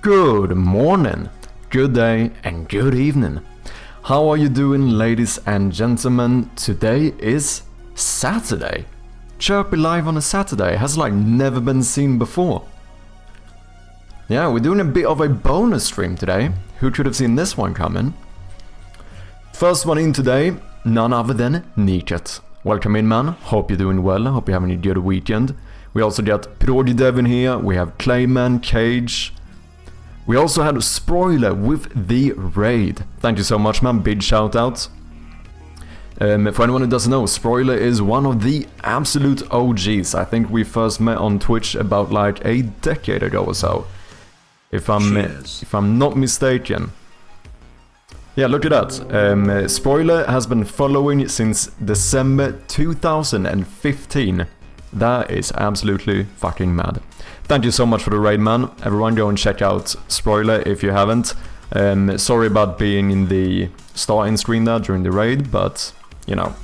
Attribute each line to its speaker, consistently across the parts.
Speaker 1: Good morning, good day and good evening. How are you doing, ladies and gentlemen? Today is Saturday. Chirpy live on a Saturday has like never been seen before. Yeah, we're doing a bit of a bonus stream today. Who could have seen this one coming? First one in today, none other than Niket. Welcome in, man. Hope you're doing well. Hope you're having a good weekend. We also got gamedev in here. We have Clayman, Cage. We also had Spoiler with the raid. Thank you so much, man. Big shout out. For anyone who doesn't know, Spoiler is one of the absolute OGs. I think we first met on Twitch about like a decade ago or so. If I'm not mistaken. Yeah, look at that. Spoiler has been following since December 2015. That is absolutely fucking mad. Thank you so much for the raid, man. Everyone go and check out Spoiler if you haven't. Sorry about being in the starting screen there during the raid, but, you know,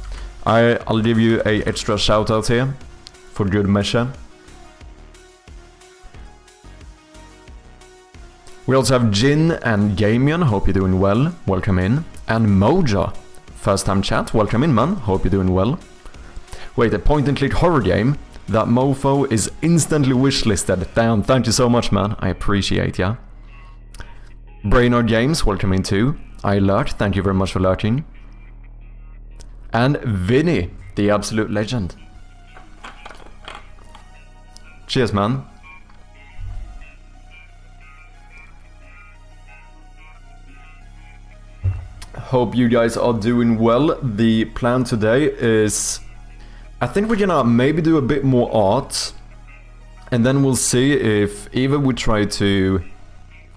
Speaker 1: I'll give you a extra shout out here for good measure. We also have Jin and Gamion, hope you're doing well, welcome in. And Moja, first time chat, welcome in, man, hope you're doing well. Wait, a point and click horror game? That mofo is instantly wishlisted. Damn, thank you so much, man. I appreciate ya. Brainerd Games, welcome in too. I lurk, thank you very much for lurking. And Vinny, the absolute legend. Cheers, man. Hope you guys are doing well. The plan today is... I think we're gonna maybe do a bit more art, and then we'll see if either we try to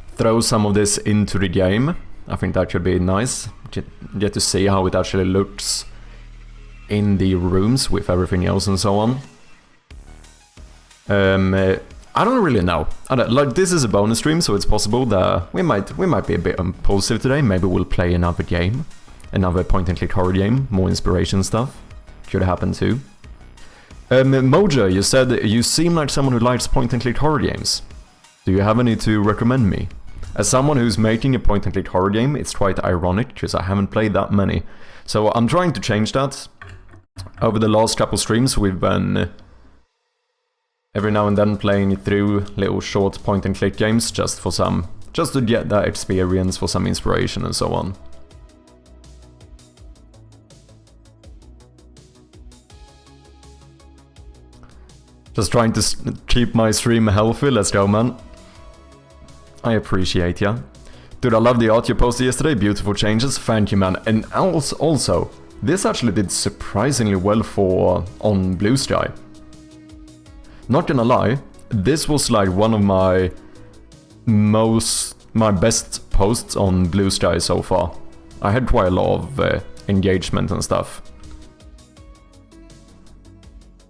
Speaker 1: throw some of this into the game. I think that could be nice, get to see how it actually looks in the rooms with everything else and so on. I don't really know. Like, this is a bonus stream, so it's possible that we might be a bit impulsive today. Maybe we'll play another game, another point-and-click horror game, more inspiration stuff. Could happen too. Moja, you said you seem like someone who likes point-and-click horror games. Do you have any to recommend me? As someone who's making a point-and-click horror game, it's quite ironic, because I haven't played that many. So I'm trying to change that. Over the last couple streams, we've been every now and then playing through little short point-and-click games, just to get that experience, for some inspiration and so on. Just trying to keep my stream healthy, let's go, man. I appreciate ya. Dude, I love the art you posted yesterday, beautiful changes, thank you, man. And also, this actually did surprisingly well on Blue Sky. Not gonna lie, this was like one of my best posts on Blue Sky so far. I had quite a lot of engagement and stuff.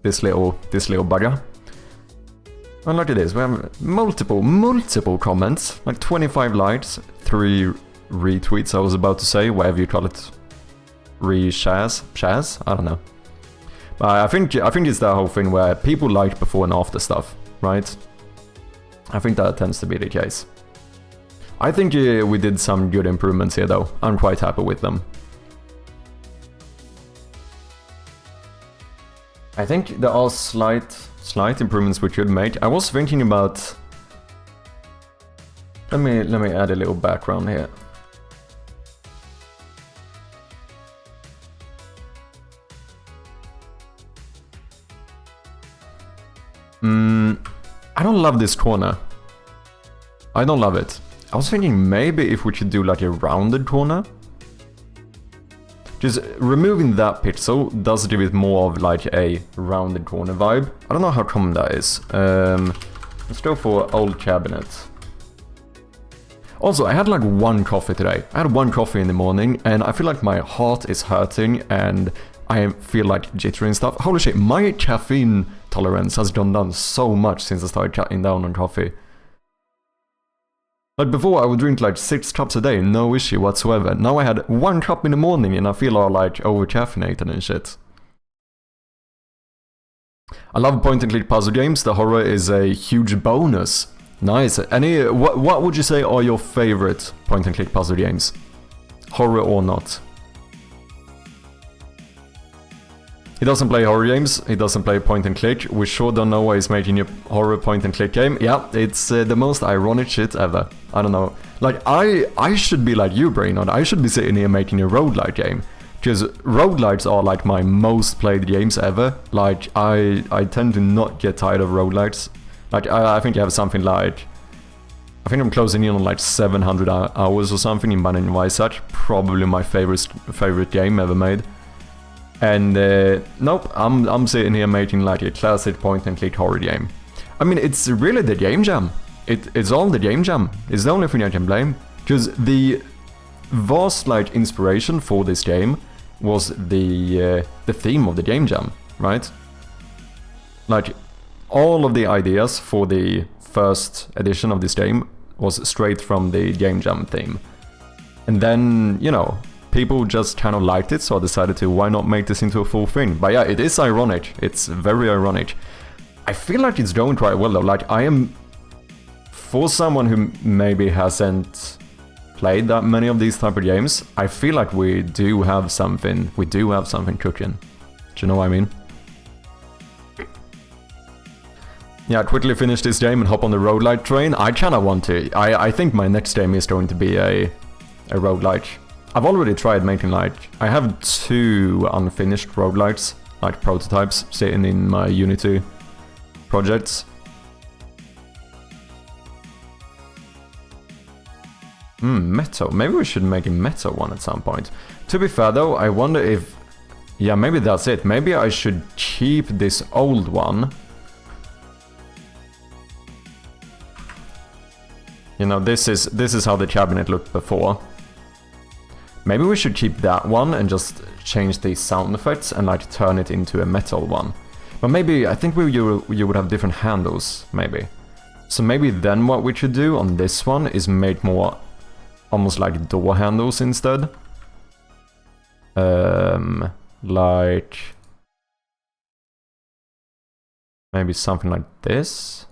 Speaker 1: This little bugger. And look at this, we have multiple comments, like 25 likes, 3 retweets, I was about to say, whatever you call it. Shaz? I don't know. But I think it's that whole thing where people like before and after stuff, right? I think that tends to be the case. I think we did some good improvements here though, I'm quite happy with them. I think there are slight improvements we could make. I was thinking about... Let me add a little background here. I don't love this corner. I don't love it. I was thinking maybe if we could do like a rounded corner. Just removing that pixel does give it more of like a rounded corner vibe. I don't know how common that is. Let's go for old cabinet. Also, I had like 1 coffee today. I had 1 coffee in the morning and I feel like my heart is hurting and I feel like jittery and stuff. Holy shit, my caffeine tolerance has gone down so much since I started cutting down on coffee. Like before I would drink like 6 cups a day, no issue whatsoever. Now I had 1 cup in the morning and I feel all like over-caffeinated and shit. I love point-and-click puzzle games. The horror is a huge bonus Nice. What would you say are your favorite point-and-click puzzle games? Horror or not? He doesn't play horror games, he doesn't play point-and-click. We sure don't know why he's making a horror point-and-click game. Yeah, it's the most ironic shit ever. I don't know. Like, I should be like you, Brainerd. I should be sitting here making a roguelike game. Because roguelites are like my most played games ever. Like, I tend to not get tired of roguelites. Like, I think I have something like... I think I'm closing in on like 700 hours or something in Binding of Isaac. Probably my favorite game ever made. And nope, I'm sitting here making like a classic point-and-click horror game. I mean, it's really the game jam. It's all the game jam. It's the only thing I can blame. Because the vast like inspiration for this game was the theme of the game jam, right? Like, all of the ideas for the first edition of this game was straight from the game jam theme. And then, you know, people just kind of liked it, so I decided to, why not make this into a full thing? But yeah, it is ironic. It's very ironic. I feel like it's going quite well though. Like, I am, for someone who maybe hasn't played that many of these type of games, I feel like we do have something cooking. Do you know what I mean? Yeah, quickly finish this game and hop on the roguelite train. I kinda want to. I think my next game is going to be a roguelite. I've already tried making like... I have 2 unfinished roguelites, like prototypes, sitting in my Unity projects. Meta. Maybe we should make a meta one at some point. To be fair though, I wonder if... Yeah, maybe that's it. Maybe I should keep this old one. You know, this is how the cabinet looked before. Maybe we should keep that one and just change the sound effects and like turn it into a metal one. But maybe, I think you would have different handles, maybe. So maybe then what we should do on this one is make more almost like door handles instead. Like... maybe something like this.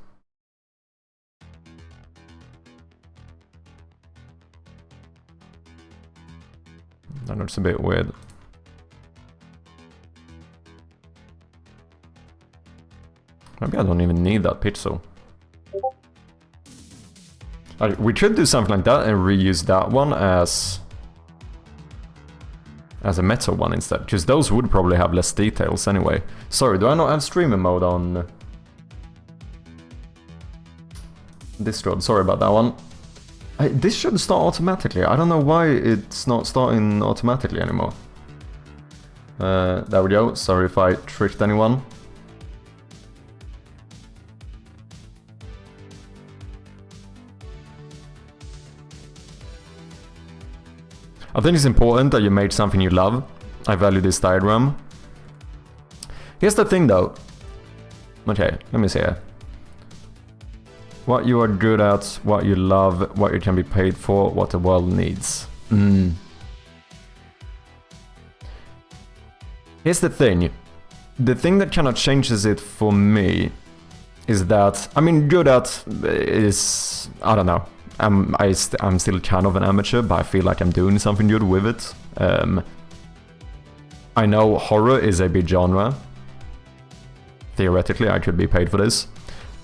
Speaker 1: That looks a bit weird. Maybe I don't even need that pixel. We could do something like that and reuse that one as a metal one instead, because those would probably have less details anyway. Sorry, do I not have streamer mode on Discord? Sorry about that one. This should start automatically. I don't know why it's not starting automatically anymore. There we go. Sorry if I tricked anyone. I think it's important that you made something you love. I value this diagram. Here's the thing though. Okay, let me see here. What you are good at, what you love, what you can be paid for, what the world needs. Here's the thing. The thing that kind of changes it for me is that, I mean, good at is, I don't know. I'm still kind of an amateur, but I feel like I'm doing something good with it. I know horror is a big genre. Theoretically, I could be paid for this.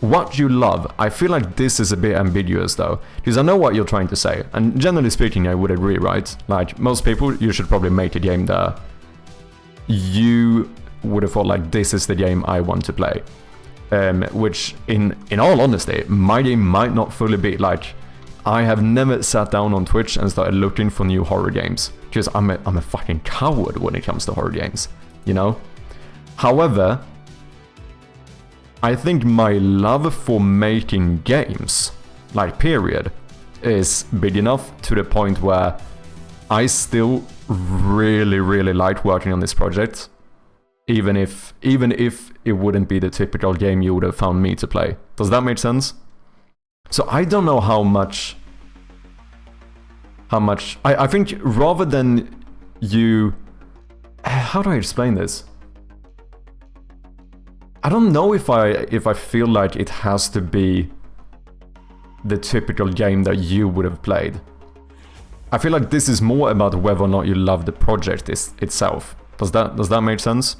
Speaker 1: What you love, I feel like this is a bit ambiguous though, because I know what you're trying to say, and generally speaking I would agree, right? Like, most people, you should probably make a game that you would have thought like, this is the game I want to play. Which, in all honesty, my game might not fully be, like, I have never sat down on Twitch and started looking for new horror games, because I'm a fucking coward when it comes to horror games, you know? However, I think my love for making games, like period, is big enough to the point where I still really like working on this project, even if it wouldn't be the typical game you would have found me to play. Does that make sense? So I don't know how much I think rather than you, how do I explain this? I don't know if I feel like it has to be the typical game that you would have played. I feel like this is more about whether or not you love the project itself. Does that make sense?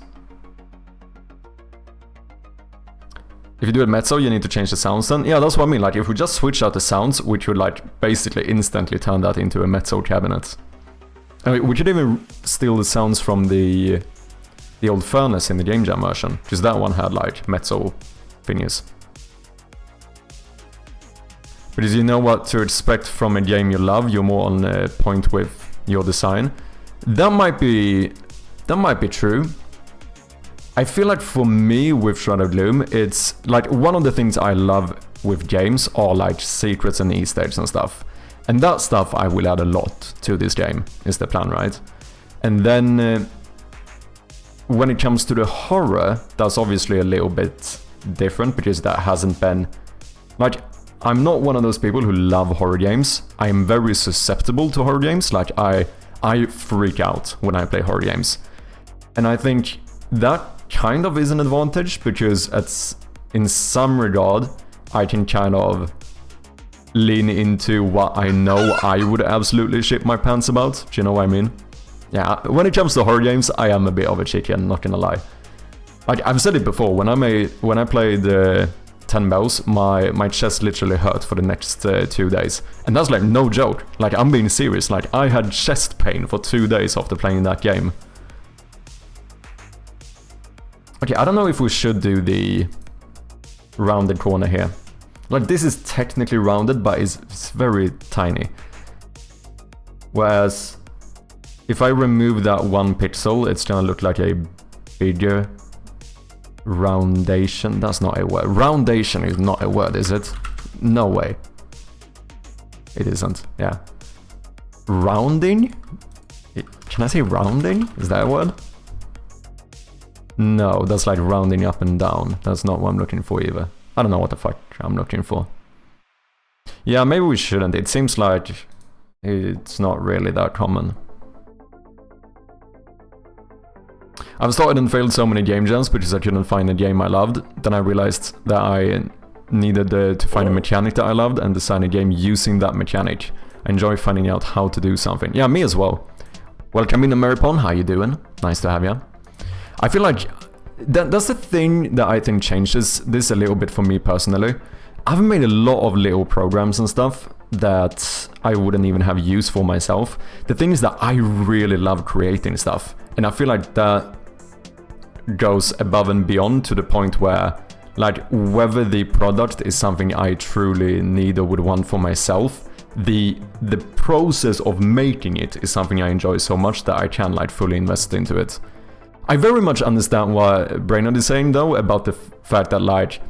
Speaker 1: If you do it mezzo, you need to change the sounds then. Yeah, that's what I mean. Like, if we just switch out the sounds, we could, like, basically instantly turn that into a mezzo cabinet. I mean, we could even steal the sounds from the old furnace in the Game Jam version, because that one had, like, mezzo thingies. But as you know what to expect from a game you love, you're more on point with your design. That might be true. I feel like for me with Shroud of Gloom, it's like one of the things I love with games are like secrets and Easter eggs and stuff. And that stuff I will add a lot to this game, is the plan, right? And then when it comes to the horror, that's obviously a little bit different because that hasn't been... Like, I'm not one of those people who love horror games. I am very susceptible to horror games. Like, I freak out when I play horror games. And I think that kind of is an advantage because it's, in some regard, I can kind of lean into what I know I would absolutely shit my pants about. Do you know what I mean? Yeah, when it comes to horror games, I am a bit of a chicken, not gonna lie. Like, I've said it before, when I played 10 Bells, my chest literally hurt for the next 2 days. And that's like no joke. Like, I'm being serious. Like, I had chest pain for 2 days after playing that game. Okay, I don't know if we should do the rounded corner here. Like, this is technically rounded, but it's very tiny. Whereas, if I remove that 1 pixel, it's gonna look like a bigger roundation. That's not a word. Roundation is not a word, is it? No way. It isn't, yeah. Rounding? Can I say rounding? Is that a word? No, that's like rounding up and down. That's not what I'm looking for either. I don't know what the fuck I'm looking for. Yeah, maybe we shouldn't. It seems like it's not really that common. I've started and failed so many game jams because I couldn't find a game I loved. Then I realized that I needed to find a mechanic that I loved and design a game using that mechanic. I enjoy finding out how to do something. Yeah, me as well. Welcome in, Ameripon. How you doing? Nice to have you. I feel like that's the thing that I think changes this a little bit for me personally. I've made a lot of little programs and stuff that I wouldn't even have use for myself. The thing is that I really love creating stuff. And I feel like that goes above and beyond to the point where, like, whether the product is something I truly need or would want for myself, the process of making it is something I enjoy so much that I can, like, fully invest into it. I very much understand what Brainerd is saying, though, about the fact that, like,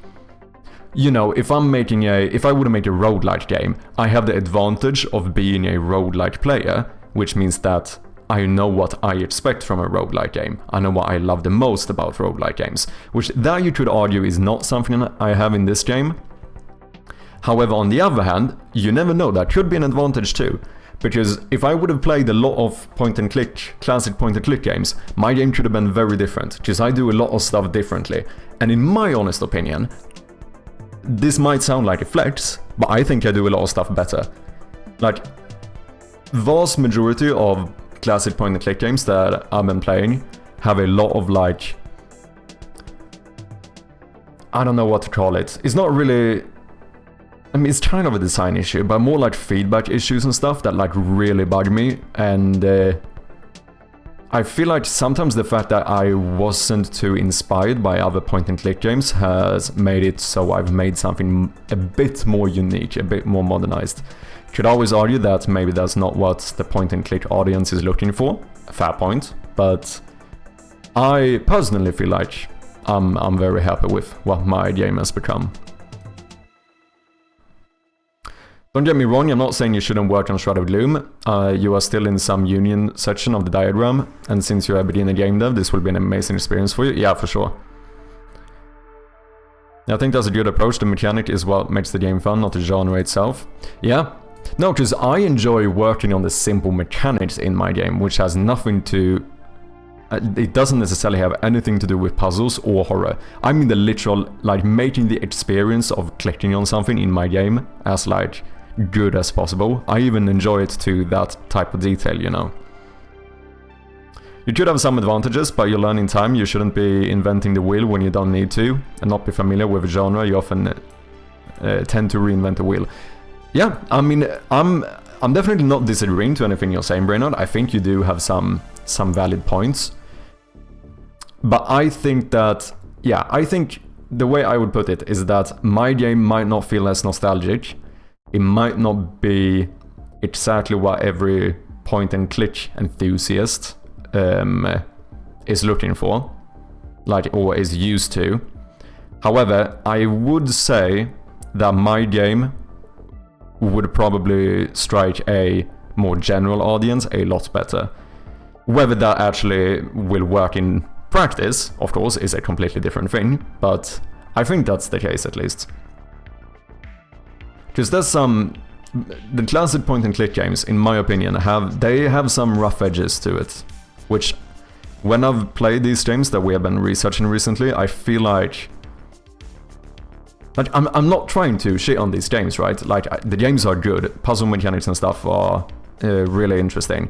Speaker 1: you know, if I were to make a roguelike game, I have the advantage of being a roguelike player, which means that I know what I expect from a roguelike game. I know what I love the most about roguelike games, which that you could argue is not something I have in this game. However, on the other hand, you never know, that could be an advantage too. Because if I would have played a lot of classic point-and-click games, my game could have been very different, because I do a lot of stuff differently. And in my honest opinion, this might sound like a flex, but I think I do a lot of stuff better. Like, vast majority of classic point-and-click games that I've been playing have a lot of, like, I don't know what to call it. It's not really... I mean, it's kind of a design issue, but more like feedback issues and stuff that, like, really bug me. And I feel like sometimes the fact that I wasn't too inspired by other point-and-click games has made it so I've made something a bit more unique, a bit more modernized. Could always argue that maybe that's not what the point-and-click audience is looking for. A fair point. But I personally feel like I'm very happy with what my game has become. Don't get me wrong, I'm not saying you shouldn't work on Shroud of Gloom. You are still in some union section of the diagram, and since you're a beginner game dev, this will be an amazing experience for you. Yeah, for sure. I think that's a good approach. The mechanic is what makes the game fun, not the genre itself. Yeah. No, because I enjoy working on the simple mechanics in my game, which has nothing to it doesn't necessarily have anything to do with puzzles or horror. I mean the literal, like, making the experience of clicking on something in my game as, like, good as possible. I even enjoy it to that type of detail, you know. You could have some advantages, but you learn in time. You shouldn't be inventing the wheel when you don't need to, and not be familiar with a genre. You often tend to reinvent the wheel. Yeah, I mean, I'm definitely not disagreeing to anything you're saying, Brainerd. I think you do have some valid points. But I think that, yeah, I think the way I would put it is that my game might not feel as nostalgic. It might not be exactly what every point-and-click enthusiast is looking for, like, or is used to. However, I would say that my game would probably strike a more general audience a lot better. Whether that actually will work in practice, of course, is a completely different thing, but I think that's the case at least. Because there's the classic point-and-click games, in my opinion, have some rough edges to it, which, when I've played these games that we have been researching recently, I feel like I'm not trying to shit on these games, right? Like, the games are good, puzzle mechanics and stuff are really interesting.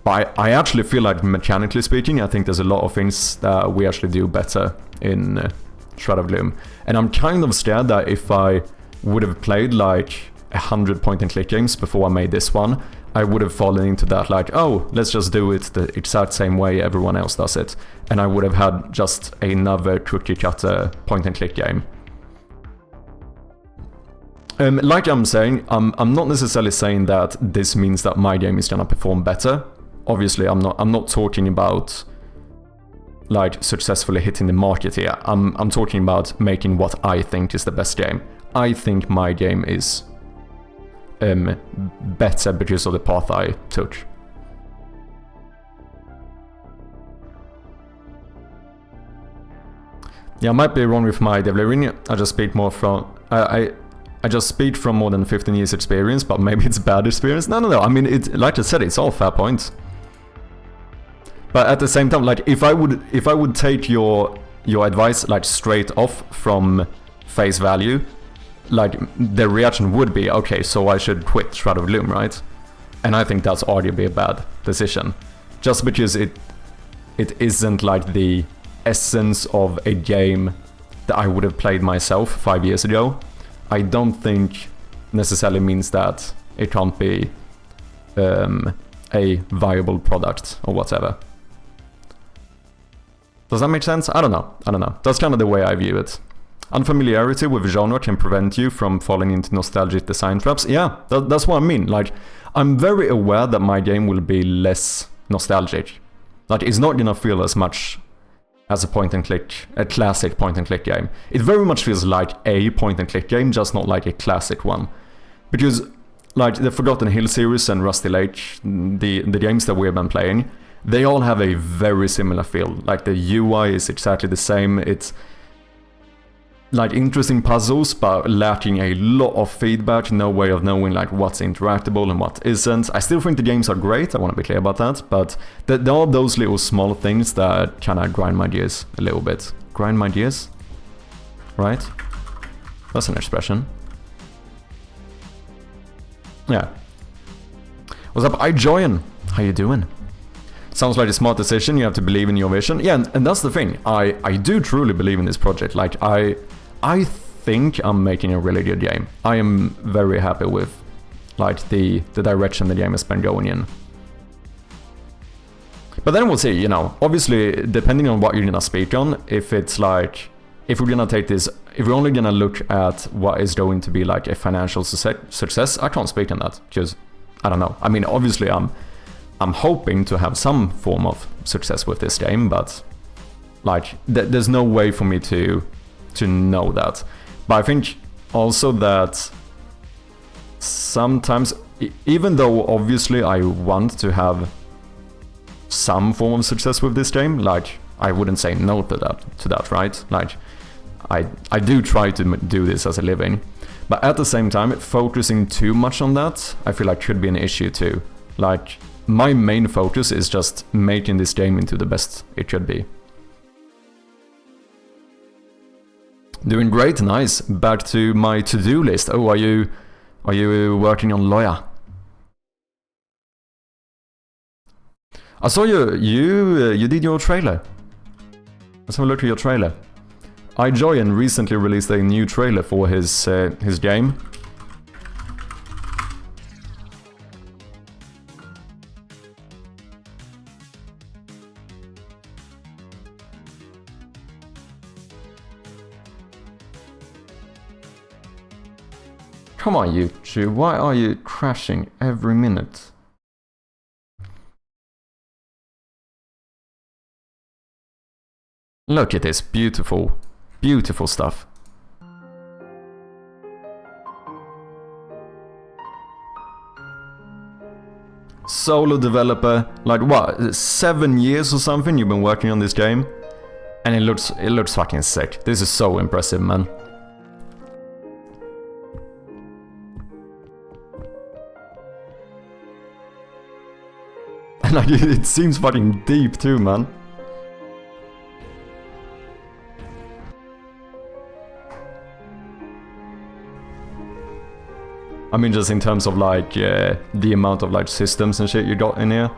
Speaker 1: But I actually feel like, mechanically speaking, I think there's a lot of things that we actually do better in Shroud of Gloom. And I'm kind of scared that if I would have played like 100 point-and-click games before I made this one, I would have fallen into that, like, oh, let's just do it the exact same way everyone else does it. And I would have had just another cookie-cutter point-and-click game. Like I'm saying, I'm not necessarily saying that this means that my game is gonna perform better. Obviously, I'm not talking about, like, successfully hitting the market here. I'm talking about making what I think is the best game. I think my game is better because of the path I took. Yeah, I might be wrong with my developing. I just speak more from I just speak from more than 15 years experience, but maybe it's bad experience. No. I mean, like I said, it's all fair points. But at the same time, like, if I would take your advice, like, straight off from face value, like, the reaction would be, okay, so I should quit Shroud of Gloom, right? And I think that's arguably a bad decision, just because it isn't like the essence of a game that I would have played myself 5 years ago. I don't think necessarily means that it can't be a viable product or whatever. Does that make sense? I don't know. That's kind of the way I view it. Unfamiliarity with genre can prevent you from falling into nostalgic design traps. Yeah, that's what I mean. Like, I'm very aware that my game will be less nostalgic. Like, it's not gonna feel as much as a classic point-and-click game. It very much feels like a point-and-click game, just not like a classic one. Because, like, the Forgotten Hill series and Rusty Lake, the games that we have been playing, they all have a very similar feel. Like, the UI is exactly the same. It's like interesting puzzles, but lacking a lot of feedback, no way of knowing like what's interactable and what isn't. I still think the games are great, I want to be clear about that, but there are those little small things that kind of grind my gears a little bit. Grind my gears? Right? That's an expression. Yeah. What's up, iJoyan? How you doing? Sounds like a smart decision, you have to believe in your vision. Yeah, and that's the thing, I do truly believe in this project. Like, I think I'm making a really good game. I am very happy with, like, the direction the game has been going in. But then we'll see, you know, obviously, depending on what you're gonna speak on, if it's like, if we're gonna take this, if we're only gonna look at what is going to be like a financial success, I can't speak on that, because, I don't know. I mean, obviously, I'm hoping to have some form of success with this game, but like there's no way for me to know that. But I think also that sometimes, even though obviously I want to have some form of success with this game, like I wouldn't say no to that, right? Like I do try to do this as a living, but at the same time, focusing too much on that, I feel like could be an issue too. Like, my main focus is just making this game into the best it should be. Doing great, nice. Back to my to-do list. Oh, are you working on Lawyer? I saw you did your trailer. Let's have a look at your trailer. iJoyan recently released a new trailer for his game. Come on, YouTube, why are you crashing every minute? Look at this, beautiful, beautiful stuff. Solo developer, like what, 7 years or something you've been working on this game? And it looks fucking sick. This is so impressive, man. And like, it seems fucking deep too, man. I mean, just in terms of like the amount of like systems and shit you got in here.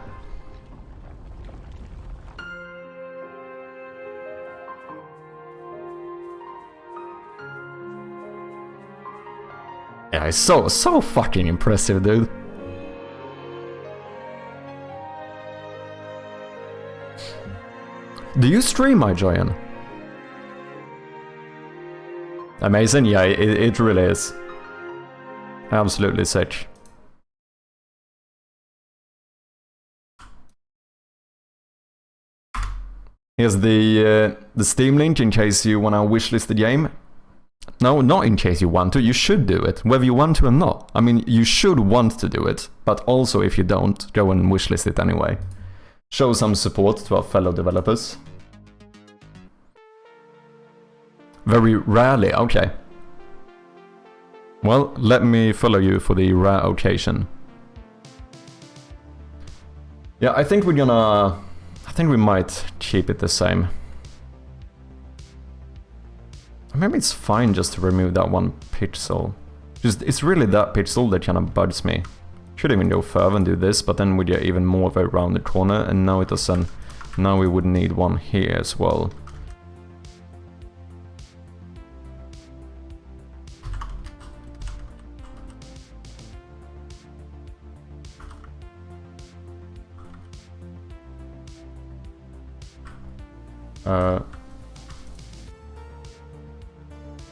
Speaker 1: Yeah, it's so fucking impressive, dude. Do you stream, iJoyan? Amazing, yeah, it really is. Absolutely sick. Here's the Steam link in case you want to wishlist the game. No, not in case you want to, you should do it, whether you want to or not. I mean, you should want to do it, but also if you don't, go and wishlist it anyway. Show some support to our fellow developers. Very rarely, okay. Well, let me follow you for the rare occasion. Yeah, I think we might keep it the same. Maybe it's fine just to remove that one pixel. Just, it's really that pixel that kind of bugs me. Should even go further and do this, but then we get even more of a rounded corner, and now it doesn't. Now we would need one here as well.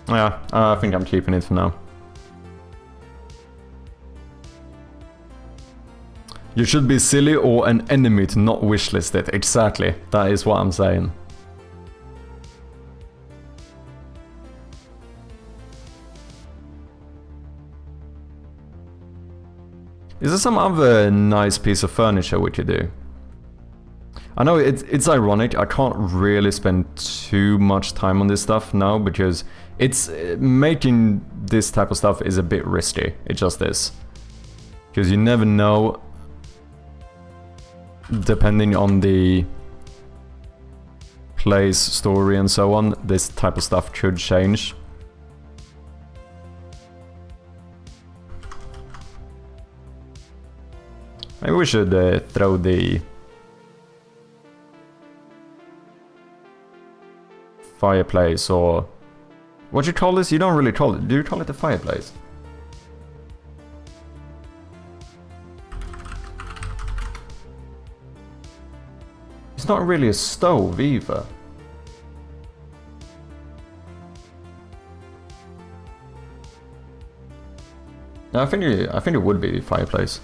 Speaker 1: Yeah, I think I'm keeping it for now. You should be silly or an enemy to not wishlist it. Exactly, that is what I'm saying. Is there some other nice piece of furniture we could do? I know it's ironic, I can't really spend too much time on this stuff now because it's making this type of stuff is a bit risky. It just is. Because you never know, depending on the place, story and so on, this type of stuff could change. Maybe we should throw the fireplace, or what do you call this? You don't really call it. Do you call it a fireplace? It's not really a stove either. No, I think it would be a fireplace.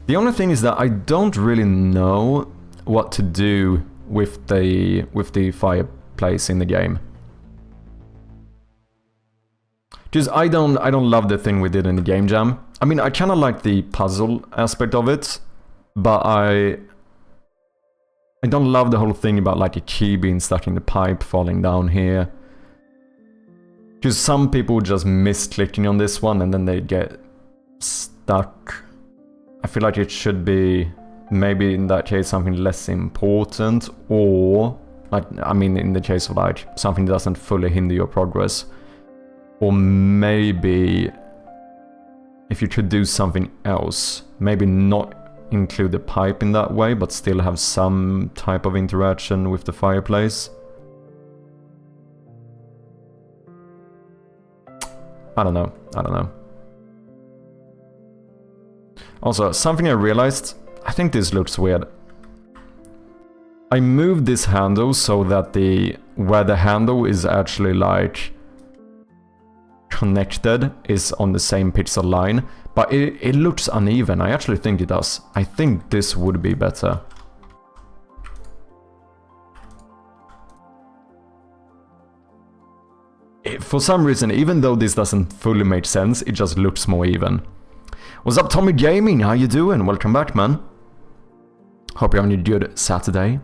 Speaker 1: The only thing is that I don't really know what to do with the fireplace in the game. Because I don't love the thing we did in the game jam. I mean, I kind of like the puzzle aspect of it, but I don't love the whole thing about like a key being stuck in the pipe, falling down here. Because some people just miss clicking on this one and then they get stuck. I feel like it should be maybe in that case something less important, or like, I mean, in the case of like something that doesn't fully hinder your progress. Or maybe if you could do something else, maybe not include the pipe in that way, but still have some type of interaction with the fireplace. I don't know. Also, something I realized, I think this looks weird. I moved this handle so that where the handle is actually like connected is on the same pixel line, but it looks uneven. I actually think it does. I think this would be better. For some reason, even though this doesn't fully make sense, it just looks more even. What's up, Tommy Gaming? How you doing? Welcome back, man. Hope you're having a good Saturday.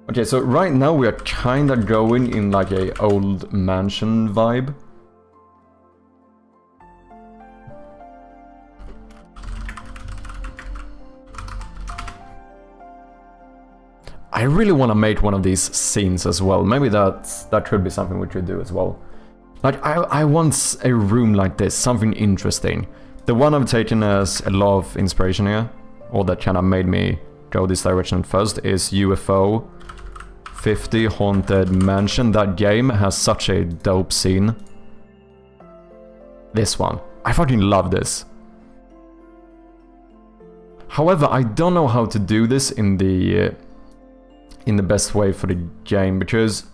Speaker 1: Okay, so right now we are kinda going in like a old mansion vibe. I really want to make one of these scenes as well. Maybe that could be something we could do as well. Like, I want a room like this, something interesting. The one I've taken as a lot of inspiration here, or that kind of made me go this direction first, is UFO 50 Haunted Mansion. That game has such a dope scene. This one. I fucking love this. However, I don't know how to do this in the best way for the game, because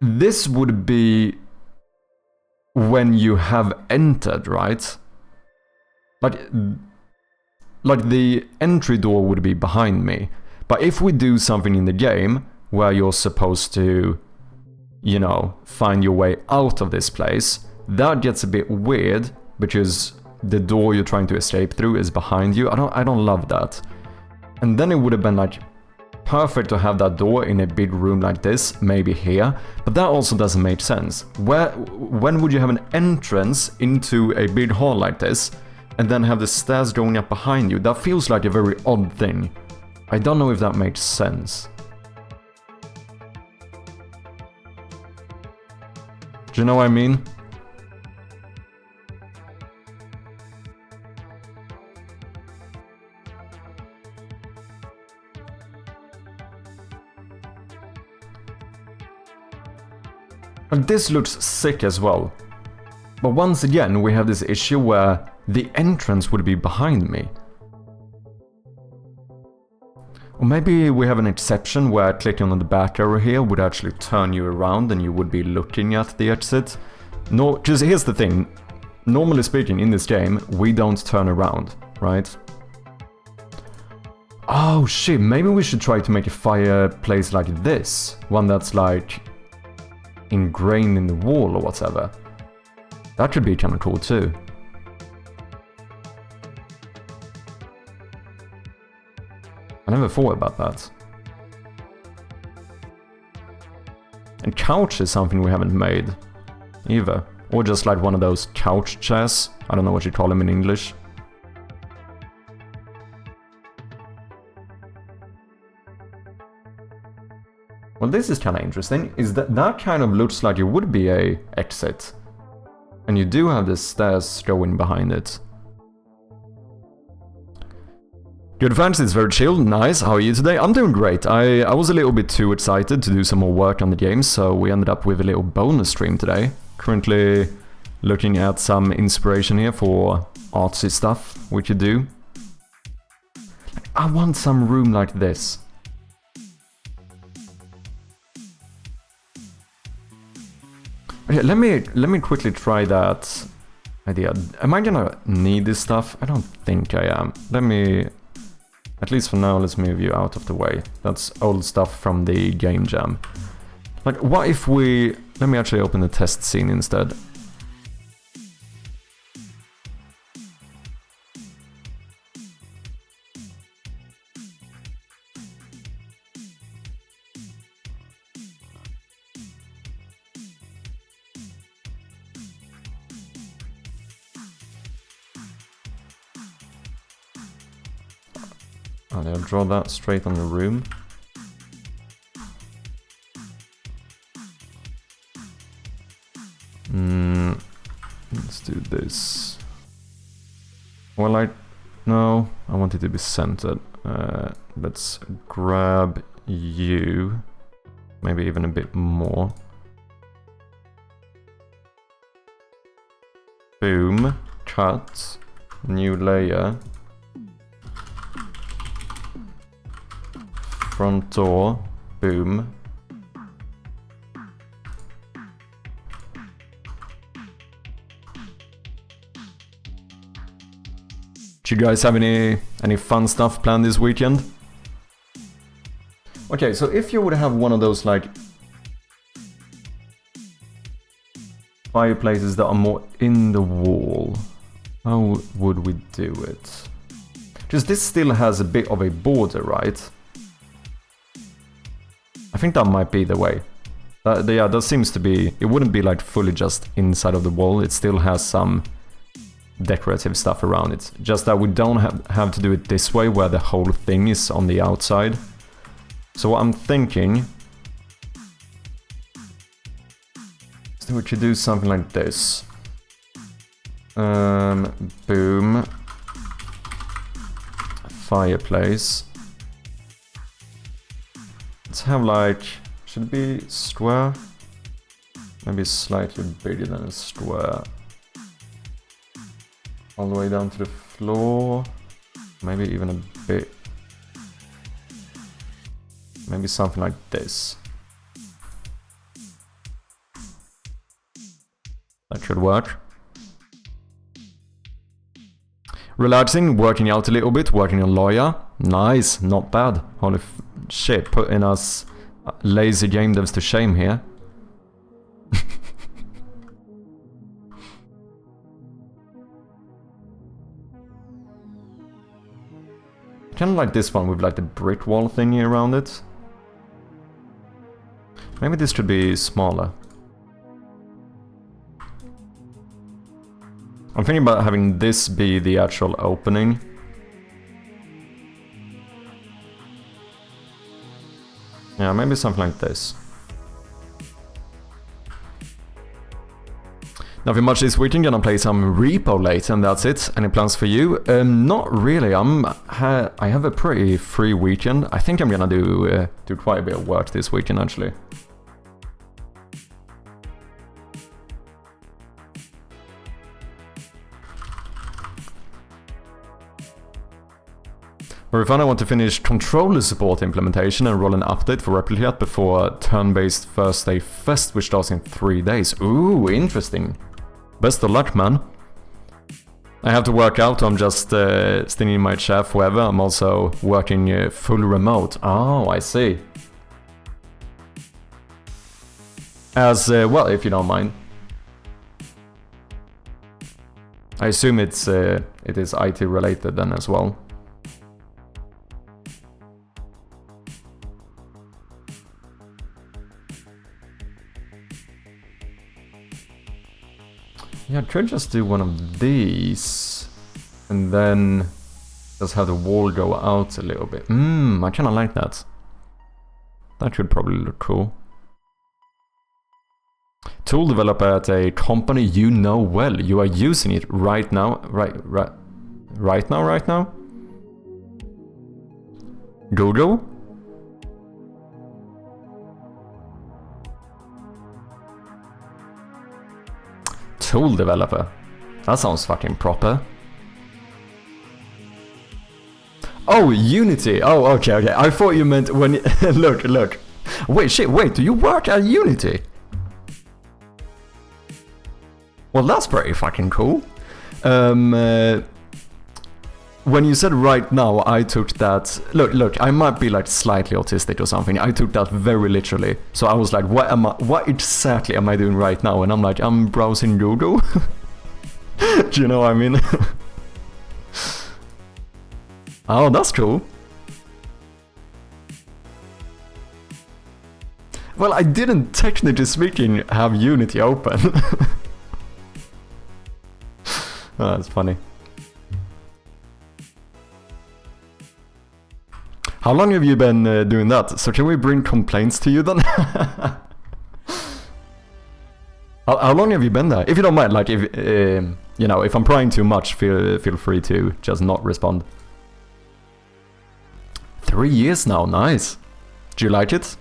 Speaker 1: this would be when you have entered, right? Like the entry door would be behind me. But if we do something in the game where you're supposed to, you know, find your way out of this place, that gets a bit weird because the door you're trying to escape through is behind you. I don't love that. And then it would have been like perfect to have that door in a big room like this, maybe here, but that also doesn't make sense. When would you have an entrance into a big hall like this and then have the stairs going up behind you? That feels like a very odd thing. I don't know if that makes sense. Do you know what I mean? And this looks sick as well. But once again, we have this issue where the entrance would be behind me. Or maybe we have an exception where clicking on the back arrow here would actually turn you around and you would be looking at the exit. No, because here's the thing. Normally speaking, in this game, we don't turn around, right? Oh shit, maybe we should try to make a fireplace like this. One that's like ingrained in the wall or whatever. That could be kind of cool too. I never thought about that. And couch is something we haven't made either. Or just like one of those couch chairs. I don't know what you call them in English. Well, this is kind of interesting, is that kind of looks like it would be a exit. And you do have the stairs going behind it. Good fans, it's very chill, nice, how are you today? I'm doing great. I was a little bit too excited to do some more work on the game, so we ended up with a little bonus stream today. Currently looking at some inspiration here for artsy stuff we could do. I want some room like this. Okay, let me quickly try that idea. Am I gonna need this stuff? I don't think I am. Let me, at least for now, let's move you out of the way. That's old stuff from the game jam. Like, what if we... Let me actually open the test scene instead. I'll draw that straight on the room. Let's do this. Well, no, I want it to be centered. Let's grab you. Maybe even a bit more. Boom. Cut. New layer. Front door. Boom. Do you guys have any fun stuff planned this weekend? Okay, so if you would have one of those like fireplaces that are more in the wall, how would we do it? Because this still has a bit of a border, right? I think that might be the way. Yeah, that seems to be... It wouldn't be like fully just inside of the wall, it still has some decorative stuff around it. Just that we don't have to do it this way, where the whole thing is on the outside. So what I'm thinking is that we could do something like this. Boom. Fireplace. Let's have like... Should it be square? Maybe slightly bigger than a square. All the way down to the floor. Maybe even a bit. Maybe something like this. That should work. Relaxing, working out a little bit, working on lawyer. Nice, not bad. Holy shit, putting us lazy game devs to shame here. Kind of like this one with like the brick wall thingy around it. Maybe this should be smaller. I'm thinking about having this be the actual opening. Yeah, maybe something like this. Nothing much this weekend, gonna play some Repo late and that's it. Any plans for you? Not really, I have a pretty free weekend. I think I'm gonna do quite a bit of work this weekend actually. Very fun, I want to finish controller support implementation and roll an update for Replicate before turn-based Thursday Fest, which starts in 3 days. Ooh, interesting. Best of luck, man. I have to work out, I'm just staying in my chair forever. I'm also working full remote. Oh, I see. As, well, if you don't mind. I assume it is IT related then as well. Yeah, I could just do one of these and then just have the wall go out a little bit. I kinda like that. That should probably look cool. Tool developer at a company you know well. You are using it right now. Right now? Google? Tool developer. That sounds fucking proper. Oh, Unity. Oh, okay. I thought you meant when... Look. Wait, do you work at Unity? Well, that's pretty fucking cool. When you said right now, I took that... Look, I might be like slightly autistic or something. I took that very literally. So I was like, what exactly am I doing right now? And I'm like, I'm browsing Google. Do you know what I mean? Oh, that's cool. Well, I didn't, technically speaking, have Unity open. Oh, that's funny. How long have you been doing that? So can we bring complaints to you then? How long have you been there? If you don't mind, like, if you know, if I'm prying too much, feel free to just not respond. 3 years now, nice. Do you like it?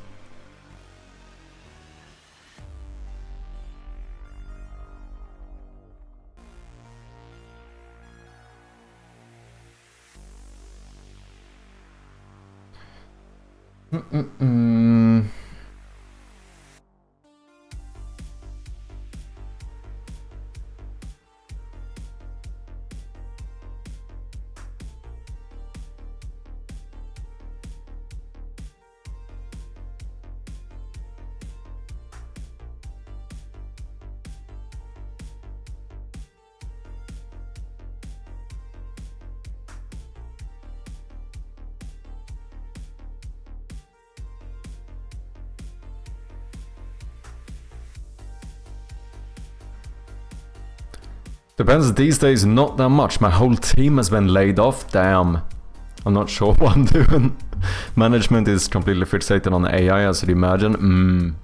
Speaker 1: Depends, these days not that much. My whole team has been laid off, damn. I'm not sure what I'm doing. Management is completely fixated on AI, as you'd imagine.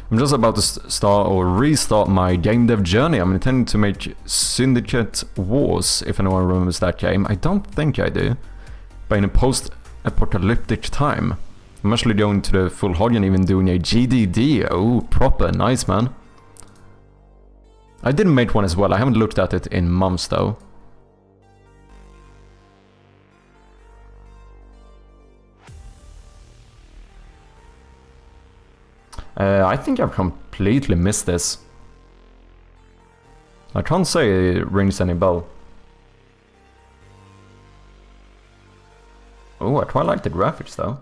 Speaker 1: I'm just about to start or restart my game dev journey. I'm intending to make Syndicate Wars, if anyone remembers that game. I don't think I do. But in a post-apocalyptic time. I'm actually going to the full hog and even doing a GDD. Oh, proper. Nice, man. I didn't make one as well. I haven't looked at it in months, though. I think I've completely missed this. I can't say it rings any bell. Oh, I quite like the graphics, though.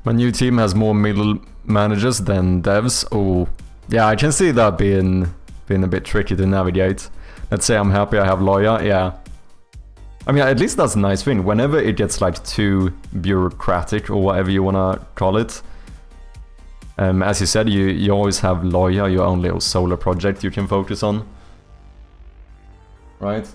Speaker 1: My new team has more middle managers than devs. Oh, yeah, I can see that being a bit tricky to navigate. Let's say I'm happy I have lawyer, yeah. I mean, at least that's a nice thing. Whenever it gets like too bureaucratic or whatever you wanna call it, as you said, you always have lawyer, your own little solo project you can focus on, right?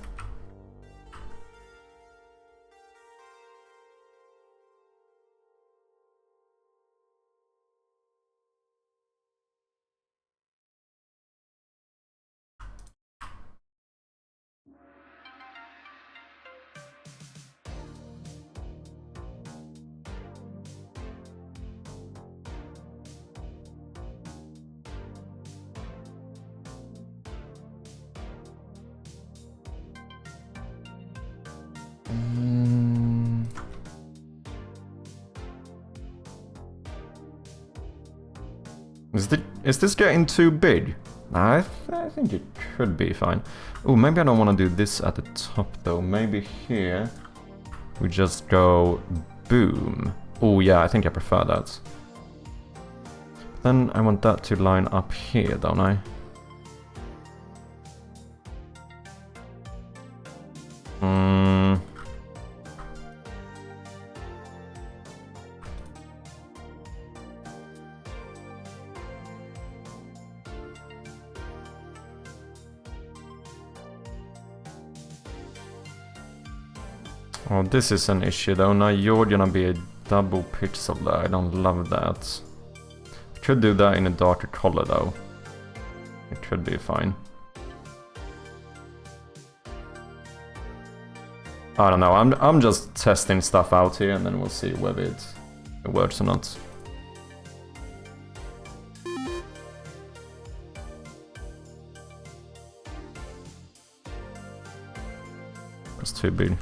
Speaker 1: Is this getting too big? I think it could be fine. Oh, maybe I don't want to do this at the top though. Maybe here we just go boom. Oh yeah, I think I prefer that. Then I want that to line up here, don't I? Oh, this is an issue though. Now you're gonna be a double pixel there. I don't love that. I could do that in a darker color though. It could be fine. I don't know. I'm just testing stuff out here, and then we'll see whether it works or not. It's too big.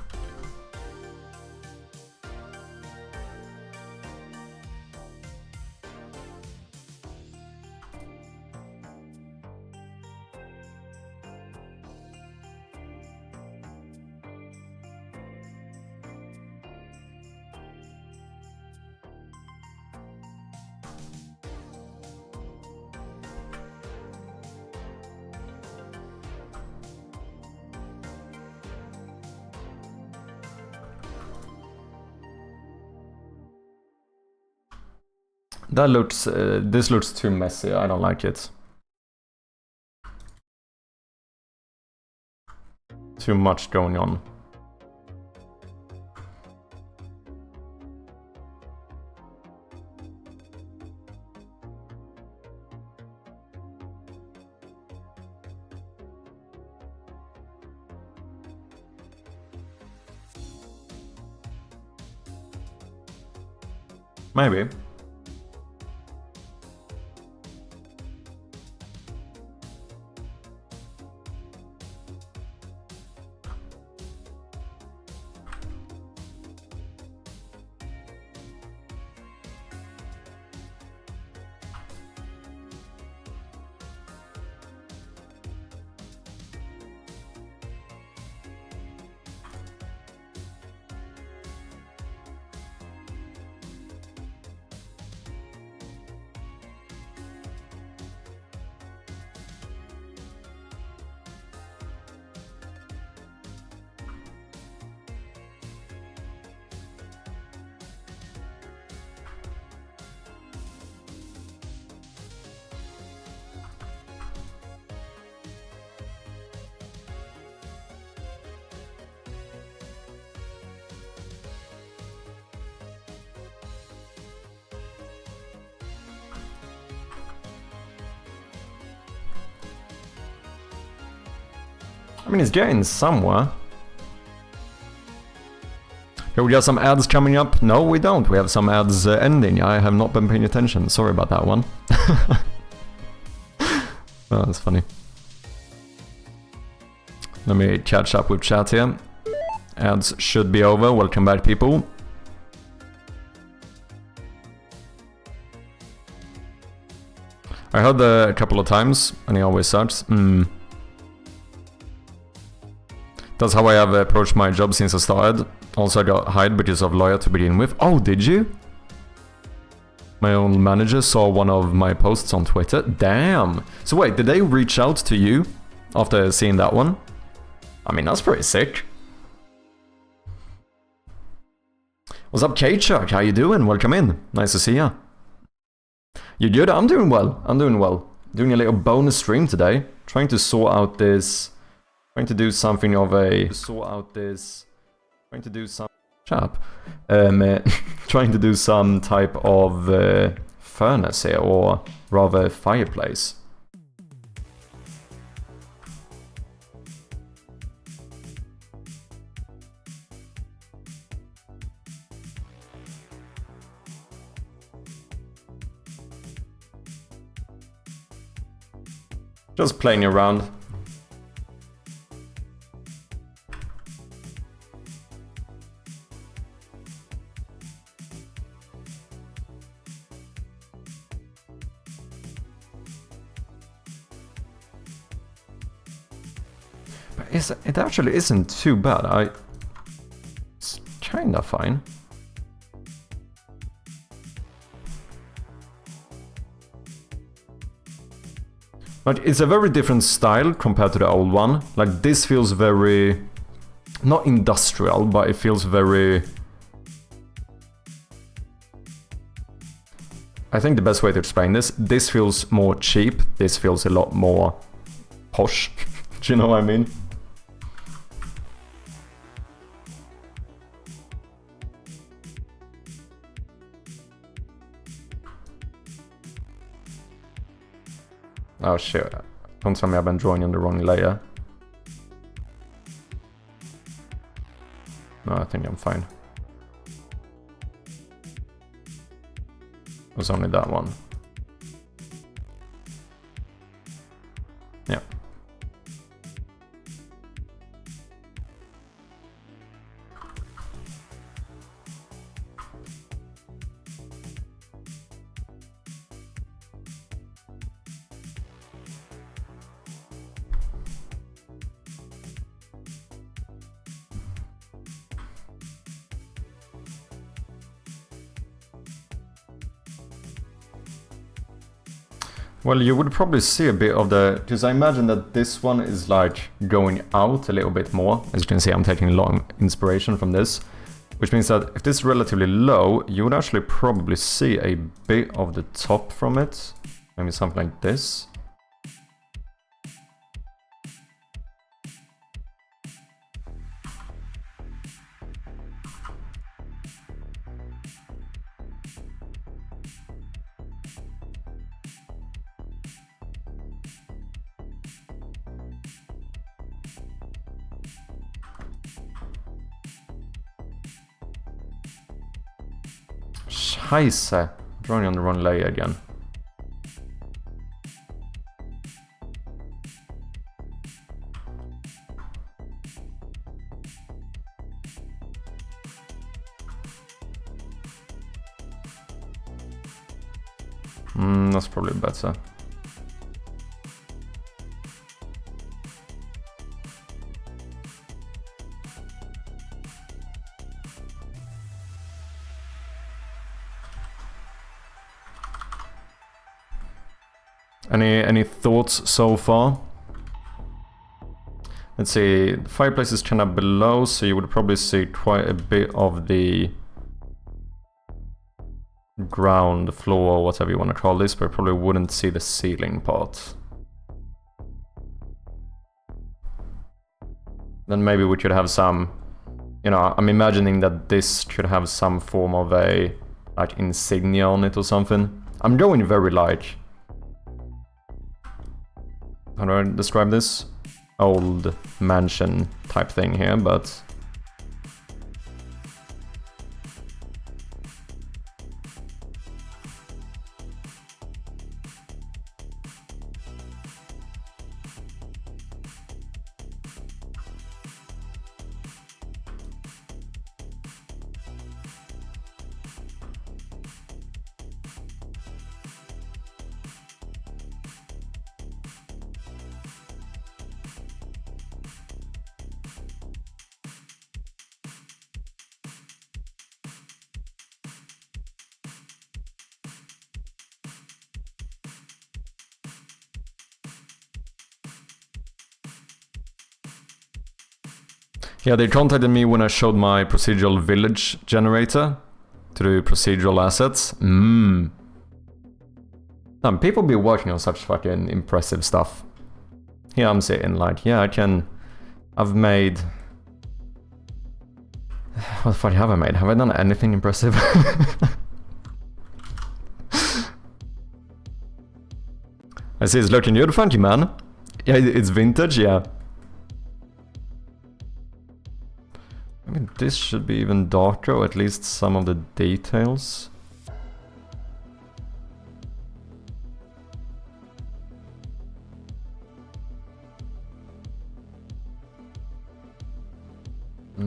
Speaker 1: That looks... this looks too messy. I don't like it. Too much going on. Maybe. I mean, it's getting somewhere. Here we got some ads coming up. No, we don't. We have some ads ending. I have not been paying attention. Sorry about that one. Oh, that's funny. Let me catch up with chat here. Ads should be over. Welcome back, people. I heard a couple of times, and he always sucks. That's how I have approached my job since I started. Also, I got hired because of lawyer to begin with. Oh, did you? My own manager saw one of my posts on Twitter. Damn! So wait, did they reach out to you after seeing that one? I mean, that's pretty sick. What's up, K-Chuck? How you doing? Welcome in. Nice to see ya. You good? I'm doing well. I'm doing well. Doing a little bonus stream today. Trying to sort out this... Trying to do something of a... Trying to do some... Shut up. Trying to do some type of furnace here, or rather fireplace. Just playing around. It actually isn't too bad. It's kinda fine. Like, it's a very different style compared to the old one. Like, this feels very... not industrial, but it feels very... I think the best way to explain this feels more cheap, this feels a lot more posh. Do you know what I mean? Oh shit, don't tell me I've been drawing on the wrong layer. No, I think I'm fine. It was only that one. Yeah. Well, you would probably see a bit of the... because I imagine that this one is like going out a little bit more. As you can see, I'm taking a lot of inspiration from this. Which means that if this is relatively low, you would actually probably see a bit of the top from it. Maybe something like this. Scheiße. Drawing on the wrong layer again. That's probably better. Any thoughts so far? Let's see, the fireplace is kind of below, so you would probably see quite a bit of the ground, floor, whatever you want to call this, but you probably wouldn't see the ceiling part. Then maybe we could have some, you know, I'm imagining that this should have some form of a, like, insignia on it or something. I'm going very like, how do I describe this? Old mansion type thing here, but yeah, they contacted me when I showed my procedural village generator to do procedural assets. People be working on such fucking impressive stuff. Here I'm sitting like, yeah, I've made... What the fuck have I made? Have I done anything impressive? I see it's looking good, thank you, man. Yeah, it's vintage, yeah. I mean, this should be even darker, or at least some of the details. I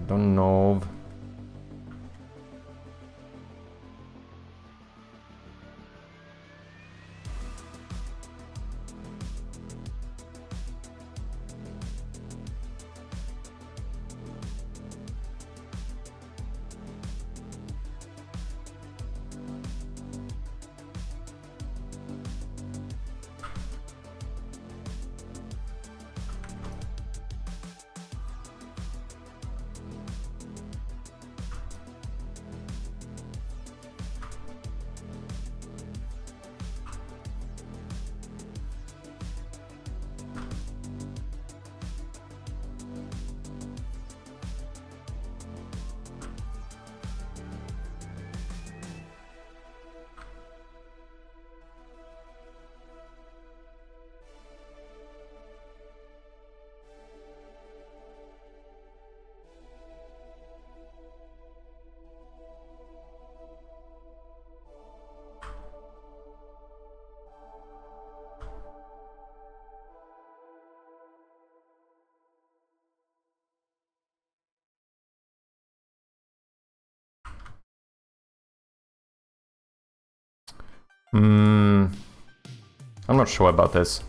Speaker 1: don't know. I'm not sure about this.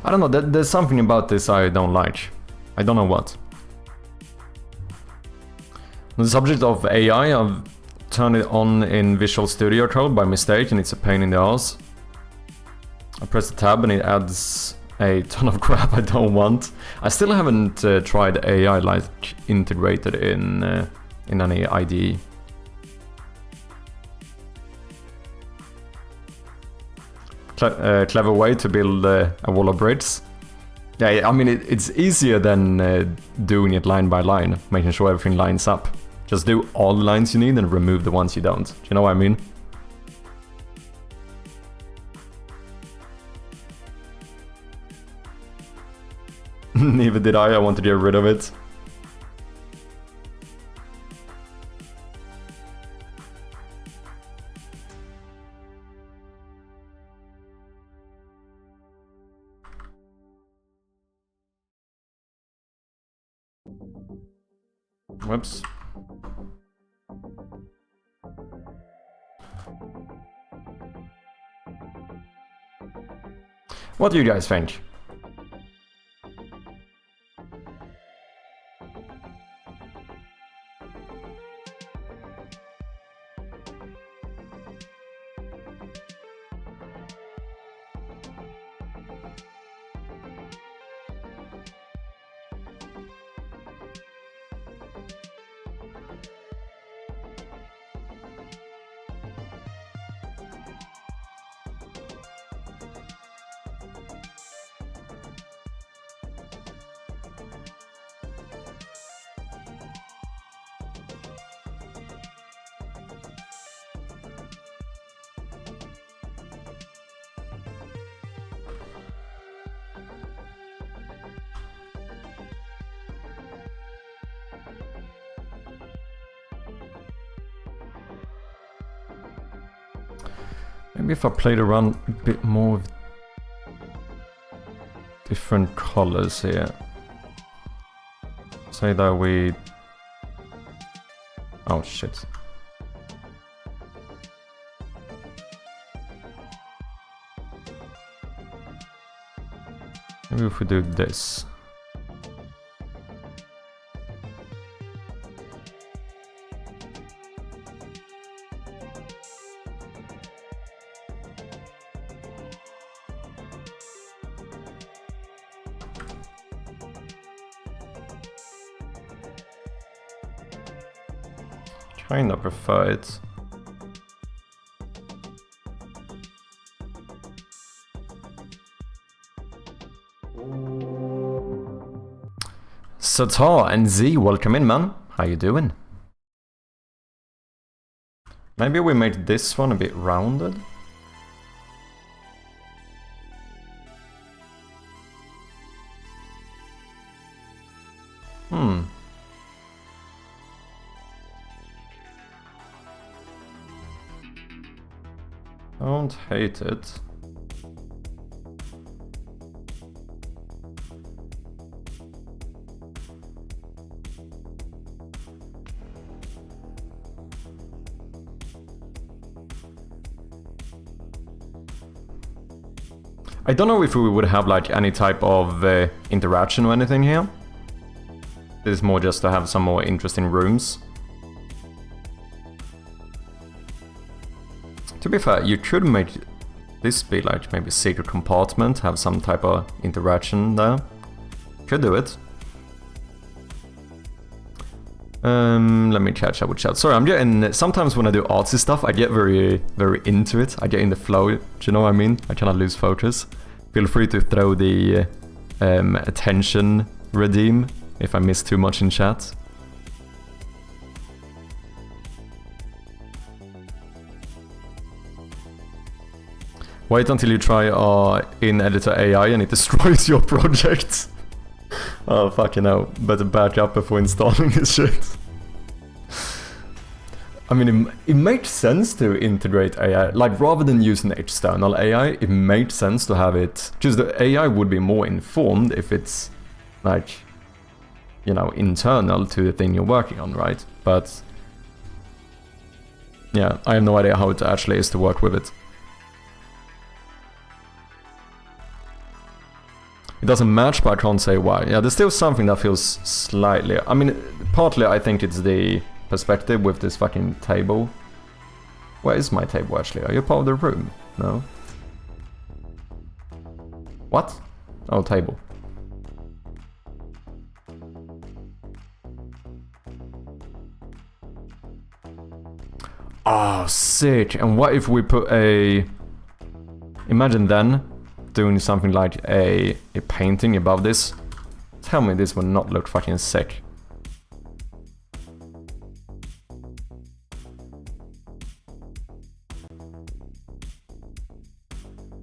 Speaker 1: I don't know, there's something about this I don't like. I don't know what. On the subject of AI, I've turned it on in Visual Studio Code by mistake and it's a pain in the ass. I press the tab and it adds a ton of crap I don't want. I still haven't tried AI like integrated in any IDE. Clever way to build a wall of bricks. Yeah, I mean it's easier than doing it line by line, making sure everything lines up. Just do all the lines you need and remove the ones you don't. Do you know what I mean? Neither did I want to get rid of it. Whoops. What do you guys think? Maybe if I played around a bit more with different colors here. Say that we... Oh shit. Maybe if we do this. Kinda prefer it. Satar and Z, welcome in, man. How you doing? Maybe we make this one a bit rounded. Don't hate it. I don't know if we would have like any type of interaction or anything here. This is more just to have some more interesting rooms. To be fair, you could make this be like maybe a secret compartment, have some type of interaction there. Could do it. Let me catch up with chat. Sorry, I'm getting... Sometimes when I do artsy stuff, I get very into it. I get in the flow, do you know what I mean? I cannot lose focus. Feel free to throw the attention redeem if I miss too much in chat. Wait until you try in-editor AI and it destroys your project. Oh, fucking hell. Better back up before installing this shit. I mean, it makes sense to integrate AI. Like, rather than using external AI, it makes sense to have it... Because the AI would be more informed if it's, like, you know, internal to the thing you're working on, right? But... yeah, I have no idea how it actually is to work with it. doesn't match, but I can't say why. Yeah, there's still something that feels slightly... I mean, partly I think it's the perspective with this fucking table. Where is my table, actually? Are you part of the room? No? What? Oh, table. Oh, sick. And what if we put a... Imagine then doing something like a painting above this. Tell me this would not look fucking sick.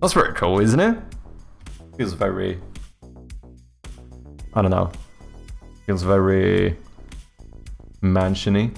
Speaker 1: That's very cool, isn't it? Feels very... I don't know. Feels very... mansion-y.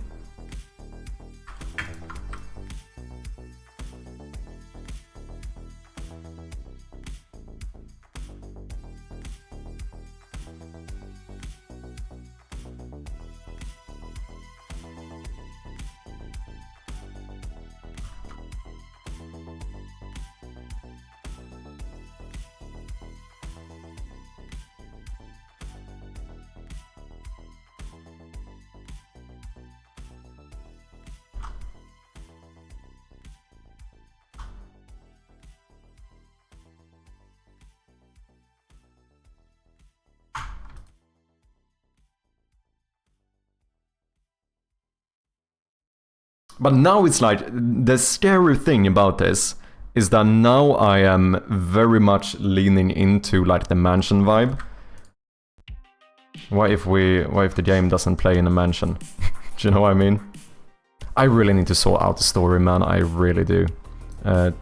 Speaker 1: But now it's like, the scary thing about this is that now I am very much leaning into like the mansion vibe. What if the game doesn't play in a mansion? Do you know what I mean? I really need to sort out the story, man, I really do. 10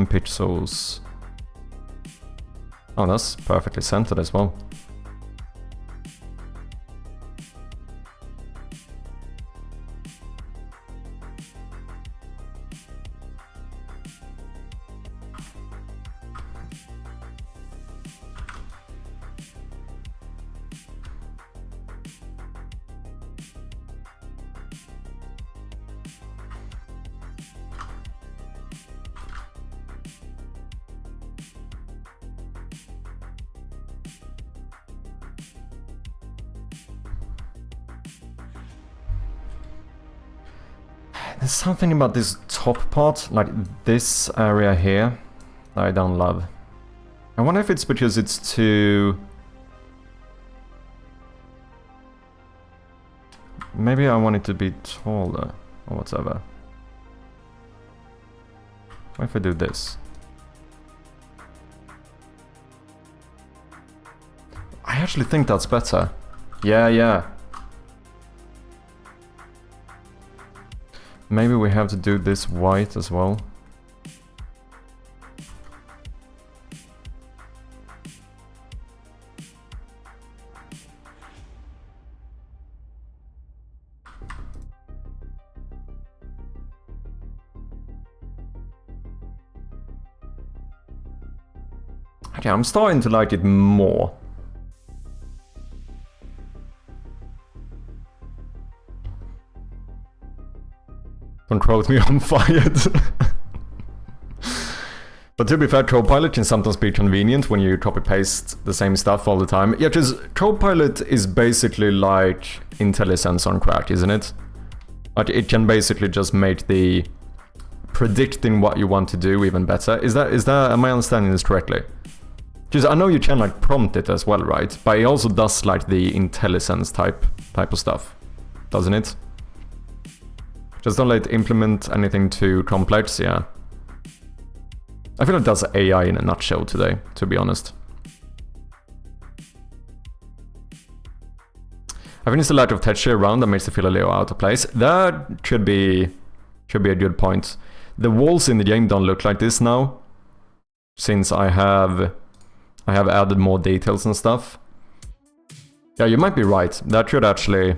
Speaker 1: pixels. Oh, that's perfectly centered as well. There's something about this top part, like this area here, that I don't love. I wonder if it's because it's too... Maybe I want it to be taller, or whatever. What if I do this? I actually think that's better. Yeah. Maybe we have to do this white as well. Okay, I'm starting to like it more. Don't quote me, I'm fired. But to be fair, Copilot can sometimes be convenient when you copy-paste the same stuff all the time. Yeah, because Copilot is basically like IntelliSense on crack, isn't it? Like, it can basically just make the predicting what you want to do even better. Is that am I understanding this correctly? Because I know you can like prompt it as well, right? But it also does like the IntelliSense type of stuff, doesn't it? Just don't let it implement anything too complex, yeah. I feel like that's AI in a nutshell today, to be honest. I think it's the lack of texture around that makes it feel a little out of place. That should be a good point. The walls in the game don't look like this now, since I have added more details and stuff. Yeah, you might be right. That should actually...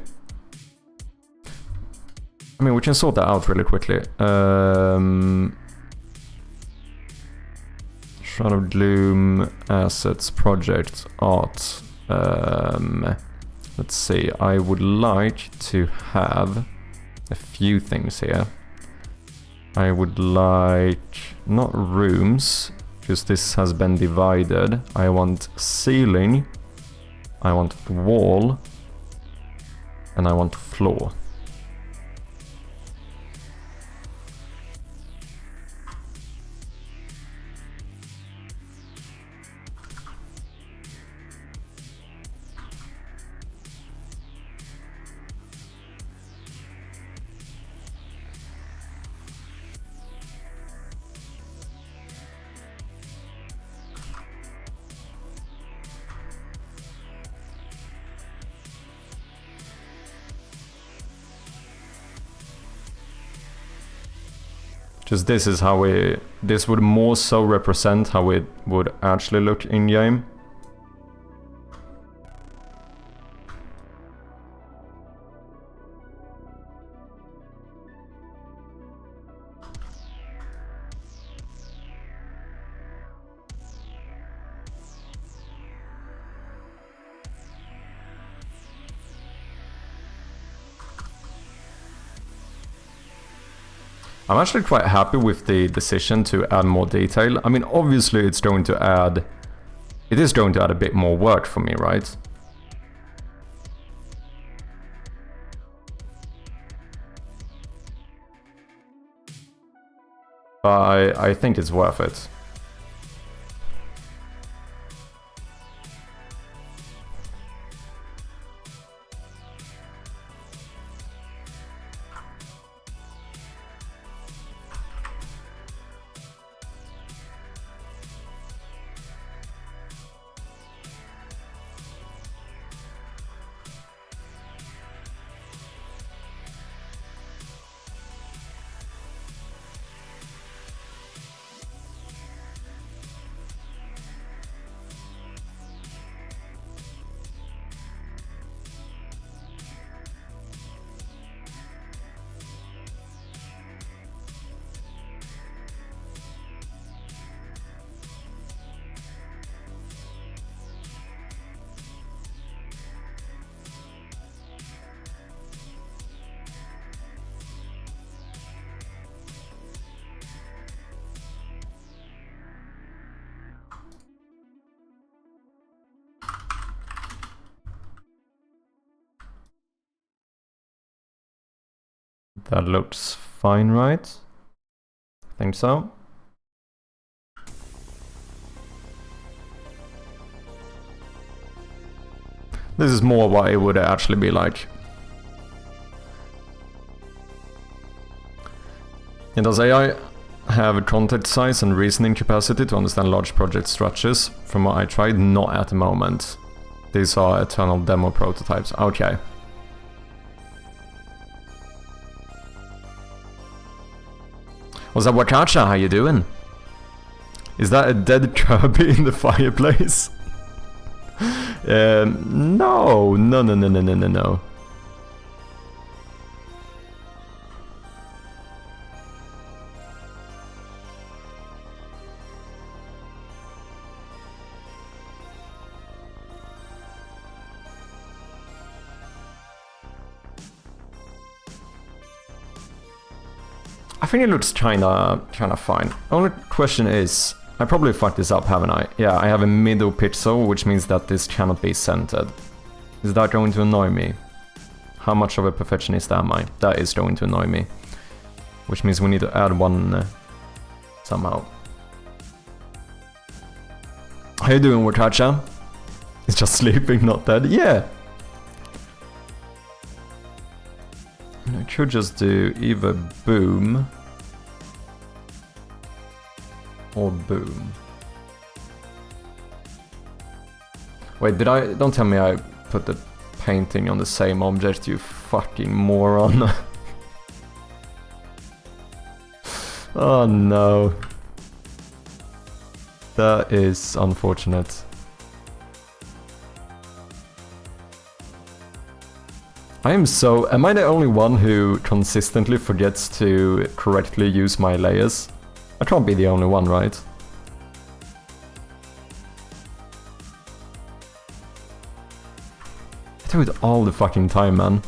Speaker 1: I mean, we can sort that out really quickly. Shroud of Gloom, assets, project, art. Let's see, I would like to have a few things here. I would like, not rooms, because this has been divided. I want ceiling, I want wall, and I want floor. Just this is how this would more so represent how it would actually look in game. I'm actually quite happy with the decision to add more detail. I mean, obviously it is going to add a bit more work for me, right? But I think it's worth it. That looks fine, right? I think so. This is more what it would actually be like. And does AI have context size and reasoning capacity to understand large project structures? From what I tried, not at the moment. These are eternal demo prototypes. Okay. What's up, Wakacha? How you doing? Is that a dead Kirby in the fireplace? No. I think it looks kinda fine. Only question is, I probably fucked this up, haven't I? Yeah, I have a middle pixel, which means that this cannot be centered. Is that going to annoy me? How much of a perfectionist am I? That is going to annoy me. Which means we need to add one somehow. How you doing, Wakacha? It's just sleeping, not dead. Yeah! I could just do either boom or boom. Wait, did I... Don't tell me I put the painting on the same object, you fucking moron. Oh no. That is unfortunate. Am I the only one who consistently forgets to correctly use my layers? I can't be the only one, right? I do it all the fucking time, man.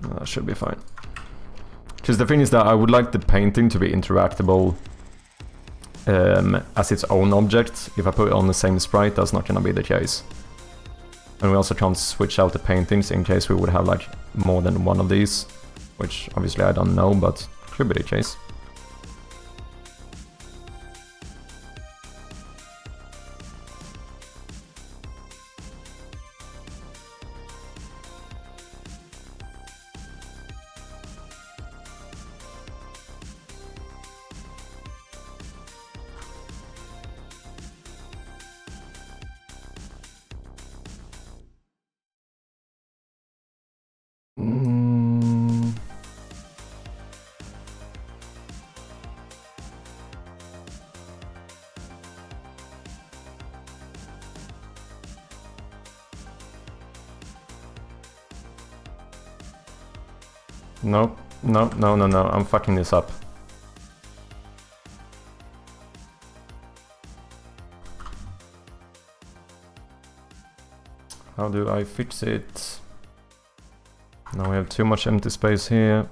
Speaker 1: That should be fine. Because the thing is that I would like the painting to be interactable as its own object. If I put it on the same sprite, that's not gonna be the case. And we also can't switch out the paintings in case we would have like more than one of these. Which obviously I don't know, but could be the case. Nope. No, no, no, no. I'm fucking this up. How do I fix it? Now we have too much empty space here.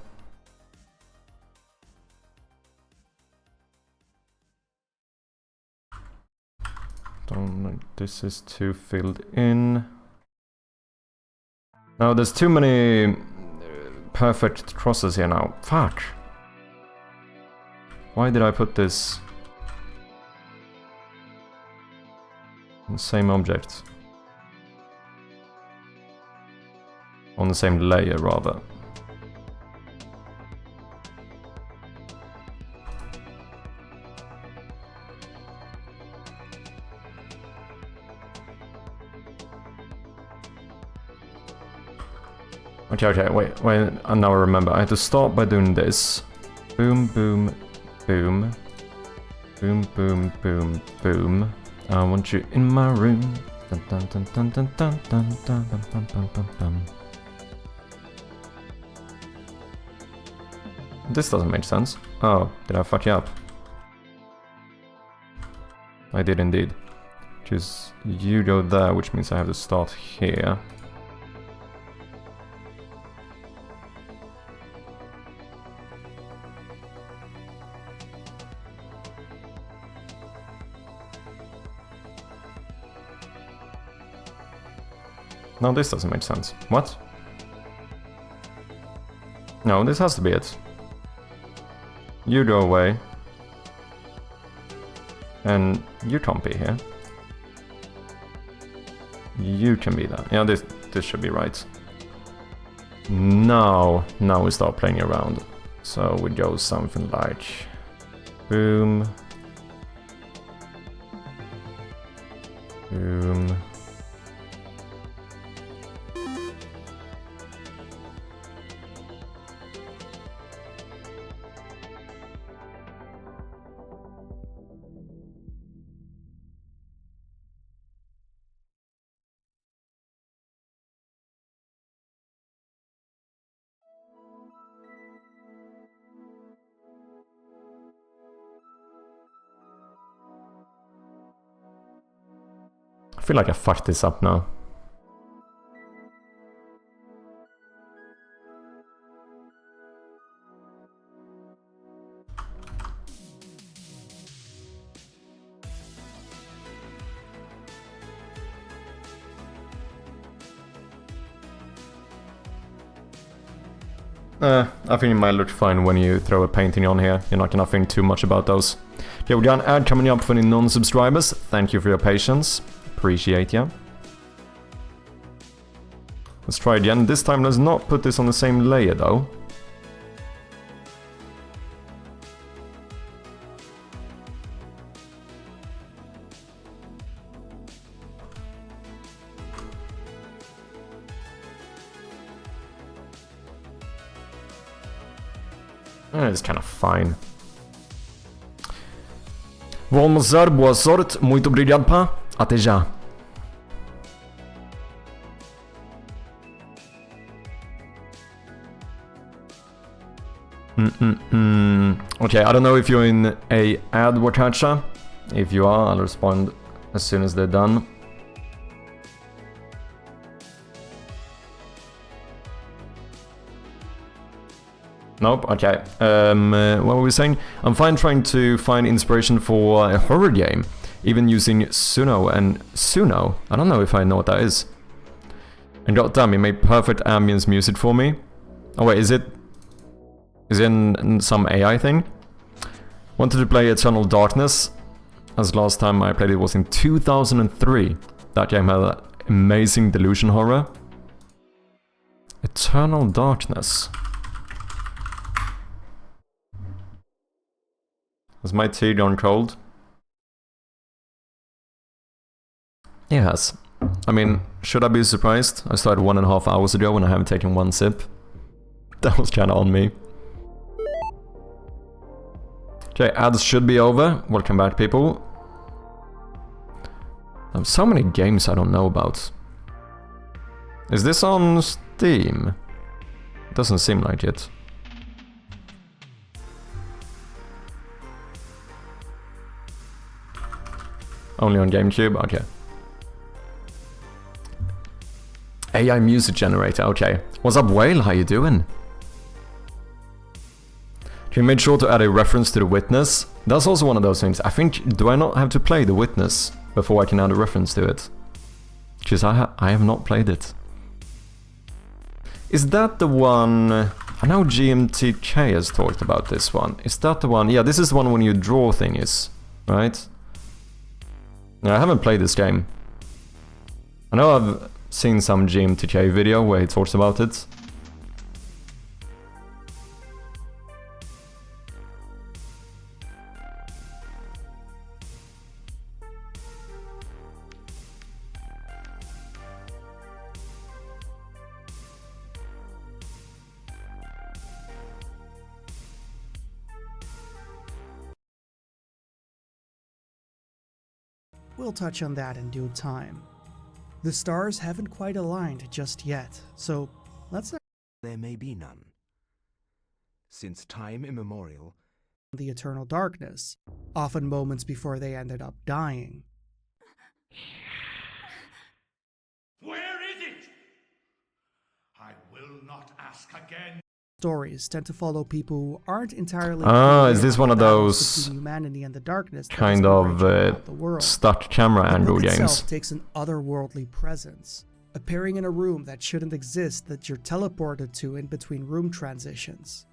Speaker 1: Don't like this is too filled in. Now there's too many perfect crosses here now. Fuck. Why did I put this on the same object? On the same layer, rather. Okay, okay, wait, and now I remember. I had to start by doing this. Boom, boom, boom. Boom, boom, boom, boom. I want you in my room. Dun, dun, dun, dun, dun, dun, dun, dun, dun, dun, dun, dun, dun. This doesn't make sense. Oh, did I fuck you up? I did indeed. Because you go there, which means I have to start here. No, this doesn't make sense. What? No, this has to be it. You go away. And you can't be here. You can be there. Yeah, this should be right. Now we start playing around. So we go something like... Boom. Boom. I feel like I fucked this up now. I think it might look fine when you throw a painting on here. You're not gonna think too much about those. Okay, we got an ad coming up for any non-subscribers. Thank you for your patience. Appreciate ya. Let's try again. This time let's not put this on the same layer though. It's kind of fine. Vou almoçar, boa sorte, muito obrigado pá, até já. Okay, I don't know if you're in a ad wakacha. If you are, I'll respond as soon as they're done. Nope, okay. What were we saying? I'm fine trying to find inspiration for a horror game, even using Suno and Suno. I don't know if I know what that is. And goddamn, he made perfect ambience music for me. Oh wait, is it in some AI thing? Wanted to play Eternal Darkness, as last time I played it was in 2003. That game had amazing delusion horror. Eternal Darkness. Has my tea gone cold? It has. I mean, should I be surprised? I started 1.5 hours ago and I haven't taken one sip. That was kinda on me. Okay, ads should be over. Welcome back, people. So many games I don't know about. Is this on Steam? Doesn't seem like it. Only on GameCube? Okay. AI music generator, okay. What's up, Whale? How you doing? You made sure to add a reference to The Witness. That's also one of those things. I think, do I not have to play The Witness before I can add a reference to it? Because I have not played it. Is that the one... I know GMTK has talked about this one. Is that the one? Yeah, this is the one when you draw thingies, right? Yeah, I haven't played this game. I know I've seen some GMTK video where he talks about it.
Speaker 2: We'll touch on that in due time. The stars haven't quite aligned just yet, so let's not...
Speaker 3: There may be none. Since time immemorial,
Speaker 2: the eternal darkness, often moments before they ended up dying.
Speaker 4: Where is it? I will not ask again.
Speaker 2: Stories tend to follow people who aren't entirely...
Speaker 1: is this one of those
Speaker 2: humanity and the darkness
Speaker 1: kind of stuck camera angle games?
Speaker 2: The book itself takes an otherworldly presence, appearing in a room that shouldn't exist that you're teleported to in between room transitions.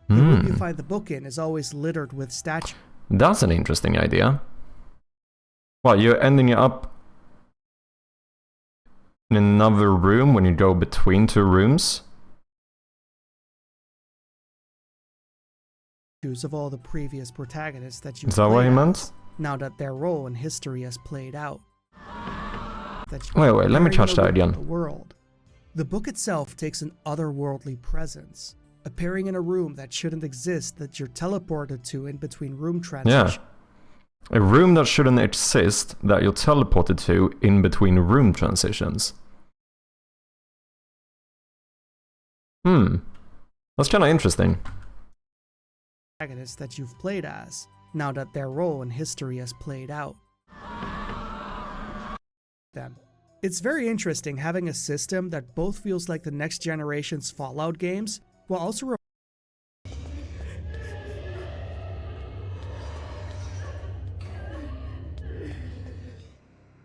Speaker 2: The room you find the book in is always littered with statues.
Speaker 1: That's an interesting idea. Well, you're ending up in another room when you go between two rooms?
Speaker 2: Of all the previous protagonists that you...
Speaker 1: Is that what he meant?
Speaker 2: Now that their role in history has played out.
Speaker 1: Wait, let me touch that again.
Speaker 2: The book itself takes an otherworldly presence, appearing in a room that shouldn't exist that you're teleported to in between room transitions.
Speaker 1: Yeah. A room that shouldn't exist that you're teleported to in between room transitions. That's kind of interesting.
Speaker 2: That you've played as, now that their role in history has played out. It's very interesting having a system that both feels like the next generation's Fallout games, while also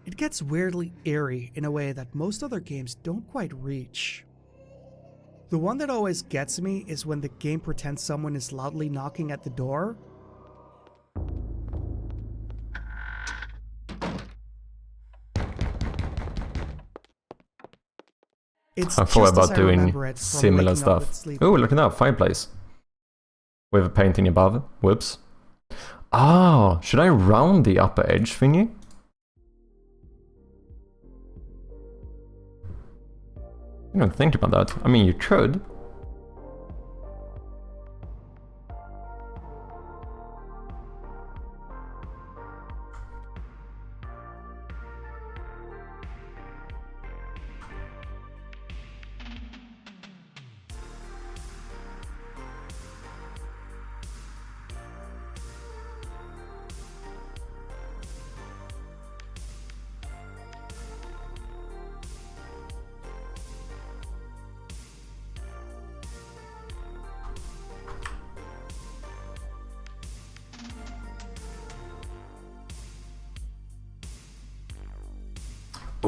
Speaker 2: it gets weirdly eerie in a way that most other games don't quite reach. The one that always gets me is when the game pretends someone is loudly knocking at the door.
Speaker 1: I thought about doing similar stuff. Oh, look at that, fireplace. With a painting above. Whoops. Oh, should I round the upper edge thingy? I don't think about that. I mean, you could.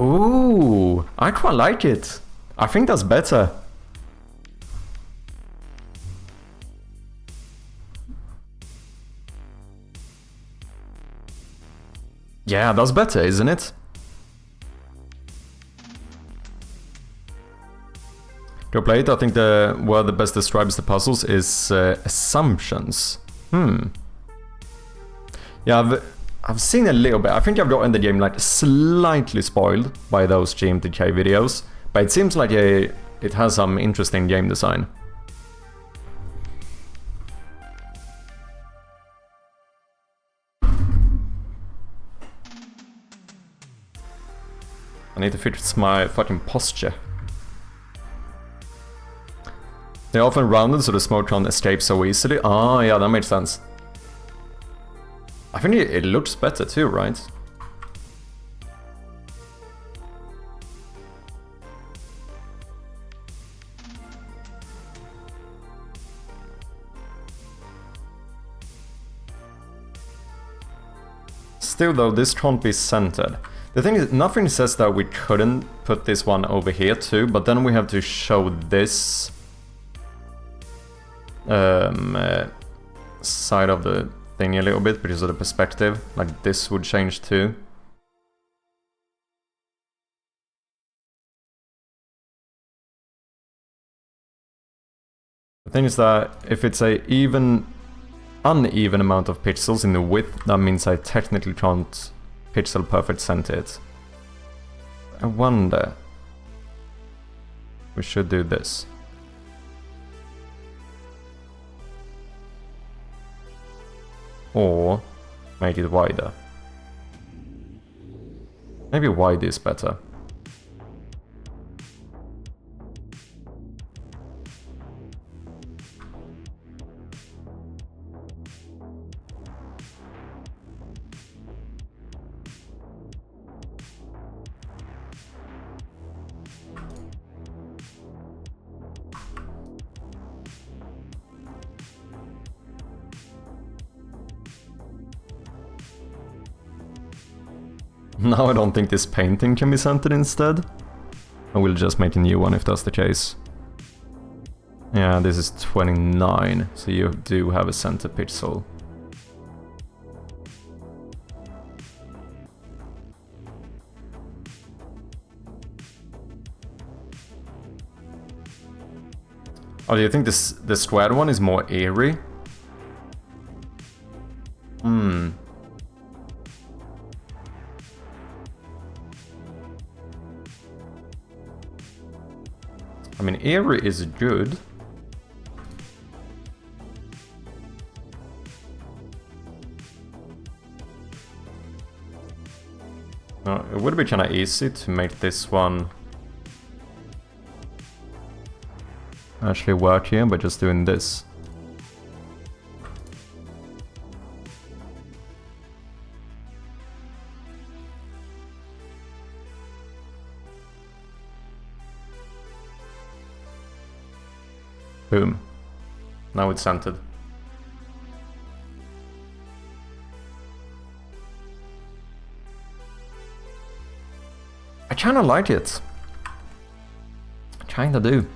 Speaker 1: Ooh, I quite like it. I think that's better. Yeah, that's better, isn't it? To play it, I think the word that best describes the puzzles is assumptions. Yeah, I've seen a little bit. I think I've gotten the game like slightly spoiled by those GMTK videos, but it seems like it has some interesting game design. I need to fix my fucking posture. They're often rounded so the smoke can't escape so easily. Ah, yeah, that makes sense. I think it looks better too, right? Still though, this can't be centered. The thing is, nothing says that we couldn't put this one over here too, but then we have to show this side of the thing a little bit because of the perspective. Like this would change too. The thing is that if it's a uneven amount of pixels in the width, that means I technically can't pixel perfect center it. I wonder. We should do this. Or make it wider. Maybe wide is better. Now I don't think this painting can be centered instead. I will just make a new one if that's the case. Yeah, this is 29, so you do have a center pixel. Oh, do you think the squared one is more eerie? I mean, eerie is good. It would be kind of easy to make this one actually work here by just doing this. Boom. Now it's centered. I kinda like it. I kinda do.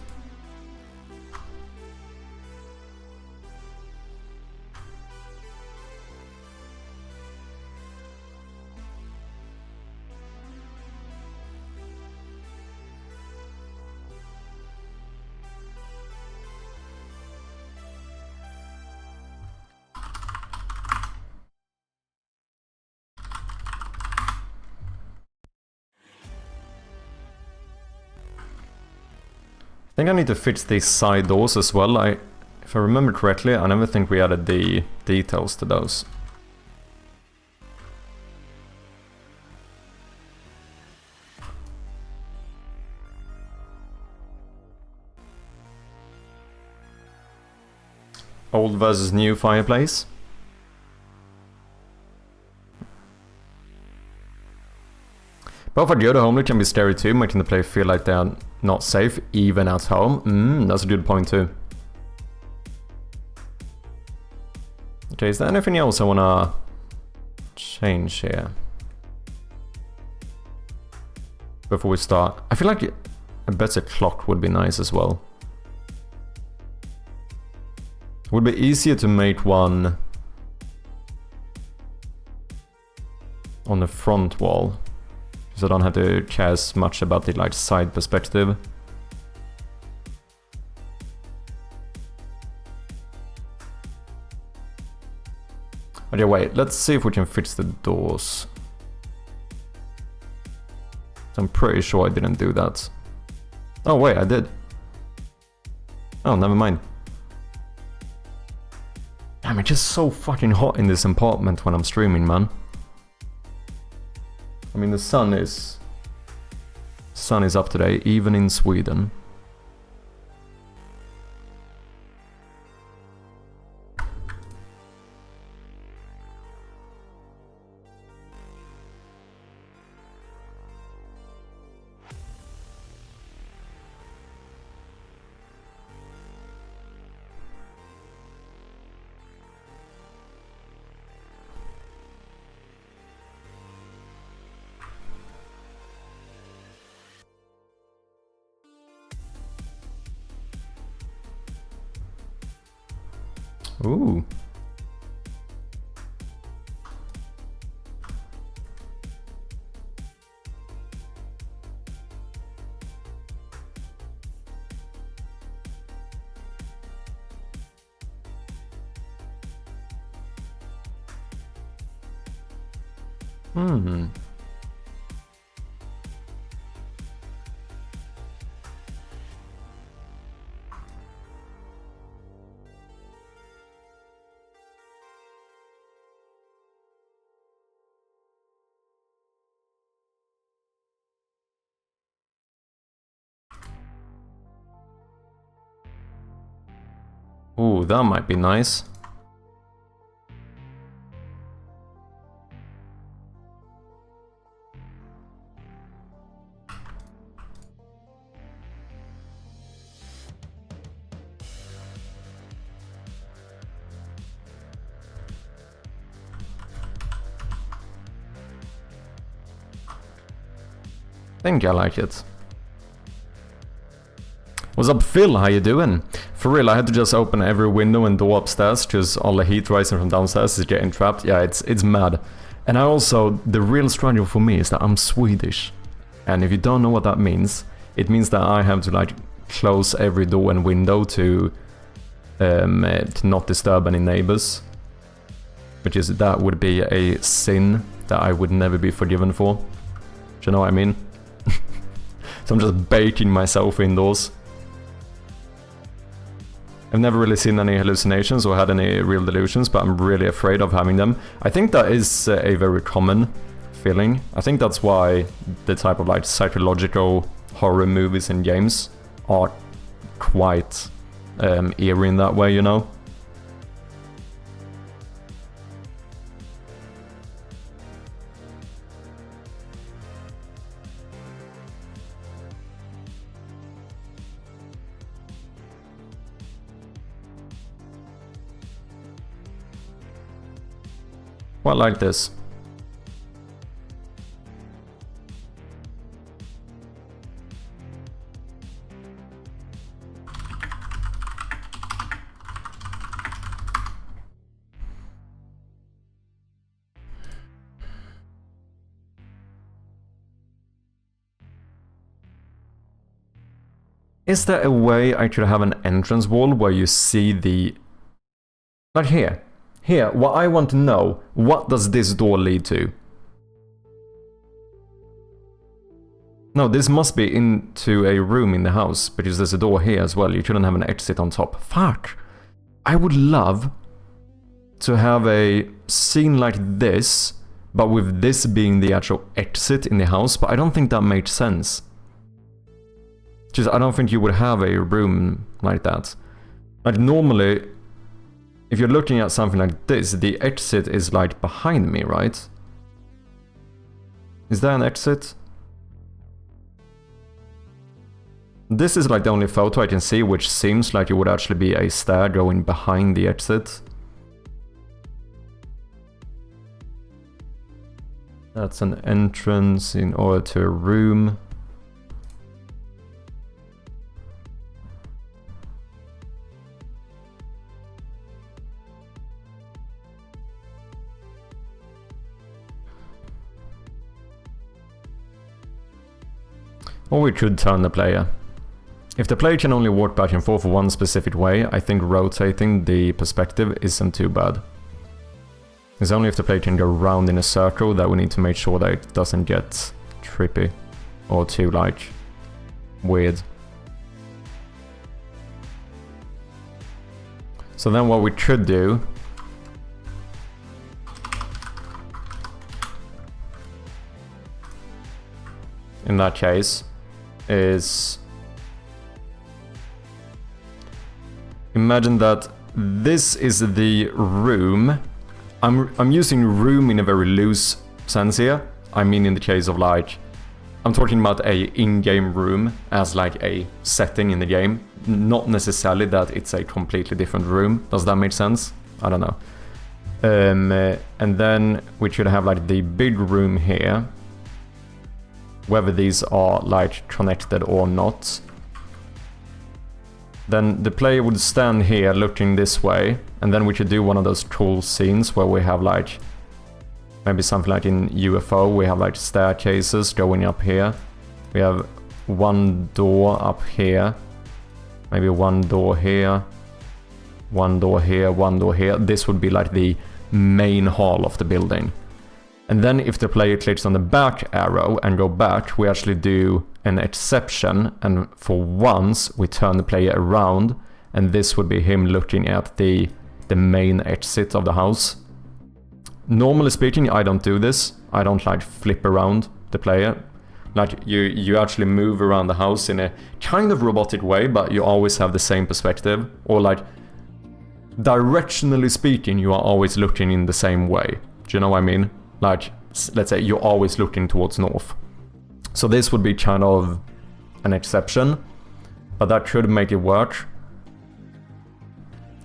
Speaker 1: I think I need to fix these side doors as well. If I remember correctly, I never think we added the details to those. Old versus new fireplace. Both are good. Homely can be scary too, making the player feel like they are not safe, even at home. That's a good point too. Okay, is there anything else I wanna change here? before we start. I feel like a better clock would be nice as well. It would be easier to make one on the front wall, because I don't have to care as much about the like side perspective. But yeah, wait, let's see if we can fix the doors. I'm pretty sure I didn't do that. Oh wait, I did. Oh, never mind. Damn, it's just so fucking hot in this apartment when I'm streaming, man. I mean, the sun is up today, even in Sweden. Ooh. Ooh, that might be nice. I think I like it. What's up, Phil? How you doing? For real, I had to just open every window and door upstairs because all the heat rising from downstairs is getting trapped. Yeah, it's mad. And I also, the real struggle for me is that I'm Swedish. And if you don't know what that means, it means that I have to like close every door and window to not disturb any neighbors. That would be a sin that I would never be forgiven for. Do you know what I mean? So I'm just baking myself indoors. I've never really seen any hallucinations or had any real delusions, but I'm really afraid of having them. I think that is a very common feeling. I think that's why the type of like psychological horror movies and games are quite eerie in that way, you know? Quite like this. Is there a way I could have an entrance wall where you see the... Like here. Here, what I want to know, what does this door lead to? No, this must be into a room in the house, because there's a door here as well. You shouldn't have an exit on top. Fuck! I would love to have a scene like this, but with this being the actual exit in the house, but I don't think that makes sense. Just, I don't think you would have a room like that. Like, normally, if you're looking at something like this, the exit is like behind me, right? Is there an exit? This is like the only photo I can see which seems like it would actually be a stair going behind the exit. That's an entrance in order to a room. Or we could turn the player. If the player can only walk back and forth one specific way, I think rotating the perspective isn't too bad. It's only if the player can go round in a circle that we need to make sure that it doesn't get trippy or too, like, weird. So then what we could do in that case is imagine that this is the room. I'm using room in a very loose sense here. I mean in the case of like, I'm talking about a in-game room as like a setting in the game. Not necessarily that it's a completely different room. Does that make sense? I don't know. And then we should have like the big room here. Whether these are like connected or not. Then the player would stand here looking this way, and then we could do one of those cool scenes where we have like, maybe something like in UFO, we have like staircases going up here. We have one door up here, maybe one door here, one door here, one door here. This would be like the main hall of the building. And then if the player clicks on the back arrow and go back, we actually do an exception, and for once we turn the player around, and this would be him looking at the main exit of the house. Normally speaking, I don't do this. I don't like flip around the player. Like you actually move around the house in a kind of robotic way, but you always have the same perspective. Or like, directionally speaking, you are always looking in the same way. Do you know what I mean? Like, let's say you're always looking towards north. So this would be kind of an exception, but that could make it work.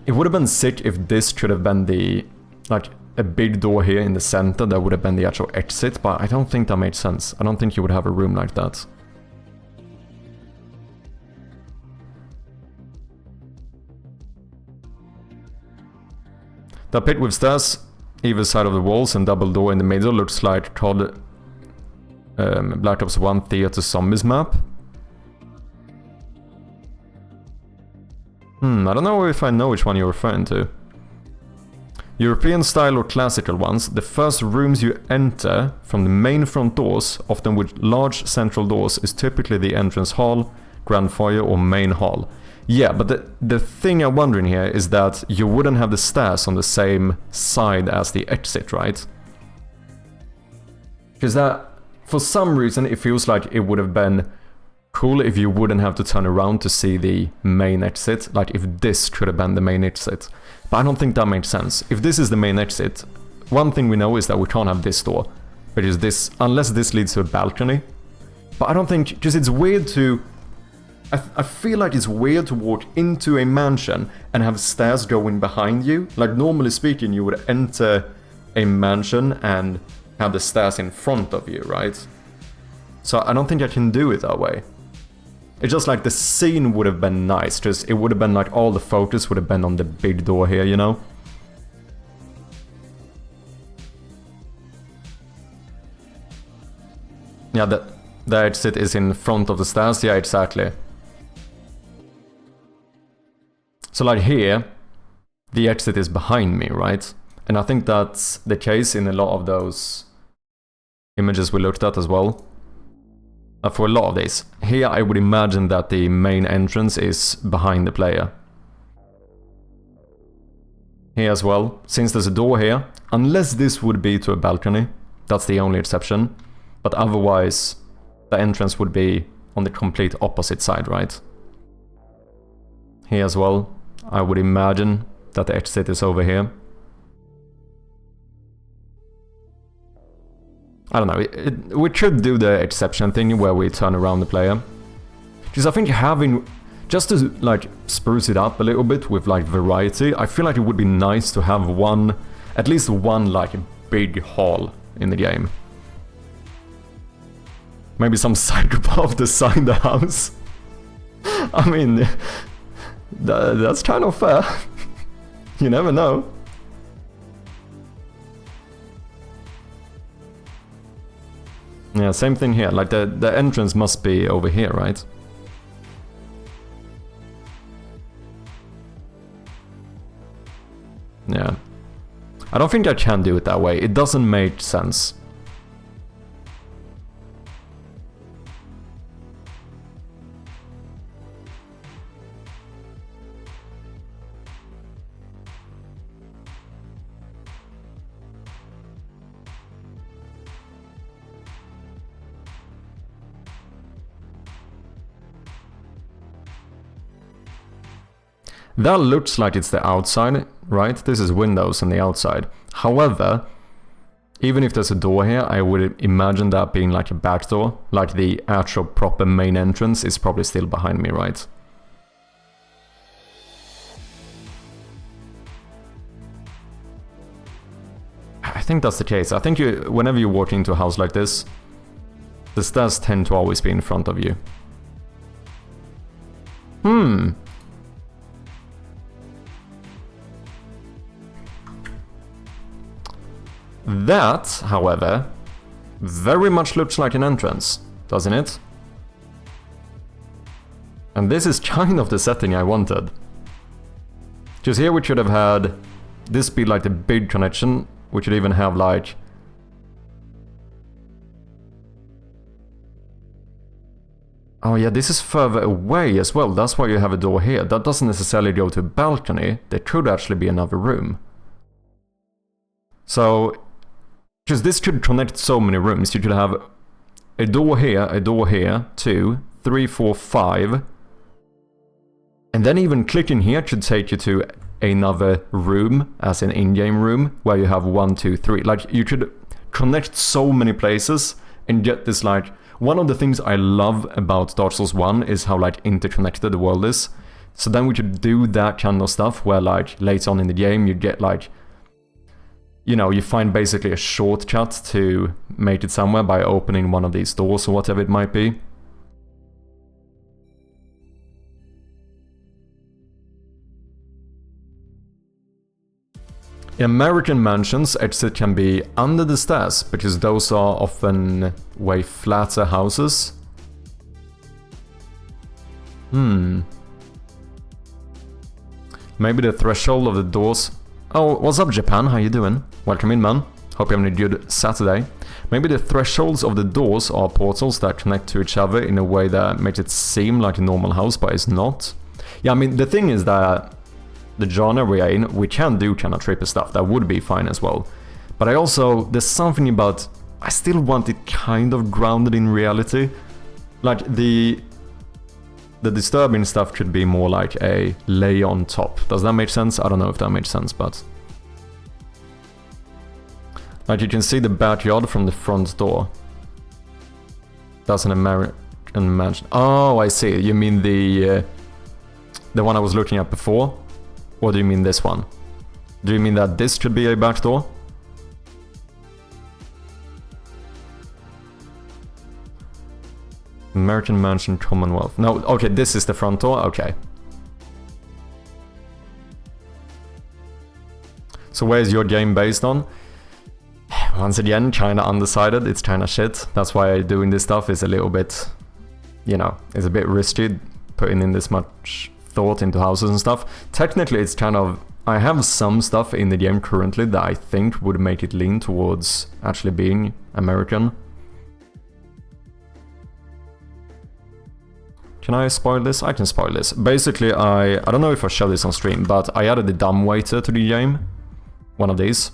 Speaker 1: It would have been sick if this could have been the, like, a big door here in the center that would have been the actual exit, but I don't think that made sense. I don't think you would have a room like that. The pit with stairs either side of the walls and double door in the middle looks like COD Black Ops 1 Theater Zombies map. I don't know if I know which one you're referring to. European style or classical ones, the first rooms you enter from the main front doors, often with large central doors, is typically the entrance hall, grand foyer or main hall. Yeah, but the thing I'm wondering here is that you wouldn't have the stairs on the same side as the exit, right? Because that, for some reason, it feels like it would have been cool if you wouldn't have to turn around to see the main exit. Like if this could have been the main exit. But I don't think that makes sense. If this is the main exit, one thing we know is that we can't have this door. Which is this, unless this leads to a balcony. But I don't think, because it's weird to... I feel like it's weird to walk into a mansion and have stairs going behind you. Like normally speaking, you would enter a mansion and have the stairs in front of you, right? So I don't think I can do it that way. It's just like the scene would have been nice, because it would have been like all the focus would have been on the big door here, you know? Yeah, the exit is in front of the stairs, yeah, exactly. So like here, the exit is behind me, right? And I think that's the case in a lot of those images we looked at as well. For a lot of these. Here I would imagine that the main entrance is behind the player. Here as well, since there's a door here, unless this would be to a balcony, that's the only exception. But otherwise, the entrance would be on the complete opposite side, right? Here as well. I would imagine that the exit is over here. I don't know, we could do the exception thing where we turn around the player. Because I think having, just to like spruce it up a little bit with like variety, I feel like it would be nice to have one, at least one like big hall in the game. Maybe some psychopath designed the house. I mean... that's kind of fair. You never know. Yeah, same thing here. Like the entrance must be over here, right? Yeah. I don't think I can do it that way. It doesn't make sense. That looks like it's the outside, right? This is windows on the outside. However, even if there's a door here, I would imagine that being like a back door. Like the actual proper main entrance is probably still behind me, right? I think that's the case. I think whenever you walk into a house like this, the stairs tend to always be in front of you. That, however, very much looks like an entrance, doesn't it? And this is kind of the setting I wanted. Because here we should have had this be like the big connection. We should even have like... Oh yeah, this is further away as well. That's why you have a door here. That doesn't necessarily go to a balcony. There could actually be another room. So... Because this could connect so many rooms. You could have a door here, 2, 3, 4, 5. And then even clicking here could take you to another room, as an in-game room, where you have 1, 2, 3. Like, you could connect so many places and get this, like... One of the things I love about Dark Souls 1 is how, like, interconnected the world is. So then we could do that kind of stuff, where, like, later on in the game, you get, like... You know, you find basically a shortcut to make it somewhere by opening one of these doors or whatever it might be. In American mansions, exit can be under the stairs, because those are often way flatter houses. Maybe the threshold of the doors... Oh, what's up, Japan? How you doing? Welcome in, man. Hope you're having a good Saturday. Maybe the thresholds of the doors are portals that connect to each other in a way that makes it seem like a normal house, but it's not. Yeah, I mean, the thing is that the genre we are in, we can do kind of trippy stuff. That would be fine as well. But I also... There's something about... I still want it kind of grounded in reality. Like, the disturbing stuff could be more like a lay on top. Does that make sense? I don't know if that makes sense, but... Like, you can see the backyard from the front door. That's an American mansion. Oh, I see. You mean the one I was looking at before? Or do you mean this one? Do you mean that this could be a back door? American Mansion Commonwealth. No, okay, this is the front door, okay. So where is your game based on? Once again, kinda undecided, it's kinda shit. That's why doing this stuff is a little bit, you know, it's a bit risky, putting in this much thought into houses and stuff. Technically, it's kind of... I have some stuff in the game currently that I think would make it lean towards actually being American. Can I spoil this? I can spoil this. Basically, I don't know if I showed this on stream, but I added the dumbwaiter to the game. One of these.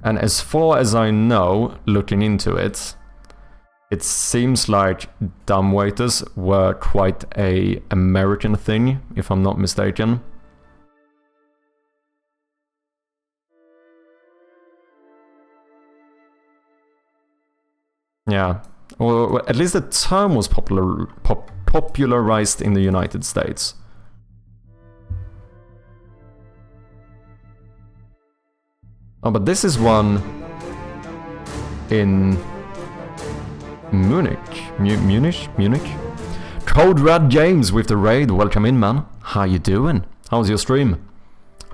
Speaker 1: And as far as I know, looking into it, it seems like dumbwaiters were quite a American thing, if I'm not mistaken. Yeah. Or at least the term was popularized in the United States. Oh, but this is one in Munich. Munich? Code Red James with the raid. Welcome in, man. How you doing? How's your stream?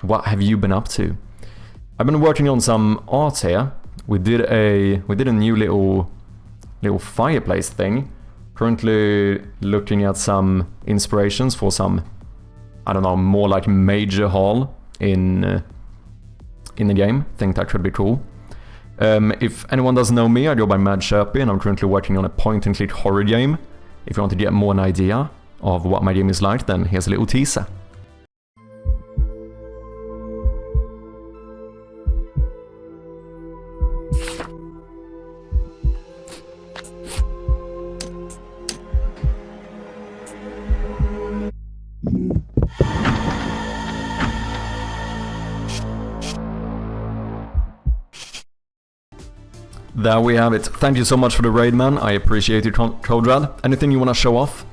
Speaker 1: What have you been up to? I've been working on some art here. We did a new little little fireplace thing. Currently looking at some inspirations for some, I don't know, more like major hall in the game. Think that could be cool. If anyone doesn't know me, I go by Mad Sherpy, and I'm currently working on a point-and-click horror game. If you want to get more an idea of what my game is like, then here's a little teaser. There we have it. Thank you so much for the raid, man. I appreciate you, Codrad. Anything you want to show off?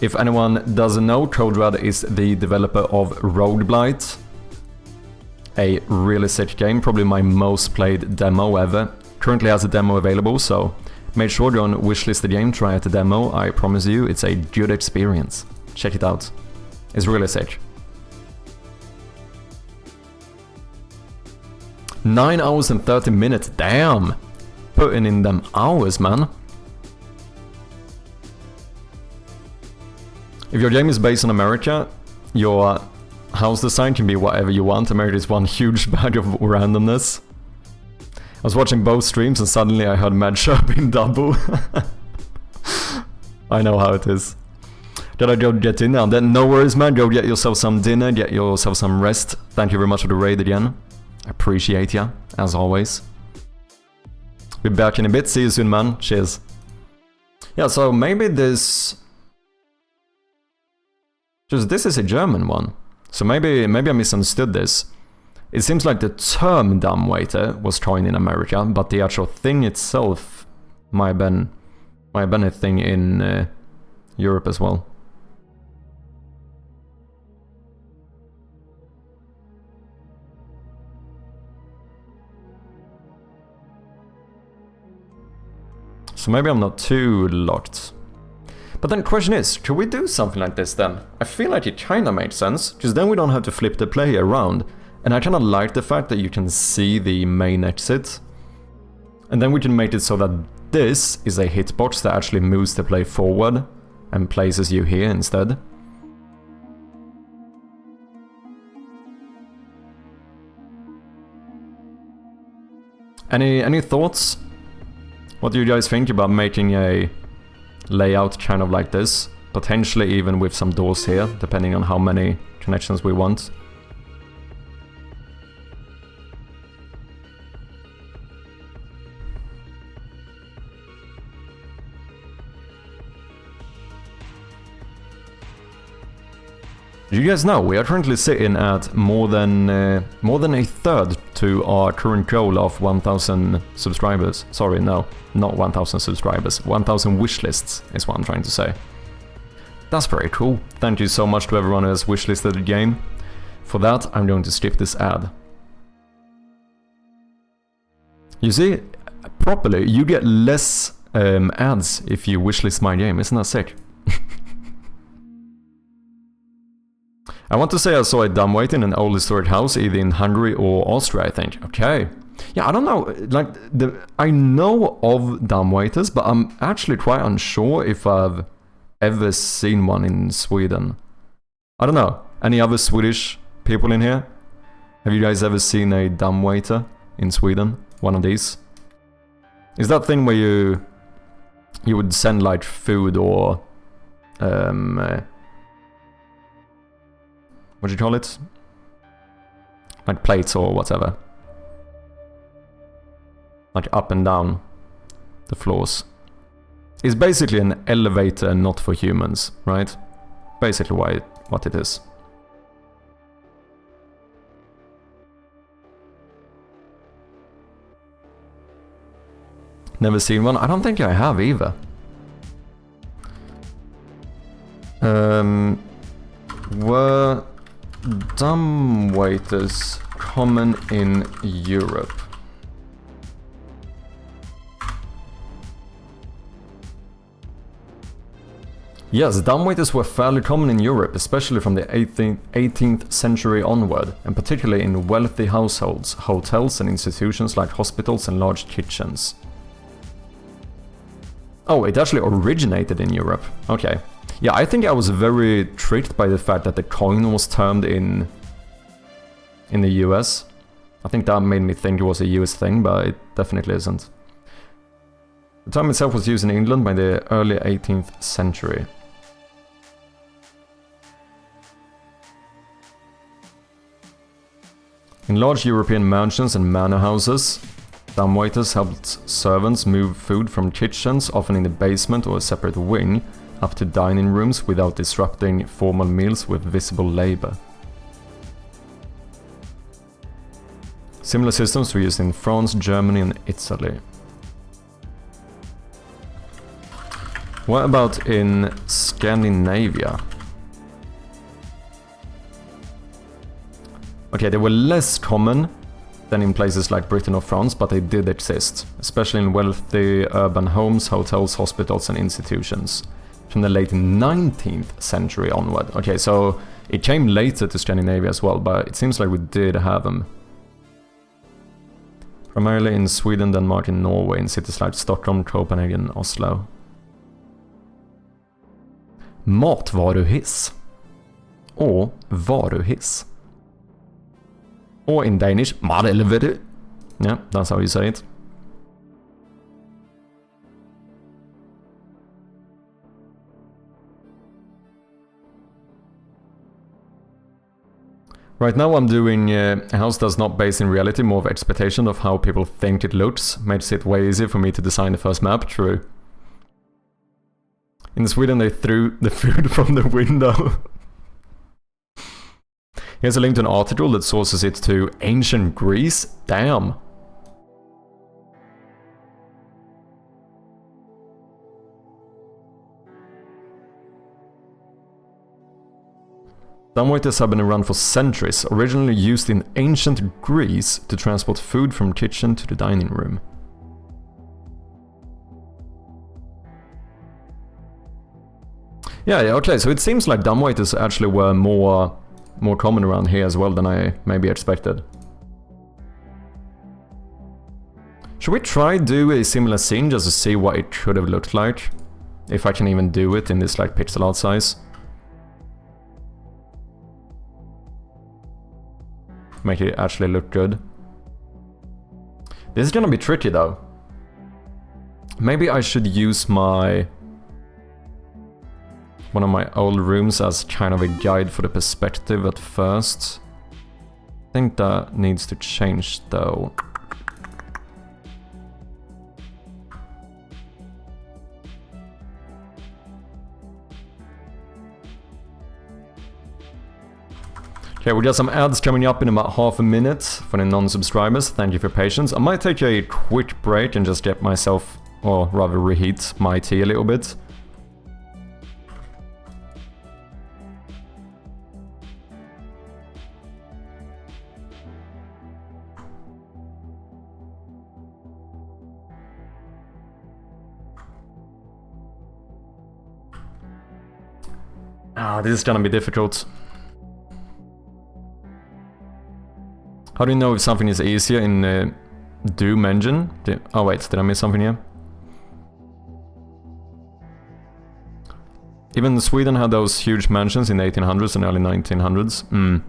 Speaker 1: If anyone doesn't know, Codrad is the developer of Rogueblight. A really sick game, probably my most played demo ever. Currently has a demo available, so make sure to wishlist the game, try out the demo. I promise you, it's a good experience. Check it out. It's really sick. 9 hours and 30 minutes, damn! Putting in them hours, man. If your game is based on America, your house design can be whatever you want. America is one huge bag of randomness. I was watching both streams and suddenly I heard Mad Sherp in double. I know how it is. Did I go get dinner? And then no worries, man, go get yourself some dinner, get yourself some rest. Thank you very much for the raid again. Appreciate ya, as always. Be back in a bit, see you soon, man. Cheers. Yeah, so maybe this... Just this is a German one. So maybe I misunderstood this. It seems like the term dumbwaiter was coined in America, but the actual thing itself might have been a thing in Europe as well. So maybe I'm not too locked. But then the question is, could we do something like this then? I feel like it kinda makes sense, because then we don't have to flip the player around. And I kinda like the fact that you can see the main exit. And then we can make it so that this is a hitbox that actually moves the player forward and places you here instead. Any thoughts? What do you guys think about making a layout kind of like this? Potentially even with some doors here, depending on how many connections we want. You guys know, we are currently sitting at more than a third to our current goal of 1,000 subscribers. Sorry, no, not 1,000 subscribers. 1,000 wishlists is what I'm trying to say. That's very cool. Thank you so much to everyone who has wishlisted the game. For that, I'm going to skip this ad. You see, properly, you get less ads if you wishlist my game. Isn't that sick? I want to say I saw a dumbwaiter in an old historic house, either in Hungary or Austria, I think. Okay. Yeah, I don't know, like, I know of dumbwaiters, but I'm actually quite unsure if I've ever seen one in Sweden. I don't know. Any other Swedish people in here? Have you guys ever seen a dumbwaiter in Sweden? One of these? Is that thing where you would send, like, food or... what do you call it? Like plates or whatever. Like up and down the floors. It's basically an elevator not for humans, right? Basically what it is. Never seen one? I don't think I have either. Were dumbwaiters common in Europe? Yes, dumbwaiters were fairly common in Europe, especially from the 18th century onward, and particularly in wealthy households, hotels and institutions like hospitals and large kitchens. Oh, it actually originated in Europe. Okay. Yeah, I think I was very tricked by the fact that the coin was termed in the US. I think that made me think it was a US thing, but it definitely isn't. The term itself was used in England by the early 18th century. In large European mansions and manor houses, dumbwaiters helped servants move food from kitchens, often in the basement or a separate wing, up to dining rooms without disrupting formal meals with visible labor. Similar systems were used in France, Germany and Italy. What about in Scandinavia? Okay, they were less common than in places like Britain or France, but they did exist, especially in wealthy urban homes, hotels, hospitals and institutions. From the late 19th century onward. Okay, so it came later to Scandinavia as well, but it seems like we did have them. Primarily in Sweden, Denmark and Norway, in cities like Stockholm, Copenhagen, Oslo. Matvaruhiss. Or varuhiss. Or in Danish, madeleveru. Yeah, that's how you say it. Right now I'm doing a house that's not based in reality, more of expectation of how people think it looks. Makes it way easier for me to design the first map, true. In Sweden they threw the food from the window. Here's a link to an article that sources it to ancient Greece. Damn. Dumbwaiters have been around for centuries, originally used in ancient Greece to transport food from kitchen to the dining room. Yeah, okay, so it seems like dumbwaiters actually were more common around here as well than I maybe expected. Should we try do a similar scene just to see what it could have looked like? If I can even do it in this like pixel art size. Make it actually look good. This is gonna be tricky though. Maybe I should use one of my old rooms as kind of a guide for the perspective at first. I think that needs to change though. Okay, we got some ads coming up in about half a minute for the non-subscribers. Thank you for your patience. I might take a quick break and just get myself, or rather reheat my tea a little bit. Ah, this is gonna be difficult. How do you know if something is easier in Doom engine? Oh wait, did I miss something here? Even Sweden had those huge mansions in the 1800s and early 1900s.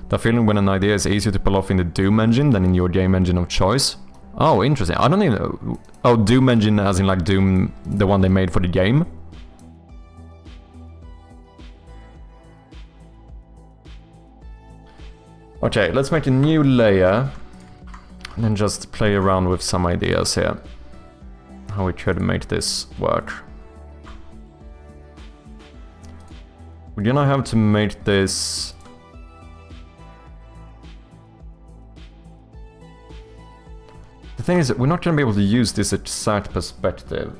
Speaker 1: The feeling when an idea is easier to pull off in the Doom engine than in your game engine of choice. Oh, interesting. I don't even know. Oh, Doom engine as in like Doom, the one they made for the game? Okay, let's make a new layer and then just play around with some ideas here. How we could make this work. We're gonna have to make this... The thing is that we're not gonna be able to use this exact perspective.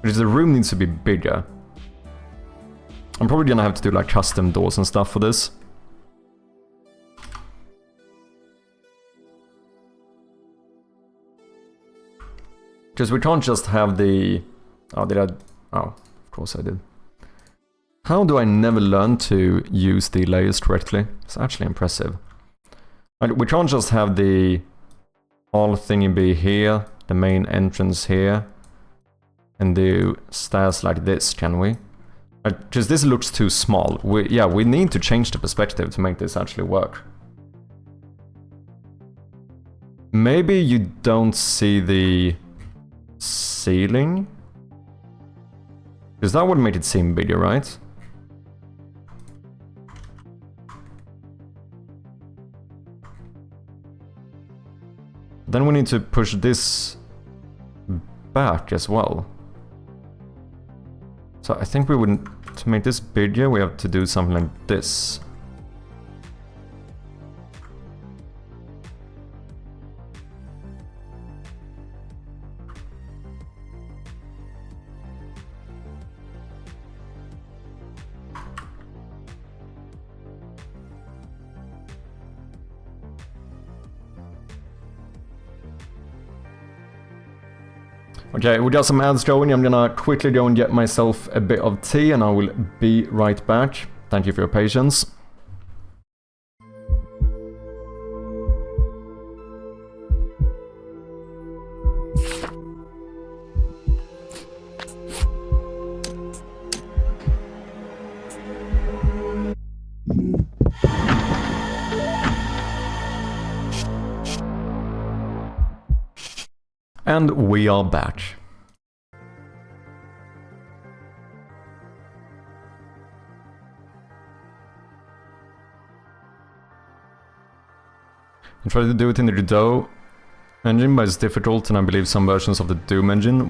Speaker 1: Because the room needs to be bigger. I'm probably gonna have to do like custom doors and stuff for this. Because we can't just have the... Oh, did I... Oh, of course I did. How do I never learn to use the layers correctly? It's actually impressive. We can't just have the... all thingy be here, the main entrance here, and do stairs like this, can we? Because this looks too small. We need to change the perspective to make this actually work. Maybe you don't see the ceiling? Because that would make it seem bigger, right? Then we need to push this back as well. So I think we would, to make this bigger, we have to do something like this. Okay, we got some ads going. I'm gonna quickly go and get myself a bit of tea and I will be right back. Thank you for your patience. And we are back. I tried to do it in the Godot engine, but it's difficult, and I believe some versions of the Doom engine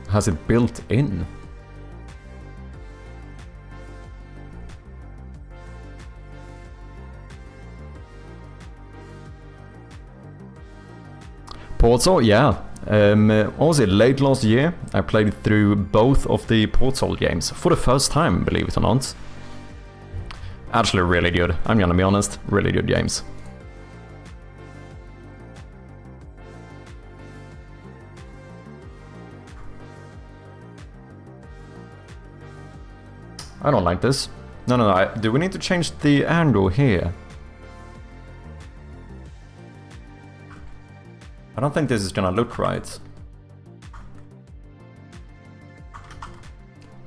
Speaker 1: has it built in. Portal, yeah. What was it, late last year? I played through both of the Portal games for the first time, believe it or not. Actually really good, I'm gonna be honest, really good games. I don't like this. No, do we need to change the angle here? I don't think this is gonna look right.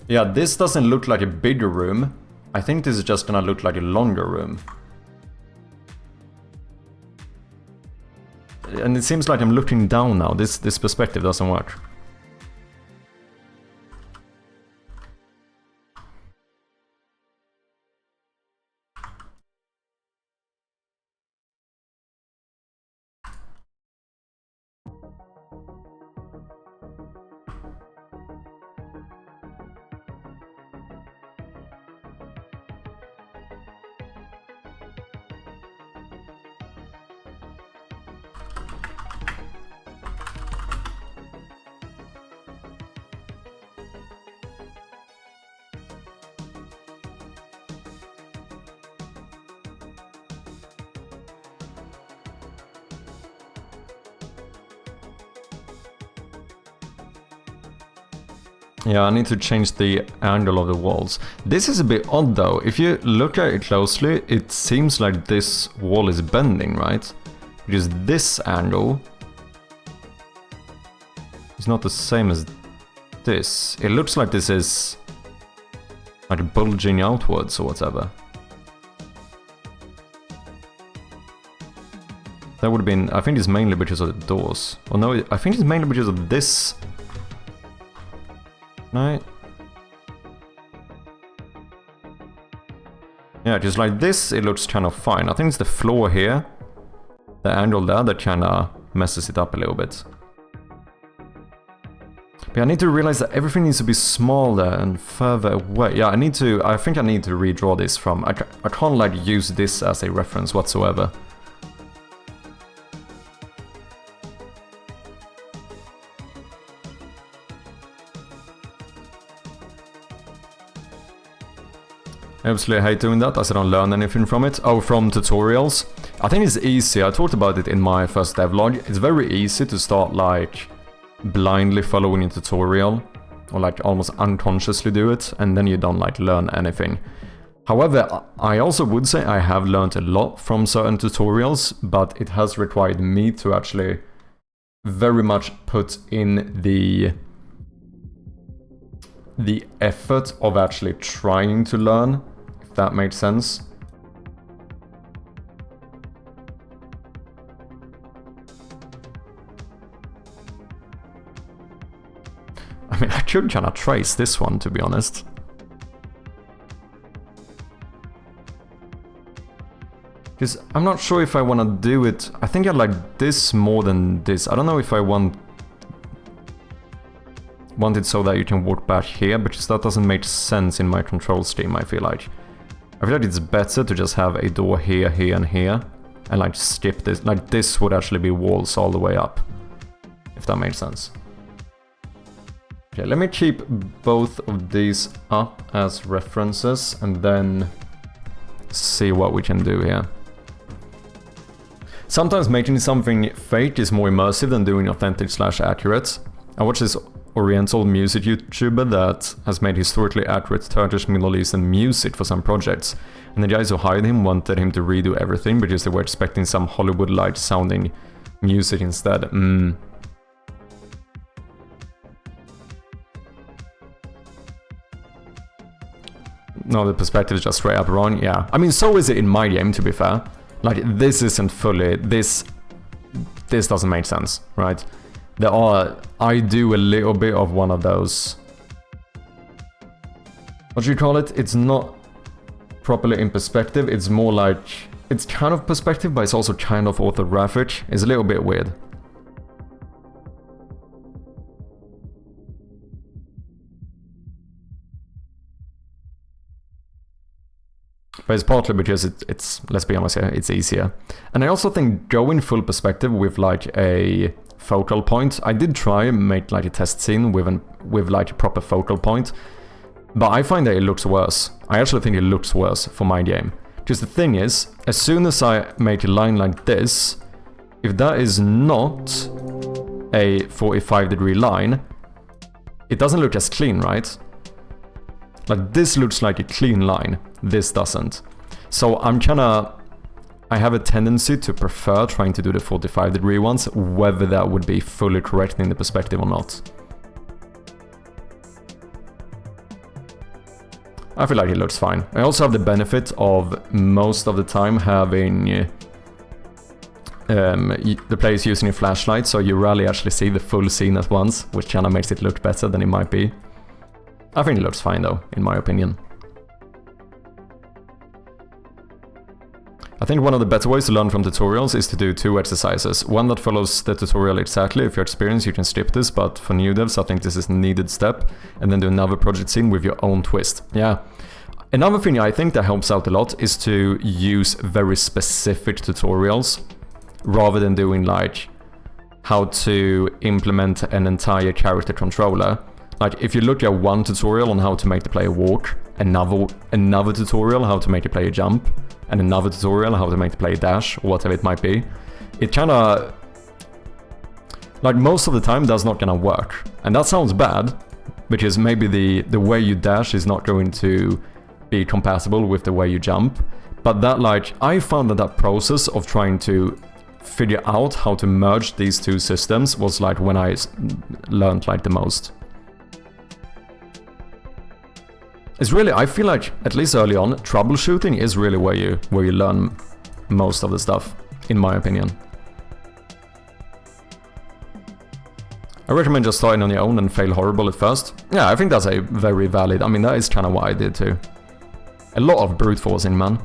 Speaker 1: Yeah, this doesn't look like a bigger room. I think this is just gonna look like a longer room. And it seems like I'm looking down now. This perspective doesn't work. Yeah, I need to change the angle of the walls. This is a bit odd though. If you look at it closely, it seems like this wall is bending, right? Because this angle is not the same as this. It looks like this is like bulging outwards or whatever. That would have been, I think it's mainly because of the doors. Or no, I think it's mainly because of this. Right. Yeah, just like this, it looks kind of fine. I think it's the floor here, the angle there, that kind of messes it up a little bit. But I need to realize that everything needs to be smaller and further away. Yeah, I think I need to redraw this from, I can't like use this as a reference whatsoever. I absolutely hate doing that, as I don't learn anything from it. Oh, from tutorials. I think it's easy, I talked about it in my first devlog. It's very easy to start like blindly following a tutorial, or like almost unconsciously do it, and then you don't like learn anything. However, I also would say I have learned a lot from certain tutorials, but it has required me to actually very much put in the the effort of actually trying to learn, if that makes sense. I mean, I could kind of trace this one, to be honest. Because I'm not sure if I want to do it. I think I like this more than this. I don't know if I want it so that you can walk back here, because that doesn't make sense in my control scheme, I feel like. I feel like it's better to just have a door here, here, and here, and like skip this. Like this would actually be walls all the way up, if that makes sense. Okay, let me keep both of these up as references and then see what we can do here. Sometimes making something fake is more immersive than doing authentic/accurate. I watched this Oriental music YouTuber that has made historically accurate Turkish Middle Eastern music for some projects, and the guys who hired him wanted him to redo everything because they were expecting some Hollywood-like sounding music instead. No, the perspective is just straight up wrong, yeah. I mean, so is it in my game, to be fair. Like, this isn't fully... This doesn't make sense, right? There are... I do a little bit of one of those... What do you call it? It's not properly in perspective, it's more like... It's kind of perspective, but it's also kind of orthographic. It's a little bit weird. But it's partly because it's, let's be honest here, it's easier. And I also think going full perspective with like a focal point, I did try and make like a test scene with like a proper focal point, but I find that it looks worse. I actually think it looks worse for my game. Because the thing is, as soon as I make a line like this, if that is not a 45-degree line, it doesn't look as clean, right? Like, this looks like a clean line, this doesn't. So I have a tendency to prefer trying to do the 45-degree ones, whether that would be fully correct in the perspective or not. I feel like it looks fine. I also have the benefit of most of the time having the players using a flashlight, so you rarely actually see the full scene at once, which kind of makes it look better than it might be. I think it looks fine though, in my opinion. I think one of the better ways to learn from tutorials is to do two exercises. One that follows the tutorial exactly. If you're experienced, you can skip this, but for new devs, I think this is a needed step. And then do another project scene with your own twist. Yeah. Another thing I think that helps out a lot is to use very specific tutorials, rather than doing like how to implement an entire character controller. Like, if you look at one tutorial on how to make the player walk, another tutorial how to make the player jump, and another tutorial how to make the player dash, or whatever it might be, it kinda... like, most of the time that's not gonna work. And that sounds bad, because maybe the way you dash is not going to be compatible with the way you jump. But that, like, I found that process of trying to figure out how to merge these two systems was, like, when I learned, like, the most. It's really, I feel like, at least early on, troubleshooting is really where you learn most of the stuff, in my opinion. I recommend just starting on your own and fail horrible at first. Yeah, I think that's a very valid, I mean, that is kind of what I did too. A lot of brute forcing, man.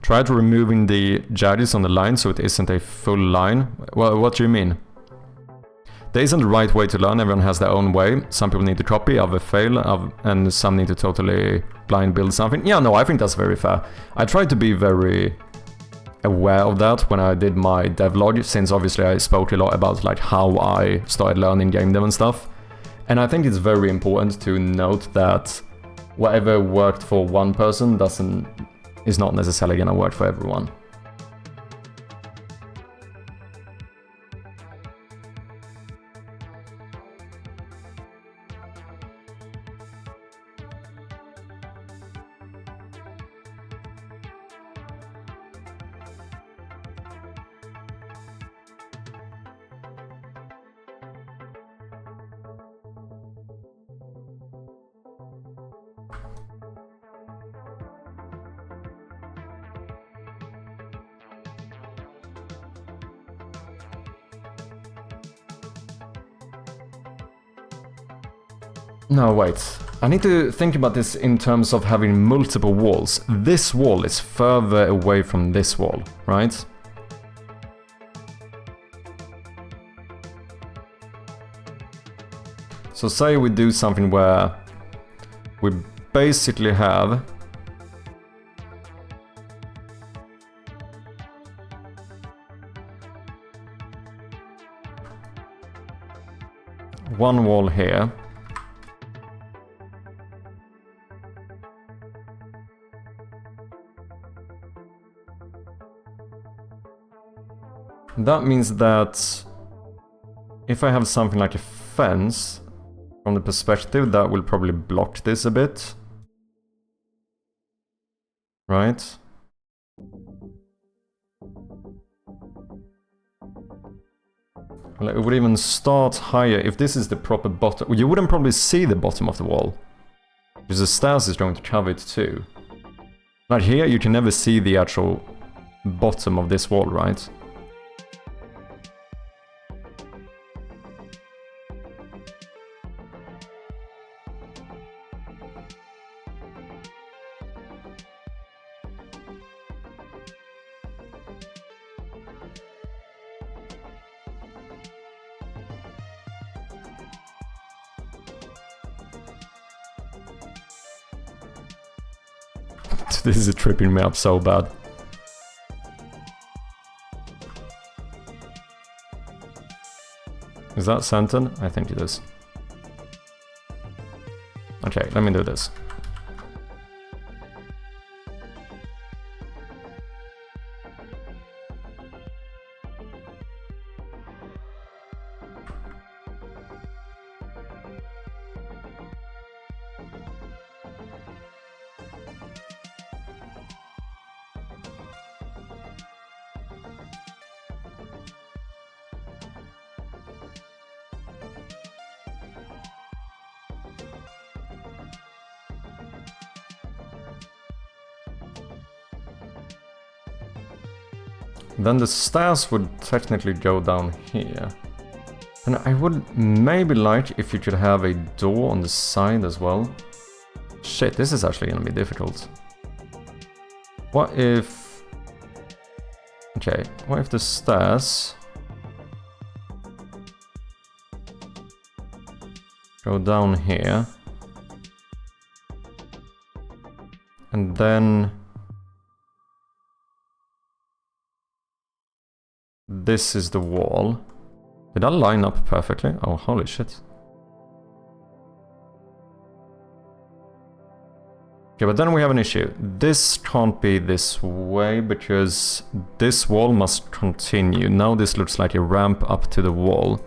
Speaker 1: Try to removing the judges on the line so it isn't a full line. Well, what do you mean? There isn't the right way to learn, everyone has their own way. Some people need to copy, others fail, and some need to totally blind build something. Yeah, no, I think that's very fair. I tried to be very aware of that when I did my devlog, since obviously I spoke a lot about like how I started learning game dev and stuff. And I think it's very important to note that whatever worked for one person is not necessarily gonna work for everyone. No, wait. I need to think about this in terms of having multiple walls. This wall is further away from this wall, right? So say we do something where we basically have one wall here. That means that if I have something like a fence, from the perspective, that will probably block this a bit. Right? Well, it would even start higher if this is the proper bottom. You wouldn't probably see the bottom of the wall, because the stairs is going to cover it too. Right here, you can never see the actual bottom of this wall, right? This is tripping me up so bad. Is that centered? I think it is. Okay, let me do this. Then the stairs would technically go down here. And I would maybe like if you could have a door on the side as well. Shit, this is actually gonna be difficult. What if... Okay, what if the stairs go down here? And then... this is the wall. Did that line up perfectly? Oh, holy shit. Okay, but then we have an issue. This can't be this way because this wall must continue. Now this looks like a ramp up to the wall,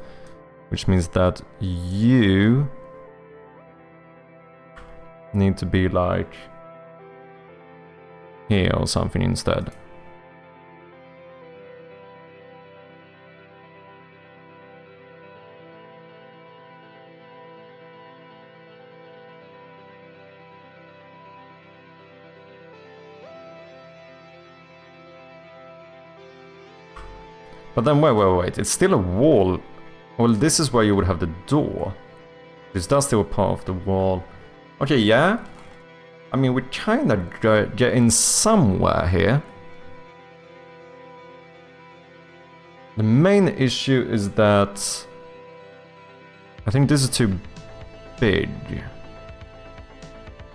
Speaker 1: which means that you need to be like here or something instead. But then wait, it's still a wall. Well, this is where you would have the door. Is that still part of the wall? Okay, yeah. I mean, we kind of get in somewhere here. The main issue is that I think this is too big.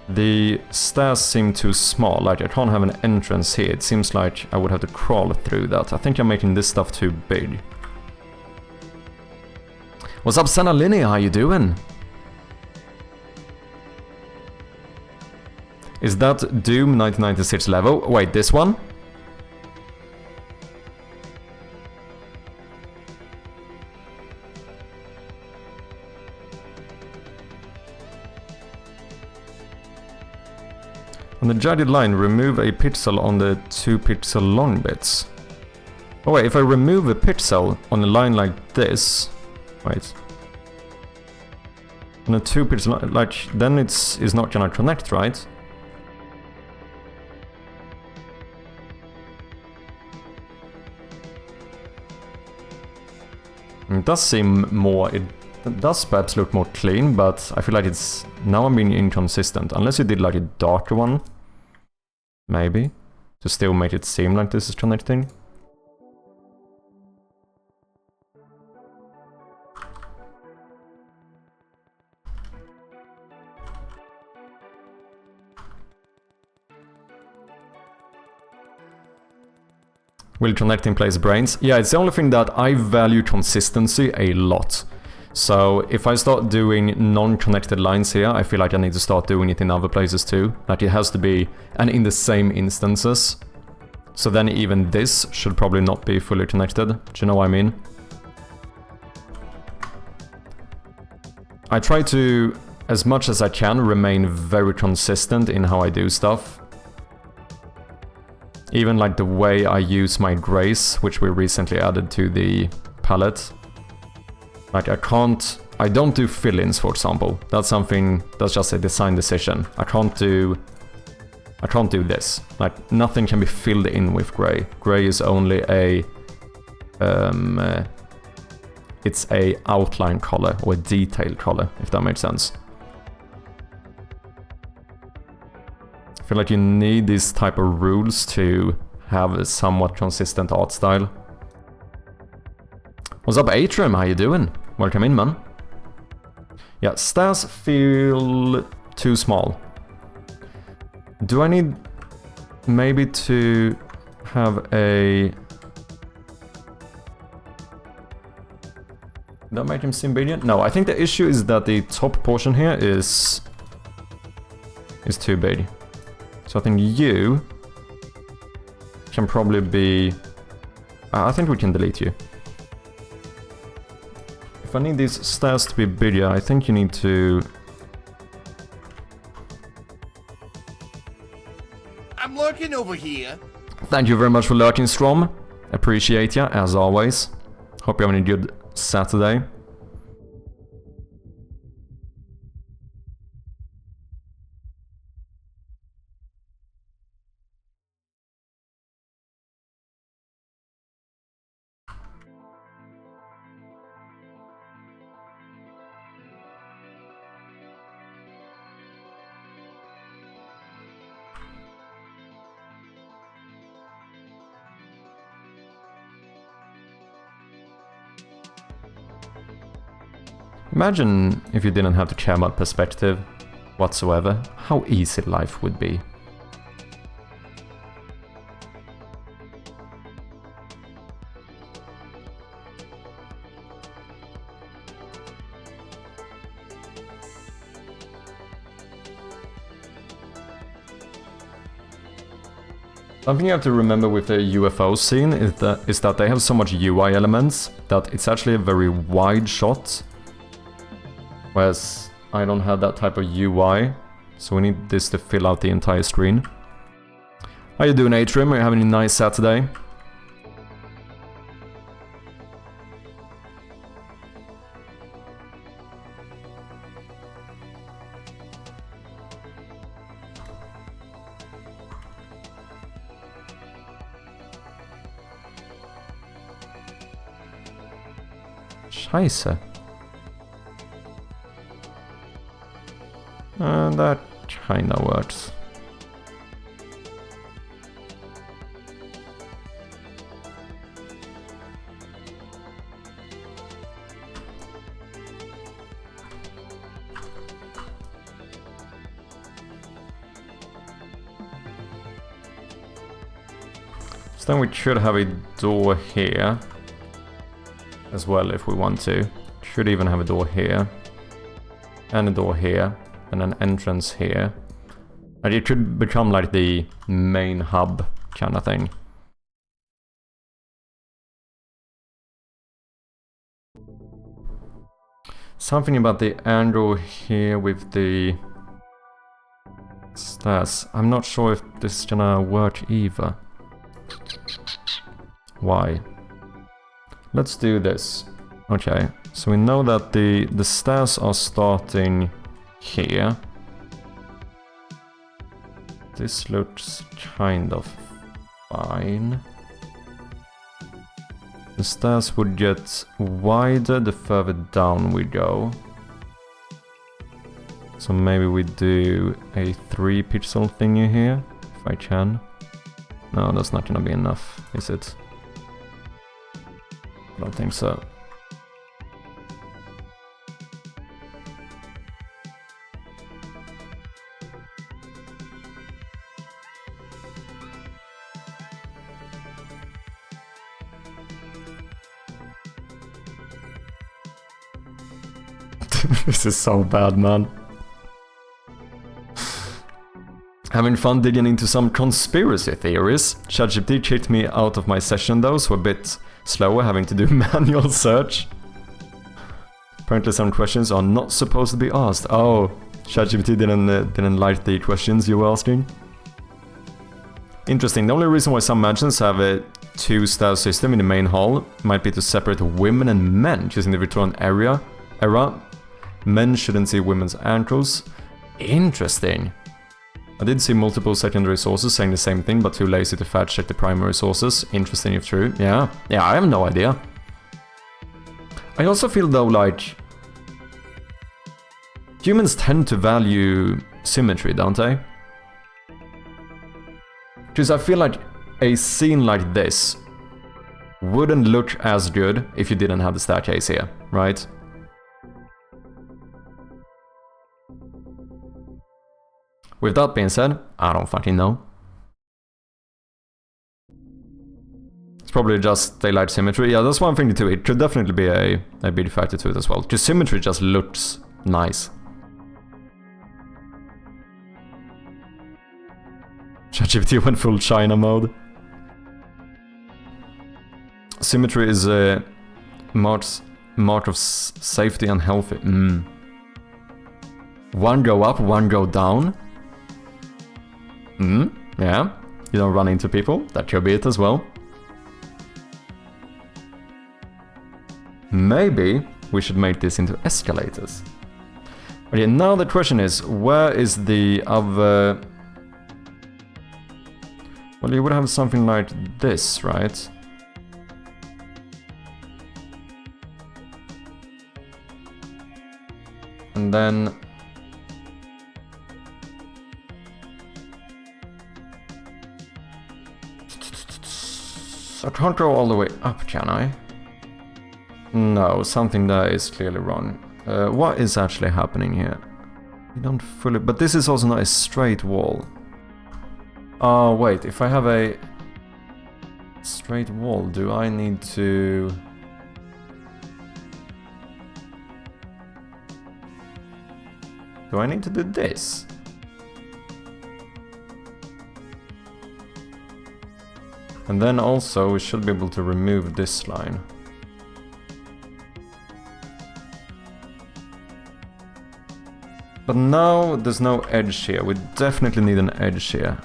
Speaker 1: The stairs seem too small, like I can't have an entrance here. It seems like I would have to crawl through that. I think I'm making this stuff too big. What's up, Senna Linnea? How you doing? Is that Doom 1996 level? Wait, this one? On the jagged line, remove a pixel on the 2 pixel long bits. Oh wait, if I remove a pixel on a line like this... Wait. And the 2 bits, like, then it's not gonna connect, right? It does seem more, it does perhaps look more clean, but I feel like it's, now I'm being inconsistent. Unless you did like a darker one, maybe, to still make it seem like this is connecting. Will connecting place brains? Yeah, it's the only thing that I value consistency a lot. So if I start doing non-connected lines here, I feel like I need to start doing it in other places too. Like it has to be, and in the same instances. So then even this should probably not be fully connected. Do you know what I mean? I try to, as much as I can, remain very consistent in how I do stuff. Even like the way I use my grays, which we recently added to the palette. Like I don't do fill-ins, for example. That's something, that's just a design decision. I can't do this. Like nothing can be filled in with gray. Gray is only a, it's a outline color or a detail color, if that makes sense. I feel like you need these type of rules to have a somewhat consistent art style. What's up, Atrium? How you doing? Welcome in, man. Yeah, stairs feel too small. Do I need maybe to have a... Did that make him seem bigger? No, I think the issue is that the top portion here is too big. So I think you can probably be... I think we can delete you. If I need these stairs to be bigger, I think you need to...
Speaker 5: I'm lurking over here.
Speaker 1: Thank you very much for lurking, Strom. Appreciate ya, as always. Hope you're having a good Saturday. Imagine if you didn't have to care about perspective whatsoever, how easy life would be. Something you have to remember with the UFO scene is that they have so much UI elements that it's actually a very wide shot. Whereas I don't have that type of UI, so we need this to fill out the entire screen. How you doing, Atrium? Are you having a nice Saturday? Scheiße. That kinda works. So then we should have a door here as well if we want to. Should even have a door here. And a door here. And an entrance here. And it could become like the main hub kind of thing. Something about the angle here with the stairs. I'm not sure if this is gonna work either. Why? Let's do this. Okay. So we know that the stairs are starting here. This looks kind of fine. The stairs would get wider the further down we go. So maybe we do a 3 pixel thingy here, if I can. No, that's not gonna be enough, is it? I don't think so. This is so bad, man. Having fun digging into some conspiracy theories. ChatGPT kicked me out of my session though, so a bit slower having to do manual search. Apparently some questions are not supposed to be asked. Oh, ChatGPT didn't like the questions you were asking. Interesting. The only reason why some mansions have a 2-star system in the main hall might be to separate women and men using the return era. Men shouldn't see women's ankles. Interesting. I did see multiple secondary sources saying the same thing, but too lazy to fact check the primary sources. Interesting if true. Yeah, I have no idea. I also feel though like humans tend to value symmetry, don't they? Because I feel like a scene like this wouldn't look as good if you didn't have the staircase here, right? With that being said, I don't fucking know. It's probably just daylight symmetry. Yeah, that's one thing too. It could definitely be a big factor to it as well. Because symmetry just looks nice. ChatGPT went full China mode. Symmetry is a mark of safety and healthy. One go up, one go down. Yeah, you don't run into people. That could be it as well. Maybe we should make this into escalators. Okay, now the question is, where is the other... Well, you would have something like this, right? And then... I can't go all the way up, can I? No, something there is clearly wrong. What is actually happening here? You don't fully... But this is also not a straight wall. Oh, wait, if I have a straight wall, do I need to... Do I need to do this? And then also we should be able to remove this line. But now there's no edge here. We definitely need an edge here.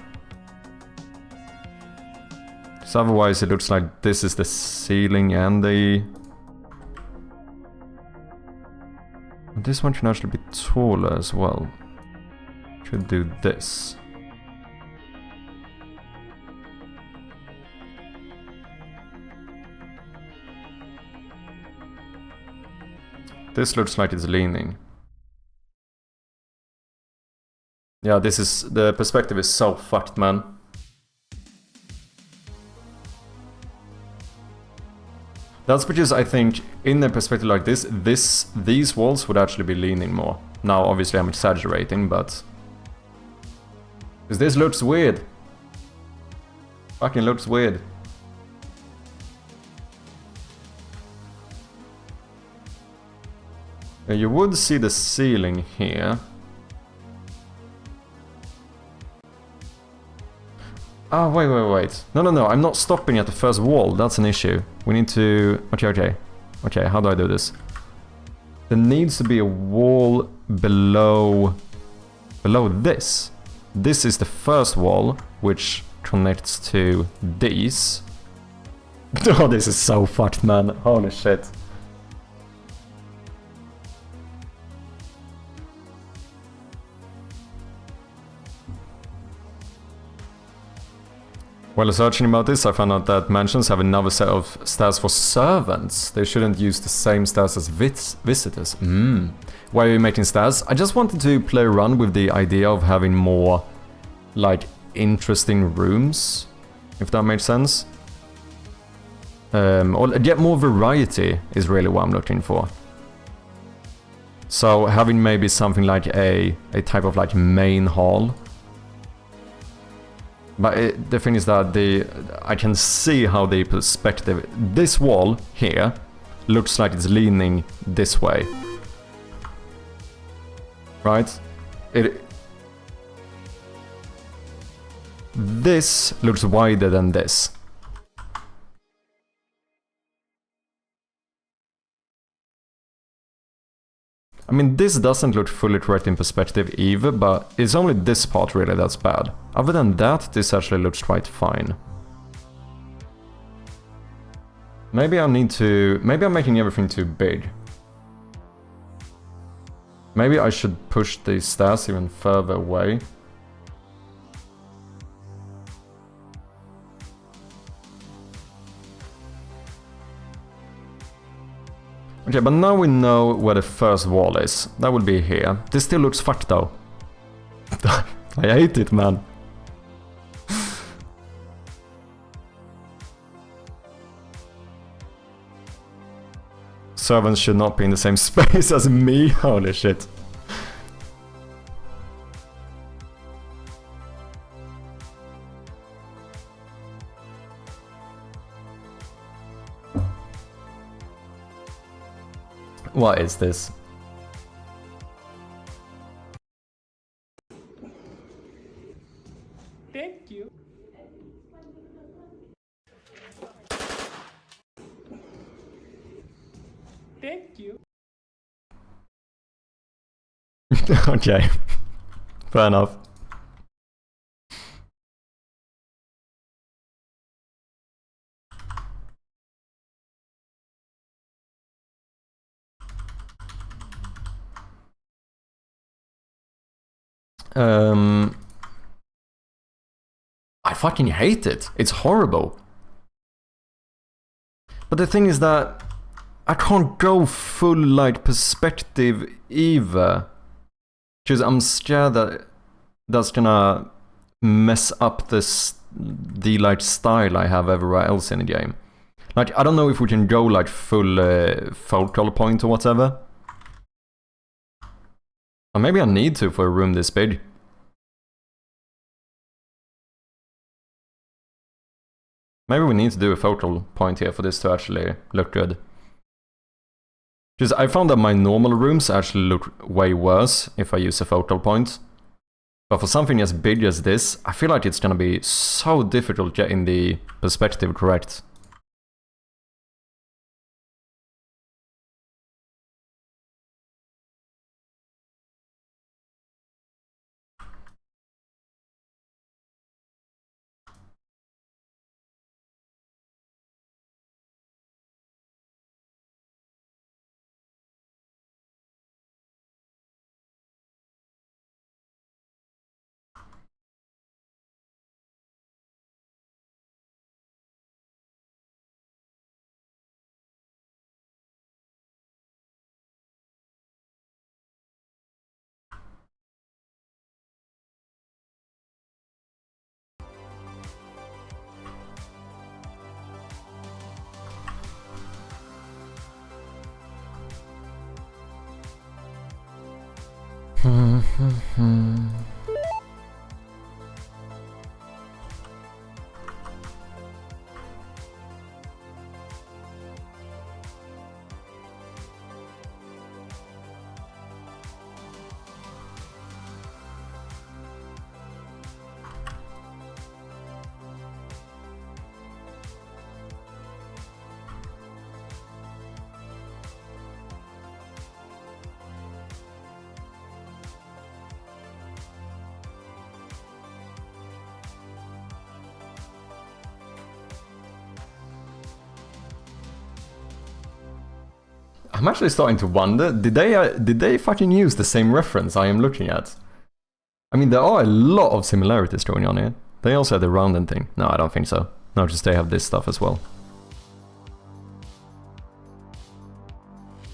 Speaker 1: Because otherwise it looks like this is the ceiling and the... This one can actually be taller as well. Should do this. This looks like it's leaning. Yeah, this is... The perspective is so fucked, man. That's because I think in a perspective like this, these walls would actually be leaning more. Now, obviously I'm exaggerating, but... Because this looks weird. Fucking looks weird. You would see the ceiling here. Ah, wait. No, I'm not stopping at the first wall. That's an issue. We need to... Okay, how do I do this? There needs to be a wall below this. This is the first wall, which connects to these. Oh, this is so fucked, man. Holy shit. While searching about this, I found out that mansions have another set of stairs for servants. They shouldn't use the same stairs as visitors. Why are you making stairs? I just wanted to play around with the idea of having more, like, interesting rooms, if that makes sense. Or get more variety is really what I'm looking for. So having maybe something like a type of like main hall. But the thing is that I can see how the perspective, this wall here looks like it's leaning this way. Right? This looks wider than this. I mean, this doesn't look fully correct in perspective either, but it's only this part really that's bad. Other than that, this actually looks quite fine. Maybe I need to... Maybe I'm making everything too big. Maybe I should push these stairs even further away. Okay, but now we know where the first wall is. That will be here. This still looks fucked though. I hate it, man. Servants should not be in the same space as me. Holy shit. What is this?
Speaker 6: Thank you. Thank you.
Speaker 1: Okay. Fair enough. I fucking hate it. It's horrible. But the thing is that I can't go full like perspective either. Because I'm scared that that's gonna mess up the like style I have everywhere else in the game. Like, I don't know if we can go like full focal point or whatever. Or maybe I need to for a room this big. Maybe we need to do a focal point here for this to actually look good. Because I found that my normal rooms actually look way worse if I use a focal point. But for something as big as this, I feel like it's gonna be so difficult getting the perspective correct. I'm actually starting to wonder, did they fucking use the same reference I am looking at? I mean, there are a lot of similarities going on here. They also have the rounded thing. No, I don't think so. No, just they have this stuff as well.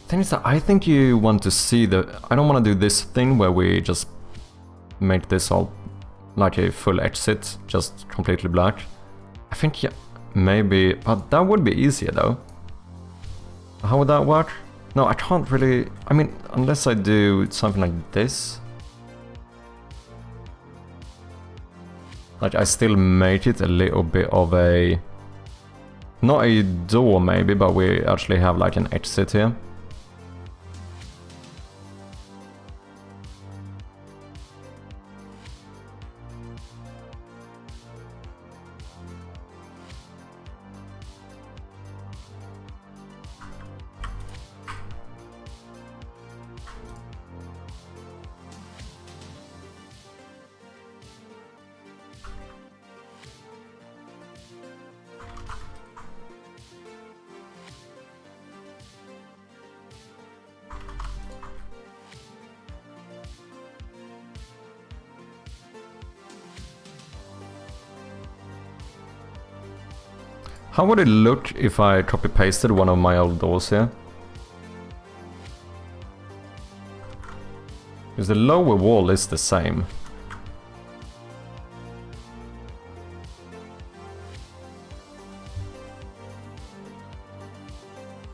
Speaker 1: Thing is that I think you want to see the... I don't want to do this thing where we just make this all like a full exit, just completely black. I think, yeah, maybe... But that would be easier though. How would that work? No, I can't really... I mean, unless I do something like this. Like, I still make it a little bit of a... Not a door maybe, but we actually have like an exit here. How would it look if I copy-pasted one of my old doors here? Because the lower wall is the same.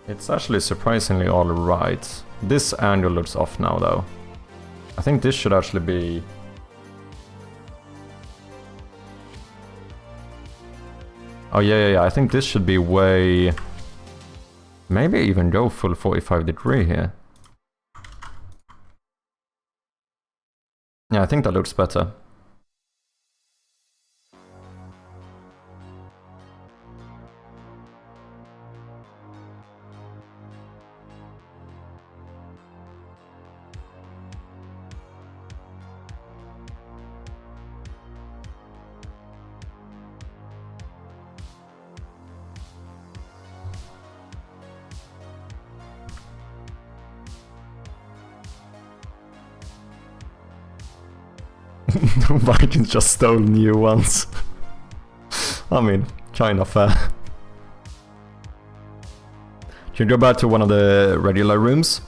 Speaker 1: It's actually surprisingly alright. This angle looks off now though. I think this should actually be... Oh yeah, I think this should be way... Maybe even go full 45 degree here. Yeah, I think that looks better. Vikings just stole new ones. I mean, kinda fair. Should we go back to one of the regular rooms?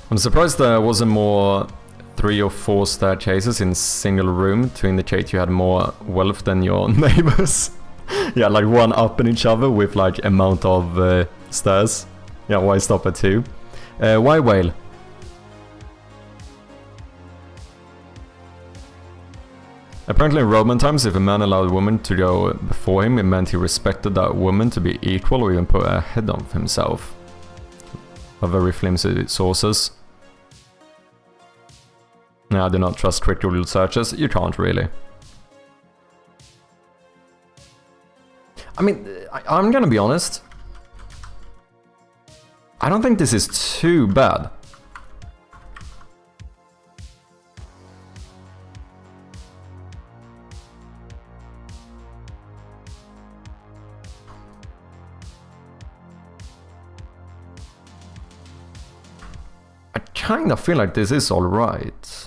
Speaker 1: I'm surprised there wasn't more 3 or 4 staircases in single room to indicate you had more wealth than your neighbors. Yeah, like one up in each other with like amount of stairs. Yeah, why stop at 2? Why whale? Apparently in Roman times, if a man allowed a woman to go before him, it meant he respected that woman to be equal or even put ahead of himself. A very flimsy sources. No, I do not trust quick Google searches. You can't really. I mean, I'm gonna be honest. I don't think this is too bad. I kinda feel like this is alright.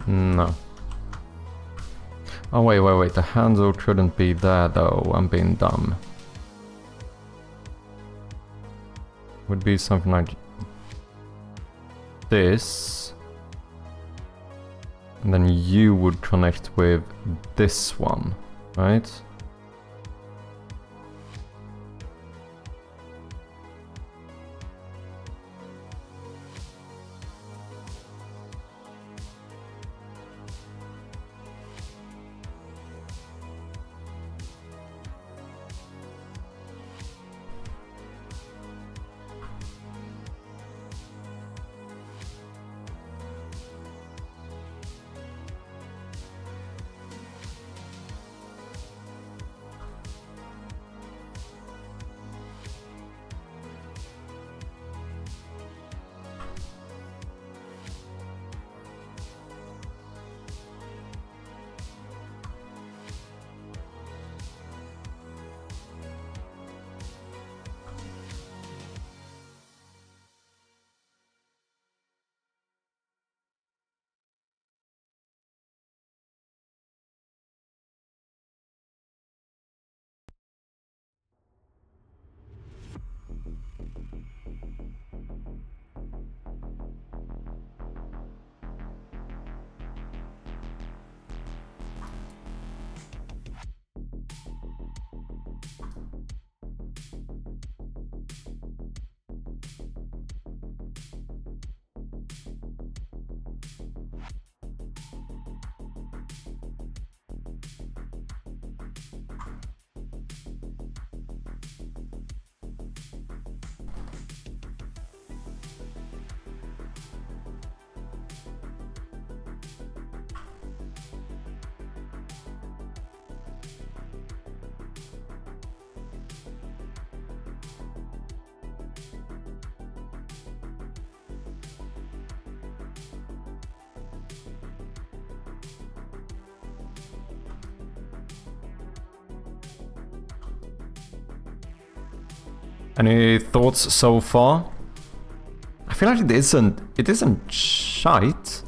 Speaker 1: No. Oh wait, the handle couldn't be there though, I'm being dumb. Would be something like this. And then you would connect with this one, right? Any thoughts so far? I feel like it isn't shite.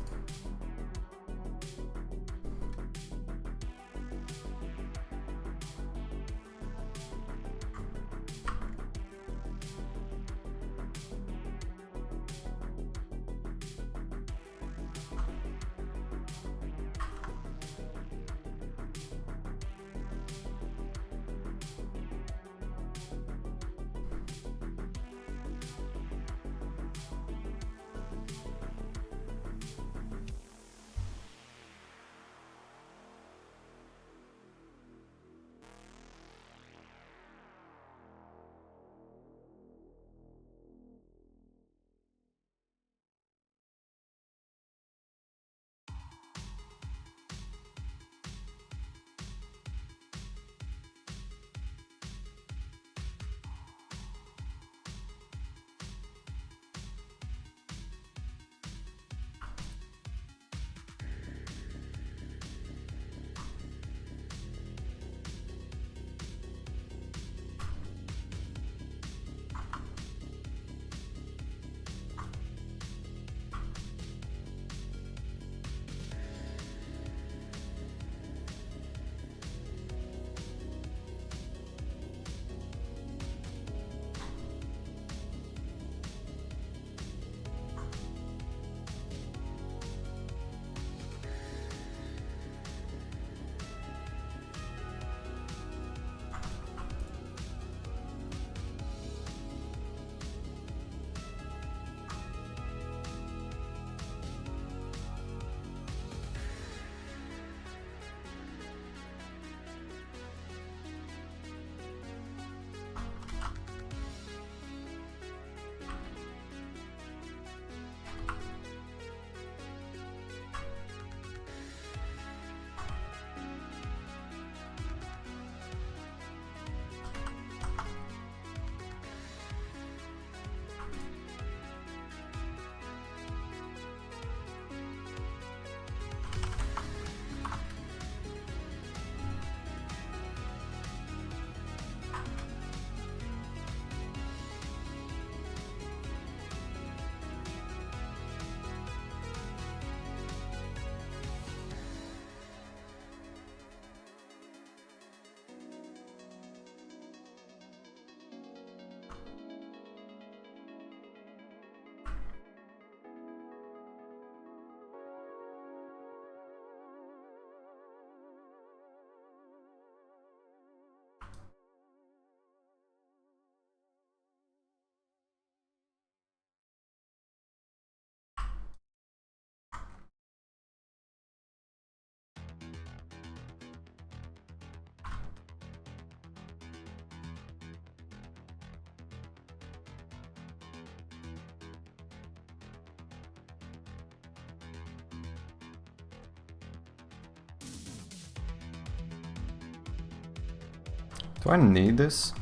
Speaker 1: Do I need this?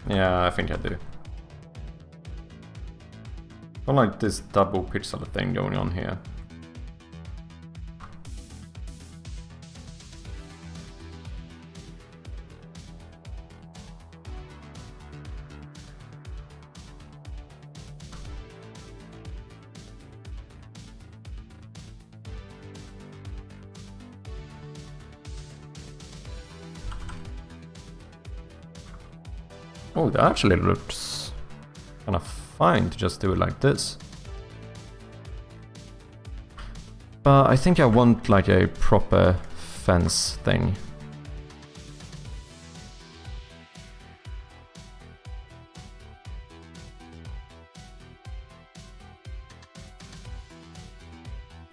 Speaker 1: Yeah, I think I do. I don't like this double pixel thing going on here. Oh, that actually looks kind of fine to just do it like this. But I think I want like a proper fence thing.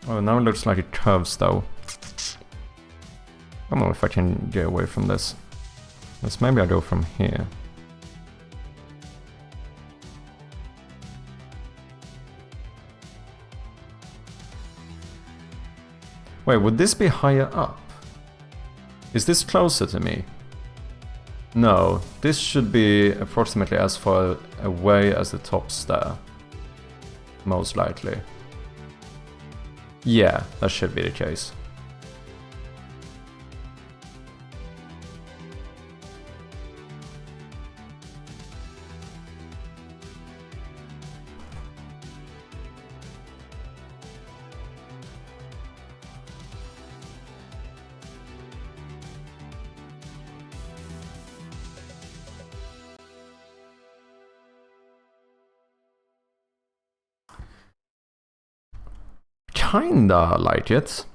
Speaker 1: Oh, now it looks like it curves though. I don't know if I can get away from this. Let's maybe I go from here. Wait, would this be higher up? Is this closer to me? No, this should be approximately as far away as the top stair. Most likely. Yeah, that should be the case. Kinda like it.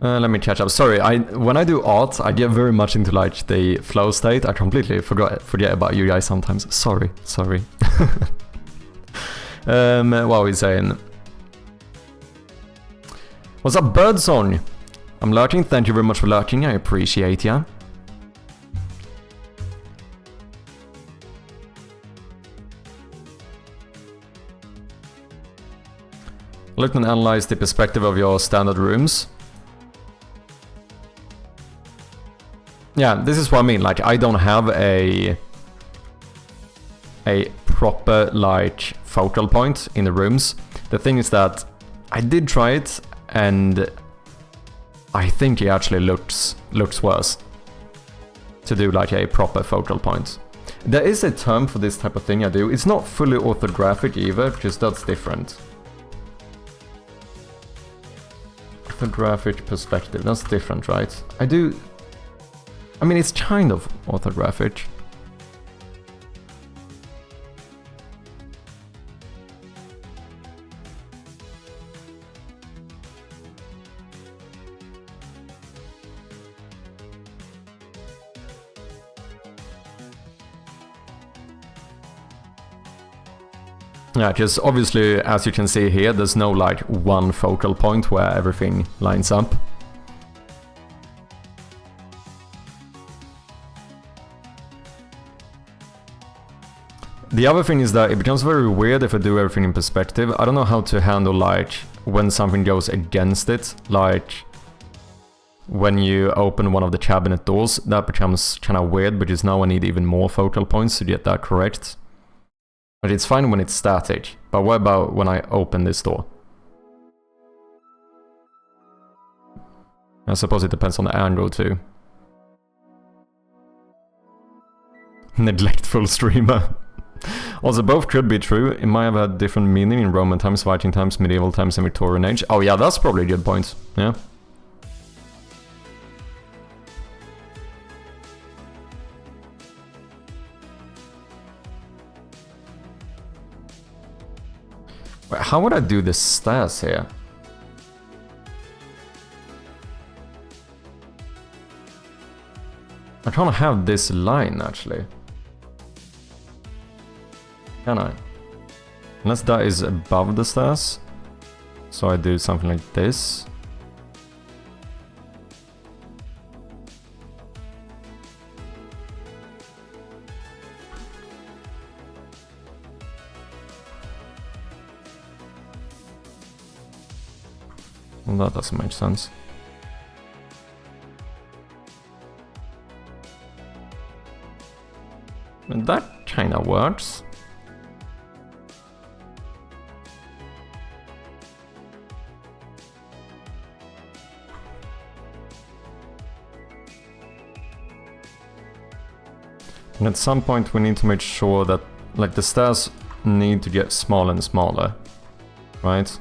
Speaker 1: Let me catch up. Sorry, when I do art, I get very much into like the flow state. I completely forget about you guys sometimes. Sorry. What are we saying? What's up, Birdsong? I'm lurking. Thank you very much for lurking. I appreciate ya. Look and analyze the perspective of your standard rooms. Yeah, this is what I mean. Like, I don't have a proper like focal point in the rooms. The thing is that I did try it, and I think it actually looks worse to do like a proper focal point. There is a term for this type of thing I do. It's not fully orthographic either, because that's different. Orthographic perspective, that's different, right? I mean, it's kind of orthographic. Yeah, because obviously, as you can see here, there's no like one focal point where everything lines up. The other thing is that it becomes very weird if I do everything in perspective. I don't know how to handle like when something goes against it, like when you open one of the cabinet doors. That becomes kind of weird, because now I need even more focal points to get that correct. But it's fine when it's static. But what about when I open this door? I suppose it depends on the angle too. Neglectful streamer. Also, both could be true. It might have had different meaning in Roman times, Viking times, medieval times, and Victorian age. Oh yeah, that's probably a good point. Yeah. Wait, how would I do the stairs here? I can't have this line, actually. Can I? Unless that is above the stairs. So I do something like this. Well, that doesn't make sense. And that kinda works. And at some point we need to make sure that, like, the stairs need to get smaller and smaller, right?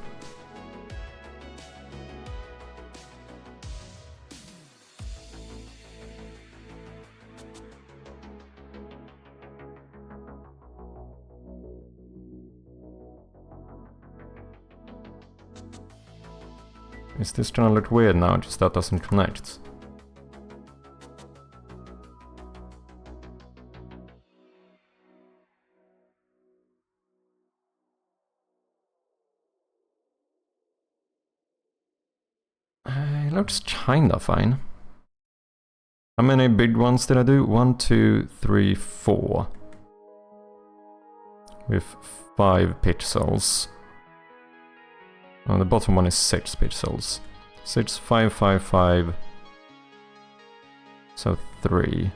Speaker 1: Is this gonna look weird now, just that doesn't connect? It looks kinda fine. How many big ones did I do? 1, 2, 3, 4. With 5 pixels. Oh, the bottom one is 6 pixels. 6, 5, 5, 5. So 3.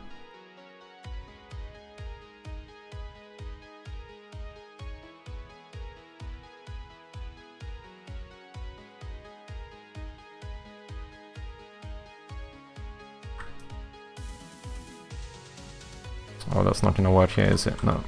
Speaker 1: Oh, that's not gonna work here, is it? No.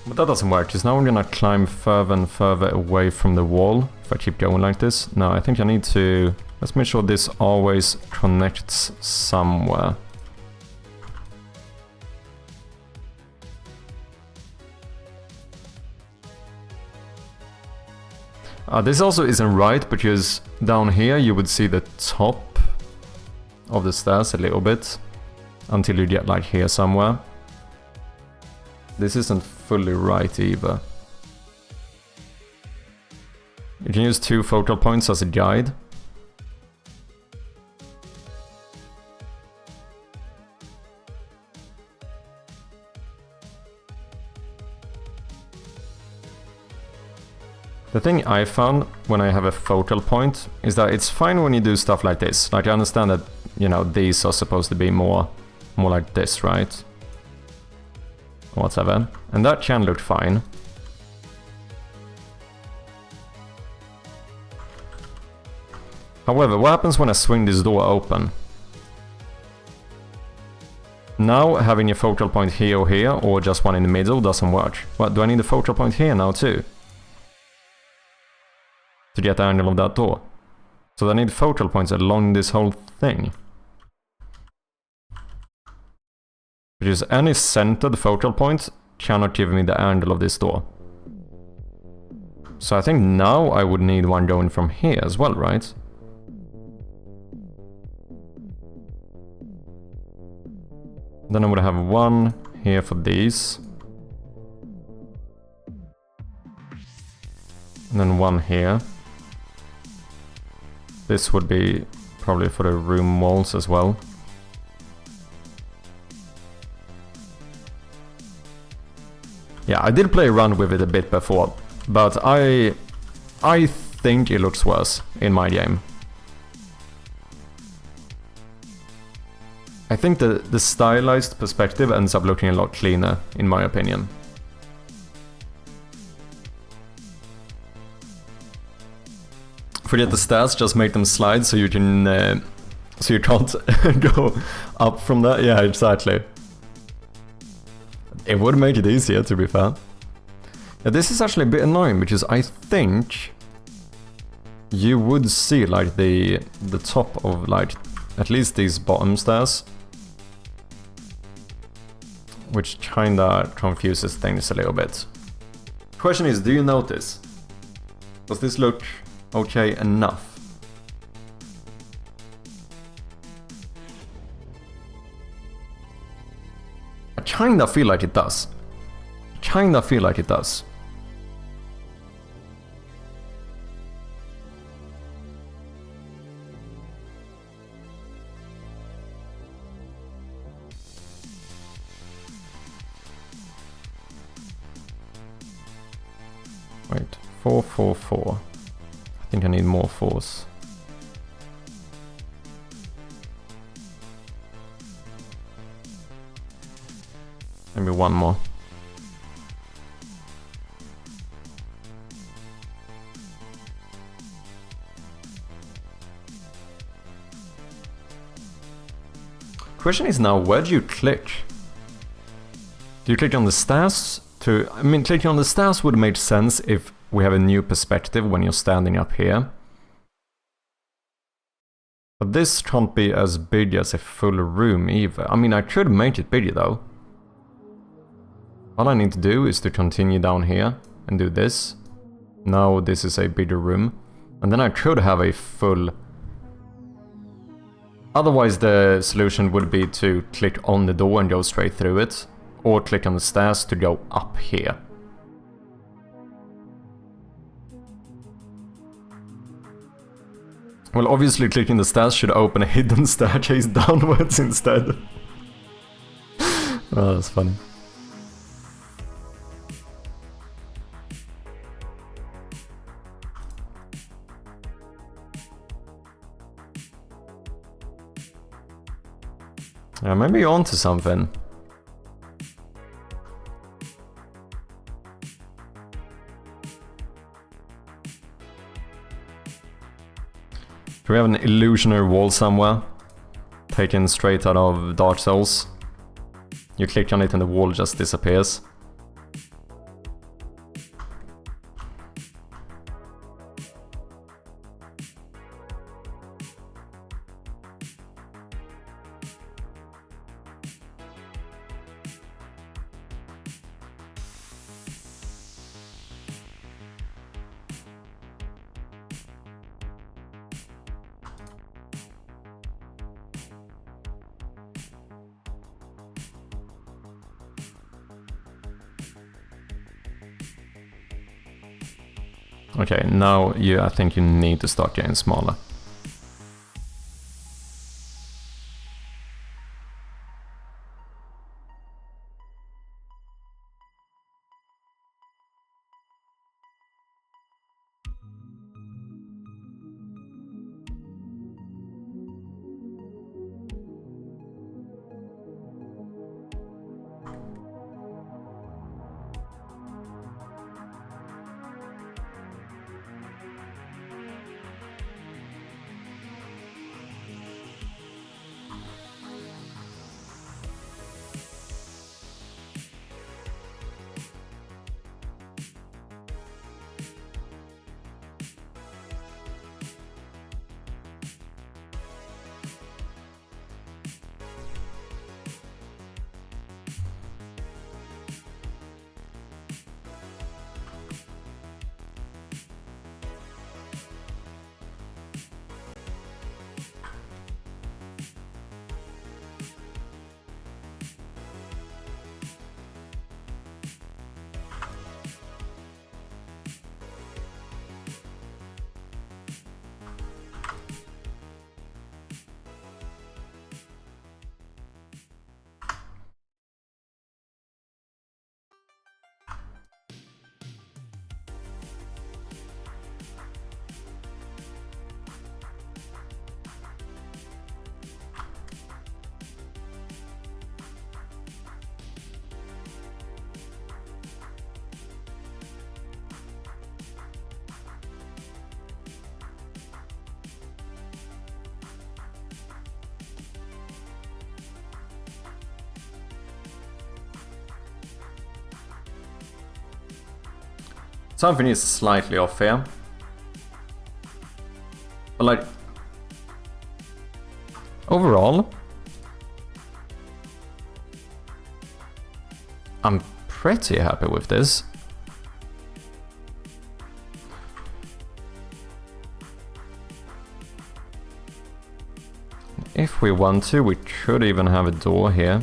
Speaker 1: But that doesn't work, because now I'm gonna climb further and further away from the wall if I keep going like this. No, I think I need to... Let's make sure this always connects somewhere. This also isn't right, because down here you would see the top of the stairs a little bit, until you get like here somewhere. This isn't fully right either. You can use 2 focal points as a guide. The thing I found when I have a focal point is that it's fine when you do stuff like this. Like, I understand that, you know, these are supposed to be more like this, right? Whatever. And that can look fine. However, what happens when I swing this door open? Now, having a focal point here or here, or just one in the middle, doesn't work. What, do I need a focal point here now too? To get the angle of that door. So I need focal points along this whole thing. Because any centered focal point cannot give me the angle of this door. So I think now I would need one going from here as well, right? Then I would have one here for these. And then one here. This would be probably for the room walls as well. Yeah, I did play around with it a bit before, but I think it looks worse in my game. I think the stylized perspective ends up looking a lot cleaner, in my opinion. Forget the stairs, just make them slide so you can, so you can't go up from that. Yeah, exactly. It would make it easier, to be fair. Yeah, this is actually a bit annoying, because I think you would see like the top of like at least these bottom stairs, which kinda confuses things a little bit. Question is, do you notice? Does this look okay enough? I kinda feel like it does. Kinda feel like it does. Wait, 4, 4, 4. I think I need more 4s. Maybe one more. Question is now, where do you click? Do you click on the stairs to... I mean, clicking on the stairs would make sense if we have a new perspective when you're standing up here. But this can't be as big as a full room either. I mean, I could make it bigger though. All I need to do is to continue down here and do this. Now this is a bigger room. And then I could have a full... Otherwise the solution would be to click on the door and go straight through it. Or click on the stairs to go up here. Well, obviously clicking the stairs should open a hidden staircase downwards instead. Oh, that's funny. Yeah, maybe you're onto something. Do we have an illusionary wall somewhere? Taken straight out of Dark Souls. You click on it and the wall just disappears. Okay, now I think you need to start getting smaller. Something is slightly off here. But like... overall... I'm pretty happy with this. If we want to, we could even have a door here.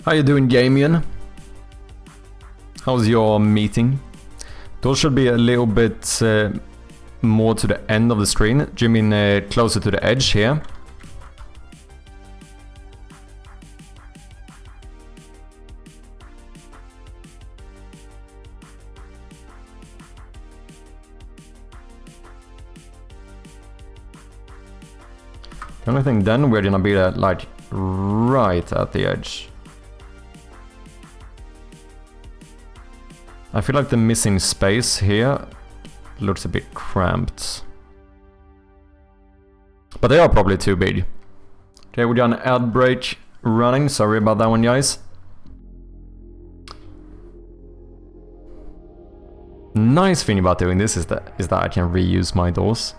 Speaker 1: How you doing, Gamian? How's your meeting? Those should be a little bit more to the end of the screen. Do you mean closer to the edge here? The only thing then we're gonna be like right at the edge. I feel like the missing space here looks a bit cramped. But they are probably too big. Okay, we got an ad break running. Sorry about that one, guys. Nice thing about doing this is that I can reuse my doors.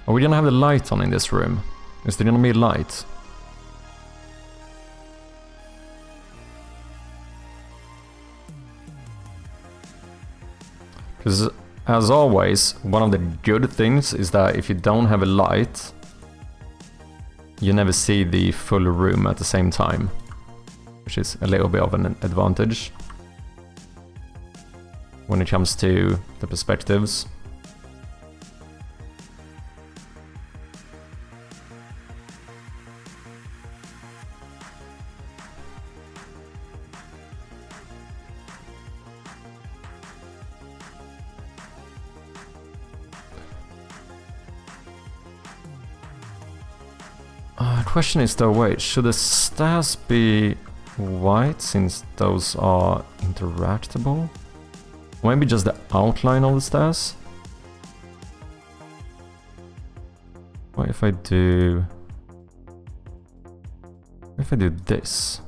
Speaker 1: Are we gonna have the light on in this room? Is there gonna be light? Because as always, one of the good things is that if you don't have a light, you never see the full room at the same time, which is a little bit of an advantage when it comes to the perspectives. Question is though, wait, should the stairs be white since those are interactable? Maybe just the outline of the stairs? What if I do... What if I do this?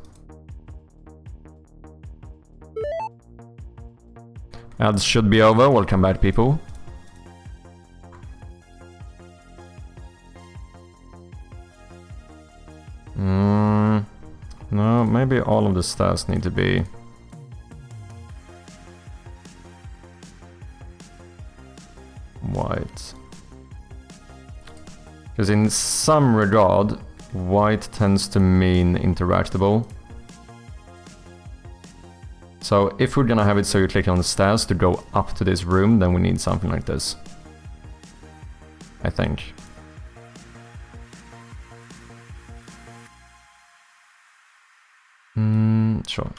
Speaker 1: Ads should be over, welcome back people. No, maybe all of the stairs need to be white. Because in some regard, white tends to mean interactable. So if we're gonna have it so you click on the stairs to go up to this room, then we need something like this, I think. Sure.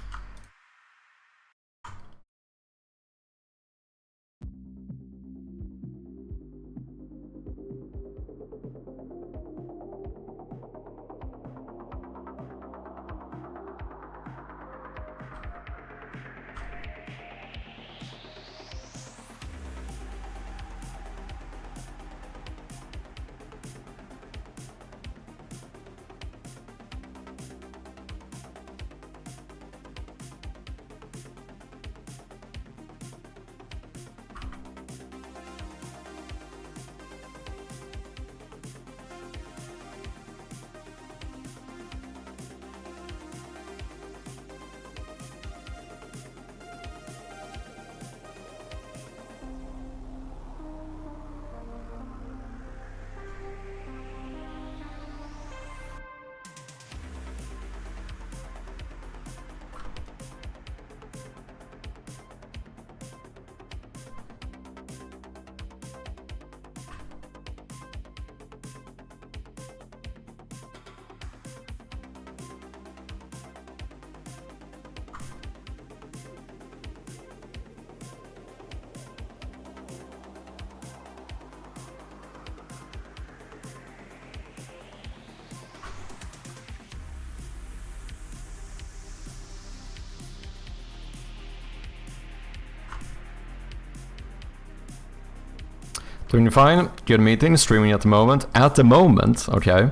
Speaker 1: Doing fine, good meeting, streaming at the moment. At the moment, okay.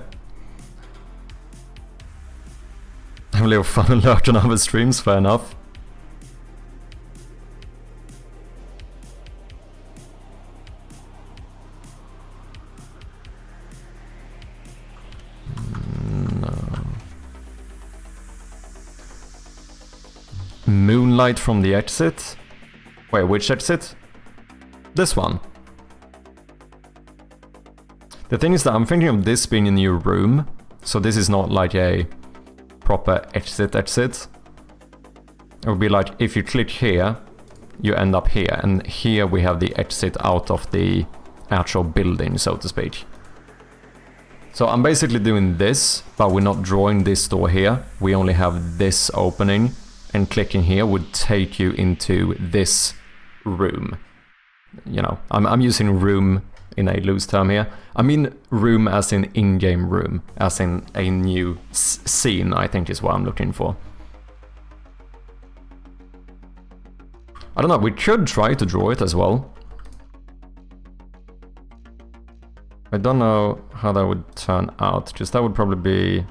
Speaker 1: Have a little fun lurking on other streams, fair enough. No. Moonlight from the exit? Wait, which exit? This one. The thing is that I'm thinking of this being a new room, so this is not like a proper exit. It would be like if you click here, you end up here, and here we have the exit out of the actual building, so to speak. So I'm basically doing this, but we're not drawing this door here. We only have this opening, and clicking here would take you into this room. You know, I'm using room in a loose term here. I mean room as in in-game room, as in a new scene, I think is what I'm looking for. I don't know, we could try to draw it as well. I don't know how that would turn out, just that would probably be...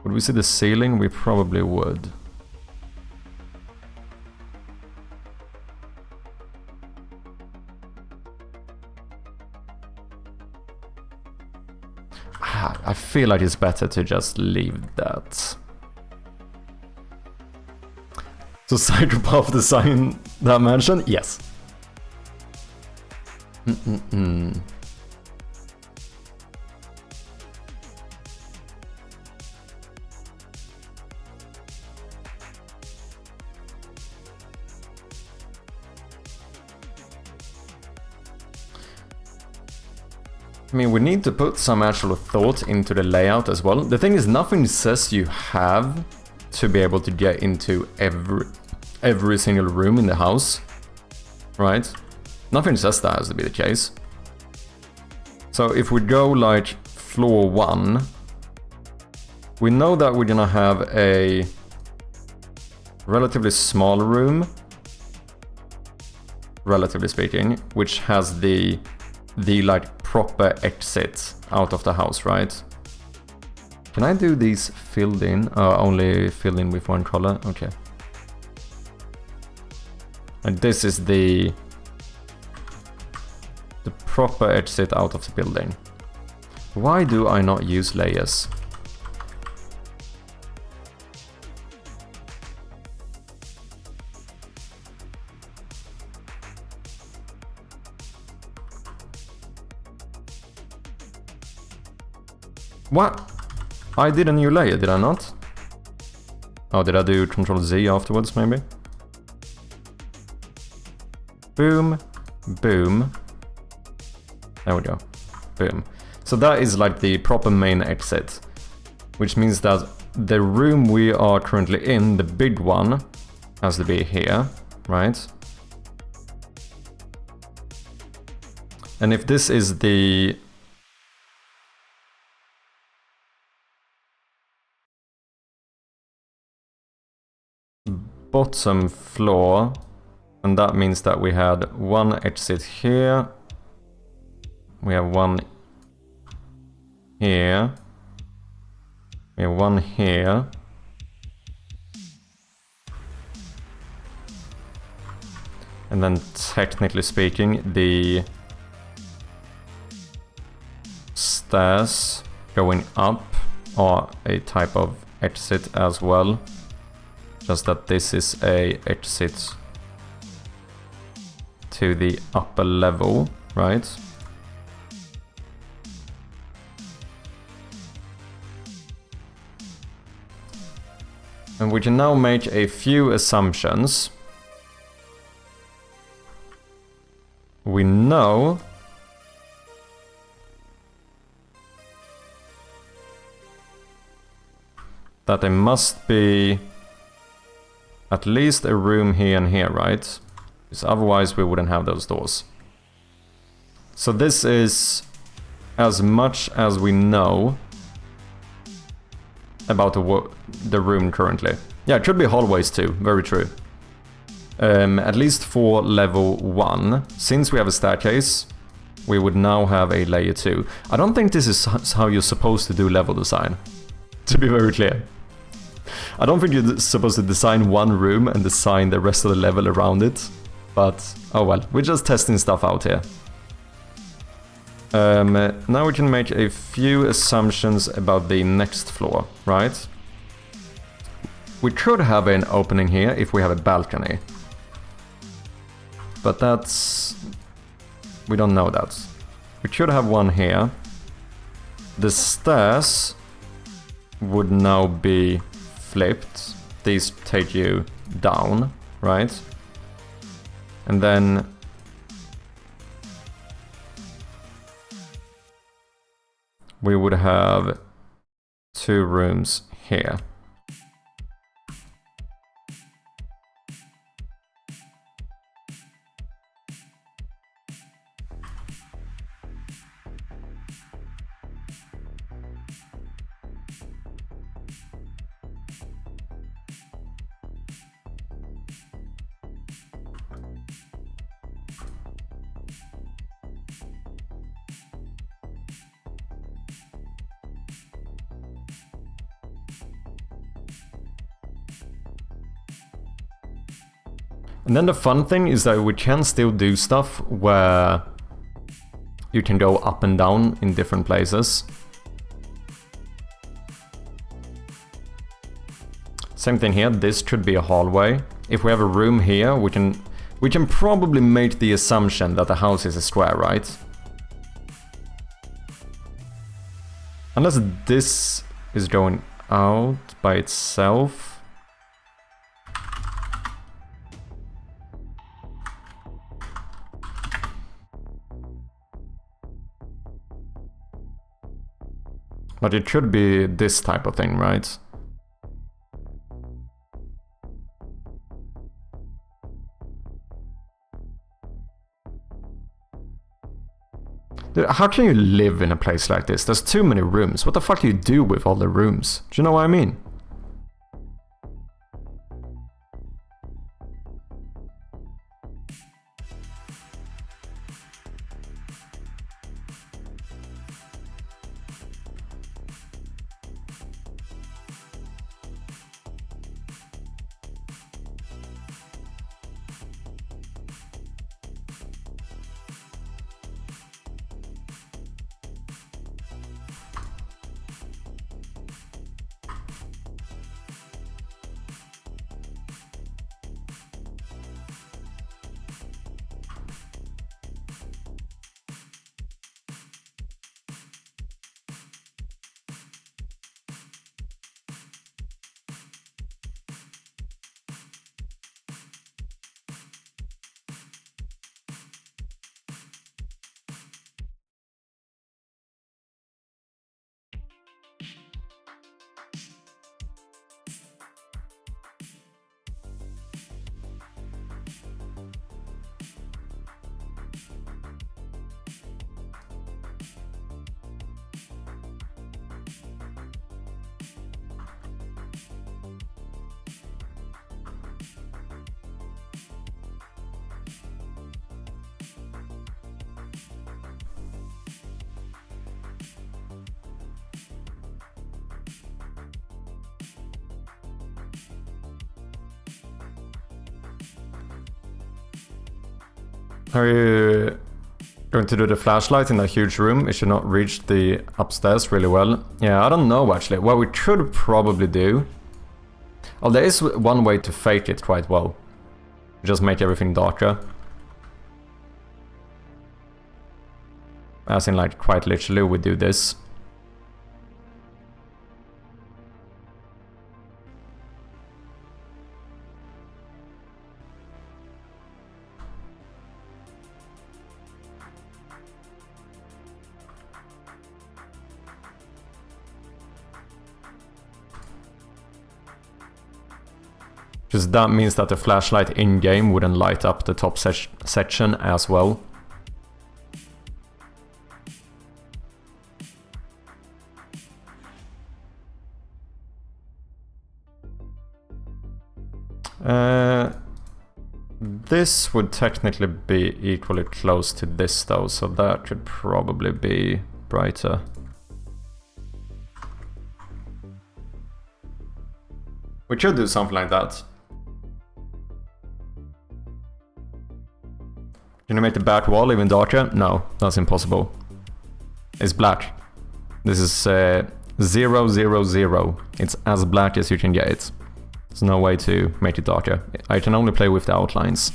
Speaker 1: Would we see the ceiling? We probably would. I feel like it's better to just leave that. So psychopath design dimension? Yes. I mean, we need to put some actual thought into the layout as well. The thing is, nothing says you have to be able to get into every single room in the house, right? Nothing says that has to be the case. So if we go like floor 1, we know that we're gonna have a relatively small room, relatively speaking, which has the like proper exit out of the house, right? Can I do these filled in? Only filled in with one color? Okay. And this is the proper exit out of the building. Why do I not use layers? What? I did a new layer, did I not? Oh, did I do Control Z afterwards, maybe? Boom, boom. There we go. Boom. So that is like the proper main exit, which means that the room we are currently in, the big one, has to be here, right? And if this is the bottom floor, and that means that we had one exit here, we have one here, we have one here, and then technically speaking the stairs going up are a type of exit as well. Just that this is a exit to the upper level, right? And we can now make a few assumptions. We know that there must be at least a room here and here, right? Because otherwise we wouldn't have those doors. So this is as much as we know about the room currently. Yeah, it could be hallways too, very true. At least for level 1. Since we have a staircase, we would now have a layer 2. I don't think this is how you're supposed to do level design, to be very clear. I don't think you're supposed to design one room and design the rest of the level around it. But, oh well, we're just testing stuff out here. Now we can make a few assumptions about the next floor, right? We could have an opening here if we have a balcony. But that's... we don't know that. We could have one here. the stairs would now be flipped. These take you down, right? And then we would have 2 rooms here. And then the fun thing is that we can still do stuff where you can go up and down in different places. Same thing here, this should be a hallway. If we have a room here, we can probably make the assumption that the house is a square, right? Unless this is going out by itself. But it should be this type of thing, right? Dude, how can you live in a place like this? There's too many rooms. What the fuck do you do with all the rooms? Do you know what I mean? Are you going to do the flashlight in a huge room? It should not reach the upstairs really well. Yeah, I don't know actually. What we should probably do... Oh, there is one way to fake it quite well. Just make everything darker. As in, like, quite literally we do this. Because that means that the flashlight in-game wouldn't light up the top section as well. This would technically be equally close to this though, so that should probably be brighter. We should do something like that. Can you make the back wall even darker? No, that's impossible. It's black. This is 0, 0, 0. It's as black as you can get it. There's no way to make it darker. I can only play with the outlines.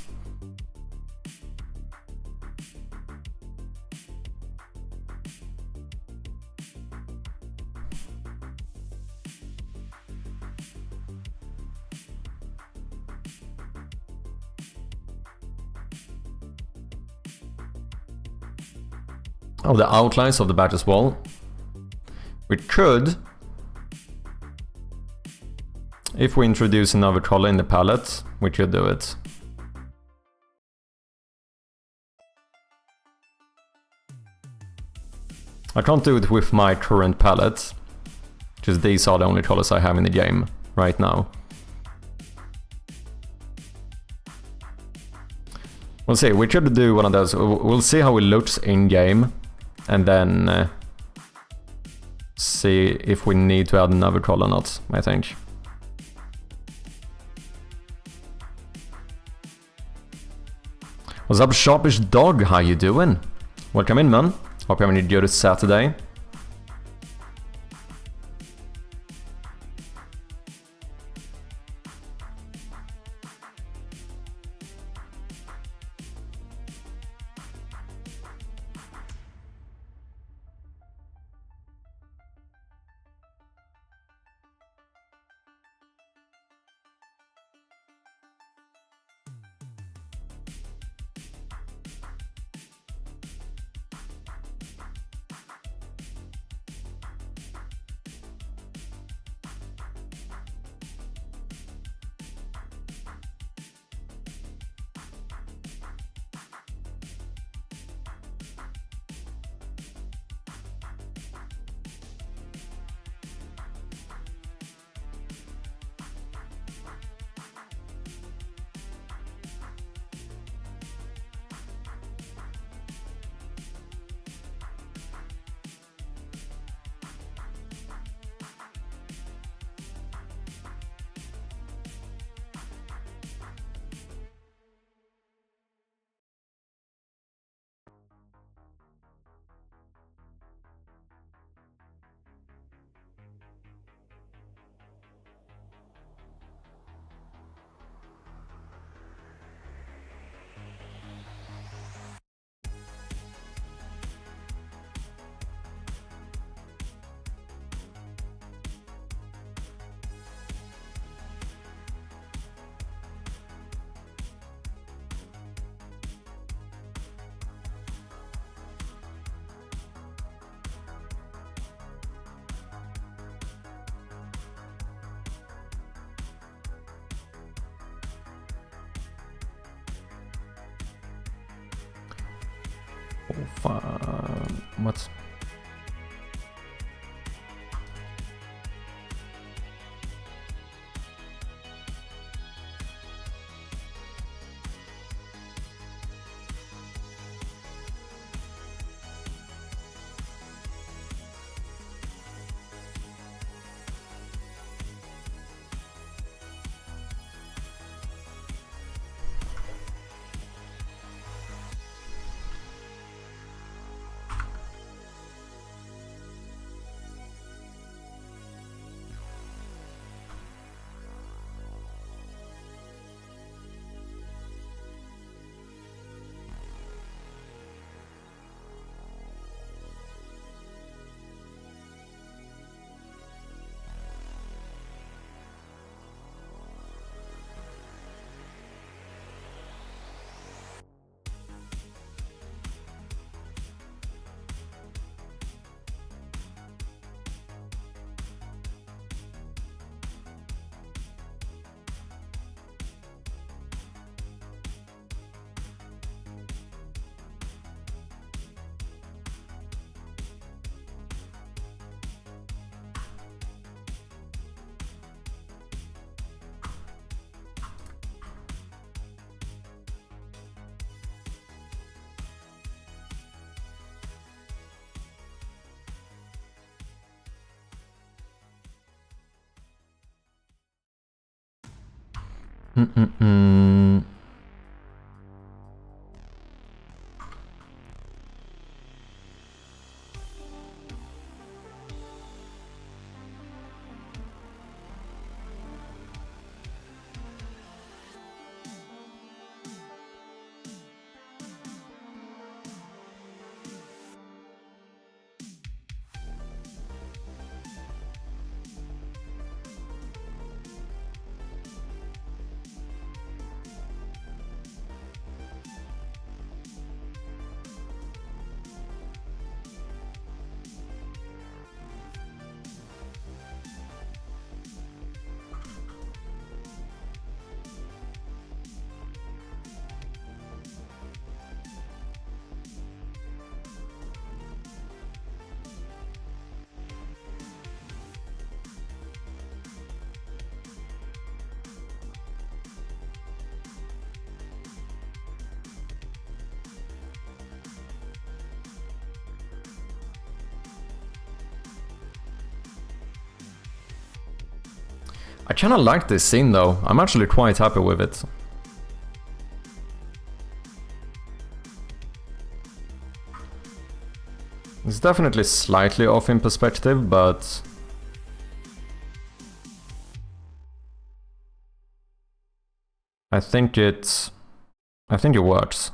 Speaker 1: of the outlines of the badge as well. We could, if we introduce another color in the palette, we could do it. I can't do it with my current palette, because these are the only colors I have in the game right now. We'll see, we could do one of those. We'll see how it looks in game, and then see if we need to add another color or not, I think. What's up, Sharpish Dog? How you doing? Welcome in, man. Hope you're having a good Saturday. What? I kinda like this scene though, I'm actually quite happy with it. It's definitely slightly off in perspective, but... I think it works.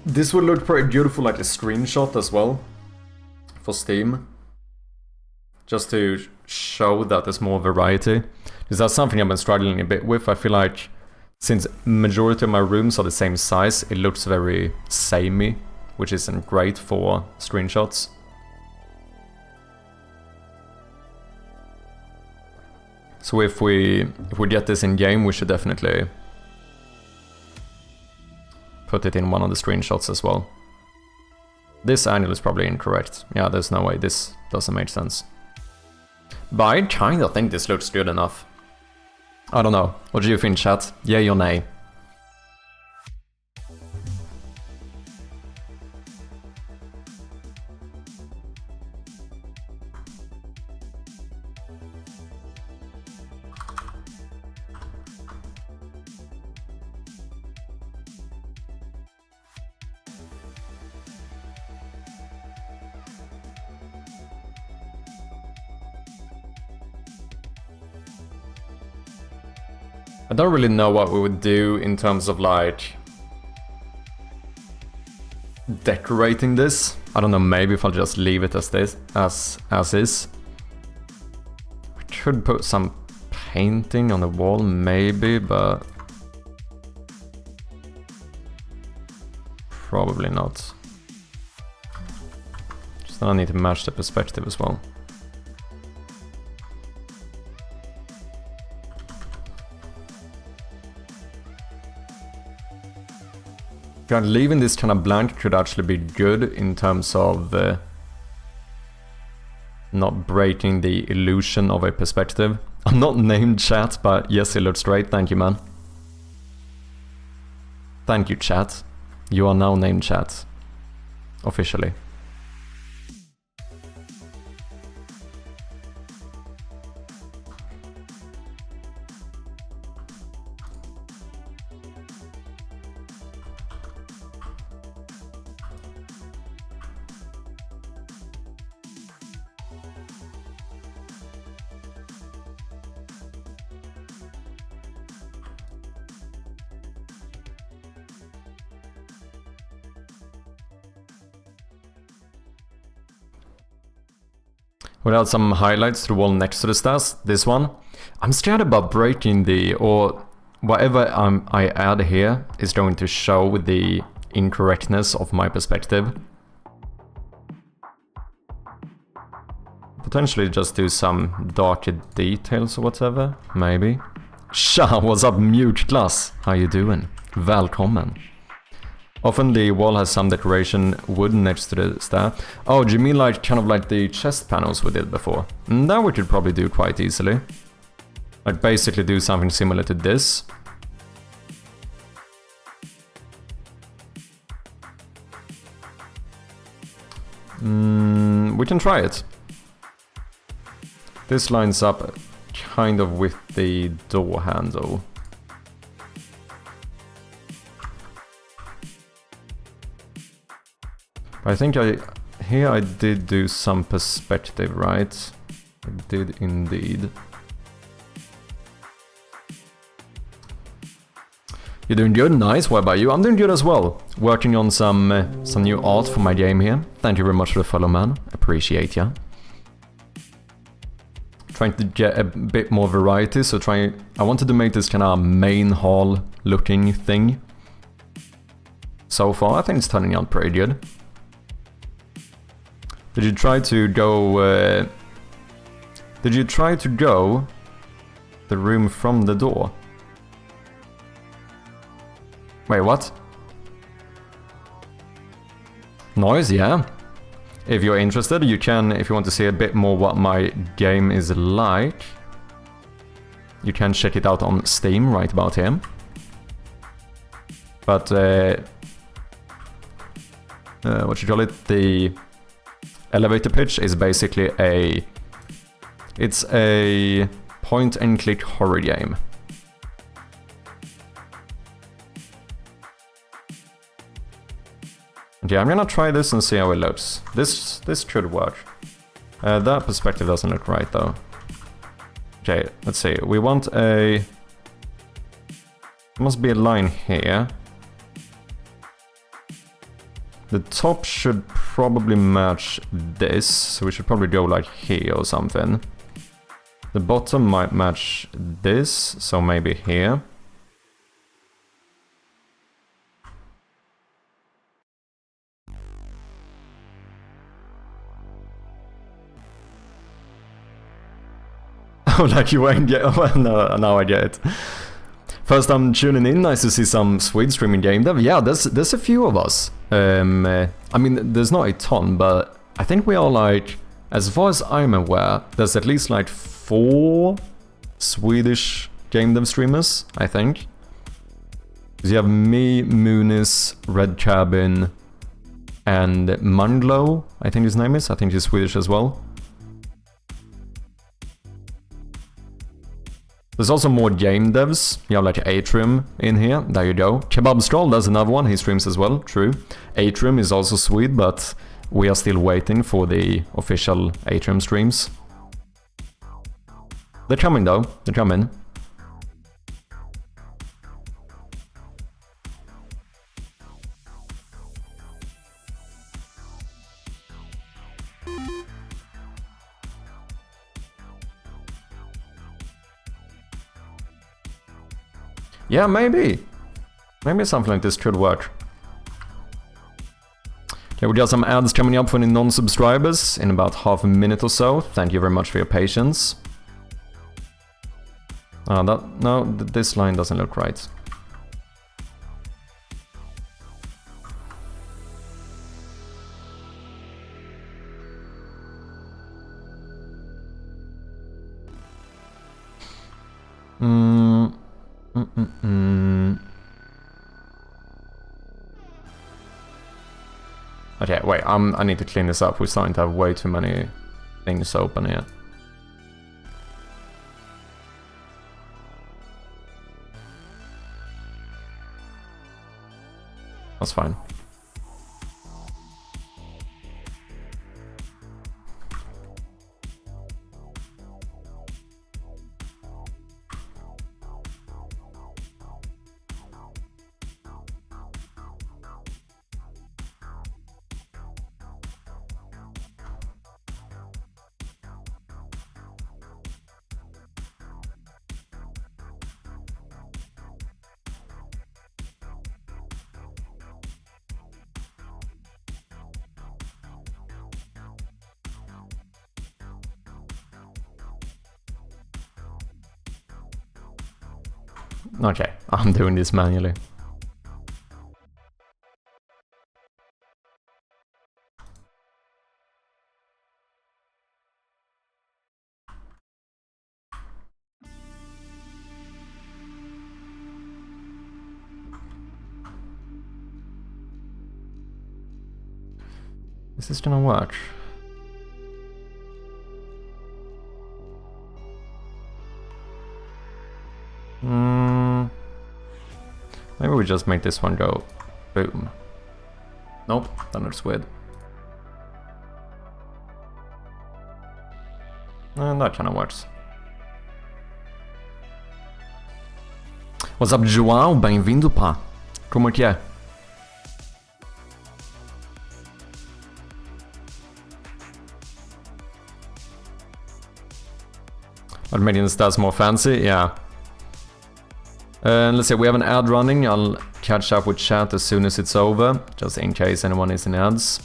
Speaker 1: This would look pretty beautiful like a screenshot as well for Steam. Just to show that there's more variety. Because that's something I've been struggling a bit with. I feel like since majority of my rooms are the same size, it looks very samey, which isn't great for screenshots. So if we get this in game, we should definitely put it in one of the screenshots as well. This angle is probably incorrect. Yeah, there's no way this doesn't make sense. But I kinda think this looks good enough. I don't know. What do you think, chat? Yay or nay? I don't really know what we would do in terms of like decorating this. I don't know, maybe if I'll just leave it as this, as is. We could put some painting on the wall maybe, but probably not. Just then I need to match the perspective as well. Leaving this kind of blank could actually be good in terms of not breaking the illusion of a perspective. I'm not named chat, but yes, it looks great. Thank you, man. Thank you, chat. You are now named chat. Officially. Without some highlights to the wall next to the stairs, this one. I'm scared about breaking the, or whatever I add here is going to show the incorrectness of my perspective. Potentially just do some darker details or whatever, maybe. Tja, what's up mute class? How you doing? Välkommen. Often the wall has some decoration wood next to the stair. Oh, do you mean like kind of like the chest panels we did before? That we could probably do quite easily. Like basically do something similar to this. We can try it. This lines up kind of with the door handle. I think here I did do some perspective, right? I did indeed. You're doing good, nice. What about you? I'm doing good as well. Working on some new art for my game here. Thank you very much for the follow, man. Appreciate ya. Trying to get a bit more variety, so I wanted to make this kind of main hall looking thing. So far, I think it's turning out pretty good. Did you try to go... Did you try to go the room from the door? Wait, what? Noise, yeah. If you're interested, you can, if you want to see a bit more what my game is like, you can check it out on Steam right about here. But, what you call it? The elevator pitch is basically it's a point-and-click horror game. Okay, I'm gonna try this and see how it looks. This should work. That perspective doesn't look right though. Okay, let's see. We want there must be a line here. The top should probably match this, so we should probably go like here or something. The bottom might match this, so maybe here. Oh, like you won't get... Oh, no, now I get it. First I'm tuning in, nice to see some Swedes streaming game dev. Yeah, there's a few of us. I mean, there's not a ton, but I think we are like... As far as I'm aware, there's at least like 4 Swedish game dev streamers, I think. You have me, Moonis, Red Cabin, and Manglo, I think his name is. I think he's Swedish as well. There's also more game devs. You have like Atrium in here. There you go. Kebab Stroll, that's another one. He streams as well. True. Atrium is also Swede, but we are still waiting for the official Atrium streams. They're coming though. They're coming. Yeah, maybe. Maybe something like this could work. Okay, we got some ads coming up for the non-subscribers in about half a minute or so. Thank you very much for your patience. No, this line doesn't look right. Okay, wait, I need to clean this up. We're starting to have way too many things open here. That's fine. Okay, I'm doing this manually. Is this gonna work? Maybe we just make this one go boom. Nope, that looks weird. And that kinda works. What's up, João? Bem-vindo, pá. Como é que é? But making the stats more fancy, yeah. Let's see, we have an ad running. I'll catch up with chat as soon as it's over, just in case anyone is in ads.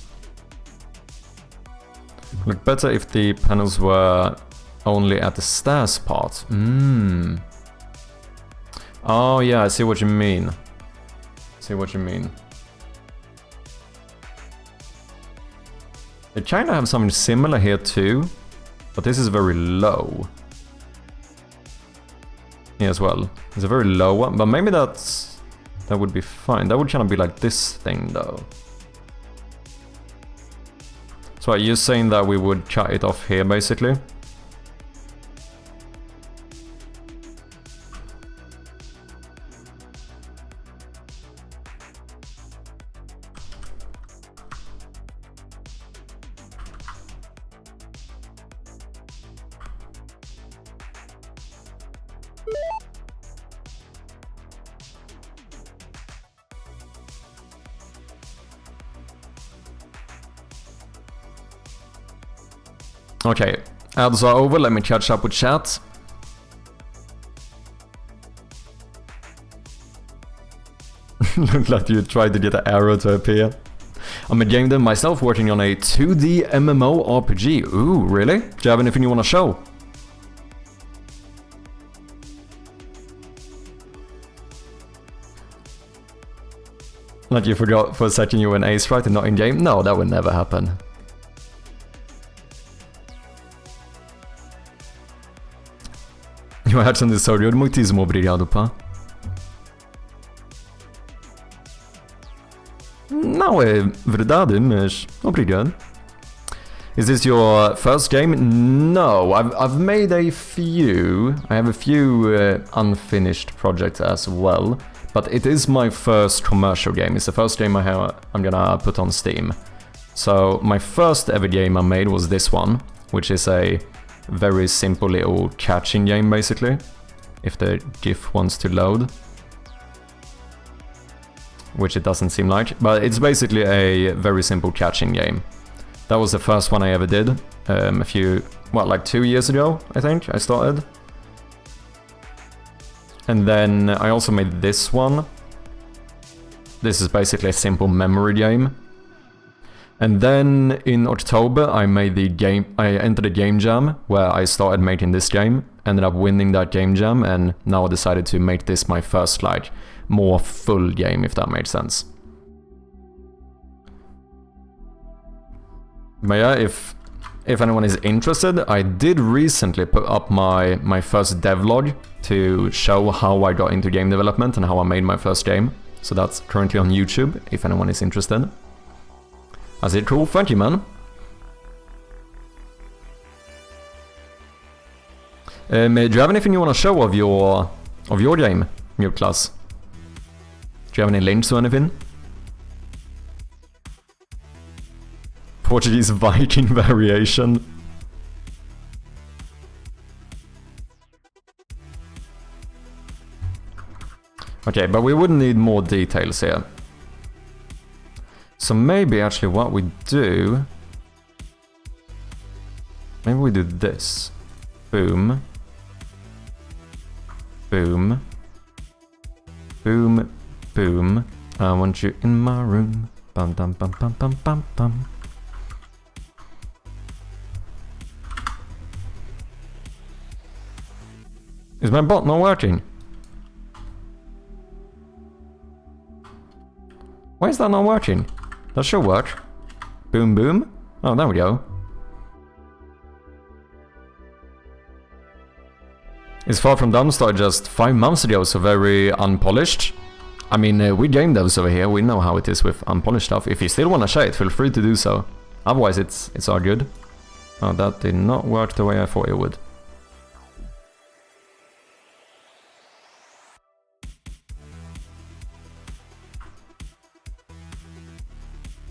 Speaker 1: Look better if the panels were only at the stats part. Oh yeah, I see what you mean. See what you mean. They kinda have something similar here too, but this is very low. Yeah, as well. It's a very low one, but maybe that would be fine. That would kind of be like this thing, though. So are you saying that we would cut it off here, basically? Okay, ads are over, let me catch up with chat. Looked like you tried to get an arrow to appear. I'm a game dev myself working on a 2D MMO RPG. Ooh, really? Do you have anything you want to show? Like you forgot for a second you were an ace, right, and not in game? No, that would never happen. Eu acho que sorriu muitíssimo obrigado, pá. Não é verdade, mas obrigado. Is this your first game? No, I've made a few. I have a few unfinished projects as well, but it is my first commercial game. It's the first game I'm gonna put on Steam. So my first ever game I made was this one, which is a very simple little catching game, basically, if the GIF wants to load. Which it doesn't seem like, but it's basically a very simple catching game. That was the first one I ever did, like 2 years ago, I think, I started. And then I also made this one. This is basically a simple memory game. And then in October I entered a game jam where I started making this game, ended up winning that game jam, and now I decided to make this my first, like, more full game, if that makes sense. But yeah, if anyone is interested, I did recently put up my first devlog to show how I got into game development and how I made my first game. So that's currently on YouTube, if anyone is interested. That's it, cool, thank you, man. Do you have anything you want to show of your game, Mute-class? Do you have any links or anything? Portuguese Viking variation. Okay, but we would need more details here. So maybe actually what we do... Maybe we do this. Boom. Boom. Boom. Boom. I want you in my room. Bum bum bum bum bum bum bum. Is my bot not working? Why is that not working? That should work. Boom, boom. Oh, there we go. It's far from done, started just 5 months ago, so very unpolished. I mean, we game devs over here, we know how it is with unpolished stuff. If you still want to share it, feel free to do so. Otherwise, it's all good. Oh, that did not work the way I thought it would.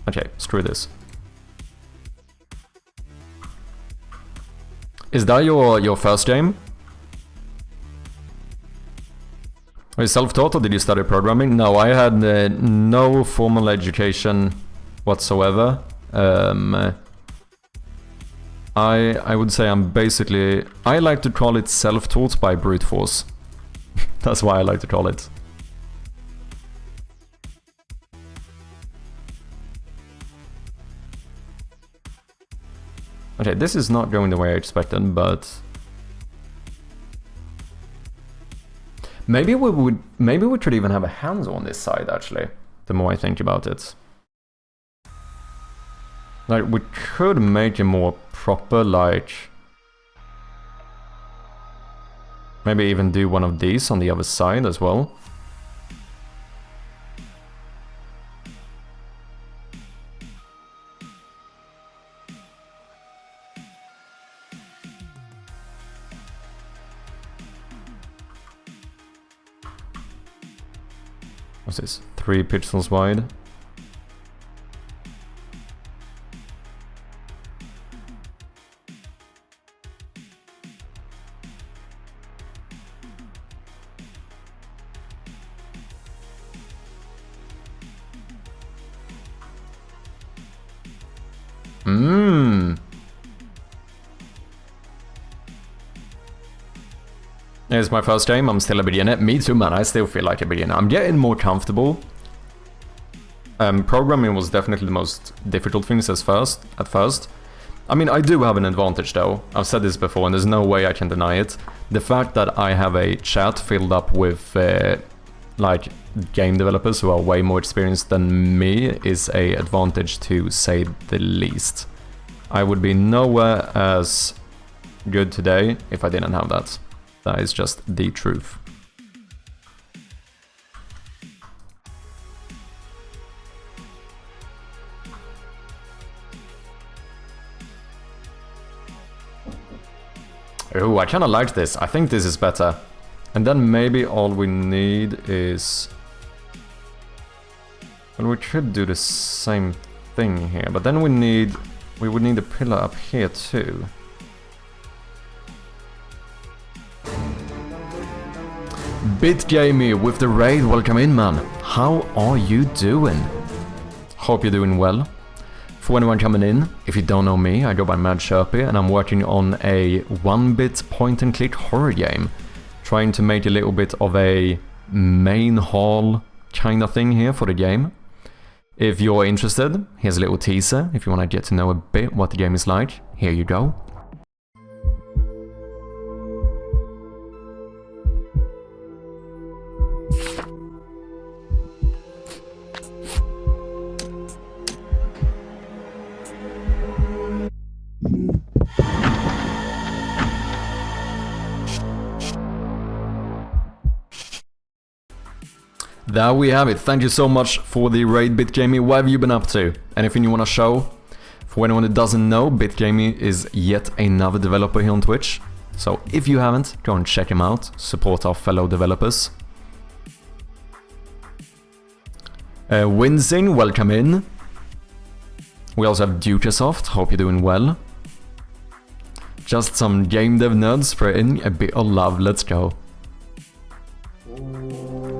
Speaker 1: Okay, screw this. Is that your first game? Are you self-taught or did you study programming? No, I had no formal education whatsoever. I would say I'm basically... I like to call it self-taught by brute force. That's why I like to call it. Okay, this is not going the way I expected, but... Maybe we could even have a hands on this side, actually, the more I think about it. Like, we could make it more proper, like... Maybe even do one of these on the other side as well. What's this? 3 pixels wide. It's my first game, I'm still a beginner. Me too, man, I still feel like a beginner. I'm getting more comfortable. Programming was definitely the most difficult things at first. I mean, I do have an advantage though. I've said this before and there's no way I can deny it. The fact that I have a chat filled up with like game developers who are way more experienced than me is a advantage to say the least. I would be nowhere as good today if I didn't have that. That is just the truth. Oh, I kinda like this. I think this is better. And then maybe all we need is... Well, we could do the same thing here, but then we would need a pillar up here too. BitGamey with the raid, welcome in, man. How are you doing? Hope you're doing well. For anyone coming in, if you don't know me, I go by Mad Chirpy and I'm working on a 1-bit point-and-click horror game. Trying to make a little bit of a main hall kind of thing here for the game. If you're interested, here's a little teaser. If you want to get to know a bit what the game is like, here you go. There we have it. Thank you so much for the raid, BitGamey. What have you been up to? Anything you want to show? For anyone that doesn't know, BitGamey is yet another developer here on Twitch. So if you haven't, go and check him out. Support our fellow developers. Winsing, welcome in. We also have Dukesoft. Hope you're doing well. Just some game dev nerds spreading a bit of love. Let's go.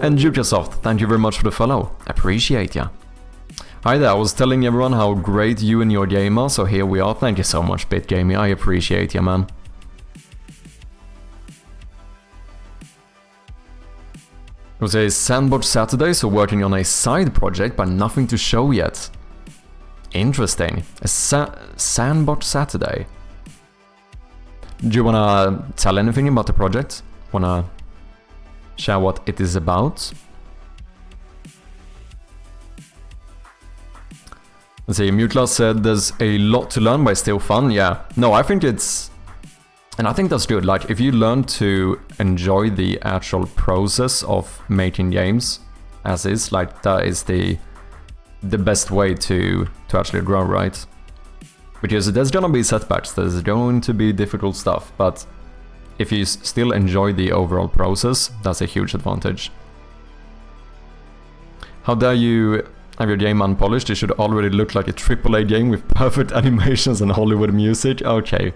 Speaker 1: And Dukesoft, thank you very much for the follow. Appreciate ya. Hi there, I was telling everyone how great you and your game are, so here we are. Thank you so much, BitGamey. I appreciate ya, man. It was a Sandbox Saturday, so working on a side project, but nothing to show yet. Interesting. A Sandbox Saturday. Do you wanna tell anything about the project? Wanna share what it is about? Let's see, Mutla said there's a lot to learn but it's still fun. Yeah, no, I think it's... And I think that's good. Like, if you learn to enjoy the actual process of making games as is, like, that is the best way to actually grow, right? Because there's gonna be setbacks, there's going to be difficult stuff, but if you still enjoy the overall process, that's a huge advantage. How dare you have your game unpolished? It should already look like a AAA game with perfect animations and Hollywood music. Okay.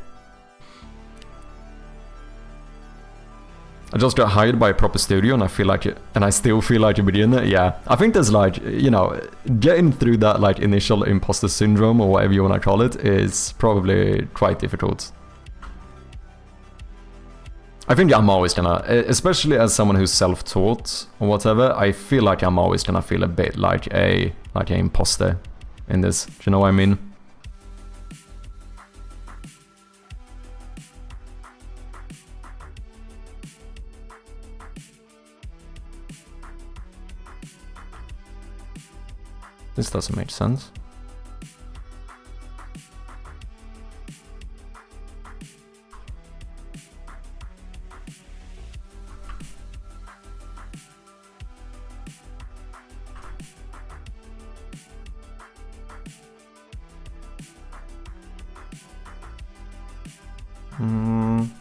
Speaker 1: I just got hired by a proper studio and I feel like I still feel like a beginner. Yeah, I think there's like, you know, getting through that like initial imposter syndrome or whatever you want to call it is probably quite difficult. I think I'm always gonna, especially as someone who's self-taught or whatever, I feel like I'm always gonna feel a bit like an imposter in this. Do you know what I mean? This doesn't make sense.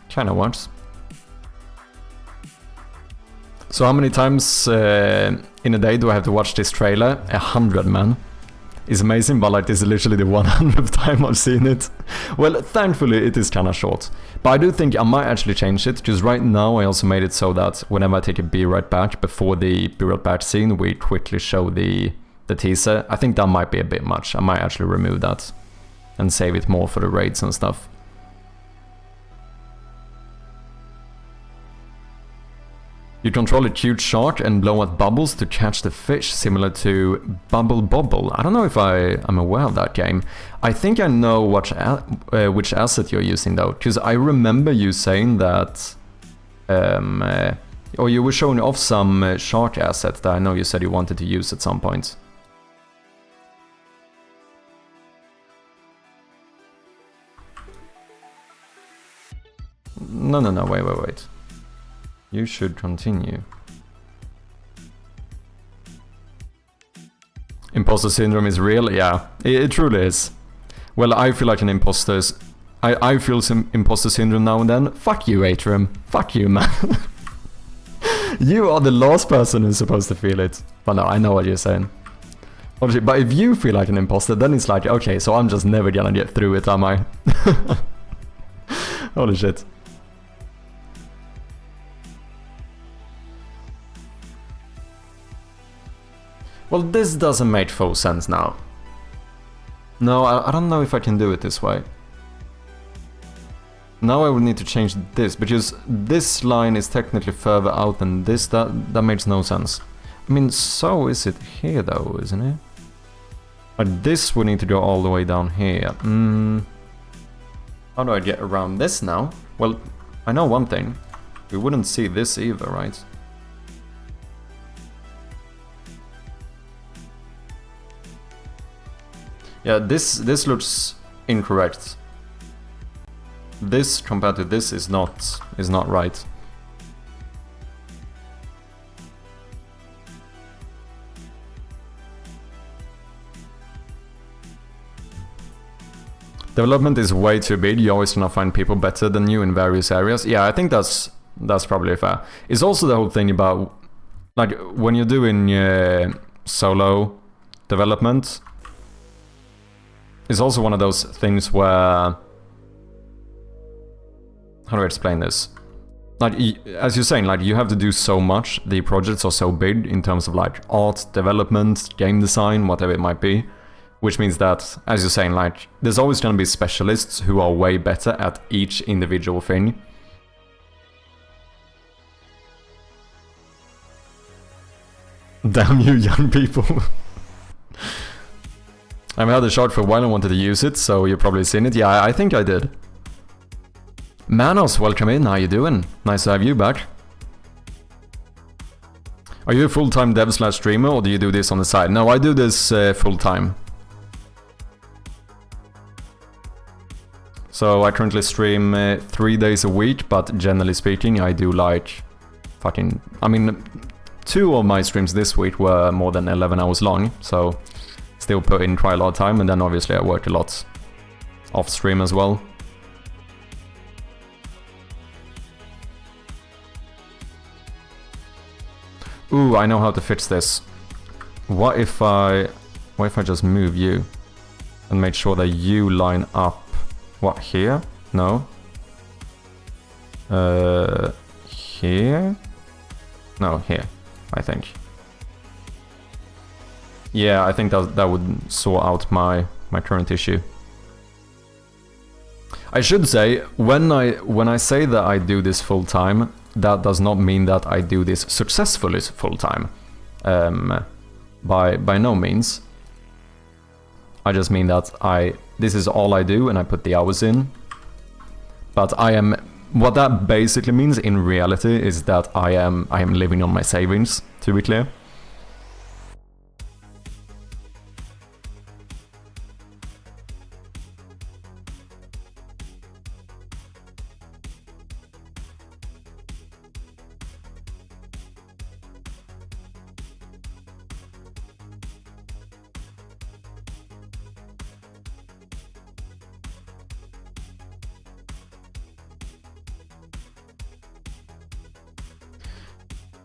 Speaker 1: Kinda works. So how many times in a day do I have to watch this trailer? 100, man. It's amazing, but like this is literally the 100th time I've seen it. Well, thankfully it is kinda short. But I do think I might actually change it, because right now I also made it so that whenever I take a Be Right Back, before the Be Right Back scene, we quickly show the teaser. I think that might be a bit much. I might actually remove that and save it more for the raids and stuff. You control a cute shark and blow out bubbles to catch the fish, similar to Bubble Bobble. I don't know if I'm aware of that game. I think I know which asset you're using though, because I remember you saying that... or you were showing off some shark asset that I know you said you wanted to use at some point. No, wait. You should continue. Imposter syndrome is real? Yeah, it truly is. Well, I feel like an imposter. I feel some imposter syndrome now and then. Fuck you, Atrium. Fuck you, man. You are the last person who's supposed to feel it. But no, I know what you're saying. Obviously, but if you feel like an imposter, then it's like, okay, so I'm just never gonna get through it, am I? Holy shit. Well, this doesn't make full sense now. No, I don't know if I can do it this way. Now I would need to change this, because this line is technically further out than this. That makes no sense. I mean, so is it here though, isn't it? Like this would need to go all the way down here. How do I get around this now? Well, I know one thing. We wouldn't see this either, right? Yeah, this looks incorrect. This compared to this is not right. Development is way too big. You're always gonna find people better than you in various areas. Yeah, I think that's probably fair. It's also the whole thing about like when you're doing solo development. It's also one of those things where... How do I explain this? Like, as you're saying, like, you have to do so much. The projects are so big in terms of, like, art, development, game design, whatever it might be. Which means that, as you're saying, like, there's always gonna be specialists who are way better at each individual thing. Damn you, young people. I've had the shard for a while and wanted to use it, so you've probably seen it. Yeah, I think I did. Manos, welcome in. How you doing? Nice to have you back. Are you a full-time dev/streamer or do you do this on the side? No, I do this full-time. So I currently stream 3 days a week, but generally speaking, I do like fucking... I mean, 2 of my streams this week were more than 11 hours long, so still put in quite a lot of time, and then obviously I work a lot off stream as well. Ooh, I know how to fix this. What if I just move you and make sure that you line up? What, here? No. Here? No, here, I think. Yeah, I think that would sort out my current issue. I should say, when I say that I do this full time, that does not mean that I do this successfully full time. By no means. I just mean that this is all I do and I put the hours in. But what that basically means in reality is that I am living on my savings, to be clear.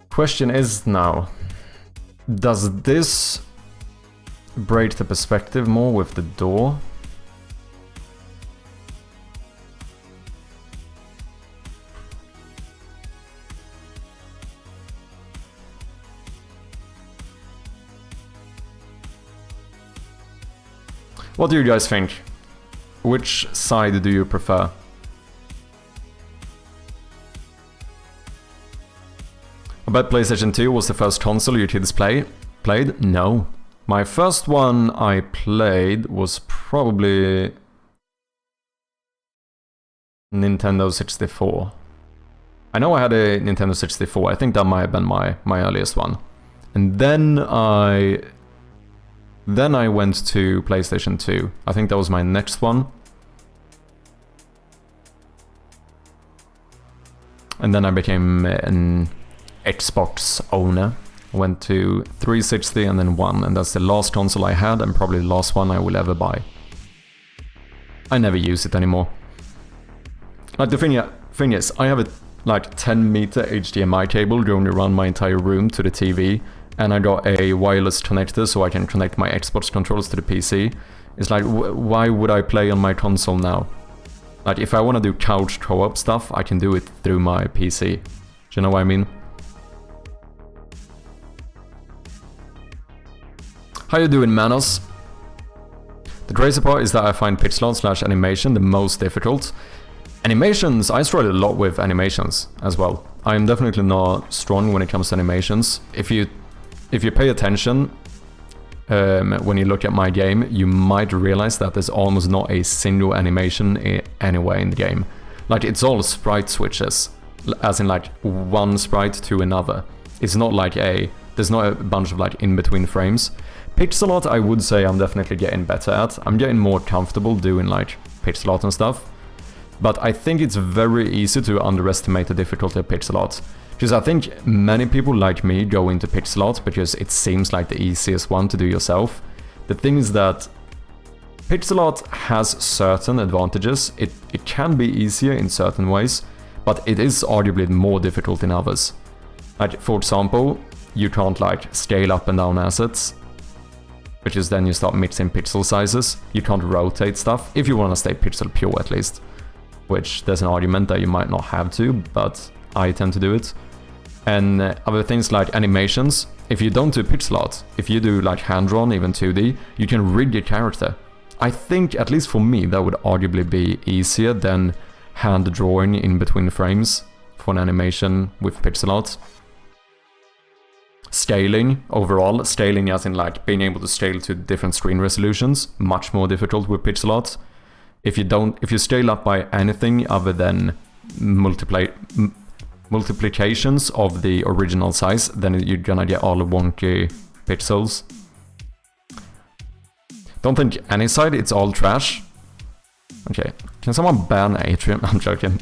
Speaker 1: Question is now, does this break the perspective more with the door? What do you guys think? Which side do you prefer? I bet PlayStation 2 was the first console your kids played? No. My first one I played was probably Nintendo 64. I know I had a Nintendo 64, I think that might have been my earliest one. And then I went to PlayStation 2. I think that was my next one. And then I became an Xbox owner. Went to 360 and then 1, and that's the last console I had and probably the last one I will ever buy. I never use it anymore. Like the thing is, I have a like 10-meter HDMI cable going around my entire room to the TV, and I got a wireless connector so I can connect my Xbox controllers to the PC. It's like, why would I play on my console now? Like, if I want to do couch co-op stuff, I can do it through my PC. Do you know what I mean? How you doing, Manos? The crazy part is that I find pixel art / animation the most difficult. Animations, I struggle a lot with animations as well. I am definitely not strong when it comes to animations. If you pay attention when you look at my game, you might realize that there's almost not a single animation anywhere in the game. Like, it's all sprite switches, as in like one sprite to another. It's not like there's not a bunch of like in-between frames. Pixel art, I would say I'm definitely getting better at. I'm getting more comfortable doing like pixel art and stuff. But I think it's very easy to underestimate the difficulty of pixel art. Because I think many people like me go into pixel art because it seems like the easiest one to do yourself. The thing is that pixel art has certain advantages. It can be easier in certain ways, but it is arguably more difficult in others. Like, for example, you can't like scale up and down assets, because then you start mixing pixel sizes. You can't rotate stuff, if you want to stay pixel pure at least. Which there's an argument that you might not have to, but I tend to do it. And other things like animations, if you don't do pixel art, if you do like hand-drawn, even 2D, you can rig your character. I think, at least for me, that would arguably be easier than hand-drawing in between frames for an animation with pixel art. Scaling, overall, scaling as in like being able to scale to different screen resolutions, much more difficult with pixel art. If you scale up by anything other than multiplications of the original size, then you're gonna get all wonky pixels. Don't think any side, it's all trash. Okay, can someone ban Atrium? I'm joking.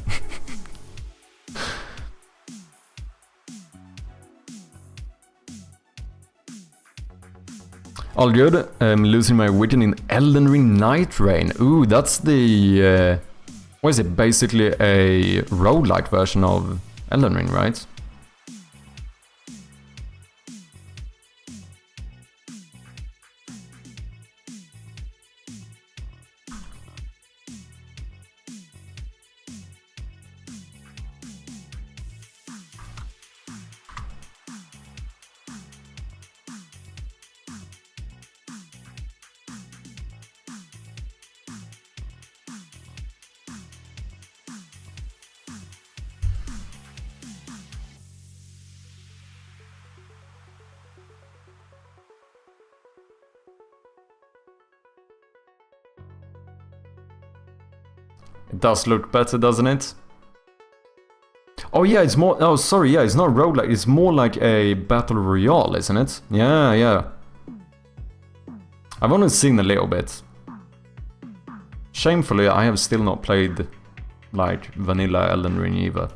Speaker 1: All good. I'm losing my witten in Elden Ring Night Rain. Ooh, that's the... what is it? Basically a roguelike version of Elden Ring, right? It does look better, doesn't it? Oh yeah, it's more... Oh, sorry, yeah, it's not roguelike. It's more like a battle royale, isn't it? Yeah, yeah. I've only seen a little bit. Shamefully, I have still not played, like, vanilla Elden Ring either.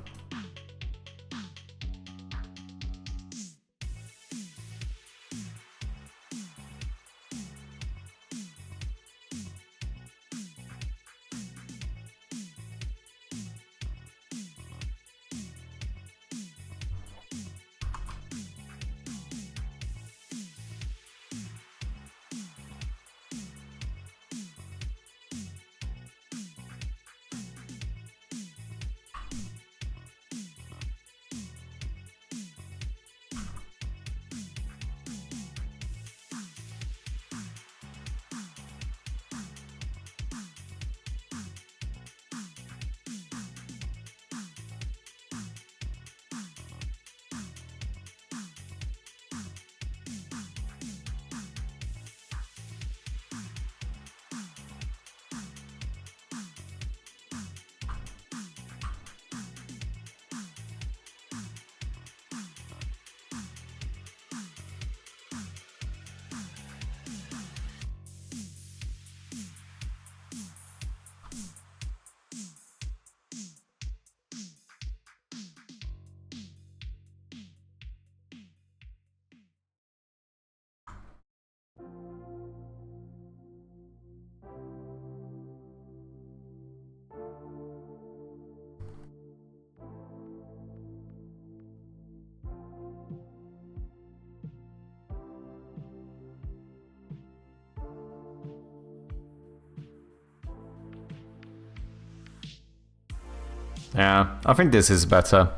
Speaker 1: Yeah, I think this is better.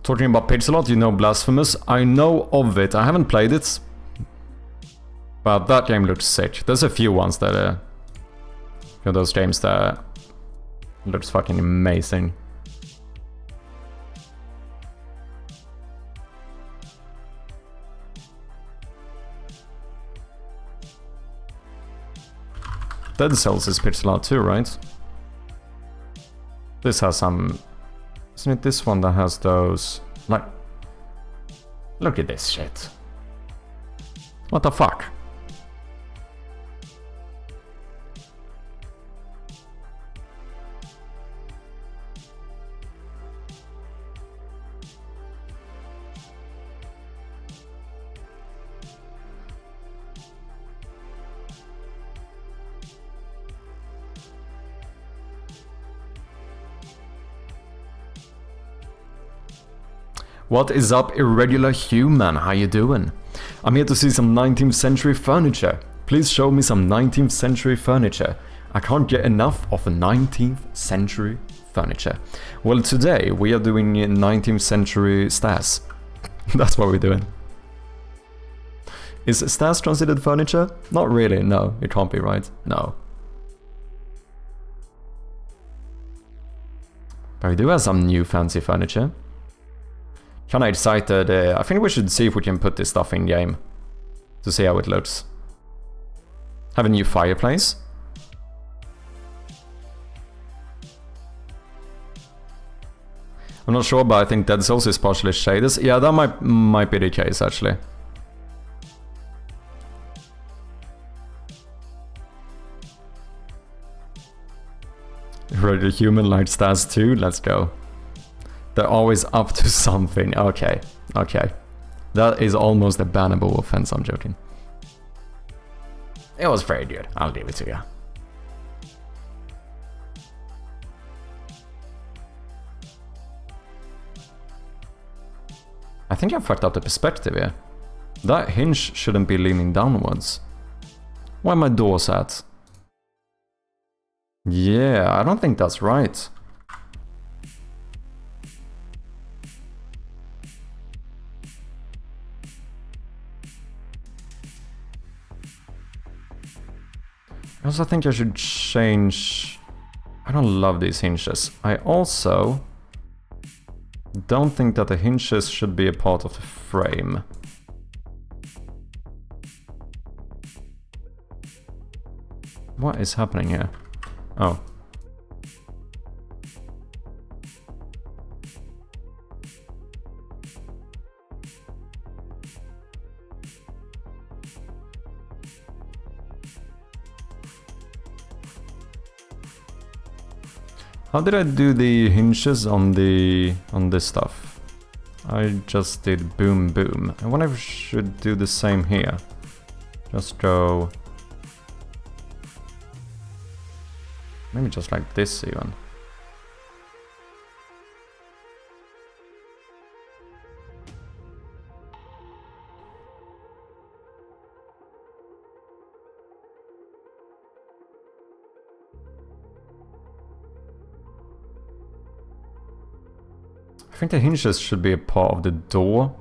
Speaker 1: Talking about Pixelot, you know Blasphemous? I know of it, I haven't played it. But that game looks sick. There's a few ones that those games that looks fucking amazing. Dead Cells is pixel art too, right? This has some... Isn't it this one that has those... Like... Look at this shit. What the fuck? What is up, irregular human? How you doing? I'm here to see some 19th century furniture. Please show me some 19th century furniture. I can't get enough of 19th century furniture. Well, today we are doing 19th century stairs. That's what we're doing. Is stairs considered furniture? Not really, no. It can't be, right? No. But we do have some new fancy furniture. Kinda excited. I think we should see if we can put this stuff in game to see how it looks. Have a new fireplace. I'm not sure, but I think Dead Cells is partially shaded. Yeah, that might be the case actually. regular human like stairs too. Let's go. They're always up to something. Okay, okay. That is almost a bannable offense, I'm joking. It was very good, I'll give it to you. I think I fucked up the perspective here. That hinge shouldn't be leaning downwards. Where are my doors at? Yeah, I don't think that's right. I also think I should change... I don't love these hinges. I also don't think that the hinges should be a part of the frame. What is happening here? Oh. How did I do the hinges on this stuff? I just did boom boom. I wonder if I should do the same here. Just go... maybe just like this even. I think the hinges should be a part of the door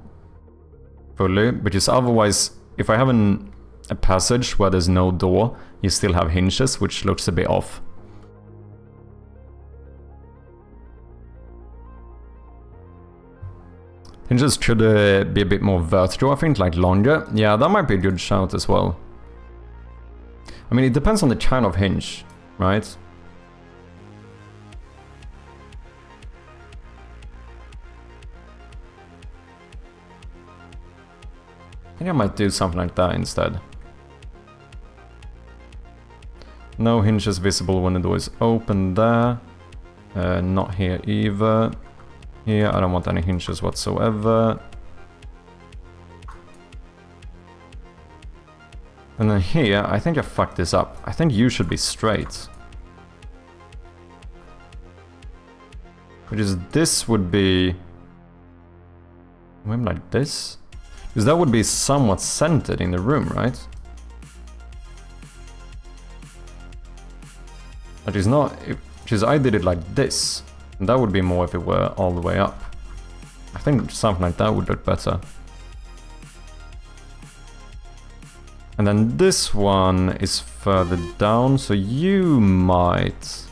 Speaker 1: fully, because otherwise, if I have a passage where there's no door, you still have hinges, which looks a bit off. Hinges should be a bit more vertical, I think, like longer. Yeah, that might be a good shout as well. I mean, it depends on the kind of hinge, right? I think I might do something like that instead. No hinges visible when the door is open there. Not here either. Here, I don't want any hinges whatsoever. And then here, I think I fucked this up. I think you should be straight. Which is, this would be... maybe like this? Because that would be somewhat centered in the room, right? But it's not... because I did it like this. And that would be more if it were all the way up. I think something like that would look better. And then this one is further down, so you might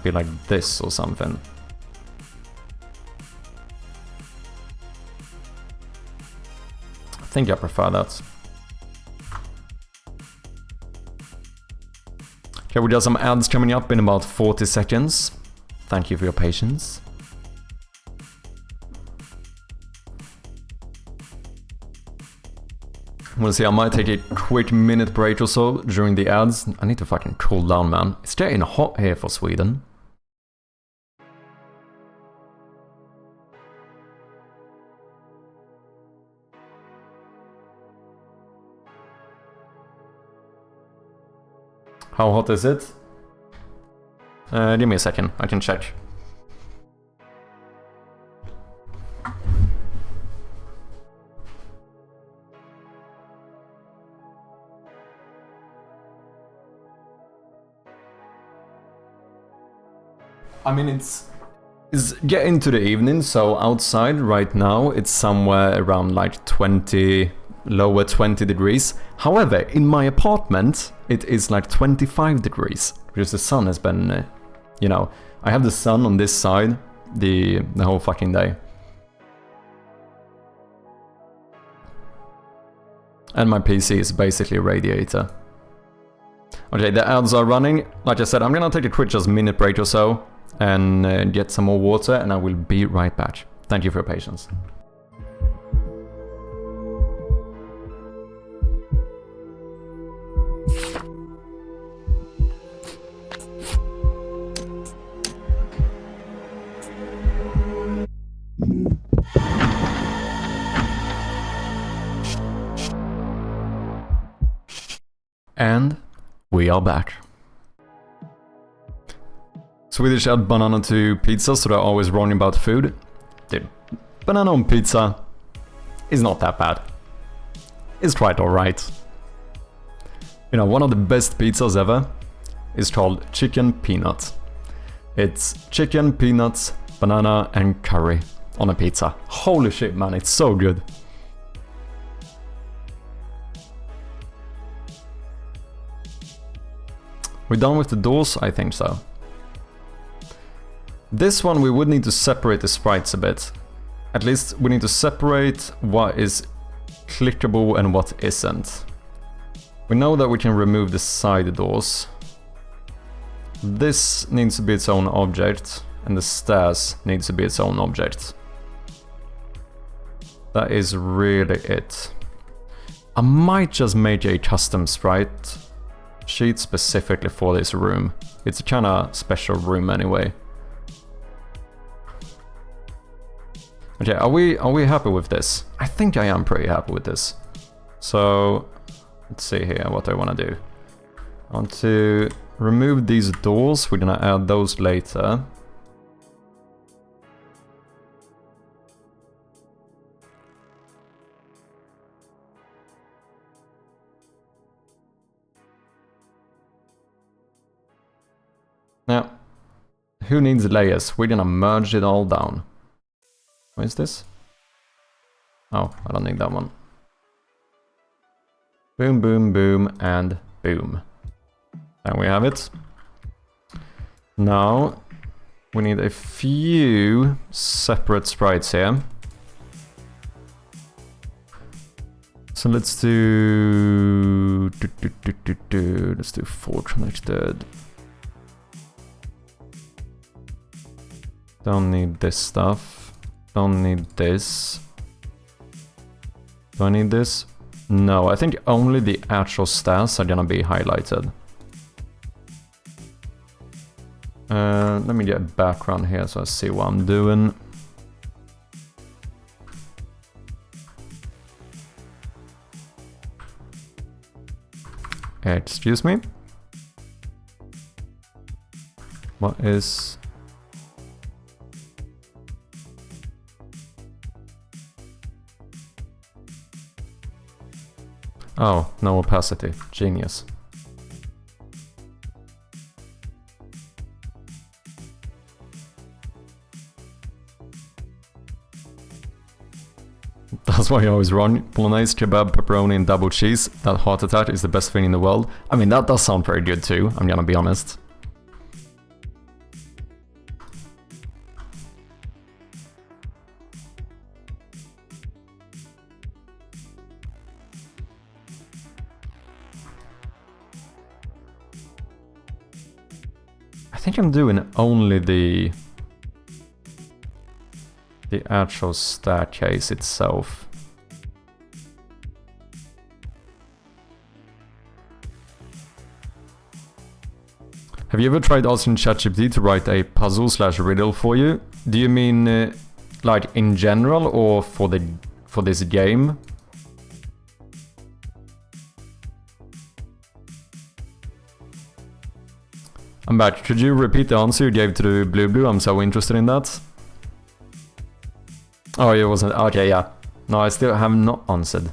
Speaker 1: be like this or something. I think I prefer that. Okay, we got some ads coming up in about 40 seconds. Thank you for your patience. We'll see, I might take a quick minute break or so during the ads. I need to fucking cool down, man. It's getting hot here for Sweden. How hot is it? Give me a second, I can check. I mean, it's getting to the evening, so outside right now it's somewhere around like 20, lower 20 degrees. However, in my apartment it is like 25 degrees, because the sun has been, you know, I have the sun on this side the whole fucking day. And my PC is basically a radiator. Okay, the ads are running. Like I said, I'm gonna take a quick just minute break or so and get some more water, and I will be right back. Thank you for your patience. And we are back. Swedish add banana to pizza, so they're always wrong about food. Dude, banana on pizza is not that bad. It's quite alright. You know, one of the best pizzas ever is called chicken peanut. It's chicken, peanuts, banana and curry on a pizza. Holy shit, man, it's so good. We're done with the doors? I think so. This one we would need to separate the sprites a bit. At least we need to separate what is clickable and what isn't. We know that we can remove the side doors. This needs to be its own object, and the stairs needs to be its own object. That is really it. I might just make a custom sprite sheet specifically for this room. It's a kind of special room anyway. Okay, are we happy with this? I think I am pretty happy with this. So let's see here what I want to do. I want to remove these doors. We're gonna add those later. Now, who needs layers? We're gonna merge it all down. What is this? Oh, I don't need that one. Boom, boom, boom, and boom. And we have it. Now, we need a few separate sprites here. So let's do... Let's do 4 connected. Don't need this stuff. Don't need this. Do I need this? No, I think only the actual stairs are gonna be highlighted. Let me get a background here so I see what I'm doing. Excuse me? What is... Oh, no opacity. Genius. That's why you always run. Bolognese, kebab, pepperoni and double cheese. That heart attack is the best thing in the world. I mean, that does sound pretty good too, I'm gonna be honest. I think I'm doing only the actual staircase itself. Have you ever tried asking ChatGPT to write a puzzle/riddle for you? Do you mean like in general or for this game? I'm back. Could you repeat the answer you gave to the blue? I'm so interested in that. Oh, it wasn't. Okay, yeah. No, I still have not answered.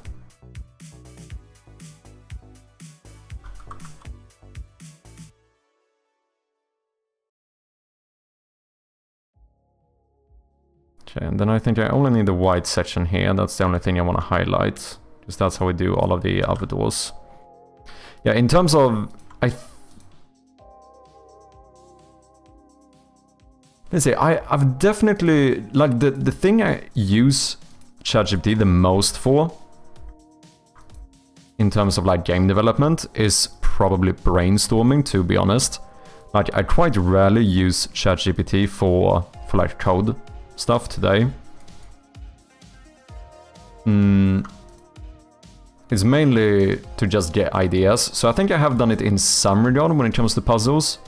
Speaker 1: Okay, and then I think I only need the white section here. That's the only thing I want to highlight. Because that's how we do all of the other doors. Yeah, in terms of... Let's see, I've definitely, like, the thing I use ChatGPT the most for, in terms of, like, game development, is probably brainstorming, to be honest. Like, I quite rarely use ChatGPT for like, code stuff today. It's mainly to just get ideas, so I think I have done it in some regard when it comes to puzzles.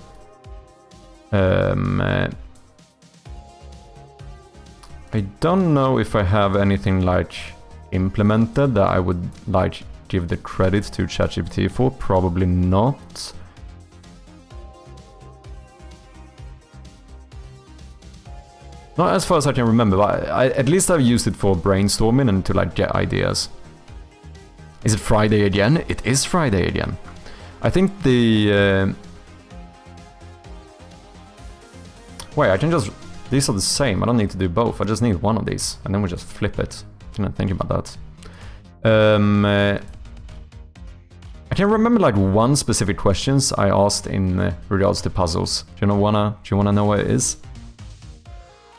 Speaker 1: I don't know if I have anything like implemented that I would like give the credit to ChatGPT for. Probably not. Not as far as I can remember, but at least I've used it for brainstorming and to like get ideas. Is it Friday again? It is Friday again. I think the... Wait, I can just... These are the same, I don't need to do both, I just need one of these. And then we just flip it. Didn't think about that. I can remember like one specific questions I asked in regards to puzzles. Do you wanna know what it is?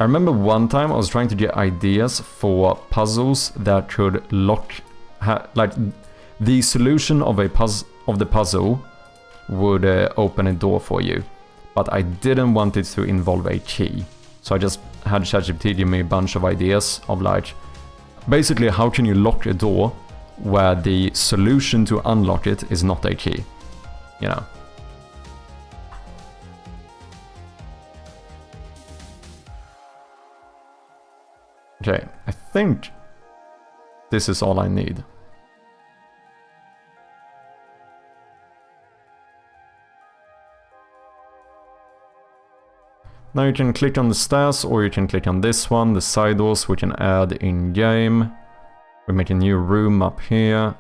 Speaker 1: I remember one time I was trying to get ideas for puzzles that could lock... like, the solution of the puzzle would open a door for you. But I didn't want it to involve a key. So I just had ChatGPT give me a bunch of ideas of like... Basically, how can you lock a door where the solution to unlock it is not a key? You know. Okay, I think this is all I need. Now you can click on the stairs, or you can click on this one, the side doors we can add in-game. We make a new room up here.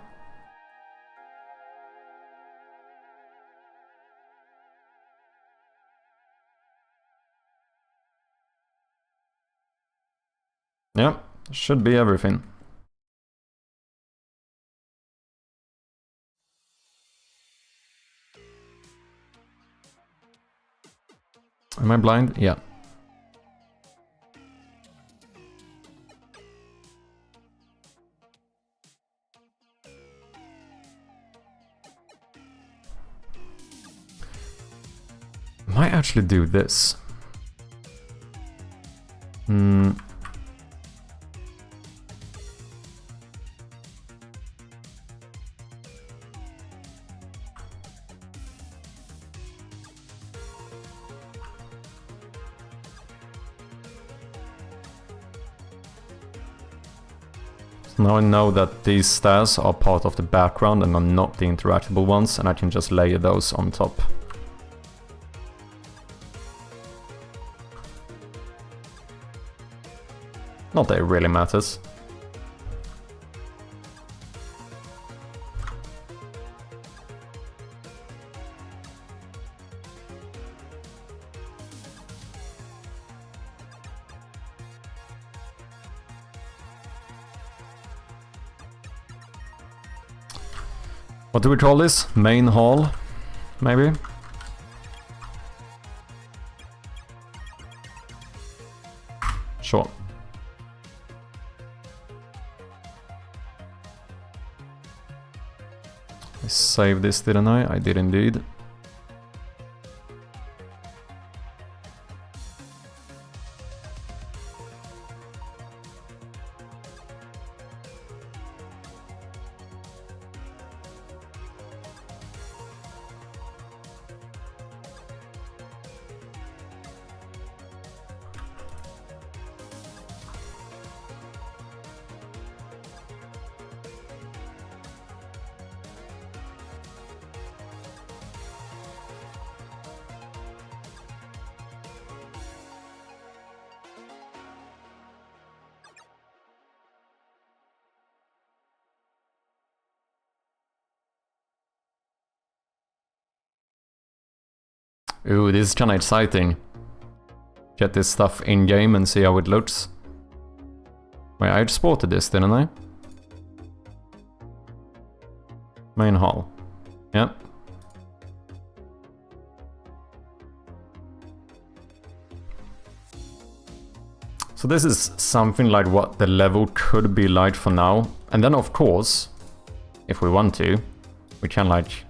Speaker 1: Yeah, should be everything. Am I blind? Yeah. Might actually do this. Now I know that these stairs are part of the background and are not the interactable ones, and I can just layer those on top. Not that it really matters. What do we call this? Main hall, maybe? Sure. I saved this, didn't I? I did indeed. Ooh, this is kinda exciting. Get this stuff in-game and see how it looks. Wait, I exported this, didn't I? Main hall. Yeah. So this is something like what the level could be like for now. And then of course, if we want to, we can like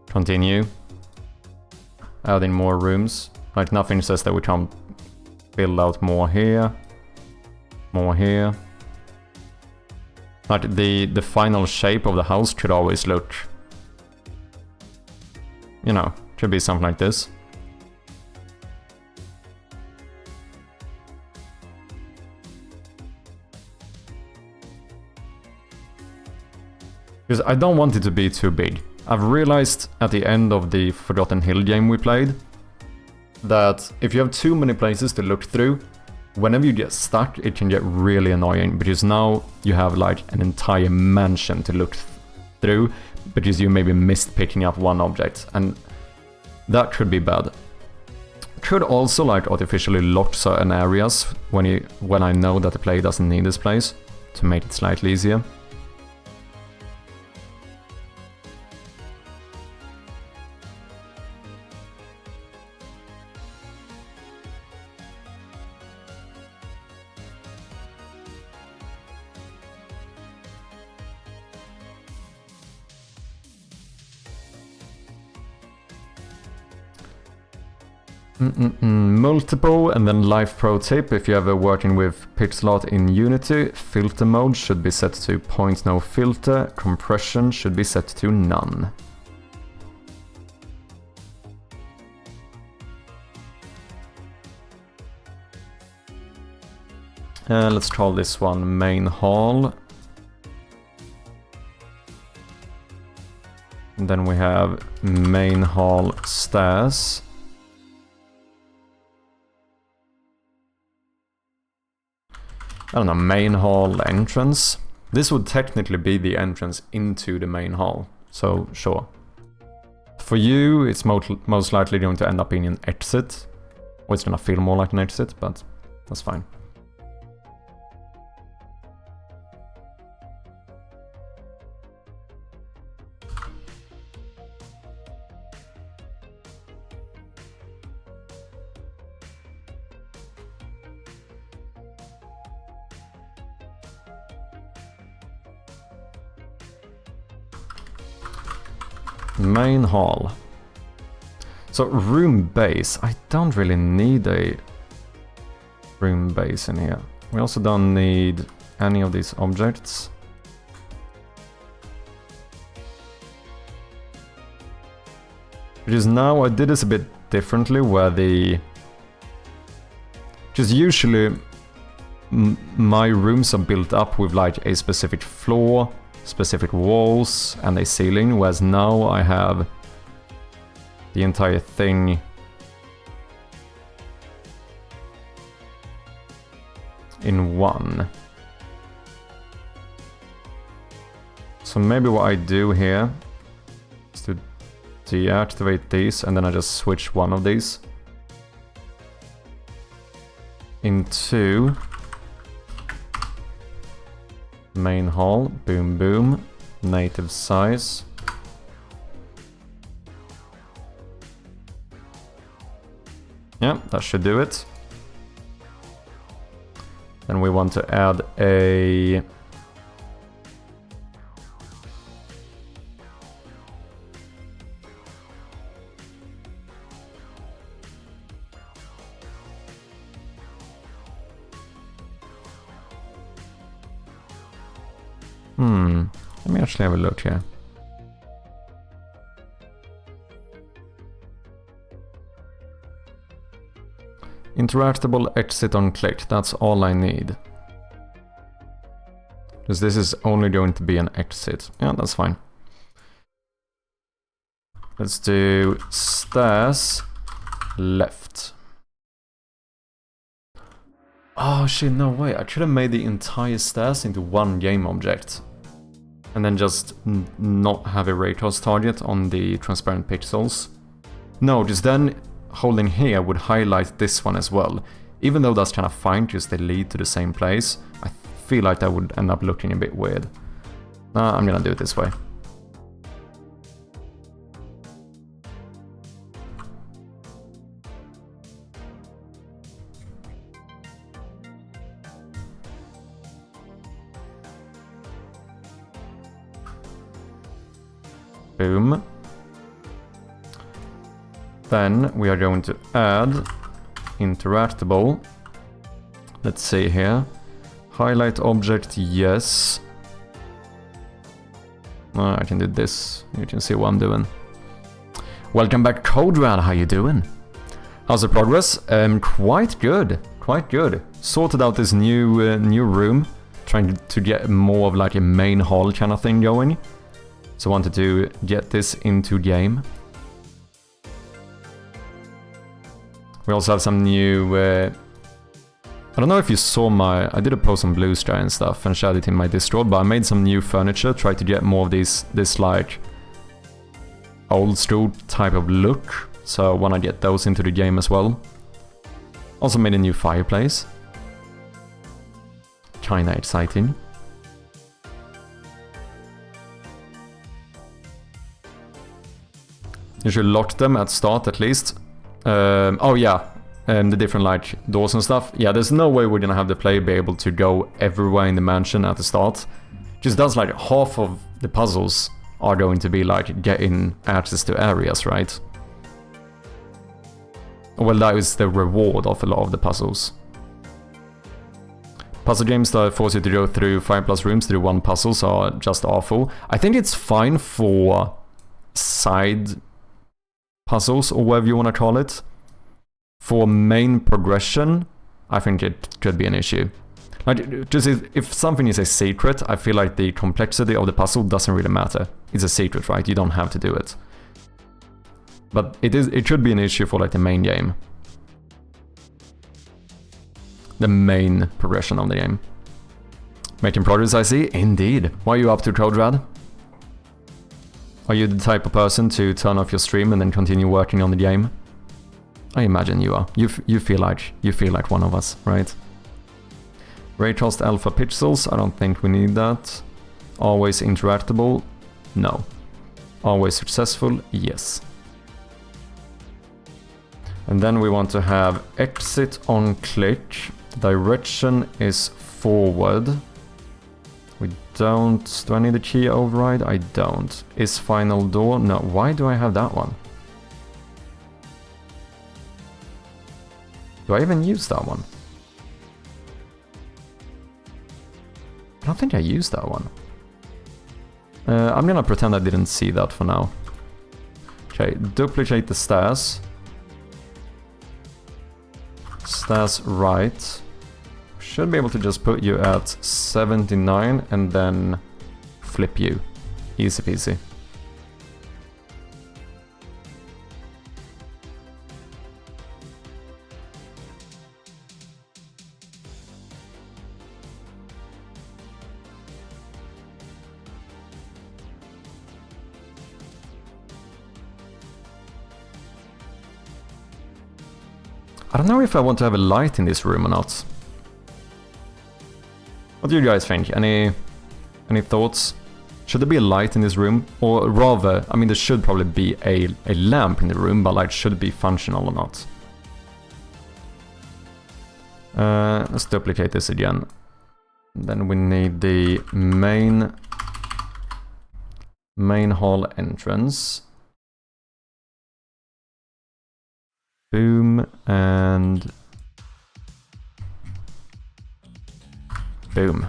Speaker 1: continue. Add in more rooms. Like nothing says that we can't build out more here. More here. Like the final shape of the house could always look, you know, could be something like this. Because I don't want it to be too big. I've realized at the end of the Forgotten Hill game we played that if you have too many places to look through, whenever you get stuck, it can get really annoying, because now you have like an entire mansion to look through, because you maybe missed picking up one object, and that could be bad. Could also like artificially lock certain areas when I know that the player doesn't need this place, to make it slightly easier. Multiple, and then life pro tip: if you're ever working with pixel art in Unity, filter mode should be set to point no filter, compression should be set to none. Let's call this one main hall. And then we have main hall stairs. I don't know, main hall entrance. This would technically be the entrance into the main hall, so sure. For you, it's most likely going to end up being an exit. Or it's gonna feel more like an exit, but that's fine. Main hall. So room base. I don't really need a room base in here. We also don't need any of these objects. Because now I did this a bit differently, where because usually my rooms are built up with like a specific floor, specific walls, and a ceiling, whereas now I have the entire thing in one. So maybe what I do here is to deactivate these, and then I just switch one of these into main hall, boom boom, native size. Yeah, that should do it. Then we want to add a let me actually have a look here. Interactable exit on click, that's all I need. Because this is only going to be an exit. Yeah, that's fine. Let's do stairs left. Oh shit, no way. I could have made the entire stairs into one game object. And then just not have a raycast target on the transparent pixels. No, just then holding here would highlight this one as well. Even though that's kind of fine, because they lead to the same place, I feel like that would end up looking a bit weird. I'm gonna do it this way. Boom. Then we are going to add interactable. Let's see here. Highlight object, yes. I can do this. You can see what I'm doing. Welcome back, Codrad. How you doing? How's the progress? Quite good. Quite good. Sorted out this new room. Trying to get more of like a main hall kind of thing going. So I wanted to get this into game. We also have some new... I don't know if you saw I did a post on Blue Sky and stuff and shared it in my Discord, but I made some new furniture, tried to get more of this like old school type of look. So I want to get those into the game as well. Also made a new fireplace. Kinda exciting. You should lock them at start at least. Oh yeah, the different like doors and stuff. Yeah, there's no way we're gonna have the player be able to go everywhere in the mansion at the start. Just does like half of the puzzles are going to be like getting access to areas, right? Well, that is the reward of a lot of the puzzles. Puzzle games that force you to go through 5+ rooms to do one puzzles are just awful. I think it's fine for side puzzles, or whatever you want to call it. For main progression, I think it could be an issue. Like, just if something is a secret, I feel like the complexity of the puzzle doesn't really matter. It's a secret, right? You don't have to do it. But it should be an issue for like the main game. The main progression of the game. Making progress, I see. Indeed. What are you up to, Codrad? Are you the type of person to turn off your stream and then continue working on the game? I imagine you are. You feel like one of us, right? Raytraced alpha pixels. I don't think we need that. Always interactable. No. Always successful. Yes. And then we want to have exit on click. Direction is forward. We don't... Do I need a key override? I don't. Is final door? No. Why do I have that one? Do I even use that one? I don't think I used that one. I'm gonna pretend I didn't see that for now. Okay, duplicate the stairs. Stairs right. Should be able to just put you at 79 and then flip you. Easy peasy. I don't know if I want to have a light in this room or not. What do you guys think? Any thoughts? Should there be a light in this room? Or rather, I mean, there should probably be a lamp in the room, but like, should it be functional or not? Let's duplicate this again. Then we need the main hall entrance. Boom, and boom.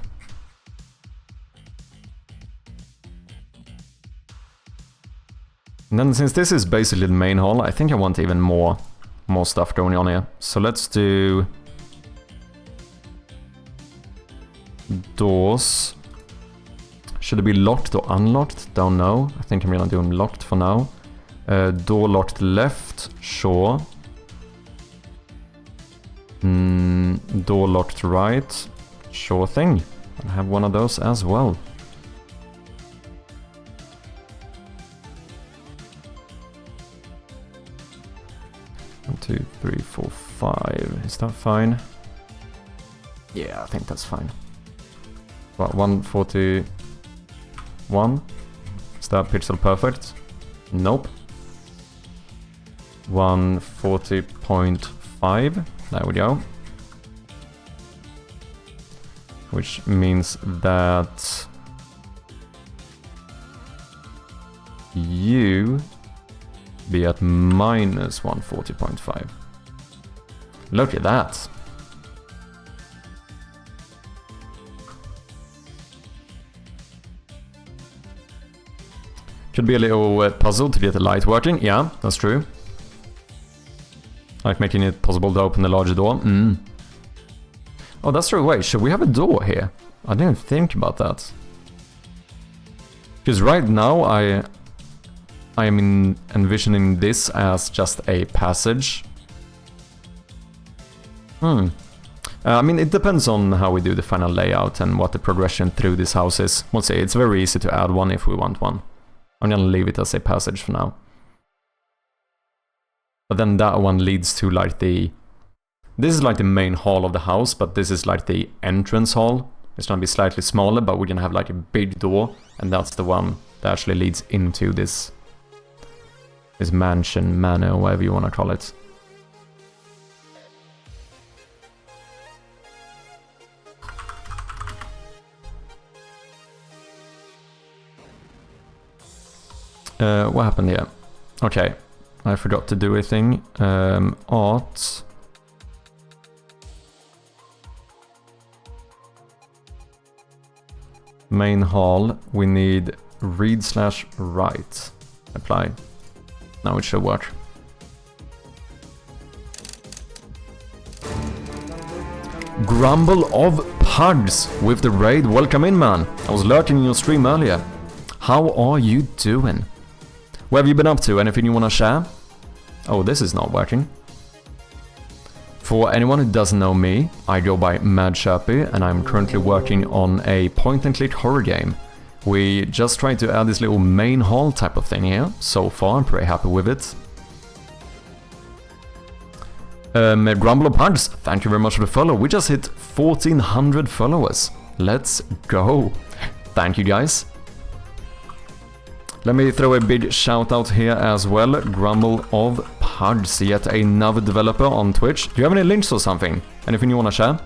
Speaker 1: And then since this is basically the main hall, I think I want even more stuff going on here. So let's do doors. Should it be locked or unlocked? Don't know. I think I'm gonna do them locked for now. Door locked left, sure. Door locked right. Sure thing. I'll have one of those as well. One, 2, 3, 4, 5. Is that fine? Yeah, I think that's fine. What, 141? Is that pixel perfect? Nope. 140.5. There we go. Which means that you be at minus 140.5. Look at that. Could be a little puzzle to get the light working. Yeah, that's true. Like making it possible to open the larger door. Oh, that's true. Wait, should we have a door here? I didn't think about that. Because right now I am envisioning this as just a passage. I mean, it depends on how we do the final layout and what the progression through this house is. We'll see, it's very easy to add one if we want one. I'm gonna leave it as a passage for now. But then that one leads to like the... This is like the main hall of the house, but this is like the entrance hall. It's gonna be slightly smaller, but we're gonna have like a big door, and that's the one that actually leads into this mansion, manor, whatever you wanna call it. What happened here? Okay, I forgot to do a thing. Art. Main hall, we need read/write. Apply. Now it should work. Grumble of Pugs with the raid. Welcome in, man. I was lurking in your stream earlier. How are you doing? What have you been up to? Anything you want to share? Oh, this is not working. For anyone who doesn't know me, I go by Mad Sherpy, and I'm currently working on a point-and-click horror game. We just tried to add this little main hall type of thing here. So far, I'm pretty happy with it. Grumble of Pugs, thank you very much for the follow. We just hit 1400 followers. Let's go. Thank you, guys. Let me throw a big shout out here as well. Grumble of Pugs, yet another developer on Twitch. Do you have any links or something? Anything you want to share?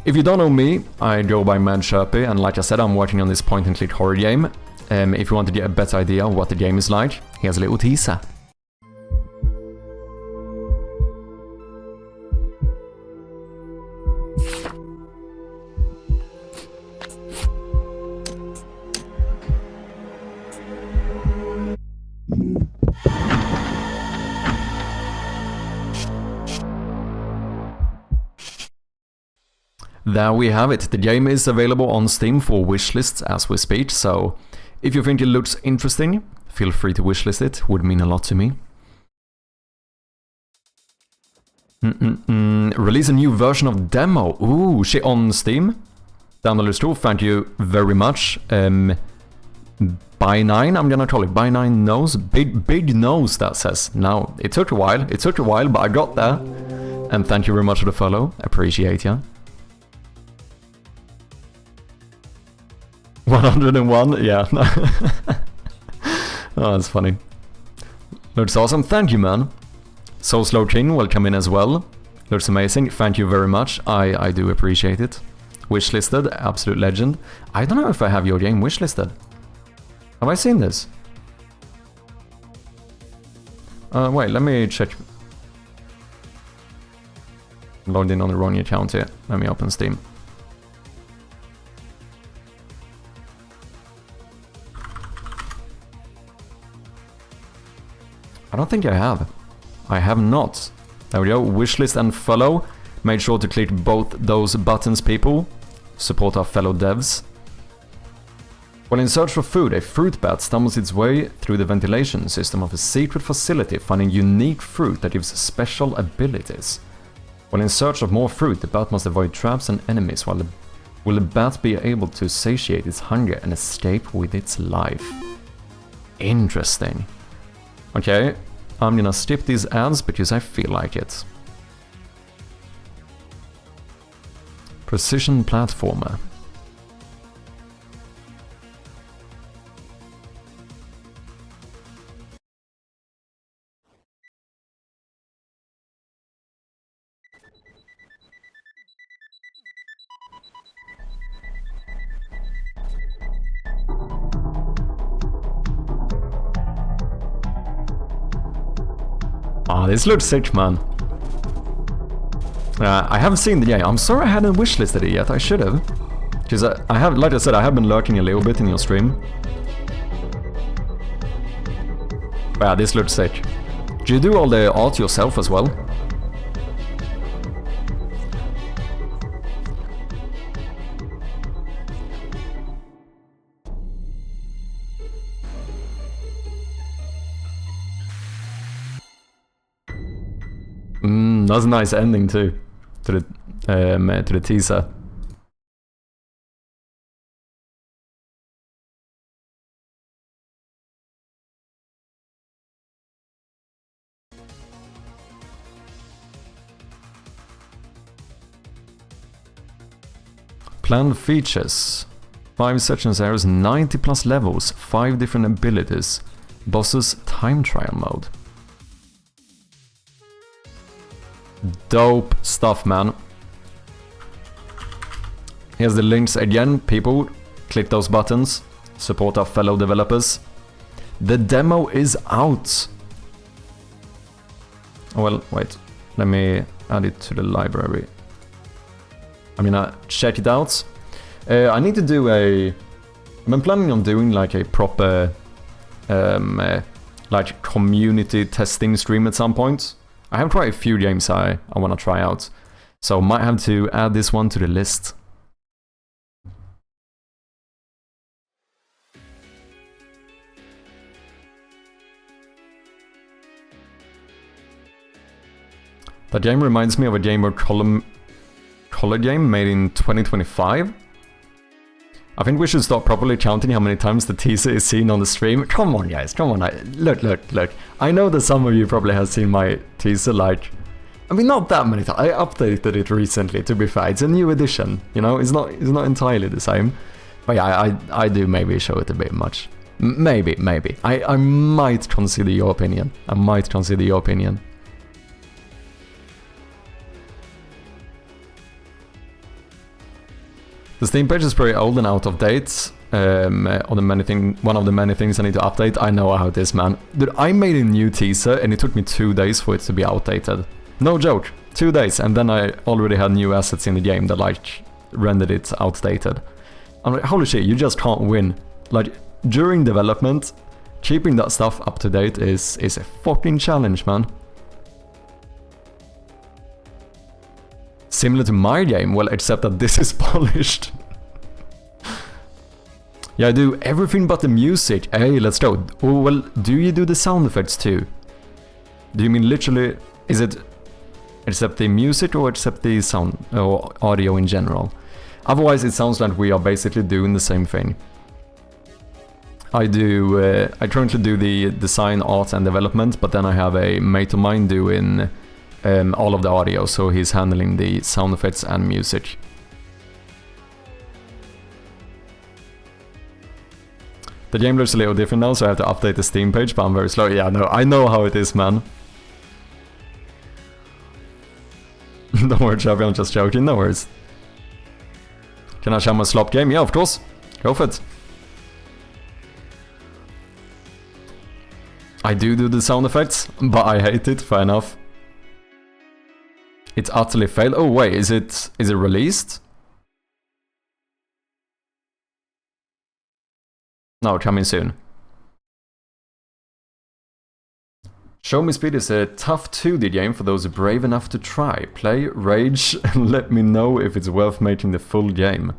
Speaker 1: If you don't know me, I go by Mad Sherpy, and like I said, I'm working on this point-and-click horror game. If you want to get a better idea of what the game is like, here's a little teaser. There we have it. The game is available on Steam for wishlists as we speak, so if you think it looks interesting, feel free to wishlist it. Would mean a lot to me. Release a new version of demo. Ooh, shit, on Steam. Download store. Thank you very much. By9, I'm gonna call it. By9 knows. Big nose, that says. Now, it took a while. It took a while, but I got there. And thank you very much for the follow. Appreciate ya. 101, yeah. Oh, that's funny. Looks awesome. Thank you, man. Soul Slow King, welcome in as well. Looks amazing. Thank you very much. I do appreciate it. Wishlisted, absolute legend. I don't know if I have your game wishlisted. Have I seen this? Wait, let me check. Logged in on the wrong account here. Let me open Steam. I don't think I have. I have not. There we go. Wishlist and follow. Make sure to click both those buttons, people. Support our fellow devs. While in search for food, a fruit bat stumbles its way through the ventilation system of a secret facility, finding unique fruit that gives special abilities. While in search of more fruit, the bat must avoid traps and enemies. Will the bat be able to satiate its hunger and escape with its life? Interesting. Okay, I'm gonna skip these ads because I feel like it. Precision platformer. Ah, this looks sick, man. I haven't seen the game. I'm sorry I hadn't wishlisted it yet. I should have. Because I have, like I said, I have been lurking a little bit in your stream. Wow, this looks sick. Do you do all the art yourself as well? That's a nice ending too to the teaser. Planned features. 5 sections areas, 90 plus levels, 5 different abilities. Bosses time trial mode. Dope stuff, man. Here's the links again, people. Click those buttons. Support our fellow developers. The demo is out. Oh, well, wait. Let me add it to the library. I mean, check it out. I need to do a... I'm planning on doing like a proper like community testing stream at some point. I have quite a few games I want to try out. So might have to add this one to the list. That game reminds me of a Game Boy Color game made in 2025. I think we should start properly counting how many times the teaser is seen on the stream. Come on, guys, come on. Look. I know that some of you probably have seen my teaser, like... I mean, not that many times. I updated it recently, to be fair. It's a new edition, you know? It's not entirely the same. But yeah, I do maybe show it a bit much. Maybe. I might consider your opinion. The Steam page is pretty old and out of date. One of the many things I need to update. I know how it is, man. Dude, I made a new teaser and it took me 2 days for it to be outdated. No joke, 2 days, and then I already had new assets in the game that like rendered it outdated. I'm like, holy shit, you just can't win. Like, during development, keeping that stuff up to date is a fucking challenge, man. Similar to my game, well, except that this is polished. Yeah, I do everything but the music. Hey, let's go. Oh, well, do you do the sound effects too? Do you mean literally, is it except the music or except the sound or audio in general? Otherwise, it sounds like we are basically doing the same thing. I currently do the design, art and development, but then I have a mate of mine doing all of the audio, so he's handling the sound effects and music. The game looks a little different now, so I have to update the Steam page, but I'm very slow. Yeah, no, I know how it is, man. Don't worry, Chubby, I'm just joking, no worries. Can I show my slop game? Yeah, of course. Go for it. I do the sound effects, but I hate it, fair enough. It's utterly failed. Oh wait, is it released? No, coming soon. Show Me Speed is a tough 2D game for those brave enough to try. Play, rage, and let me know if it's worth making the full game.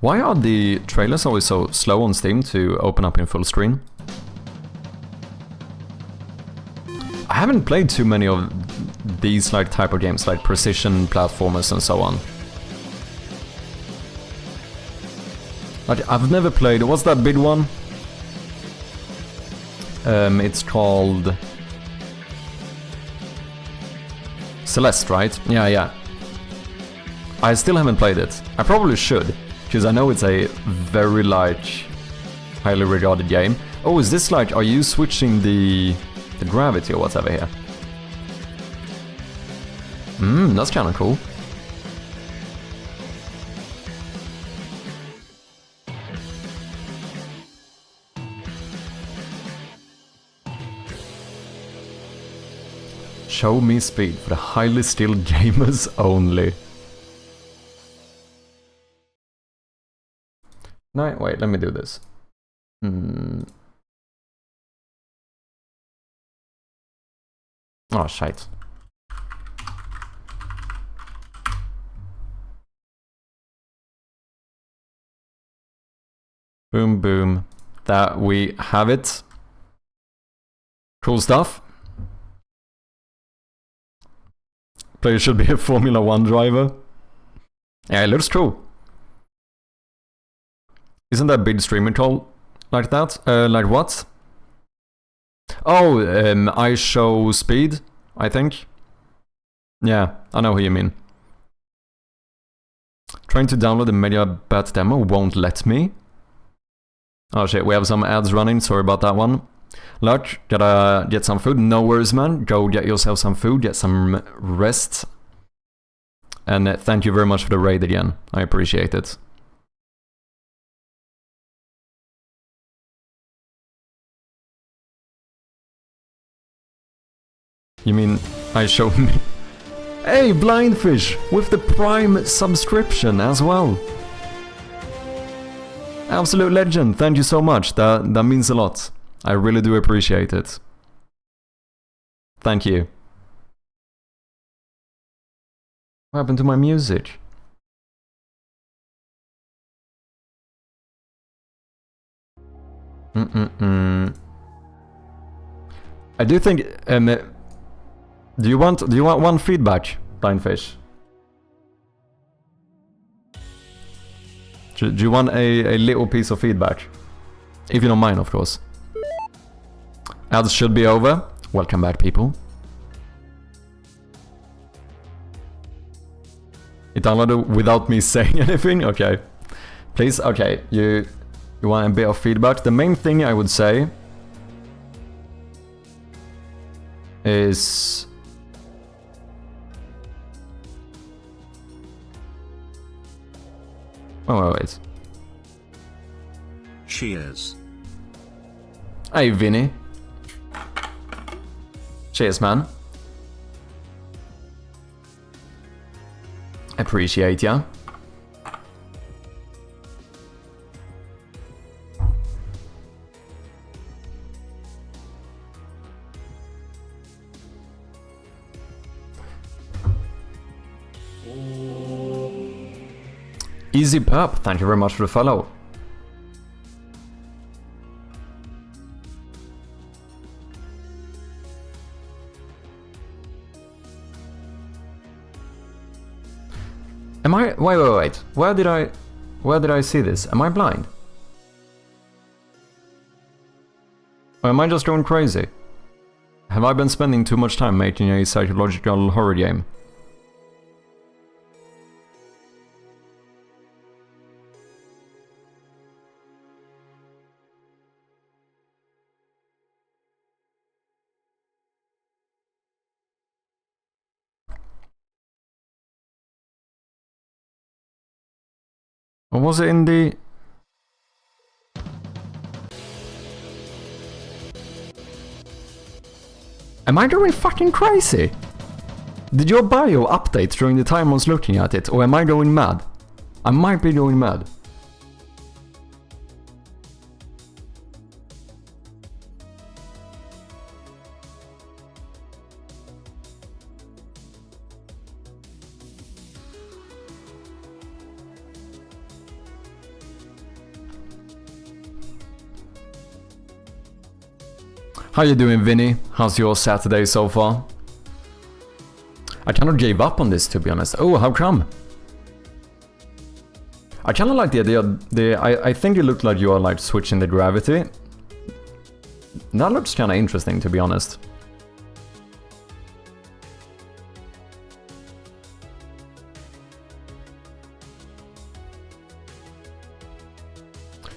Speaker 1: Why are the trailers always so slow on Steam to open up in full screen? I haven't played too many of these like type of games, like precision platformers and so on. Like, I've never played... What's that big one? It's called... Celeste, right? Yeah. I still haven't played it. I probably should. Because I know it's a very large, highly regarded game. Oh, is this like, are you switching the gravity or whatever here? That's kind of cool. Show Me Speed for the highly skilled gamers only. No, wait, let me do this. Oh, shite. Boom, boom. That we have it. Cool stuff. Player should be a Formula 1 driver. Yeah, it looks cool. Isn't that big streaming call like that? Like what? Oh, I show speed, I think. Yeah, I know who you mean. Trying to download the MediaBat demo won't let me. Oh shit, we have some ads running, sorry about that one. Luck, gotta get some food. No worries, man. Go get yourself some food, get some rest. And thank you very much for the raid again. I appreciate it. You mean I show me? Hey, Blindfish, with the Prime subscription as well. Absolute legend, thank you so much. That means a lot. I really do appreciate it. Thank you. What happened to my music? I do think. Do you want one feedback, Blindfish? Do you want a little piece of feedback? If you don't mind, of course. Ads should be over. Welcome back, people. It downloaded without me saying anything? Okay. Please, okay. You want a bit of feedback? The main thing I would say is... Oh, wait.
Speaker 5: Cheers.
Speaker 1: Hey, Vinny. Cheers, man. Appreciate ya. Easy Pup, thank you very much for the follow. Am I... Wait. Where did I see this? Am I blind? Or am I just going crazy? Have I been spending too much time making a psychological horror game? Or was it in the... Am I going fucking crazy? Did your bio update during the time I was looking at it, or am I going mad? I might be going mad. How you doing, Vinny? How's your Saturday so far? I kind of gave up on this, to be honest. Oh, how come? I kind of like the idea. I think it looked like you are like switching the gravity. That looks kind of interesting, to be honest.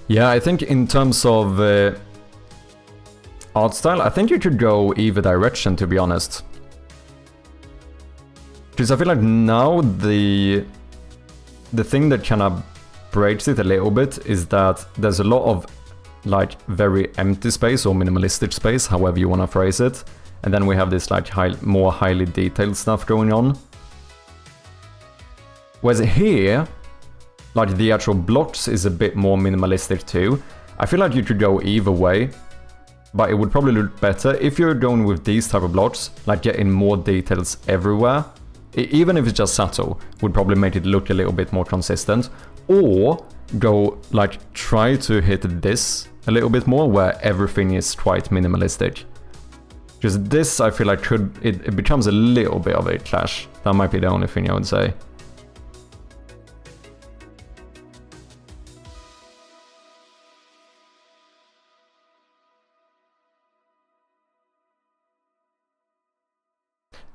Speaker 1: Yeah, I think in terms of art style, I think you could go either direction, to be honest. Because I feel like now the thing that kind of breaks it a little bit is that there's a lot of like very empty space or minimalistic space, however you want to phrase it. And then we have this like more highly detailed stuff going on. Whereas here, like the actual blocks is a bit more minimalistic too. I feel like you could go either way. But it would probably look better if you're going with these type of blocks, like getting more details everywhere. Even if it's just subtle, would probably make it look a little bit more consistent. or go like try to hit this a little bit more where everything is quite minimalistic. Because this I feel like it becomes a little bit of a clash. That might be the only thing I would say.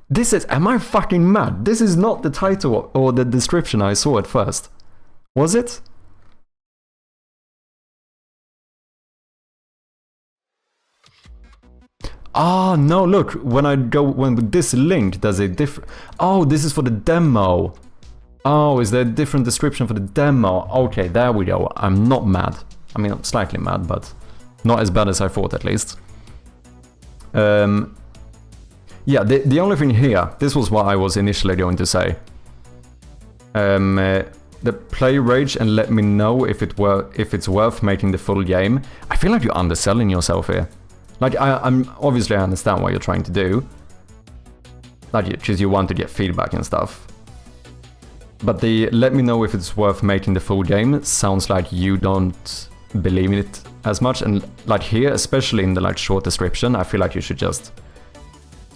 Speaker 1: This is, am I fucking mad? This is not the title or the description I saw at first. Was it? Ah, no, look, when this link does a different... Oh, this is for the demo. Oh, is there a different description for the demo? Okay, there we go. I'm not mad. I mean, I'm slightly mad, but not as bad as I thought, at least. Yeah, the only thing here, this was what I was initially going to say. The play rage and let me know if it's worth making the full game. I feel like you're underselling yourself here. Like, I'm obviously I understand what you're trying to do. Like, because you want to get feedback and stuff. But the let me know if it's worth making the full game sounds like you don't believe in it as much. And like here, especially in the like short description, I feel like you should just...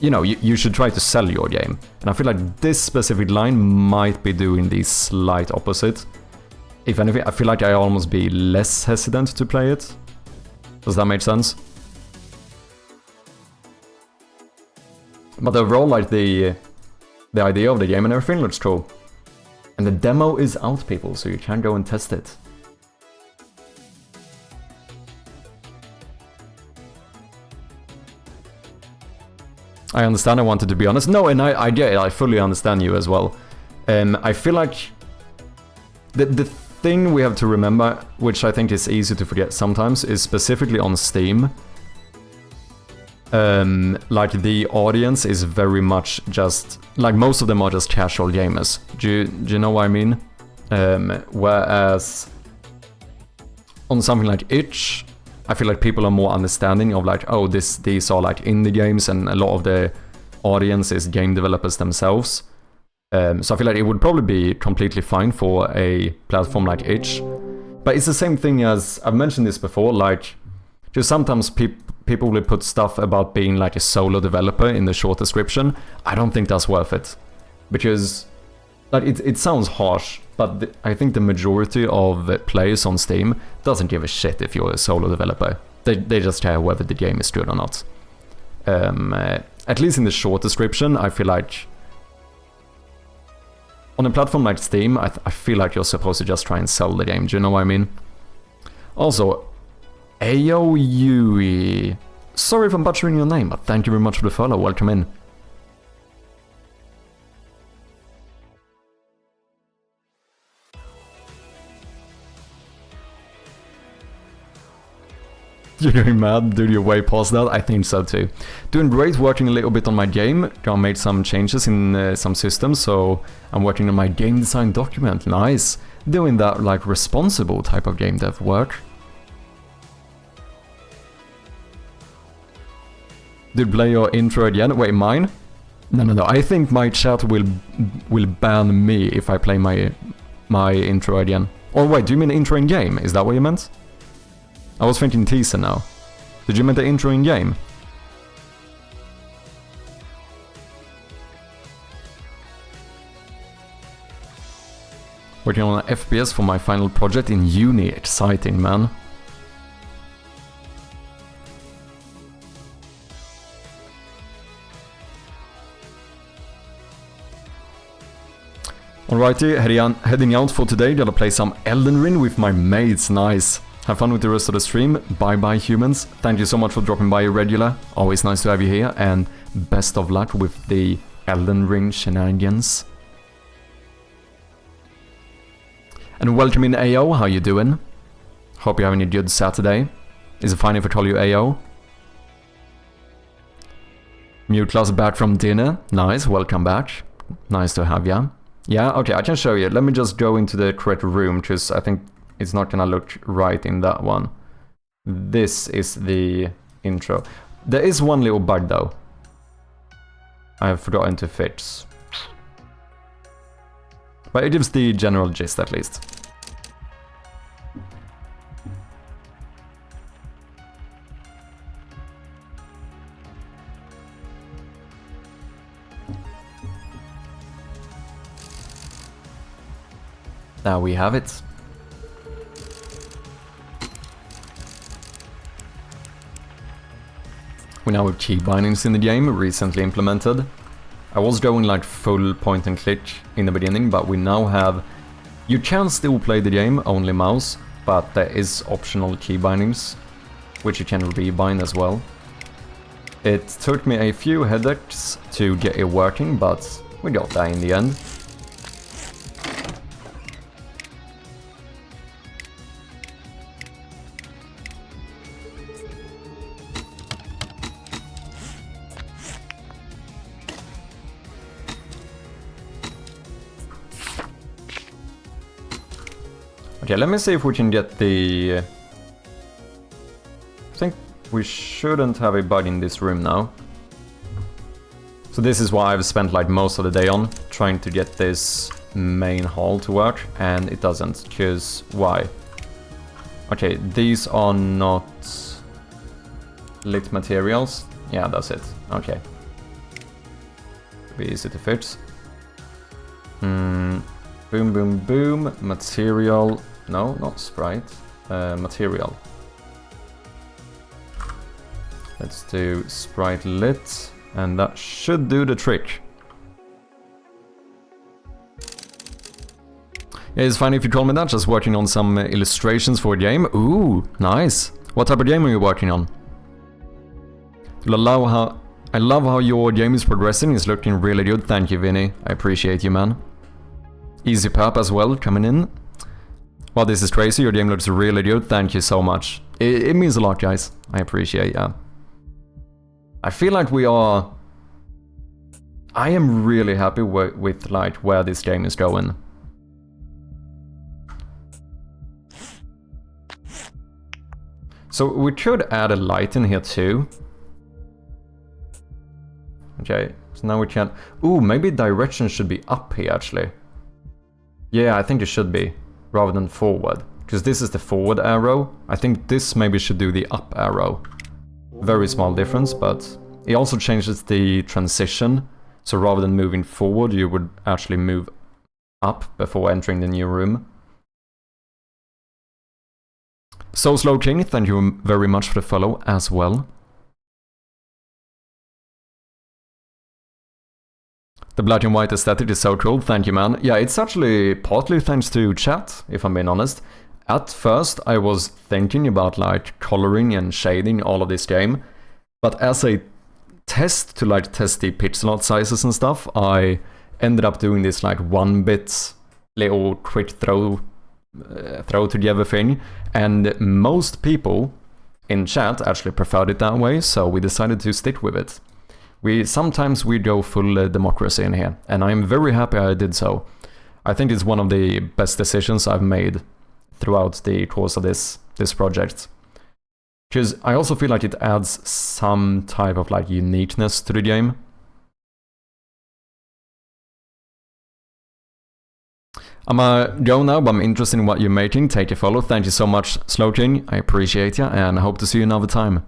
Speaker 1: You know, you should try to sell your game. And I feel like this specific line might be doing the slight opposite. If anything, I feel like I almost be less hesitant to play it. Does that make sense? But overall, like the idea of the game and everything looks cool. And the demo is out, people, so you can go and test it. I understand, I wanted to be honest. No, and I get it, I fully understand you as well. I feel like the thing we have to remember, which I think is easy to forget sometimes, is specifically on Steam. Like the audience is very much just, like most of them are just casual gamers. Do you know what I mean? Whereas on something like Itch, I feel like people are more understanding of like, oh, these are like indie games, and a lot of the audience is game developers themselves. So I feel like it would probably be completely fine for a platform like Itch. But it's the same thing as, I've mentioned this before, like, just sometimes people will put stuff about being like a solo developer in the short description. I don't think that's worth it. Because, like, it sounds harsh, but I think the majority of players on Steam doesn't give a shit if you're a solo developer. They just care whether the game is good or not. At least in the short description, I feel like on a platform like Steam, I feel like you're supposed to just try and sell the game. Do you know what I mean? Also, Aoyui. Sorry if I'm butchering your name, but thank you very much for the follow. Welcome in. You're going mad? Dude, you're way past that? I think so too. Doing great, working a little bit on my game. I made some changes in some systems, so I'm working on my game design document. Nice. Doing that like responsible type of game dev work. Did play your intro again? Wait, mine? No. I think my chat will ban me if I play my intro again. Or wait, do you mean intro in game? Is that what you meant? I was thinking teaser now. Did you mean the intro in game? Working on an FPS for my final project in uni. Exciting, man. Alrighty, heading out for today. Gotta play some Elden Ring with my mates. Nice. Have fun with the rest of the stream. Bye bye, humans. Thank you so much for dropping by, regular. Always nice to have you here, and best of luck with the Elden Ring shenanigans. And welcome in, AO. How you doing? Hope you're having a good Saturday. Is it fine if I call you AO? Mute class back from dinner. Nice, welcome back. Nice to have ya. Yeah, okay, I can show you. Let me just go into the correct room, because I think it's not gonna look right in that one. This is the intro. There is one little bug though. I have forgotten to fix. But it gives the general gist at least. There we have it. We now have key bindings in the game, recently implemented. I was going like full point and click in the beginning, but we now have... You can still play the game, only mouse, but there is optional key bindings, which you can rebind as well. It took me a few headaches to get it working, but we got there in the end. Okay, let me see if we can get the... I think we shouldn't have a bug in this room now. So this is what I've spent like most of the day on, trying to get this main hall to work, and it doesn't, because why? Okay, these are not lit materials. Yeah, that's it. Okay. Be easy to fix. Boom, boom, boom. Material. No, not sprite. Material. Let's do sprite lit, and that should do the trick. Yeah, it's fine if you call me that, just working on some illustrations for a game. Ooh, nice. What type of game are you working on? I love how your game is progressing, it's looking really good. Thank you, Vinny. I appreciate you, man. Easy Pap as well, coming in. Wow, this is crazy, your game looks really good. Thank you so much. It means a lot, guys. I appreciate it. I feel like we are... I am really happy with like where this game is going. So we could add a light in here too. Okay, so now we can... Ooh, maybe direction should be up here actually. Yeah, I think it should be, rather than forward. Because this is the forward arrow. I think this maybe should do the up arrow. Very small difference, but it also changes the transition. So rather than moving forward, you would actually move up before entering the new room. So Slow King, thank you very much for the follow as well. The black and white aesthetic is so cool, thank you, man. Yeah, it's actually partly thanks to chat, if I'm being honest. At first, I was thinking about like coloring and shading all of this game, but as a test to like test the pixel art sizes and stuff, I ended up doing this like 1-bit little quick throw together thing, and most people in chat actually preferred it that way, so we decided to stick with it. Sometimes we go full democracy in here, and I'm very happy I did so. I think it's one of the best decisions I've made throughout the course of this project. Because I also feel like it adds some type of like uniqueness to the game. I'm go now, but I'm interested in what you're making. Take a follow. Thank you so much, Slow King. I appreciate you, and I hope to see you another time.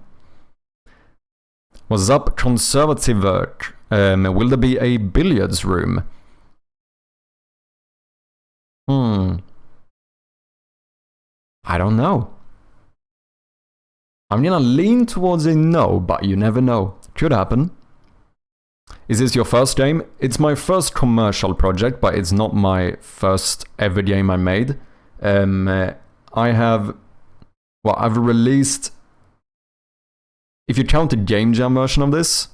Speaker 1: What's up, conservative work? Will there be a billiards room? I don't know. I'm gonna lean towards a no, but you never know. Could happen. Is this your first game? It's my first commercial project, but it's not my first ever game I made. I've released... If you count the Game Jam version of this,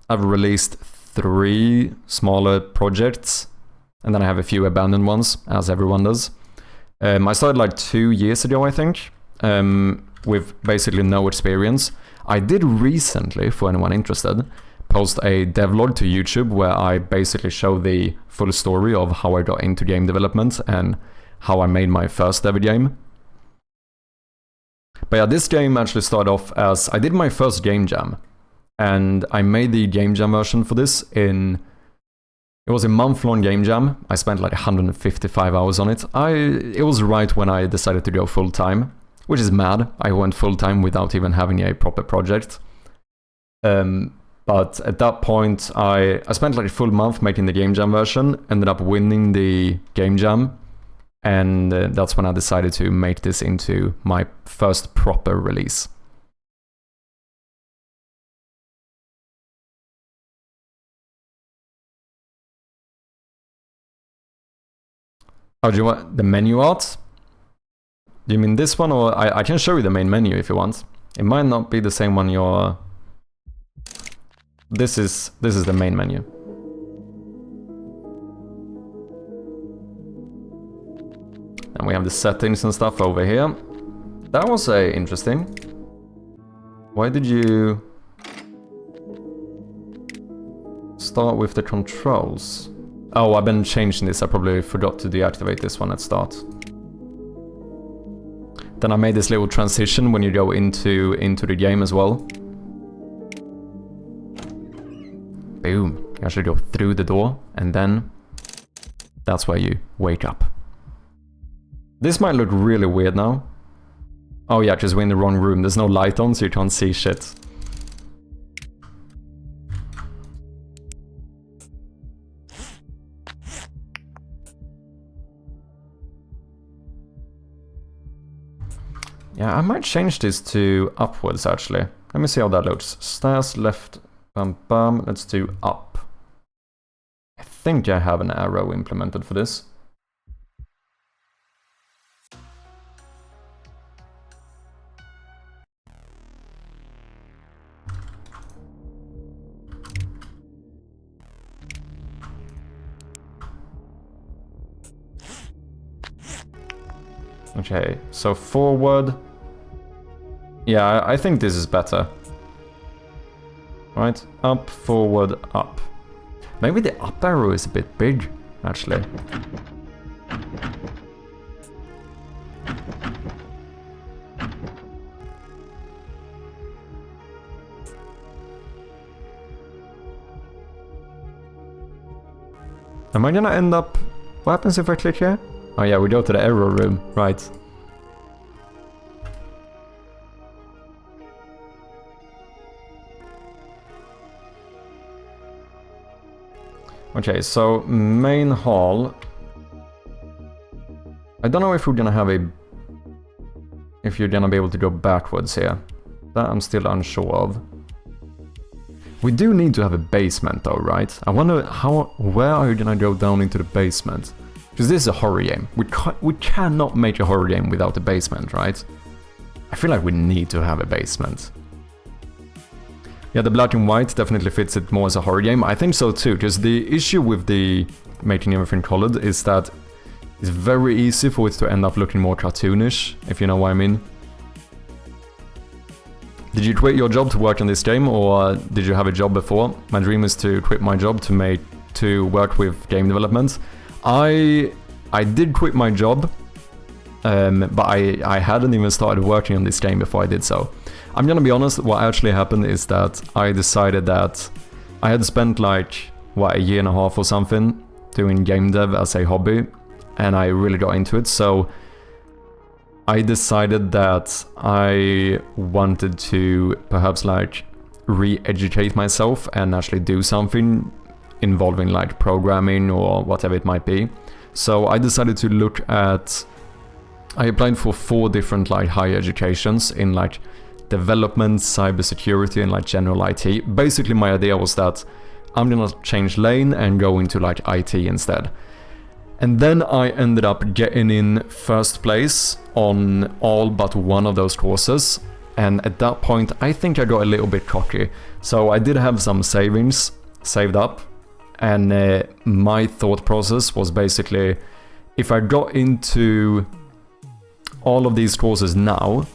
Speaker 1: I've released 3 smaller projects, and then I have a few abandoned ones, as everyone does. I started like 2 years ago, I think, with basically no experience. I did recently, for anyone interested, post a devlog to YouTube where I basically show the full story of how I got into game development and how I made my first ever game. But yeah, this game actually started off as... I did my first Game Jam, and I made the Game Jam version for this in... It was a month-long Game Jam. I spent like 155 hours on it. It was right when I decided to go full-time, which is mad. I went full-time without even having a proper project. But at that point, I spent like a full month making the Game Jam version, ended up winning the Game Jam, And that's when I decided to make this into my first proper release. Oh, do you want the menu art? Do you mean this one, or I can show you the main menu if you want. It might not be the same one you're... This is the main menu. And we have the settings and stuff over here. That was interesting. Why did you start with the controls? Oh, I've been changing this. I probably forgot to deactivate this one at start. Then I made this little transition when you go into the game as well. Boom. You actually go through the door, and then that's where you wake up. This might look really weird now. Oh yeah, because we're in the wrong room. There's no light on, so you can't see shit. Yeah, I might change this to upwards, actually. Let me see how that looks. Stairs, left, bum bum. Let's do up. I think I have an arrow implemented for this. Okay, so forward. Yeah, I think this is better. Right, up, forward, up. Maybe the up arrow is a bit big, actually. Am I gonna end up... What happens if I click here? Oh yeah, we go to the error room, right. Okay, so main hall. I don't know if we're gonna have a... If you're gonna be able to go backwards here. That I'm still unsure of. We do need to have a basement though, right? I wonder where are you gonna go down into the basement? Because this is a horror game. We cannot make a horror game without a basement, right? I feel like we need to have a basement. Yeah, the black and white definitely fits it more as a horror game. I think so too, because the issue with the making everything colored is that it's very easy for it to end up looking more cartoonish, if you know what I mean. Did you quit your job to work on this game, or did you have a job before? My dream is to quit my job to work with game development. I did quit my job, but I hadn't even started working on this game before I did so. I'm gonna be honest, what actually happened is that I decided that I had spent like, what, a year and a half or something doing game dev as a hobby, and I really got into it, so I decided that I wanted to perhaps like re-educate myself and actually do something involving like programming or whatever it might be. So I decided to look at... I applied for 4 different like higher educations in like development, cybersecurity, and like general IT. Basically my idea was that I'm gonna change lane and go into like IT instead. And then I ended up getting in first place on all but one of those courses. And at that point, I think I got a little bit cocky. So I did have some savings saved up. And my thought process was basically, if I got into all of these courses now,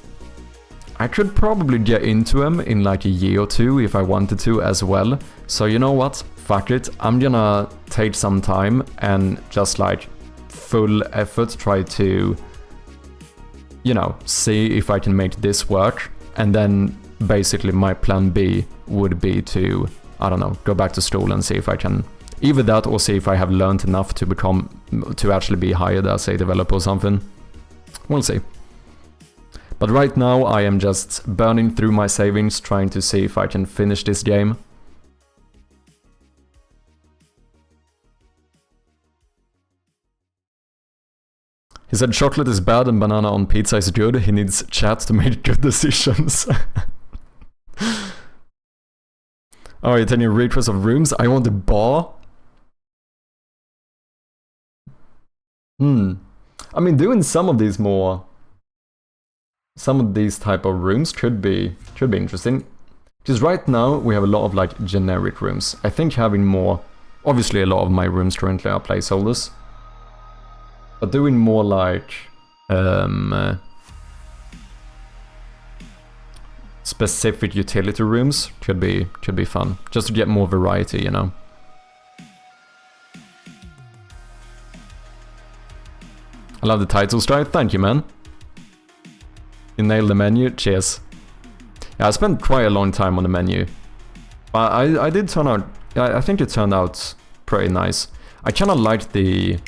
Speaker 1: I could probably get into them in like a year or 2 if I wanted to as well. So you know what? Fuck it. I'm gonna take some time and just like full effort try to, you know, see if I can make this work. And then basically my plan B would be to, I don't know, go back to school and see if I can either that or see if I have learned enough to actually be hired as a developer or something. We'll see. But right now I am just burning through my savings trying to see if I can finish this game. He said chocolate is bad and banana on pizza is good. He needs chat to make good decisions. Alright, any requests of rooms? I want a bar. I mean, doing some of these type of rooms could be interesting. Because right now we have a lot of like generic rooms. I think having more, obviously a lot of my rooms currently are placeholders. But doing more like specific utility rooms could be fun. Just to get more variety, you know. I love the title strike. Thank you, man. You nailed the menu. Cheers. Yeah, I spent quite a long time on the menu. But I did turn out... I think it turned out pretty nice. I kind of liked the...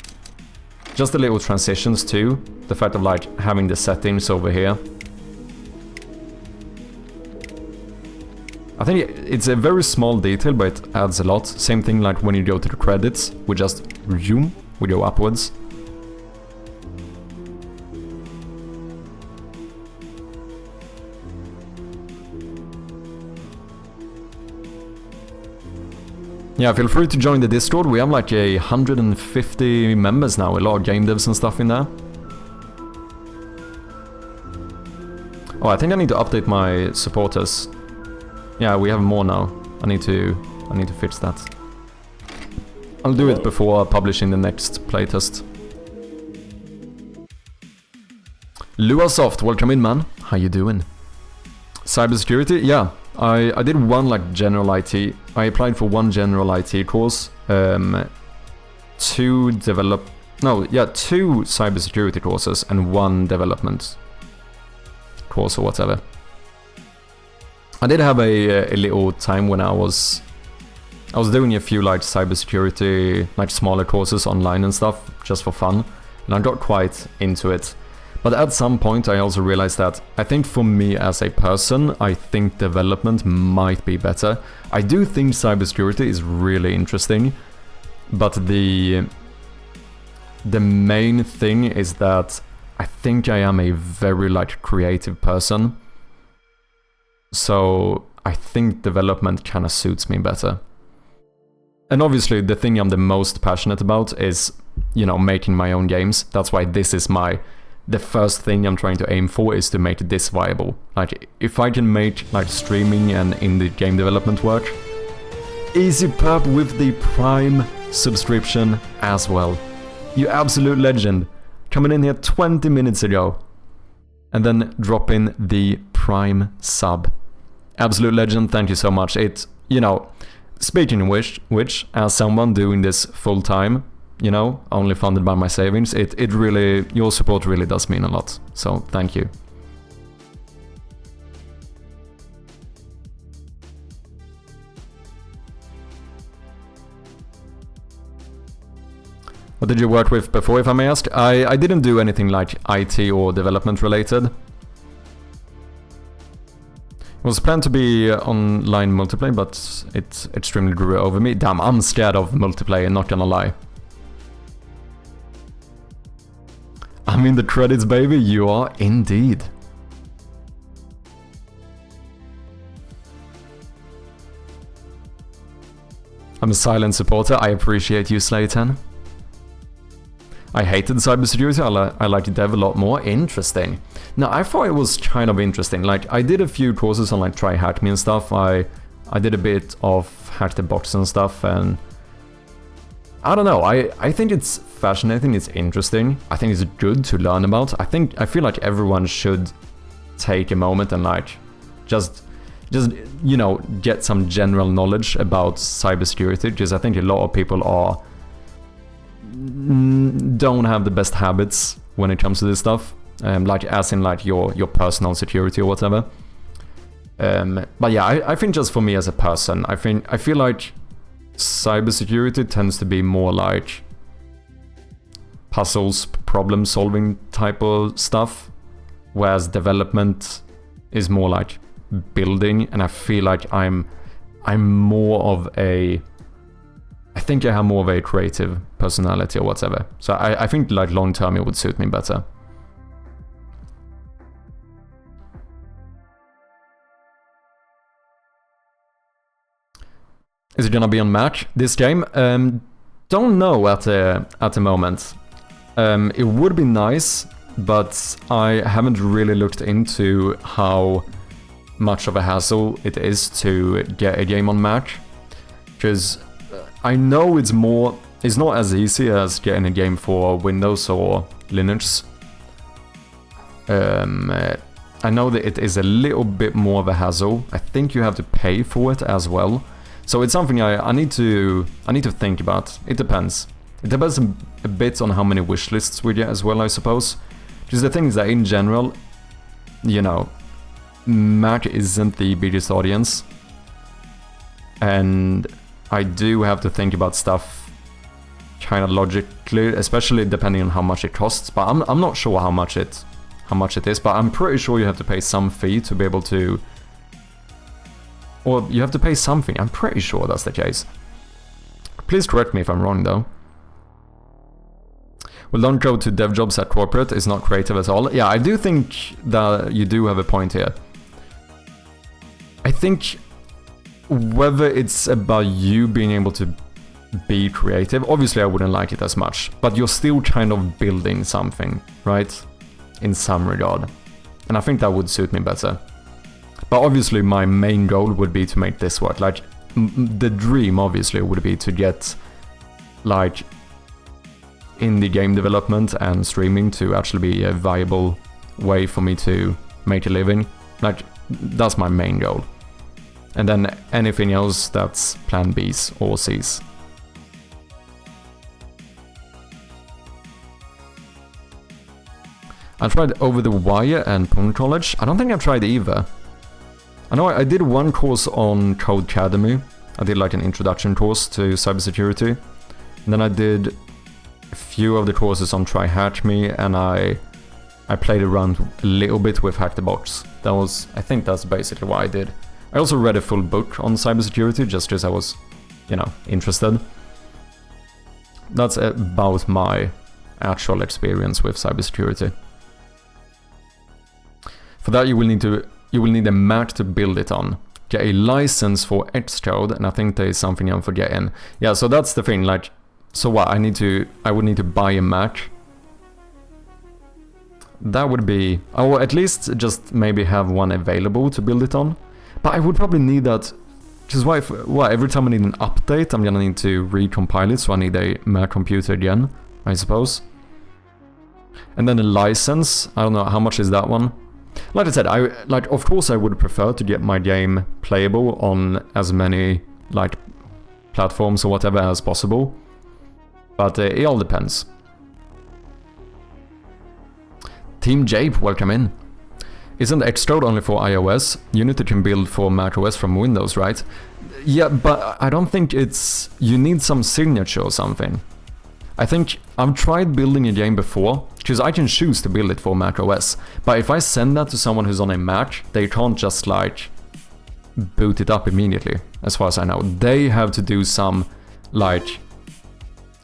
Speaker 1: just the little transitions too. The fact of like having the settings over here. I think it's a very small detail, but it adds a lot. Same thing like when you go to the credits. We just zoom. We go upwards. Yeah, feel free to join the Discord. We have like 150 members now, a lot of game devs and stuff in there. Oh, I think I need to update my supporters. Yeah, we have more now. I need to fix that. I'll do it before publishing the next playtest. Luasoft, welcome in, man. How you doing? Cybersecurity? Yeah. I did one like general IT. I applied for one general IT course, two cybersecurity courses and one development course or whatever. I did have a little time when I was doing a few like cybersecurity, like smaller courses online and stuff, just for fun, and I got quite into it. But at some point I also realized that I think for me as a person, I think development might be better. I do think cybersecurity is really interesting, but the main thing is that I think I am a very like creative person. So I think development kind of suits me better. And obviously the thing I'm the most passionate about is, you know, making my own games. That's why this is the first thing I'm trying to aim for is to make this viable. Like, if I can make like streaming and indie game development work, easy perp with the Prime subscription as well. You absolute legend. Coming in here 20 minutes ago. And then dropping the Prime sub. Absolute legend, thank you so much. It, you know, speaking of which, as someone doing this full time, you know, only funded by my savings, it really, your support really does mean a lot. So, thank you. What did you work with before, if I may ask? I didn't do anything like IT or development related. It was planned to be online multiplayer, but it extremely grew over me. Damn, I'm scared of multiplayer, not gonna lie. I'm in the credits, baby. You are indeed. I'm a silent supporter. I appreciate you, Slayton. I hated cybersecurity. I liked dev a lot more. Interesting. Now, I thought it was kind of interesting. Like, I did a few courses on like Try Hack Me and stuff. I did a bit of Hack the Box and stuff, and I don't know, I think it's fascinating, it's interesting, I think it's good to learn about. I feel like everyone should take a moment and like just you know, get some general knowledge about cybersecurity, because I think a lot of people don't have the best habits when it comes to this stuff, like as in like your personal security or whatever. But yeah, I think just for me as a person, I feel like cybersecurity tends to be more like puzzles, problem solving type of stuff, whereas development is more like building, and I feel like I'm more of a I think I have more of a creative personality or whatever. So I think like long term it would suit me better. Is it gonna be on Mac, this game? Don't know at the moment. It would be nice, but I haven't really looked into how much of a hassle it is to get a game on Mac. Because I know it's not as easy as getting a game for Windows or Linux. I know that it is a little bit more of a hassle. I think you have to pay for it as well. So it's something I need to think about. It depends. It depends a bit on how many wishlists we get as well, I suppose. Because the thing is that in general, you know, Mac isn't the biggest audience. And I do have to think about stuff kind of logically, especially depending on how much it costs. But I'm not sure how much it is, but I'm pretty sure you have to pay some fee to be able to... Or you have to pay something, I'm pretty sure that's the case. Please correct me if I'm wrong though. Well, don't go to dev jobs at corporate, it's not creative at all. Yeah, I do think that you do have a point here. I think whether it's about you being able to be creative, obviously I wouldn't like it as much, but you're still kind of building something, right? In some regard. And I think that would suit me better. But obviously my main goal would be to make this work. Like, the dream obviously would be to get, like, indie game development and streaming to actually be a viable way for me to make a living. Like, that's my main goal. And then anything else, that's plan Bs or Cs. I tried Over the Wire and Pwn College. I don't think I've tried either. I know I did one course on Codecademy. I did like an introduction course to cybersecurity. And then I did a few of the courses on Try Hack Me, and I played around a little bit with Hack the Box. I think that's basically what I did. I also read a full book on cybersecurity just because I was, you know, interested. That's about my actual experience with cybersecurity. For that you will need a Mac to build it on. Get a license for Xcode, and I think there is something I'm forgetting. Yeah, so that's the thing, like, so what, I would need to buy a Mac. That would be, or at least just maybe have one available to build it on. But I would probably need that, because every time I need an update, I'm gonna need to recompile it, so I need a Mac computer again, I suppose. And then a license, I don't know, how much is that one? Like I said, of course I would prefer to get my game playable on as many, like, platforms or whatever as possible. But it all depends. Team Jape, welcome in. Isn't Xcode only for iOS? Unity can build for macOS from Windows, right? Yeah, but I don't think it's... You need some signature or something. I think I've tried building a game before, because I can choose to build it for macOS, but if I send that to someone who's on a Mac, they can't just, like, boot it up immediately, as far as I know. They have to do some, like,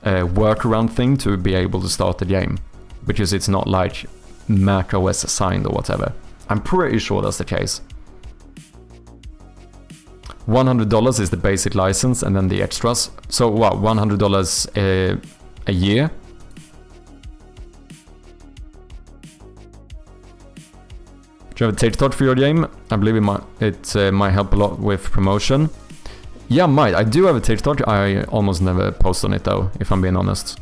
Speaker 1: workaround thing to be able to start the game, because it's not, like, macOS signed or whatever. I'm pretty sure that's the case. $100 is the basic license, and then the extras. So what, $100 a year? Do you have a TikTok for your game? I believe it might help a lot with promotion. Yeah, might. I do have a TikTok. I almost never post on it though, if I'm being honest.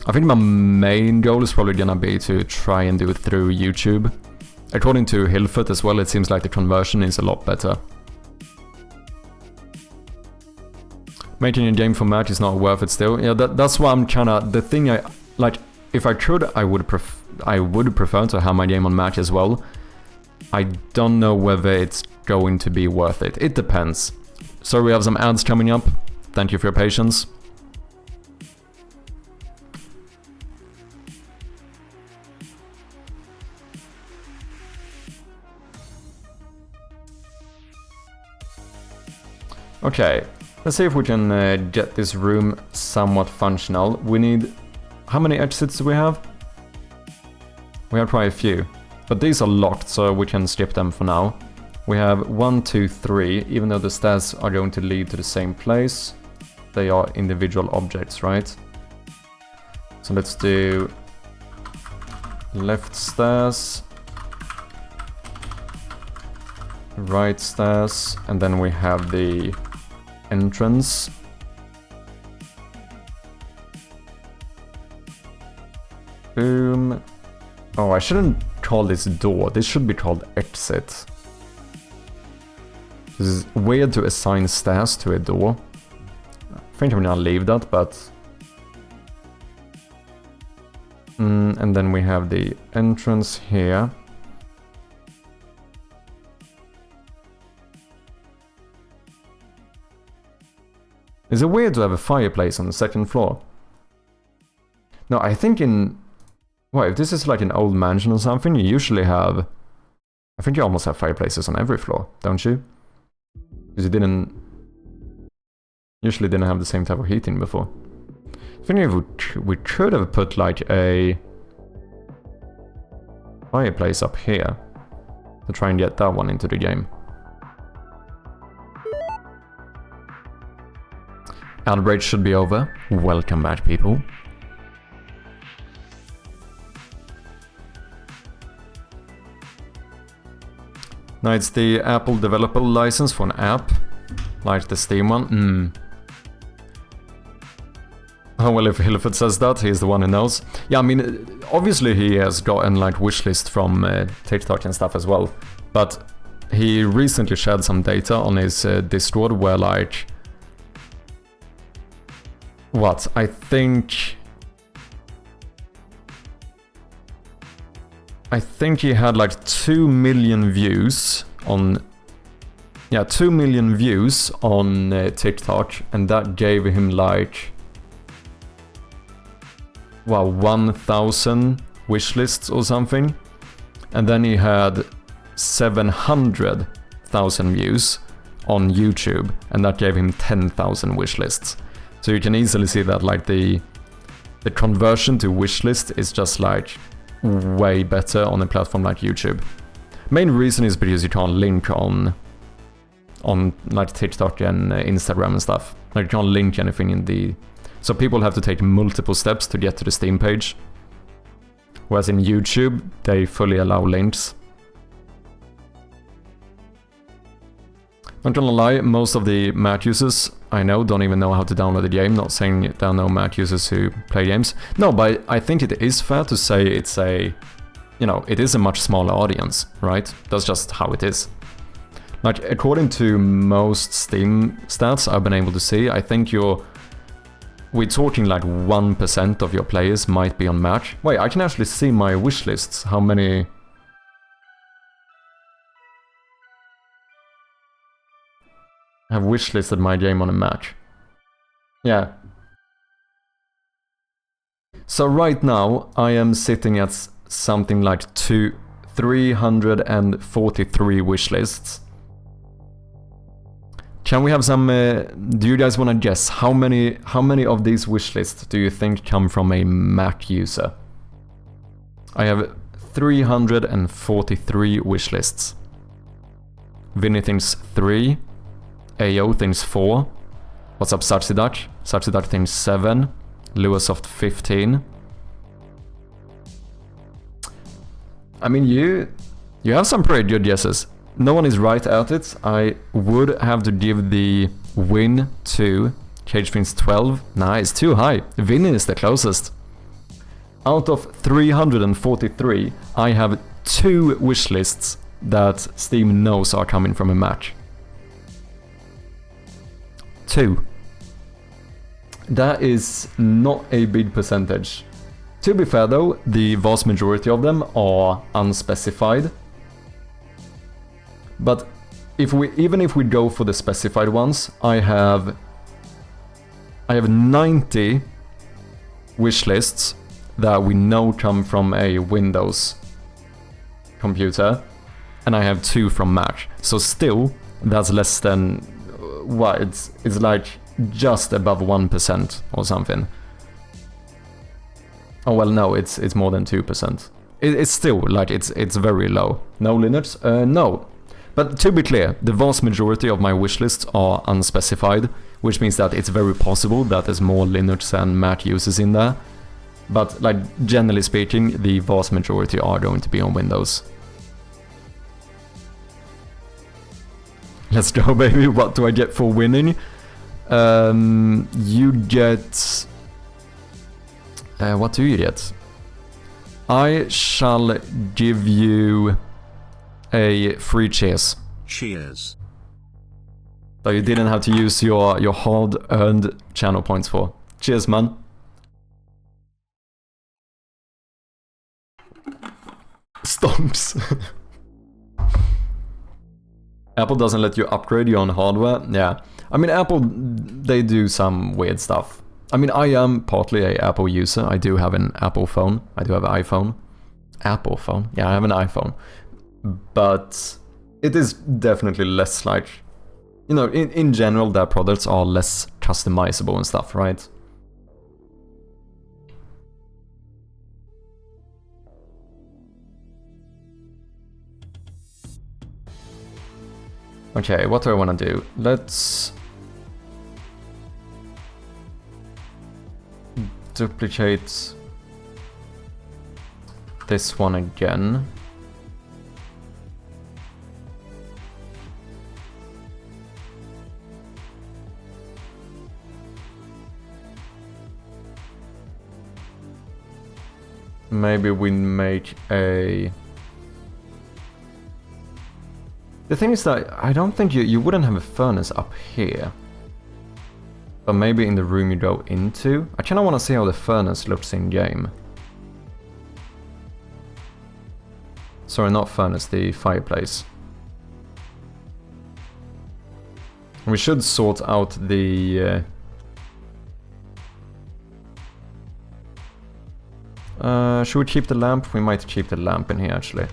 Speaker 1: I think my main goal is probably gonna be to try and do it through YouTube. According to Hilfert as well, it seems like the conversion is a lot better. Making a game for Mac is not worth it still. Yeah, that's why I'm kinda... The thing like, if I could, I would prefer to have my game on Mac as well. I don't know whether it's going to be worth it. It depends. So we have some ads coming up. Thank you for your patience. Okay, Let's see if we can get this room somewhat functional. We need... How many exits do we have? We have probably a few. But these are locked, so we can skip them for now. We have 1, 2, 3, even though the stairs are going to lead to the same place. They are individual objects, right? So let's do left stairs, right stairs, and then we have the entrance. Boom. Oh, I shouldn't call this door. This should be called exit. This is weird to assign stairs to a door. I think I'm gonna leave that, but... and then we have the entrance here. Is it weird to have a fireplace on the second floor? No, I think in... Well, if this is like an old mansion or something, you usually have... I think you almost have fireplaces on every floor, don't you? Because you didn't... Usually didn't have the same type of heating before. I think if we could have put like a... fireplace up here. To try and get that one into the game. Outbreak should be over. Welcome back, people. Now it's the Apple developer license for an app, like the Steam one. Oh well, if Hilford says that, he's the one who knows. Yeah, I mean, obviously he has gotten like wishlist from TikTok and stuff as well. But he recently shared some data on his Discord where like... What? I think he had like 2 million views on... Yeah, 2 million views on TikTok, and that gave him like... Wow, 1,000 wishlists or something. And then he had 700,000 views on YouTube, and that gave him 10,000 wishlists. So you can easily see that like the conversion to wishlist is just like way better on a platform like YouTube. Main reason is because you can't link on like TikTok and Instagram and stuff. Like you can't link anything in the... So people have to take multiple steps to get to the Steam page. Whereas in YouTube, they fully allow links. Not gonna lie, most of the Mac users I know don't even know how to download the game. Not saying there are no Mac users who play games. No, but I think it is fair to say it's a... You know, it is a much smaller audience, right? That's just how it is. Like, according to most Steam stats I've been able to see, I think we're talking like 1% of your players might be on Mac. Wait, I can actually see my wishlists. How many... I have wishlisted my game on a Mac. Yeah. So right now I am sitting at something like 343 wishlists. Can we have some... do you guys want to guess how many of these wishlists do you think come from a Mac user? I have 343 wishlists. Vinny thinks 3. AO thinks 4. What's up, Satsidak? Satsidak thinks 7. Lewasoft 15. I mean, you have some pretty good guesses. No one is right at it. I would have to give the win to Cage Fins 12. Nah, it's too high. Vinny is the closest. Out of 343, I have 2 wishlists that Steam knows are coming from a Mac. 2. That is not a big percentage. To be fair though, the vast majority of them are unspecified. But even if we go for the specified ones, I have 90 wishlists that we know come from a Windows computer, and I have 2 from Mac. So still, that's less than what, it's like just above 1% or something. Oh well, no, it's more than 2%. It's still like it's very low. No Linux? No. But to be clear, the vast majority of my wishlists are unspecified, which means that it's very possible that there's more Linux and Mac users in there. But like generally speaking, the vast majority are going to be on Windows. Let's go, baby. What do I get for winning? You get... what do you get? I shall give you a free cheers.
Speaker 5: Cheers.
Speaker 1: That you didn't have to use your hard-earned channel points for. Cheers, man. Stomps. Apple doesn't let you upgrade your own hardware. Yeah. I mean, Apple, they do some weird stuff. I mean, I am partly a Apple user. I do have an Apple phone. I do have an iPhone. Apple phone? Yeah, I have an iPhone. But it is definitely less like... You know, in general, their products are less customizable and stuff, right? Okay, what do I want to do? Let's... duplicate this one again. Maybe we make a... The thing is that I don't think you wouldn't have a furnace up here. But maybe in the room you go into. I kinda wanna see how the furnace looks in game. Sorry, not furnace, the fireplace. We should sort out the... should we keep the lamp? We might keep the lamp in here actually.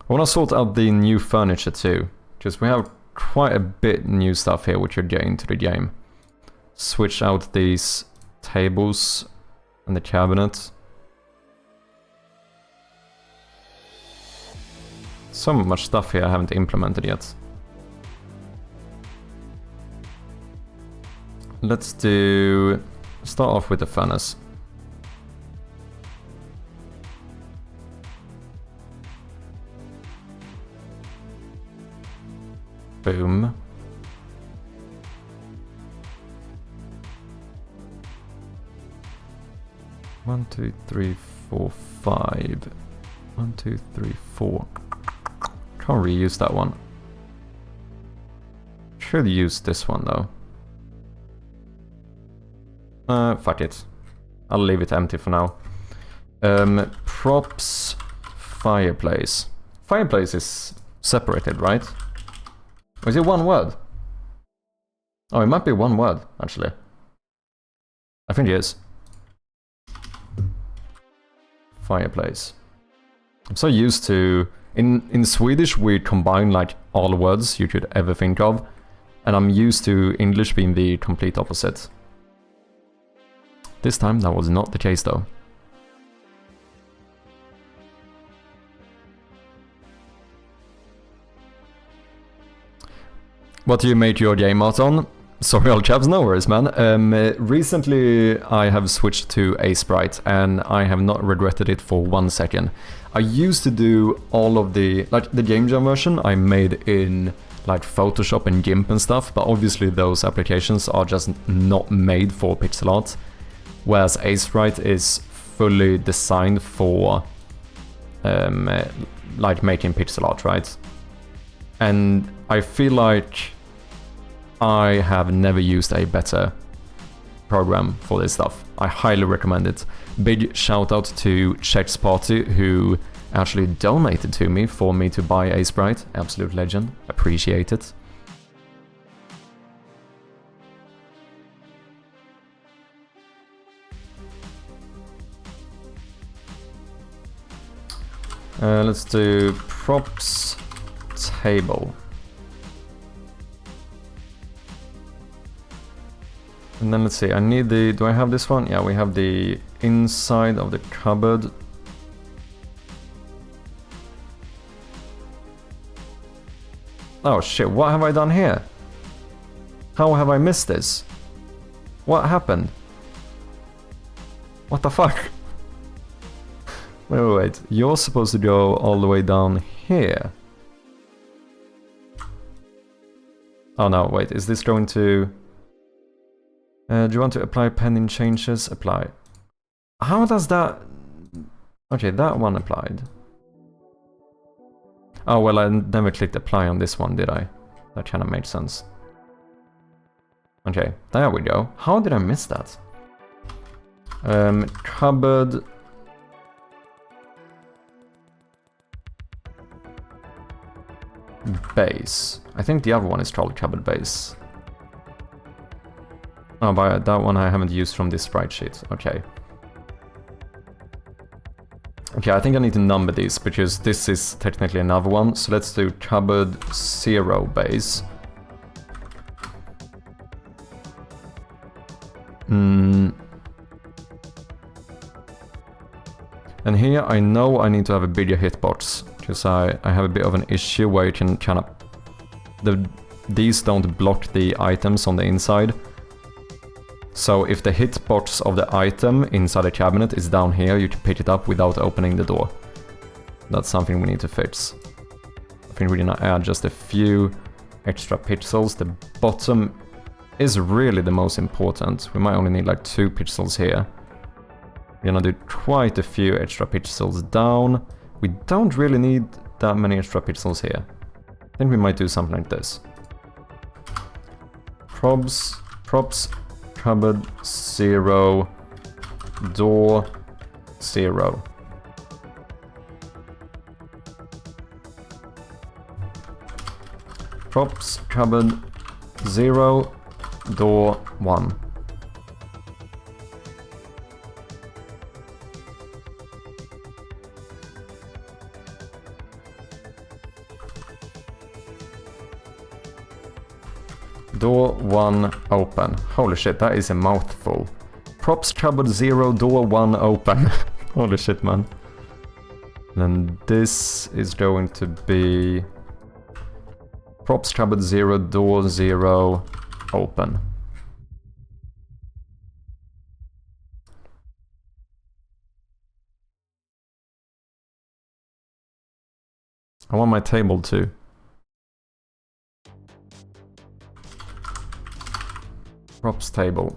Speaker 1: I want to sort out the new furniture too, because we have quite a bit new stuff here which you're getting to the game. Switch out these tables and the cabinet. So much stuff here I haven't implemented yet. Let's start off with the furnace. Boom. One, two, three, four, 5. 1, 2, 3, 4. Can't reuse that one. Should use this one though. Fuck it. I'll leave it empty for now. Props, fireplace. Fireplace is separated, right? Or is it one word? Oh, it might be one word, actually. I think it is. Fireplace. I'm so used to... In Swedish, we combine like all words you could ever think of. And I'm used to English being the complete opposite. This time, that was not the case though. What do you make your game out on? Sorry, all chaps, no worries, man. Recently, I have switched to a sprite, and I have not regretted it for 1 second. I used to do all of the... Like, the game jam version I made in, like, Photoshop and GIMP and stuff, but obviously those applications are just not made for pixel art. Whereas a sprite is fully designed for, like, making pixel art, right? And I feel like I have never used a better program for this stuff. I highly recommend it. Big shout out to Check's Party, who actually donated to me for me to buy a sprite. Absolute legend. Appreciate it. Let's do props table. And then let's see, I need the... Do I have this one? Yeah, we have the inside of the cupboard. Oh shit, what have I done here? How have I missed this? What happened? What the fuck? Wait. You're supposed to go all the way down here. Oh no, wait, is this going to... do you want to apply pending changes? Apply. How does that... Okay, that one applied. Oh, well, I never clicked apply on this one, did I? That kind of made sense. Okay, there we go. How did I miss that? Cupboard... Base. I think the other one is called cupboard base. Oh, but that one I haven't used from this sprite sheet. Okay. Okay, I think I need to number these, because this is technically another one. So let's do cupboard 0 base. And here I know I need to have a bigger hitbox, because I have a bit of an issue where you can kind of... These don't block the items on the inside. So if the hitbox of the item inside the cabinet is down here, you can pick it up without opening the door. That's something we need to fix. I think we're gonna add just a few extra pixels. The bottom is really the most important. We might only need like 2 pixels here. We're gonna do quite a few extra pixels down. We don't really need that many extra pixels here. I think we might do something like this. Props, cupboard 0, door 0. Props, cupboard 0, door 1. Door 1 open. Holy shit, that is a mouthful. Props cupboard 0, door 1 open. Holy shit, man. Then this is going to be... Props cupboard 0, door 0 open. I want my table too. Props table.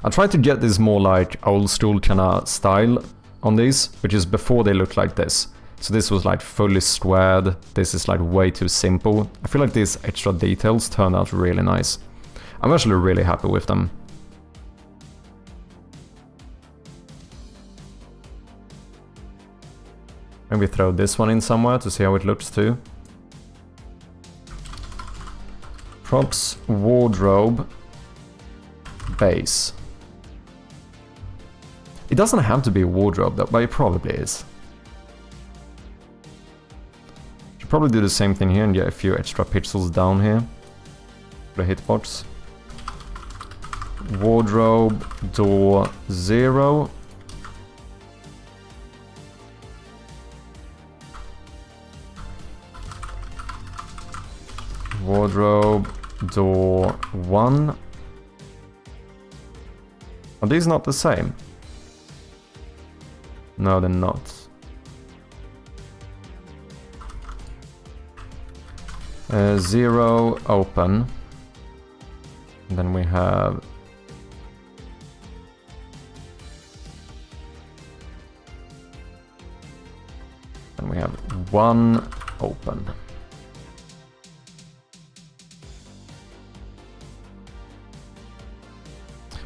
Speaker 1: I tried to get this more like old school kind of style on these, which is before they looked like this. So this was like fully squared. This is like way too simple. I feel like these extra details turned out really nice. I'm actually really happy with them. Maybe throw this one in somewhere to see how it looks too. Props wardrobe base. It doesn't have to be a wardrobe though, but it probably is. Should probably do the same thing here and get a few extra pixels down here for the hitbox. Wardrobe door 0. Wardrobe door 1. Are these not the same? No, they're not. Zero open. And then we have... And we have 1 open.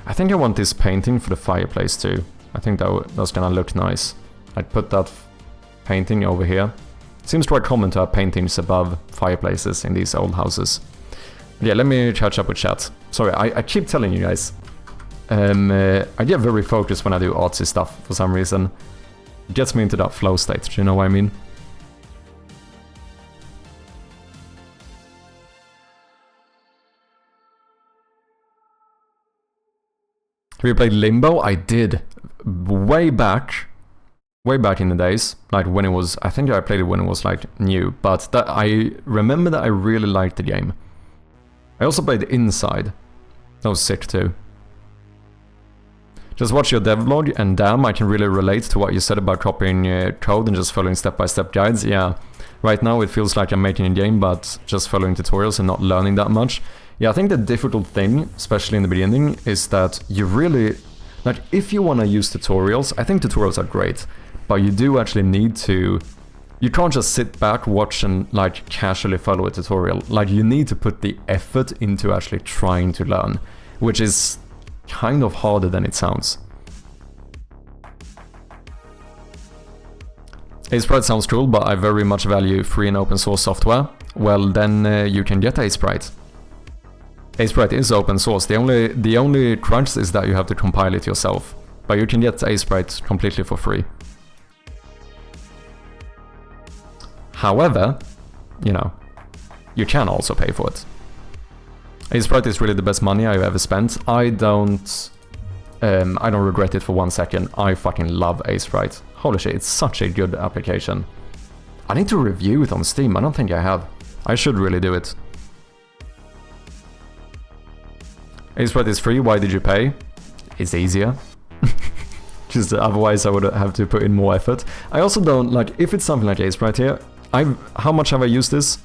Speaker 1: I think I want this painting for the fireplace too. I think that's gonna look nice. I'd put that painting over here. Seems quite common to have paintings above fireplaces in these old houses. But yeah, let me catch up with chat. Sorry, I keep telling you guys. I get very focused when I do artsy stuff for some reason. It gets me into that flow state, do you know what I mean? you played Limbo? I did. Way back in the days, like when it was, I think I played it when it was like new, but that I remember that I really liked the game. I also played Inside. That was sick too. Just watch your devlog, and damn, I can really relate to what you said about copying code and just following step-by-step guides. Yeah, right now it feels like I'm making a game, but just following tutorials and not learning that much. Yeah, I think the difficult thing, especially in the beginning, is that you really... Like, if you want to use tutorials, I think tutorials are great, but you do actually need to... You can't just sit back, watch, and, like, casually follow a tutorial. Like, you need to put the effort into actually trying to learn, which is kind of harder than it sounds. Aseprite sounds cool, but I very much value free and open source software. Well, then you can get Aseprite. Aseprite is open source. The only crunch is that you have to compile it yourself, but you can get Aseprite completely for free. However, you know, you can also pay for it. Aseprite is really the best money I've ever spent. I don't regret it for 1 second. I fucking love Aseprite. Holy shit, it's such a good application. I need to review it on Steam. I don't think I have. I should really do it. Aseprite is free. Why did you pay? It's easier. Just otherwise I would have to put in more effort. I also don't like, if it's something like Aseprite here, how much have I used this?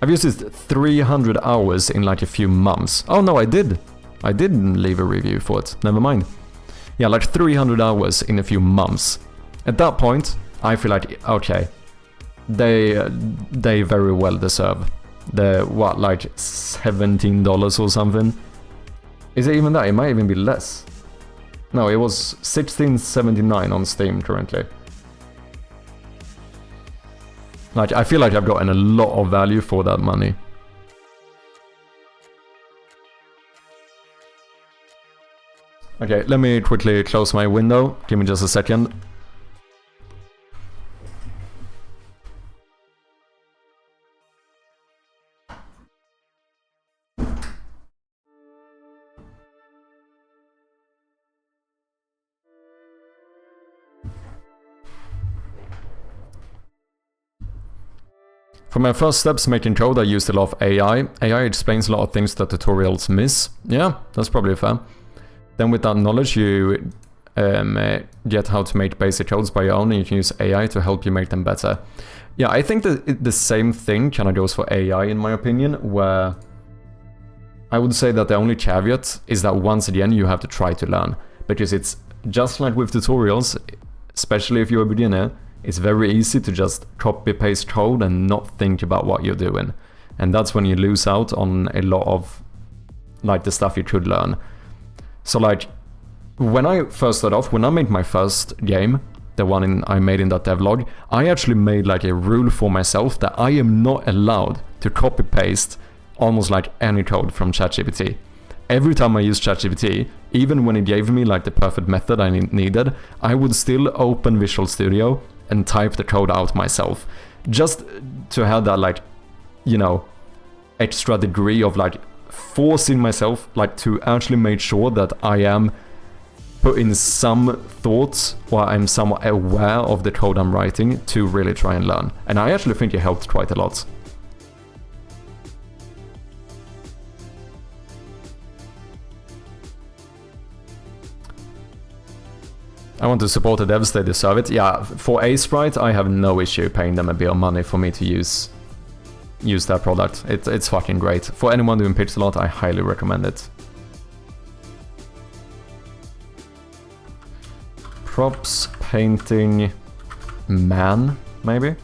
Speaker 1: I've used it 300 hours in like a few months. Oh no, I did. I didn't leave a review for it. Never mind. Yeah, like 300 hours in a few months. At that point, I feel like, okay, they very well deserve the, what, like $17 or something? Is it even that? It might even be less. No, it was $16.79 on Steam currently. Like, I feel like I've gotten a lot of value for that money. Okay, let me quickly close my window. Give me just a second. For my first steps making code, I used a lot of AI. AI explains a lot of things that tutorials miss. Yeah, that's probably fair. Then with that knowledge, you get how to make basic codes by your own, and you can use AI to help you make them better. Yeah, I think that the same thing kind of goes for AI in my opinion, where I would say that the only caveat is that once again, you have to try to learn. Because it's just like with tutorials, especially if you're a beginner, it's very easy to just copy-paste code and not think about what you're doing. And that's when you lose out on a lot of like the stuff you could learn. So like, when I first started off, when I made my first game, the one I made in that devlog, I actually made like a rule for myself that I am not allowed to copy-paste almost like any code from ChatGPT. Every time I used ChatGPT, even when it gave me like the perfect method I needed, I would still open Visual Studio and type the code out myself, just to have that, like, you know, extra degree of like forcing myself like to actually make sure that I am putting some thoughts, or I'm somewhat aware of the code I'm writing to really try and learn. And I actually think it helped quite a lot. I want to support the devs, they deserve it. Yeah, for Aseprite, I have no issue paying them a bit of money for me to use their product. It's fucking great. For anyone doing pixel art, I highly recommend it. Props, painting, man, maybe?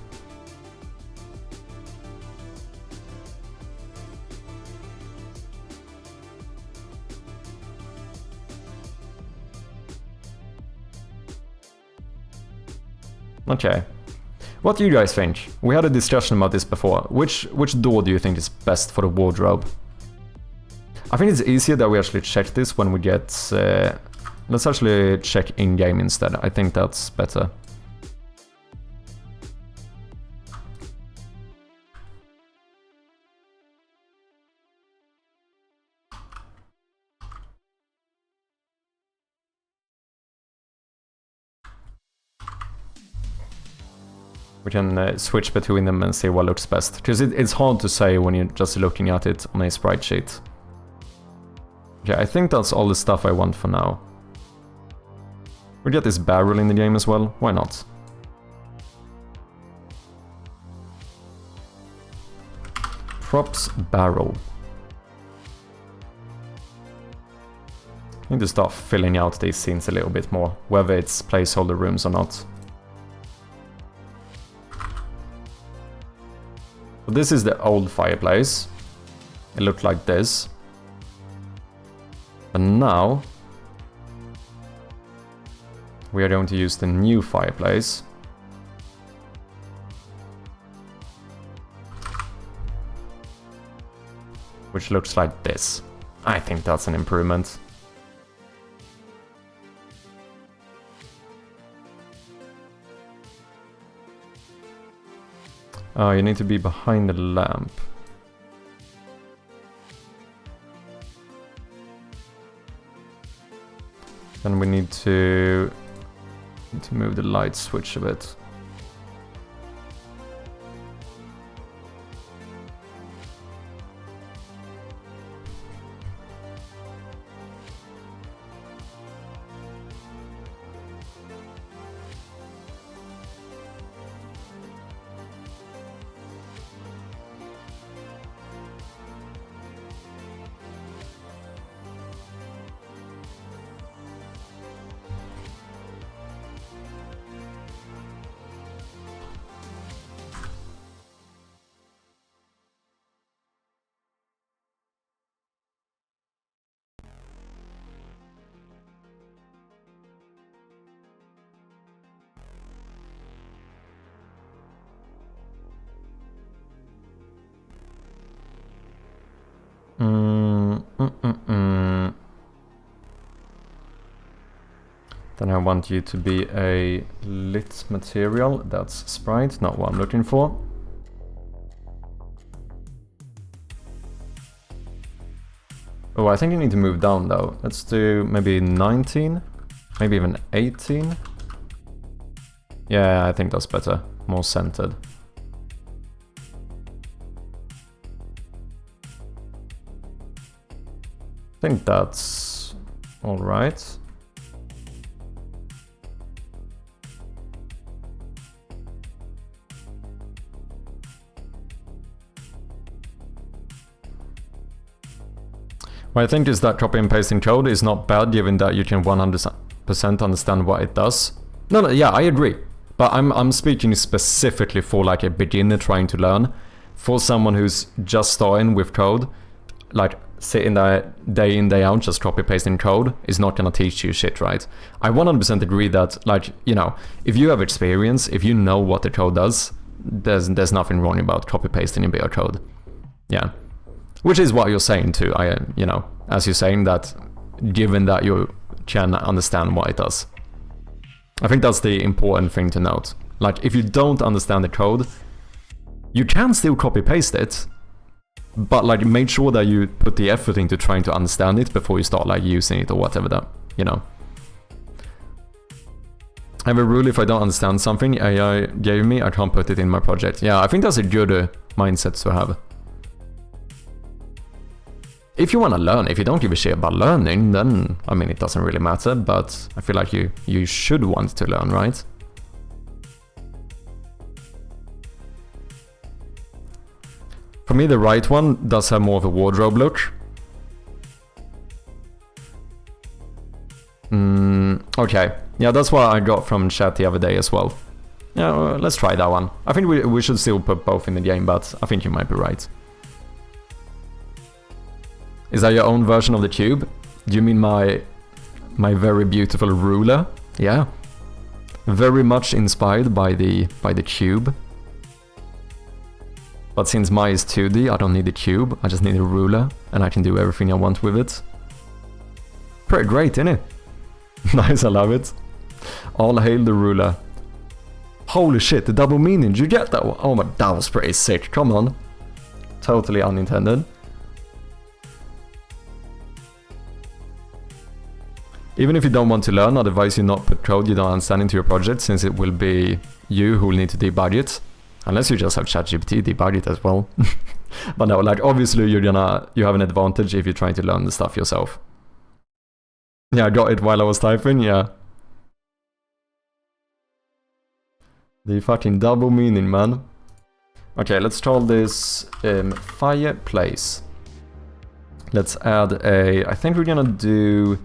Speaker 1: Okay. What do you guys think? We had a discussion about this before. Which door do you think is best for the wardrobe? I think it's easier that we actually check this when we get... let's actually check in-game instead. I think that's better. We can switch between them and see what looks best. Because it's hard to say when you're just looking at it on a sprite sheet. Okay, I think that's all the stuff I want for now. We'll get this barrel in the game as well. Why not? Props barrel. I need to start filling out these scenes a little bit more, whether it's placeholder rooms or not. So this is the old fireplace. It looked like this. And now we are going to use the new fireplace. Which looks like this. I think that's an improvement. Oh, you need to be behind the lamp. Then we need to move the light switch a bit. Then I want you to be a lit material. That's sprite, not what I'm looking for. Oh, I think you need to move down though. Let's do maybe 19, maybe even 18. Yeah, I think that's better, more centered. I think that's all right. What I think is that copy and pasting code is not bad, given that you can 100% understand what it does. No, yeah, I agree. But I'm speaking specifically for like a beginner trying to learn. For someone who's just starting with code, like sitting there day in, day out, just copy pasting code is not gonna teach you shit, right? I 100% agree that, like, you know, if you have experience, if you know what the code does, there's nothing wrong about copy pasting in your code. Yeah. Which is what you're saying too, you know, as you're saying that, given that you can understand what it does. I think that's the important thing to note. Like, if you don't understand the code, you can still copy paste it, but like make sure that you put the effort into trying to understand it before you start like using it or whatever that, you know. I have a rule: if I don't understand something AI gave me, I can't put it in my project. Yeah, I think that's a good mindset to have. If you want to learn, if you don't give a shit about learning, then, I mean, it doesn't really matter, but I feel like you should want to learn, right? For me, the right one does have more of a wardrobe look. Okay. Yeah, that's what I got from chat the other day as well. Yeah, let's try that one. I think we should still put both in the game, but I think you might be right. Is that your own version of the cube? Do you mean my very beautiful ruler? Yeah. Very much inspired by the cube. But since my is 2D, I don't need the cube, I just need a ruler, and I can do everything I want with it. Pretty great, isn't it? Nice, I love it. All hail the ruler. Holy shit, the double meaning, did you get that one? Oh my, that was pretty sick, come on. Totally unintended. Even if you don't want to learn, I'd advise you not put code you don't understand into your project, since it will be you who will need to debug it. Unless you just have ChatGPT debug it as well. But no, like obviously you have an advantage if you're trying to learn the stuff yourself. Yeah, I got it while I was typing, yeah. The fucking double meaning, man. Okay, let's call this fireplace. Let's add a... I think we're gonna do...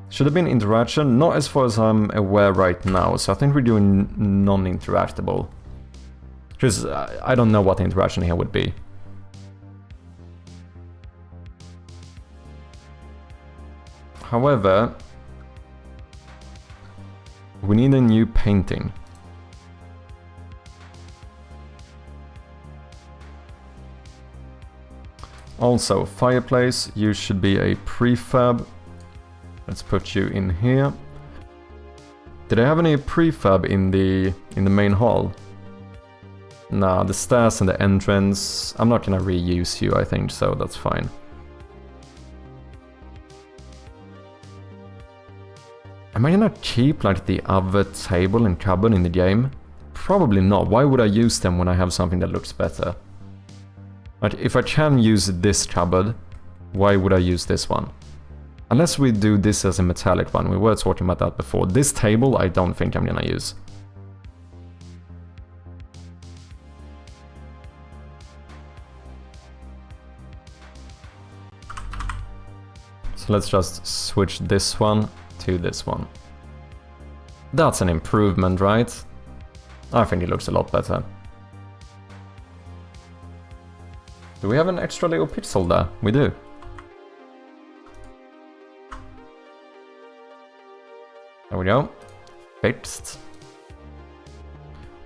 Speaker 1: Should have been interaction, not as far as I'm aware right now, so I think we're doing non-interactable. Because I don't know what the interaction here would be. However, we need a new painting. Also, fireplace, you should be a prefab. Let's put you in here. Did I have any prefab in the main hall? Nah, the stairs and the entrance. I'm not gonna reuse you, I think, so that's fine. Am I gonna keep like the other table and cupboard in the game? Probably not. Why would I use them when I have something that looks better? Like, if I can use this cupboard, why would I use this one? Unless we do this as a metallic one, we were talking about that before. This table, I don't think I'm gonna use. So let's just switch this one to this one. That's an improvement, right? I think it looks a lot better. Do we have an extra little pixel there? We do. There we go. Fixed.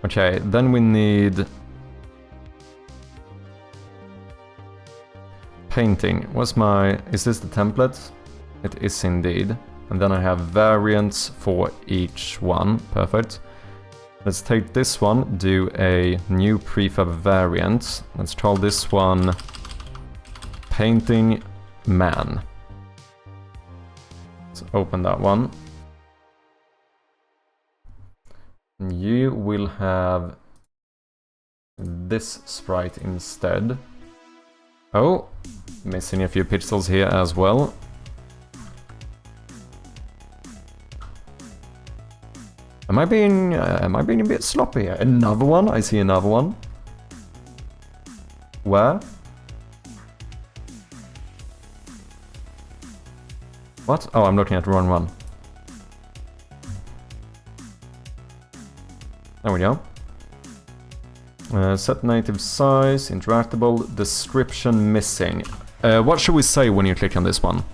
Speaker 1: Okay, then we need... painting. What's my... Is this the template? It is indeed. And then I have variants for each one. Perfect. Let's take this one, do a new prefab variant. Let's call this one Painting Man. Let's open that one. You will have this sprite instead. Oh, missing a few pixels here as well. Am I being a bit sloppy here? Another one? I see another one. Where? What? Oh, I'm looking at the wrong one. There we go. Set native size, interactable, description missing. What should we say when you click on this one?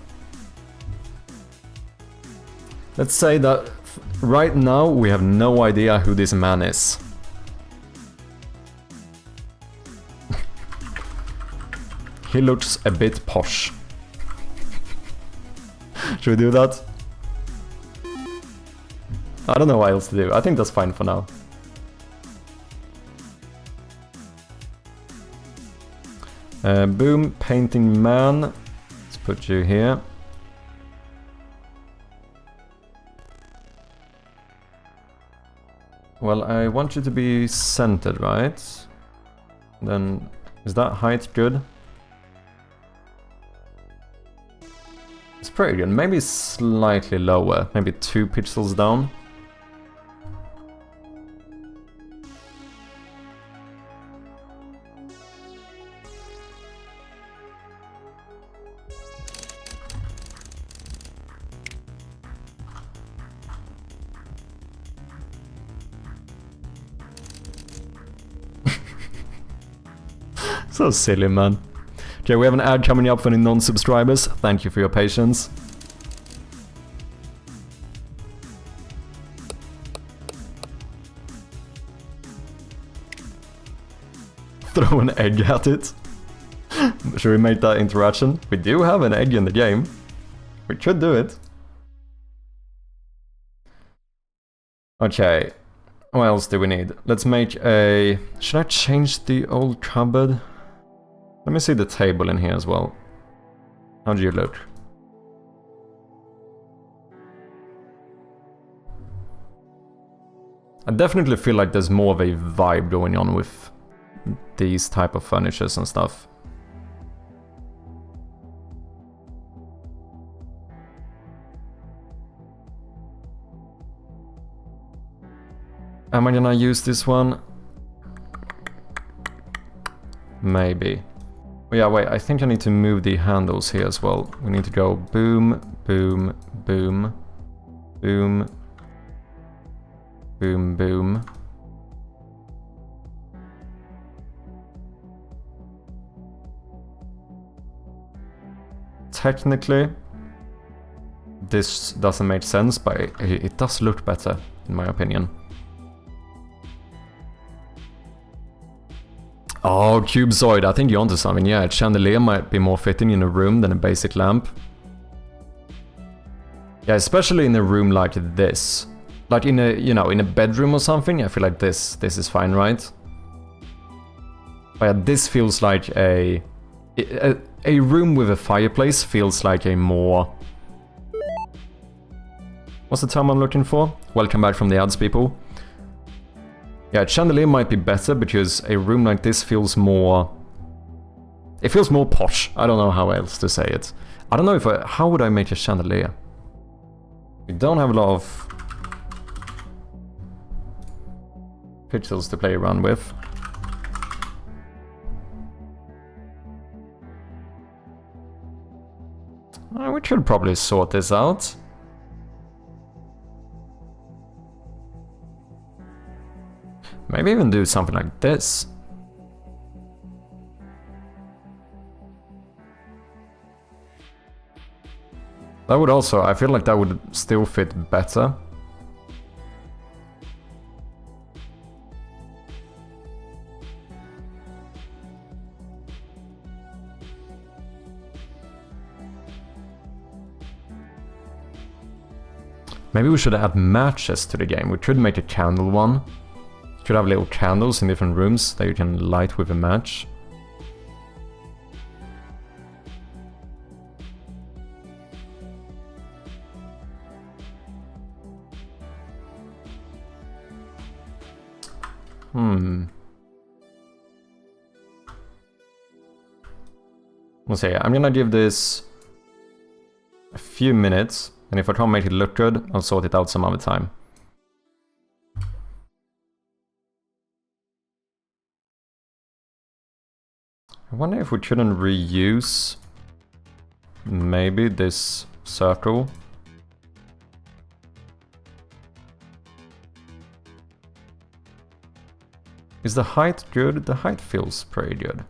Speaker 1: Let's say that right now we have no idea who this man is. He looks a bit posh. Should we do that? I don't know what else to do. I think that's fine for now. Boom, painting man. Let's put you here. Well, I want you to be centered, right? Then, is that height good? It's pretty good. Maybe slightly lower. Maybe 2 pixels down. So silly, man. Okay, we have an ad coming up for the non-subscribers. Thank you for your patience. Throw an egg at it. Should we make that interaction? We do have an egg in the game. We could do it. Okay. What else do we need? Let's make a... Should I change the old cupboard? Let me see the table in here as well. How do you look? I definitely feel like there's more of a vibe going on with these type of furnitures and stuff. Am I gonna use this one? Maybe. Oh yeah, wait, I think I need to move the handles here as well. We need to go boom, boom, boom, boom, boom, boom. Technically, this doesn't make sense, but it does look better, in my opinion. Oh, Cubezoid, I think you're onto something. Yeah, a chandelier might be more fitting in a room than a basic lamp. Yeah, especially in a room like this. Like in a, you know, in a bedroom or something, I feel like this is fine, right? But yeah, this feels like a room with a fireplace feels like a more... What's the term I'm looking for? Welcome back from the ads, people. Yeah, chandelier might be better because a room like this feels more... It feels more posh. I don't know how else to say it. I don't know if how would I make a chandelier? We don't have a lot of pixels to play around with. We should probably sort this out. Maybe even do something like this. That would also, I feel like that would still fit better. Maybe we should add matches to the game. We could make a candle one. Could have little candles in different rooms that you can light with a match. We'll see. I'm gonna give this a few minutes, and if I can't make it look good, I'll sort it out some other time. I wonder if we shouldn't reuse maybe this circle. Is the height good? The height feels pretty good.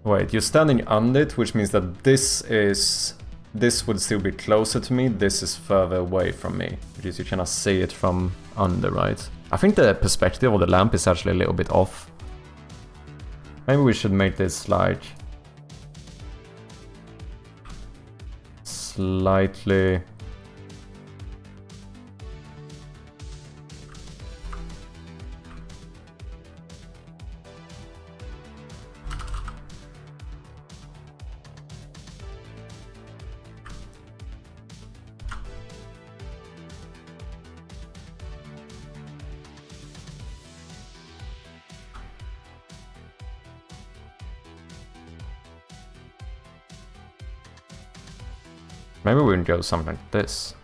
Speaker 1: Wait, you're standing under it, which means that this would still be closer to me, this is further away from me, because you cannot see it from under, right? I think the perspective of the lamp is actually a little bit off. Maybe we should make this like... slightly... Maybe we can go something like this.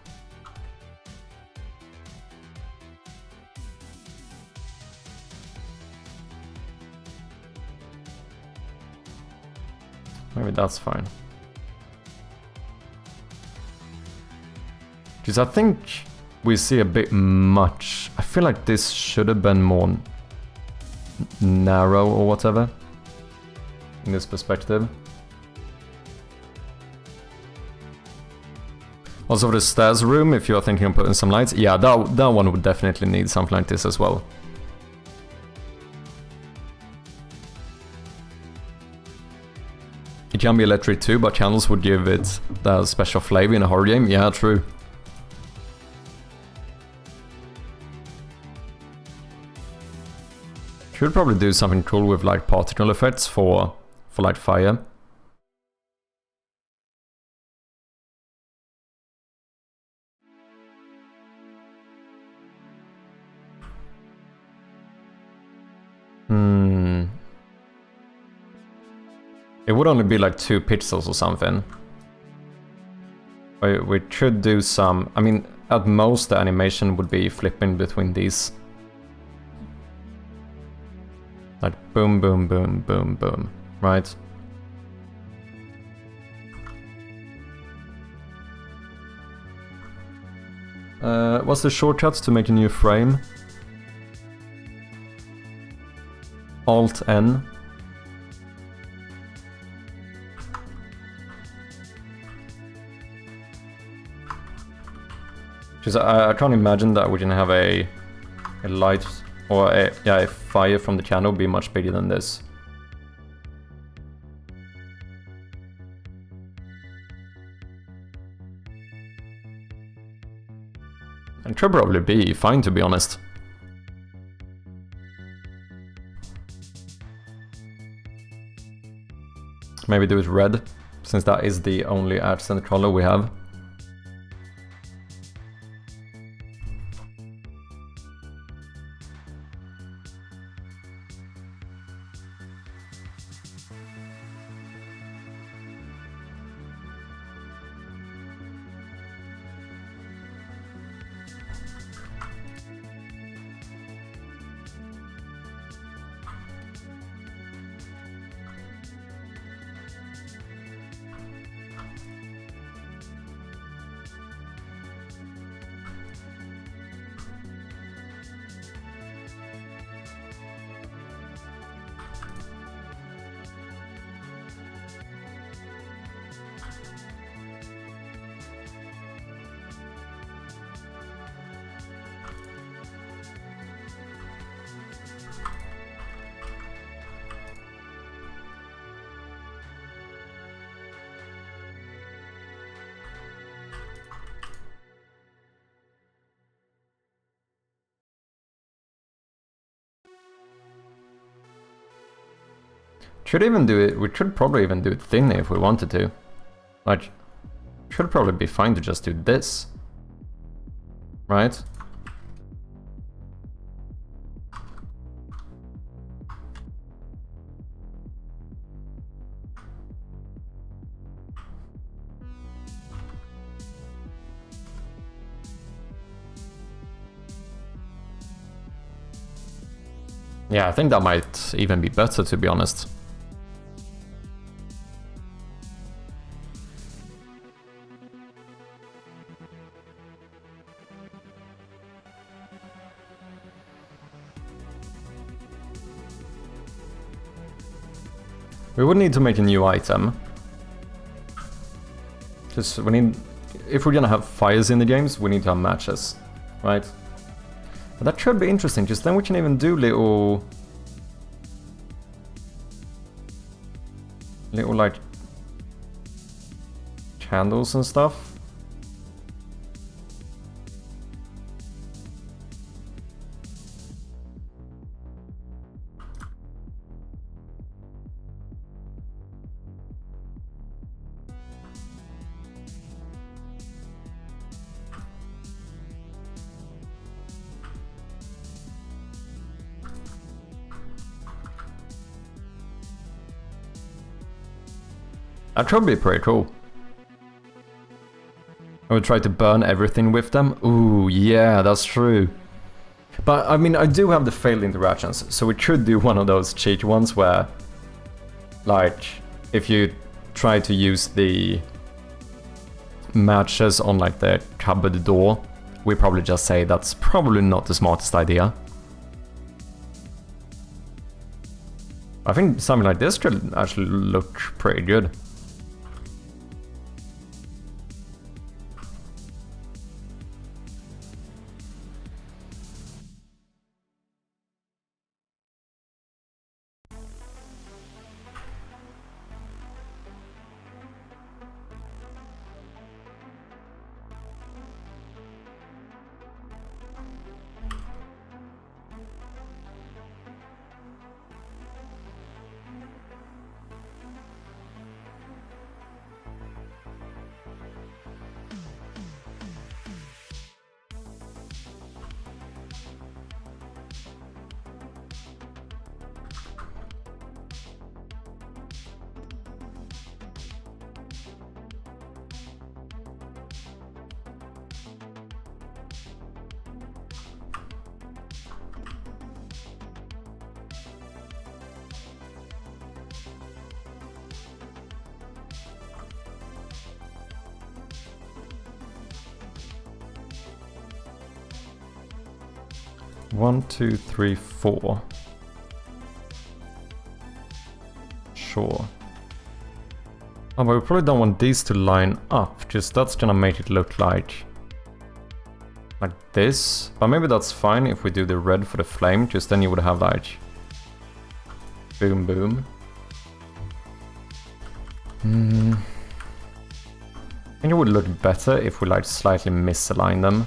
Speaker 1: Maybe that's fine. Because I think we see a bit much. I feel like this should have been more narrow or whatever in this perspective. Also for the stairs room, if you're thinking of putting some lights, yeah, that one would definitely need something like this as well. It can be electric too, but candles would give it that special flavor in a horror game. Yeah, true. Should probably do something cool with like particle effects for like fire. It would only be like 2 pixels or something. We should do some... I mean, at most the animation would be flipping between these. Like boom, boom, boom, boom, boom, right? What's the shortcut to make a new frame? Alt-N. Because I can't imagine that we can have a light or a fire from the candle be much bigger than this. It should probably be fine, to be honest. Maybe do it red, since that is the only accent color we have. Should even do it, we should probably even do it thinly if we wanted to. Like, should probably be fine to just do this. Right? Yeah, I think that might even be better, to be honest. We would need to make a new item. Because we need... If we're gonna have fires in the games, we need to have matches. Right? But that should be interesting, because then we can even do little like candles and stuff. That should be pretty cool. I would try to burn everything with them. Ooh, yeah, that's true. But, I mean, I do have the failed interactions, so we should do one of those cheat ones where, like, if you try to use the matches on, like, the cupboard door, we probably just say that's probably not the smartest idea. I think something like this could actually look pretty good. 1, 2, 3, 4. Sure. Oh, but we probably don't want these to line up, just that's gonna make it look like this. But maybe that's fine if we do the red for the flame, just then you would have like boom boom. I think it would look better if we like slightly misalign them.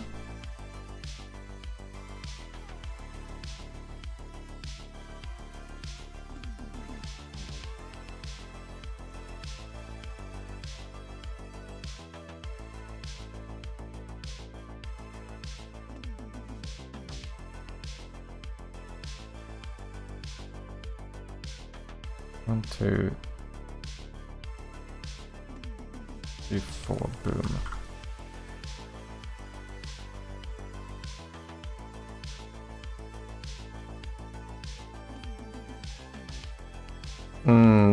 Speaker 1: One, 2, 3, 4, boom.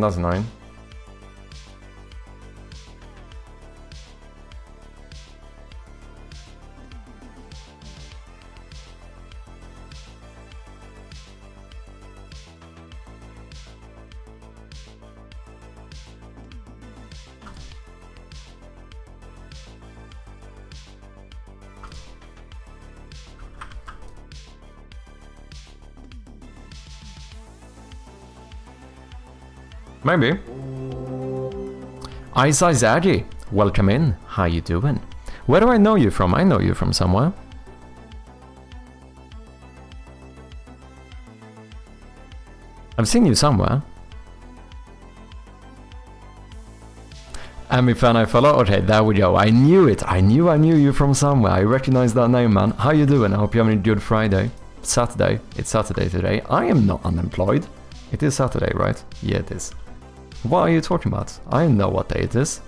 Speaker 1: That's annoying. Maybe. Isa Zaggy, welcome in. How you doing? Where do I know you from? I know you from somewhere. I've seen you somewhere. Ami fan I follow? Okay, there we go. I knew it. I knew you from somewhere. I recognize that name, man. How you doing? I hope you're having a good Friday. Saturday. It's Saturday today. I am not unemployed. It is Saturday, right? Yeah, it is. What are you talking about? I know what day it is.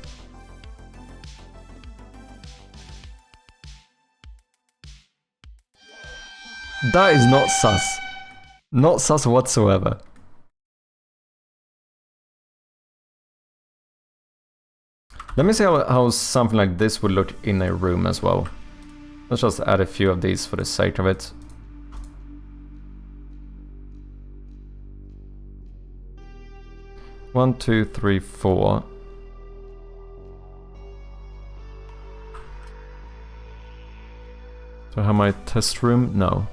Speaker 1: That is not sus. Not sus whatsoever. Let me see how something like this would look in a room as well. Let's just add a few of these for the sake of it. One, 2, 3, 4. Do I have my test room? No.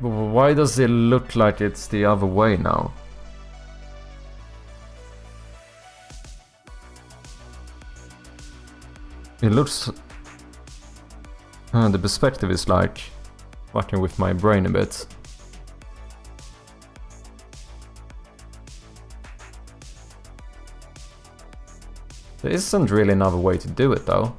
Speaker 1: Why does it look like it's the other way now? It looks... the perspective is like fucking with my brain a bit. There isn't really another way to do it though.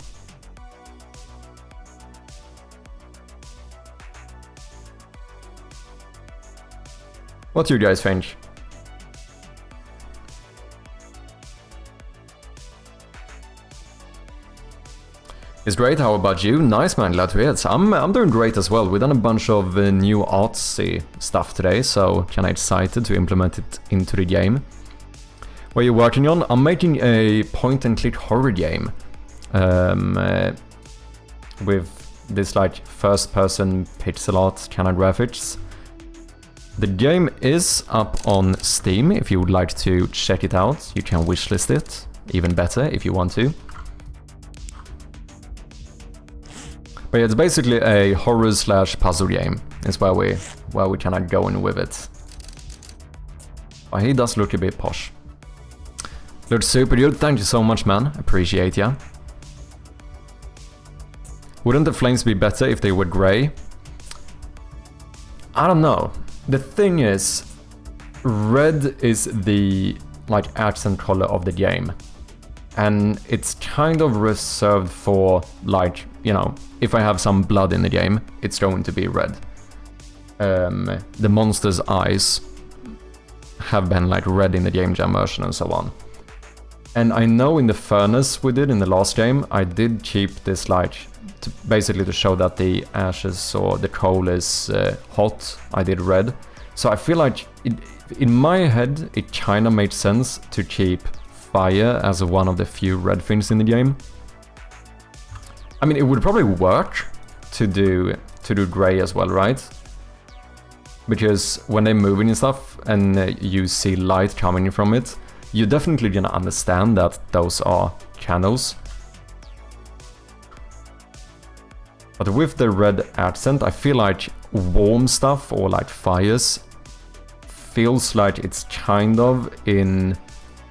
Speaker 1: What do you guys think? It's great, how about you? Nice man, glad to hear it. I'm doing great as well. We've done a bunch of new artsy stuff today, so kinda excited to implement it into the game. What are you working on? I'm making a point-and-click horror game. With this like first-person pixel art kind of graphics. The game is up on Steam if you would like to check it out. You can wishlist it, even better if you want to. But yeah, it's basically a horror/puzzle game. It's where we kind of go in with it. But he does look a bit posh. Looks super good. Thank you so much, man. Appreciate ya. Wouldn't the flames be better if they were grey? I don't know. The thing is, red is the like accent color of the game. And it's kind of reserved for, like, you know, if I have some blood in the game, it's going to be red. The monster's eyes have been like red in the game jam version and so on. And I know in the furnace we did in the last game, I did keep this like, basically to show that the ashes or the coal is hot, I did red. So I feel like in my head, it kinda made sense to keep fire as one of the few red things in the game. I mean, it would probably work to do gray as well, right? Because when they're moving and stuff, and you see light coming from it, you're definitely gonna understand that those are candles. But with the red accent, I feel like warm stuff or like fires feels like it's kind of in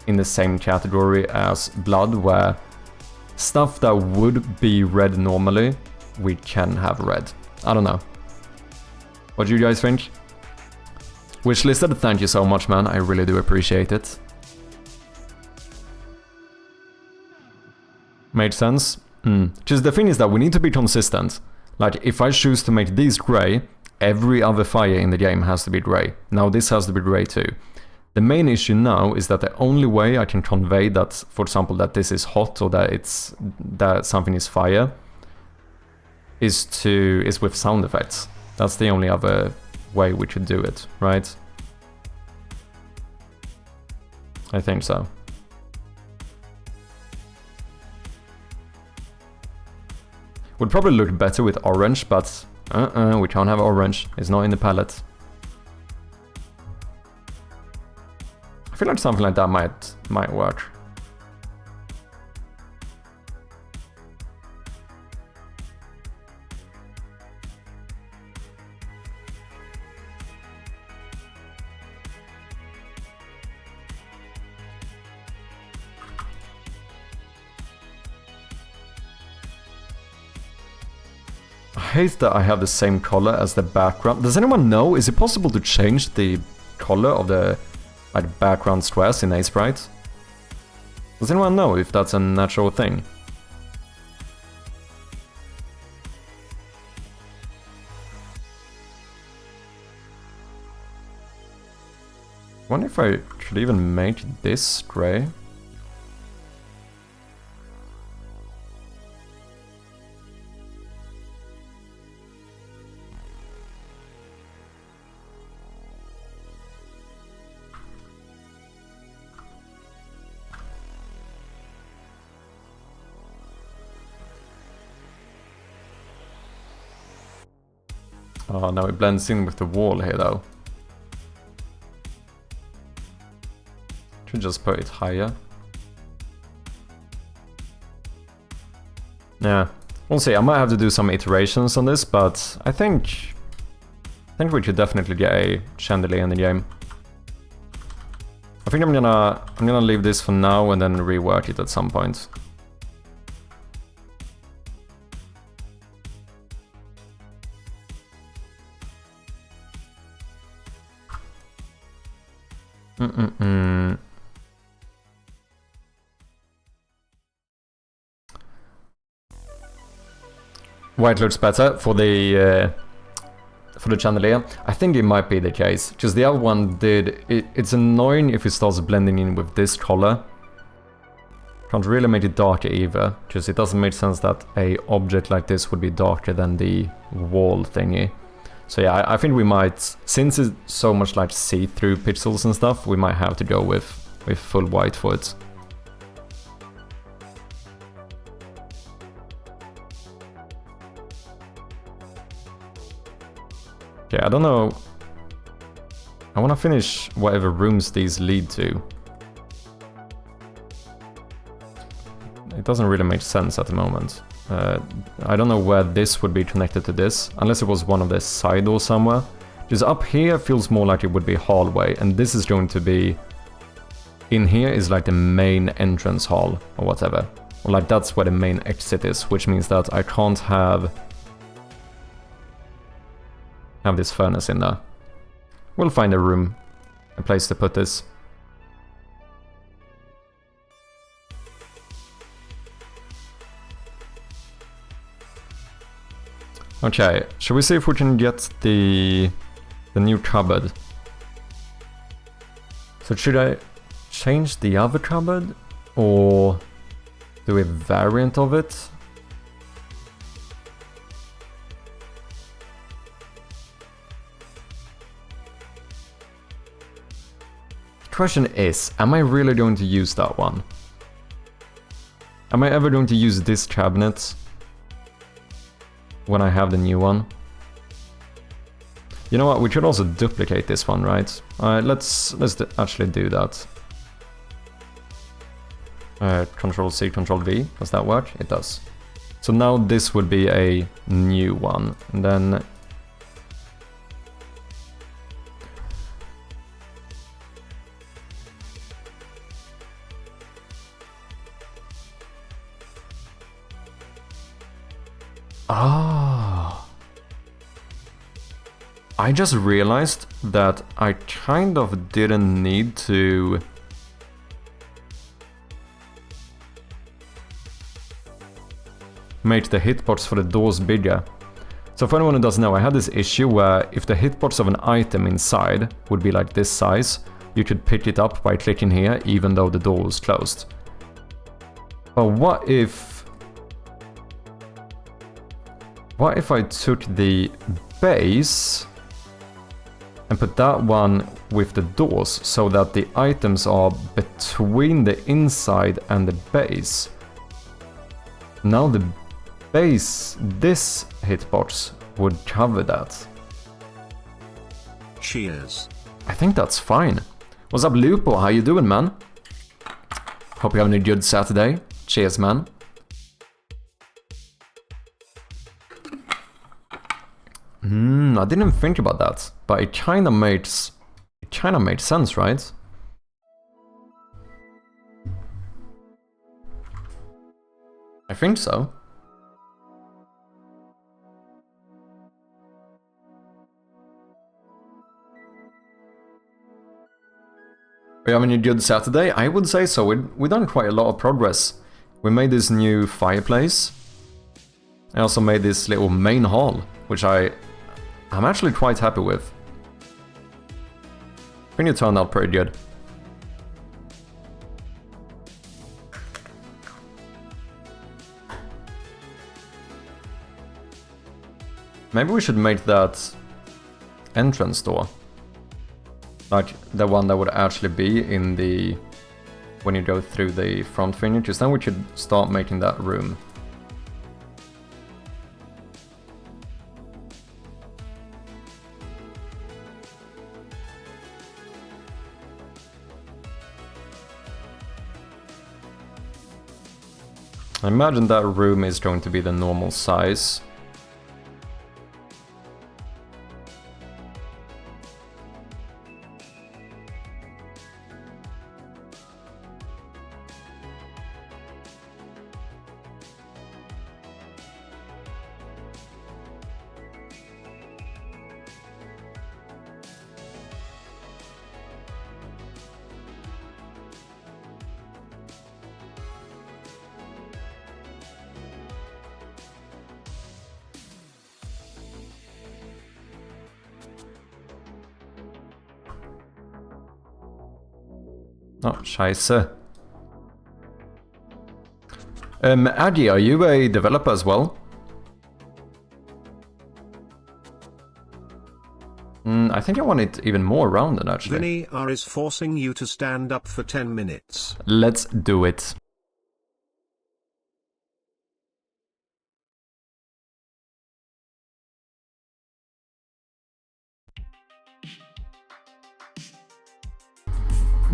Speaker 1: the same category as blood, where stuff that would be red normally, we can have red. I don't know. What do you guys think? Wishlisted, thank you so much, man. I really do appreciate it. Made sense? Just the thing is that we need to be consistent. Like, if I choose to make these grey, every other fire in the game has to be grey. Now this has to be grey too. The main issue now is that the only way I can convey that, for example, that this is hot or that something is fire, is with sound effects. That's the only other way we could do it, right? I think so. Would probably look better with orange, but we can't have orange. It's not in the palette. I feel like something like that might work. I hate that I have the same color as the background. Does anyone know? Is it possible to change the color of the background squares in Sprite? Does anyone know if that's a natural thing? I wonder if I should even make this gray. Oh, now it blends in with the wall here, though. Should just put it higher. Yeah, we'll see. I might have to do some iterations on this, but I think we should definitely get a chandelier in the game. I think I'm gonna leave this for now and then rework it at some point. White looks better for the chandelier. I think it might be the case, because the other one did. It's annoying if it starts blending in with this color. Can't really make it darker either, because it doesn't make sense that a object like this would be darker than the wall thingy. So yeah, I think we might, since it's so much like see-through pixels and stuff, we might have to go with full white for it. Okay, I don't know. I want to finish whatever rooms these lead to. It doesn't really make sense at the moment. I don't know where this would be connected to this, unless it was one of the side doors somewhere. Because up here feels more like it would be hallway, and this is going to be... In here is like the main entrance hall, or whatever. Or like that's where the main exit is, which means that I can't have this furnace in there. We'll find a room, a place to put this. Okay, shall we see if we can get the new cupboard? So should I change the other cupboard, or do a variant of it? Question is, am I really going to use that one? Am I ever going to use this cabinet when I have the new one? You know what, we should also duplicate this one, right? Let's actually do that. Control C, Control V, does that work? It does. So now this would be a new one, and then... Ah! I just realized that I kind of didn't need to... make the hitbox for the doors bigger. So for anyone who doesn't know, I had this issue where if the hitbox of an item inside would be like this size, you could pick it up by clicking here even though the door was closed. But what if I took the base and put that one with the doors so that the items are between the inside and the base? Now the base, this hitbox would cover that.
Speaker 5: Cheers.
Speaker 1: I think that's fine. What's up, Lupo? How you doing, man? Hope you're having a good Saturday. Cheers, man. I didn't think about that, but it kinda makes sense, right? I think so. Are you having a good Saturday? I would say so. We've done quite a lot of progress. We made this new fireplace. I also made this little main hall, which I'm actually quite happy with. I think it turned out pretty good. Maybe we should make that entrance door. Like the one that would actually be in the... when you go through the front thing, because then we should start making that room. I imagine that room is going to be the normal size. Oh, scheiße. Aggie, are you a developer as well? I think I want it even more rounded, actually.
Speaker 5: Vinny R is forcing you to stand up for 10 minutes.
Speaker 1: Let's do it.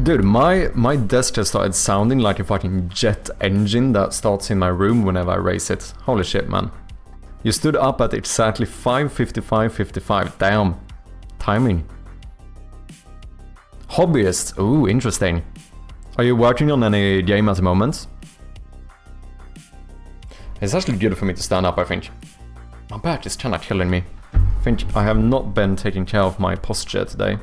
Speaker 1: Dude, my desk just started sounding like a fucking jet engine that starts in my room whenever I raise it. Holy shit, man. You stood up at exactly 5:55:55. Damn. Timing. Hobbyist. Ooh, interesting. Are you working on any game at the moment? It's actually good for me to stand up, I think. My back is kinda killing me. I think I have not been taking care of my posture today.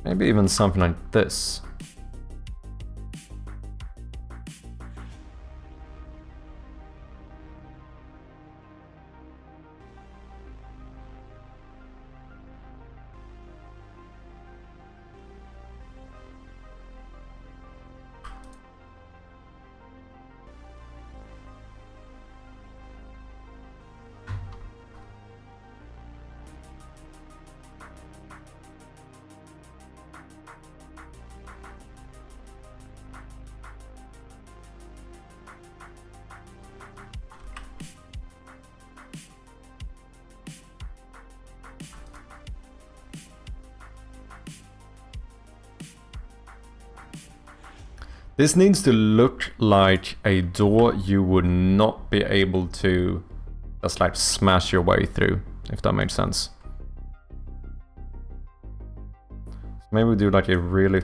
Speaker 1: Maybe even something like this. This needs to look like a door you would not be able to just like smash your way through, if that makes sense. Maybe we do like a really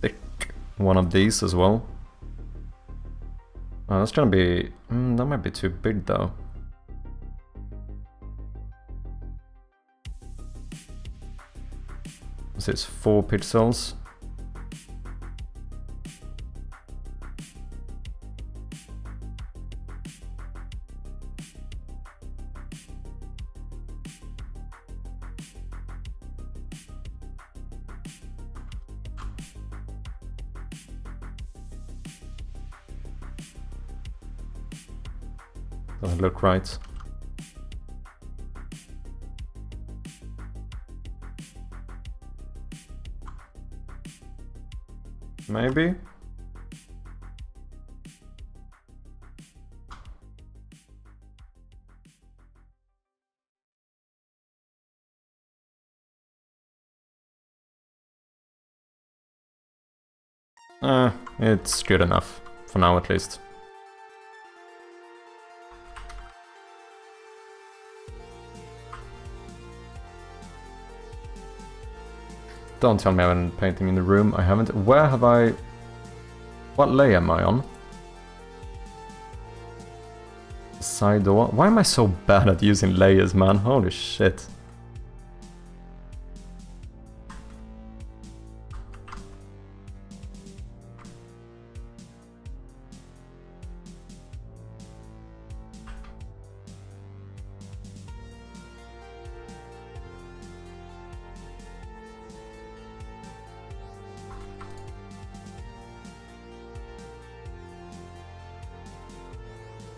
Speaker 1: thick one of these as well. Oh, that's gonna be... that might be too big though. So it's 4 pixels. Doesn't look right. Maybe? It's good enough. For now at least. Don't tell me I haven't painting in the room. I haven't. Where have I... What layer am I on? Side door. Why am I so bad at using layers, man? Holy shit.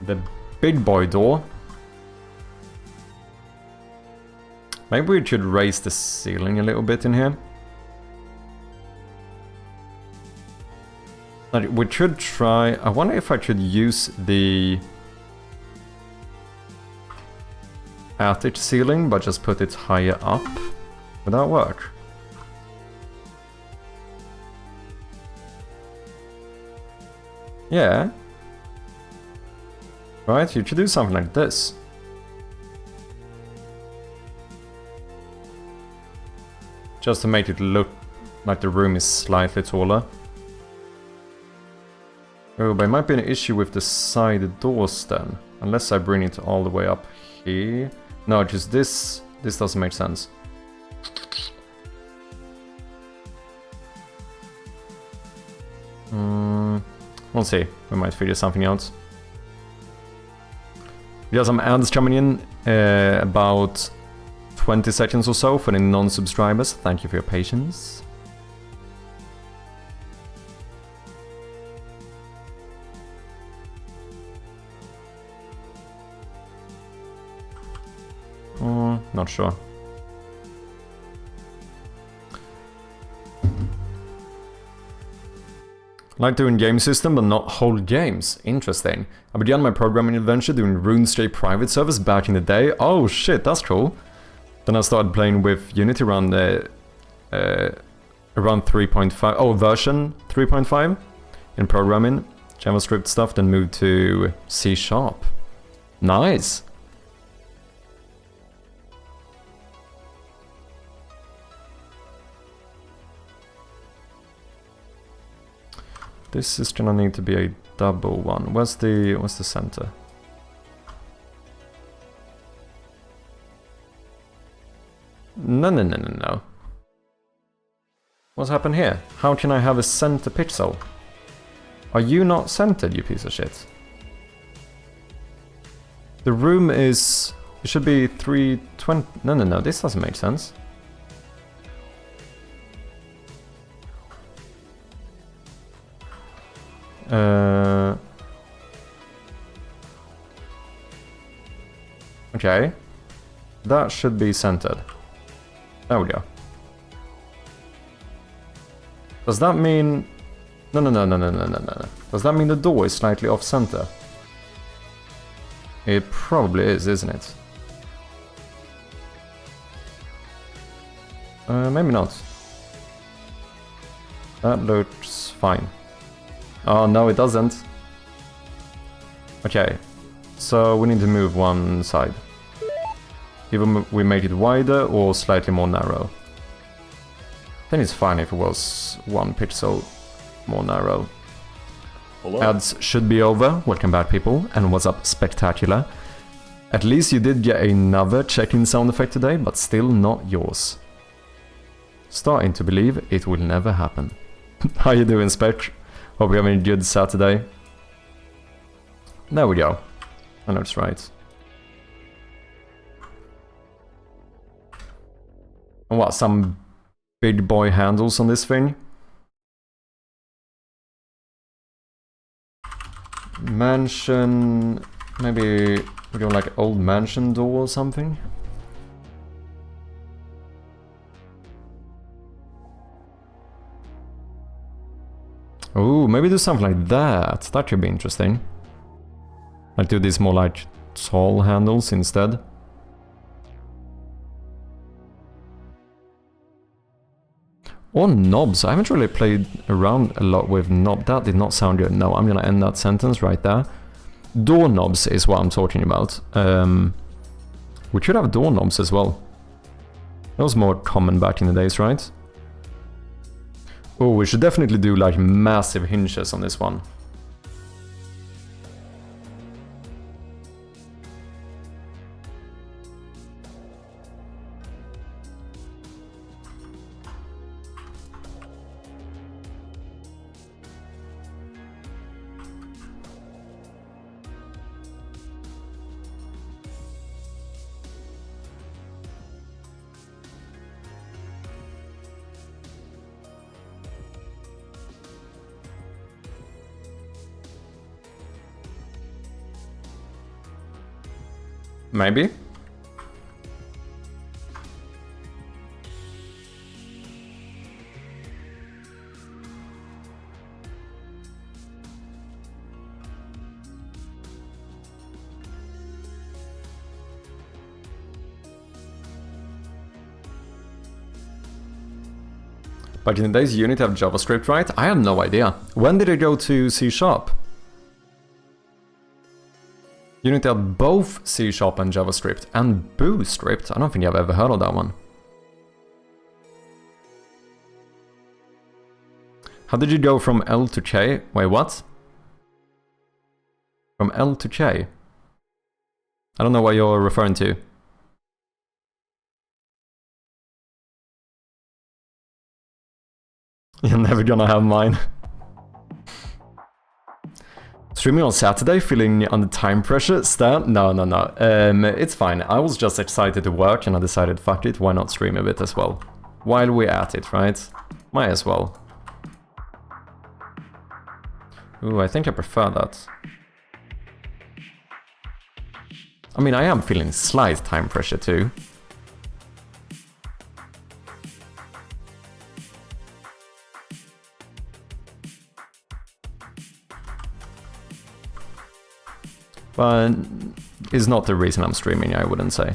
Speaker 1: The big boy door. Maybe we should raise the ceiling a little bit in here. Like, we should try... I wonder if I should use the attic ceiling, but just put it higher up. Would that work? Yeah. Right, you should do something like this. Just to make it look like the room is slightly taller. Oh, but it might be an issue with the side doors then. Unless I bring it all the way up here. No, just this. This doesn't make sense. We'll see. We might figure something out. We got some ads coming in about 20 seconds or so for the non-subscribers. Thank you for your patience. Not sure. Like doing game system, but not whole games. Interesting. I began my programming adventure doing RuneScape private servers back in the day. Oh shit, that's cool. Then I started playing with Unity around around 3.5. Oh, version 3.5 in programming, JavaScript stuff. Then moved to C#. Nice. This is gonna need to be a double one. What's the center? No. What's happened here? How can I have a center pixel? Are you not centered, you piece of shit? The room is... It should be 320... No, this doesn't make sense. Okay. That should be centered. There we go. Does that mean... No. Does that mean the door is slightly off center? It probably is, isn't it? Maybe not. That looks fine. Oh, no, it doesn't. Okay, so we need to move one side. Either we make it wider or slightly more narrow. Then it's fine if it was 1 pixel more narrow.
Speaker 7: Hello?
Speaker 1: Ads should be over. Welcome back, people. And what's up, Spectacular? At least you did get another check-in sound effect today, but still not yours. Starting to believe it will never happen. How you doing, Spec? Hope you're having a good Saturday. There we go. I know it's right. And what, some big boy handles on this thing? Mansion... Maybe we do like old mansion door or something? Ooh, maybe do something like that. That could be interesting. Like do these more like tall handles instead. Or knobs. I haven't really played around a lot with knob. That did not sound good. No, I'm gonna end that sentence right there. Doorknobs is what I'm talking about. We should have doorknobs as well. That was more common back in the days, right? Oh, we should definitely do like massive hinges on this one. Maybe. But in the days Unity have JavaScript, right? I have no idea. When did it go to C#? Unity had both C# and JavaScript, and Booscript. I don't think I've ever heard of that one. How did you go from L to K? Wait, what? From L to K? I don't know what you're referring to. You're never gonna have mine. Streaming on Saturday, feeling under time pressure? Stan? No. It's fine. I was just excited to work and I decided, fuck it, why not stream a bit as well? While we're at it, right? Might as well. Ooh, I think I prefer that. I mean, I am feeling slight time pressure too. But it's not the reason I'm streaming, I wouldn't say.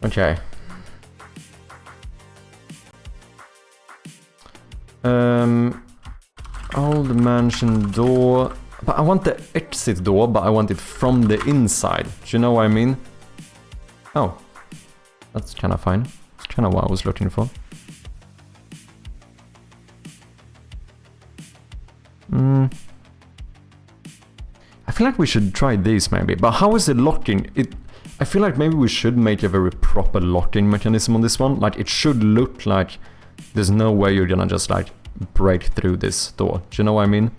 Speaker 1: Okay. Old mansion door. But I want the exit door, but I want it from the inside. Do you know what I mean? Oh. That's kind of fine. It's kind of what I was looking for. I feel like we should try these maybe, but how is it locking? I feel like maybe we should make a very proper locking mechanism on this one. Like it should look like there's no way you're gonna just like break through this door. Do you know what I mean?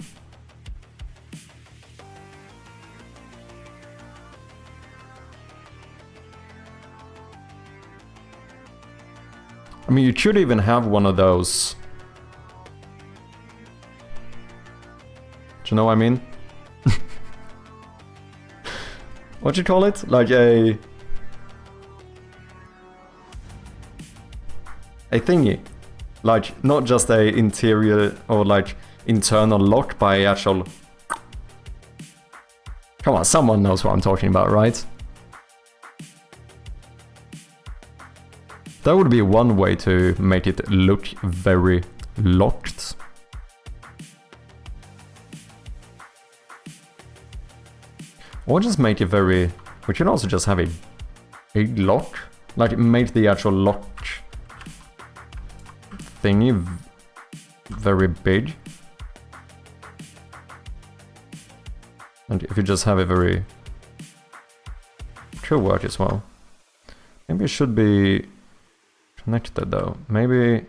Speaker 1: I mean, you should even have one of those. Do you know what I mean? What do you call it? Like a thingy. Like not just a interior or like internal lock by actual. Come on, someone knows what I'm talking about, right? That would be one way to make it look very locked. Or just make it very... We can also just have a big lock. Like, make the actual lock thingy very big. And if you just have a very... Could work as well. Maybe it should be connected though. Maybe...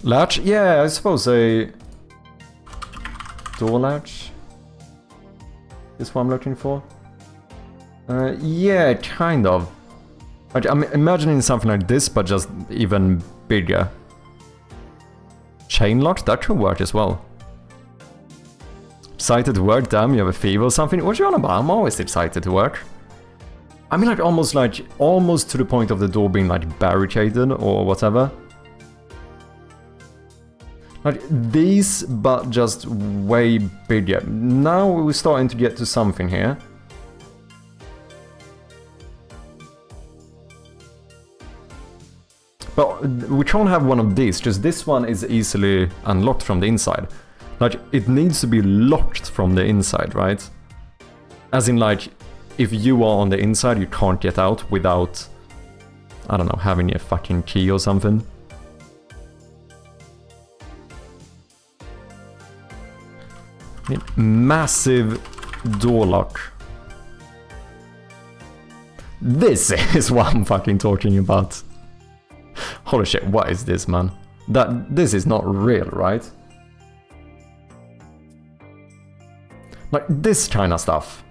Speaker 1: Latch? Yeah, I suppose a door latch is what I'm looking for. Yeah, kind of. Like, I'm imagining something like this, but just even bigger. Chain lock? That could work as well. Excited to work? Damn, you have a fever or something? What you on about? I'm always excited to work. I mean, like, almost to the point of the door being, like, barricaded or whatever. Like these, but just way bigger. Now we're starting to get to something here. But we can't have one of these, just this one is easily unlocked from the inside. Like, it needs to be locked from the inside, right? As in, like, if you are on the inside, you can't get out without, I don't know, having a fucking key or something. Massive door lock. This is what I'm fucking talking about. Holy shit, what is this, man? This is not real, right? Like, this kind of stuff.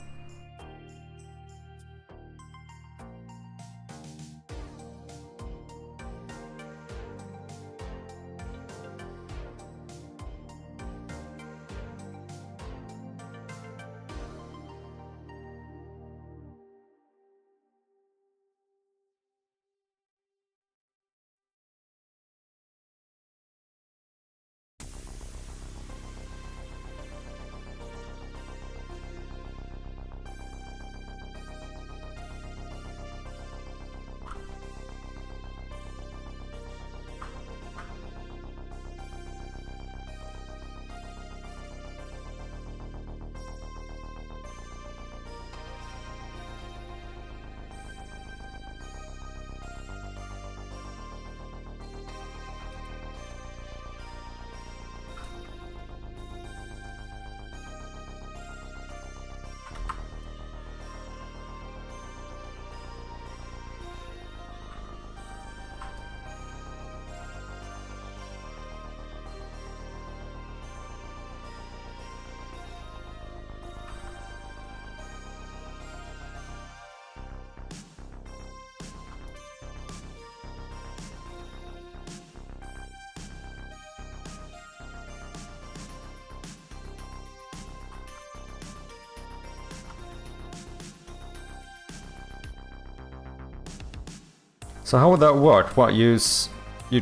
Speaker 1: So how would that work? What, you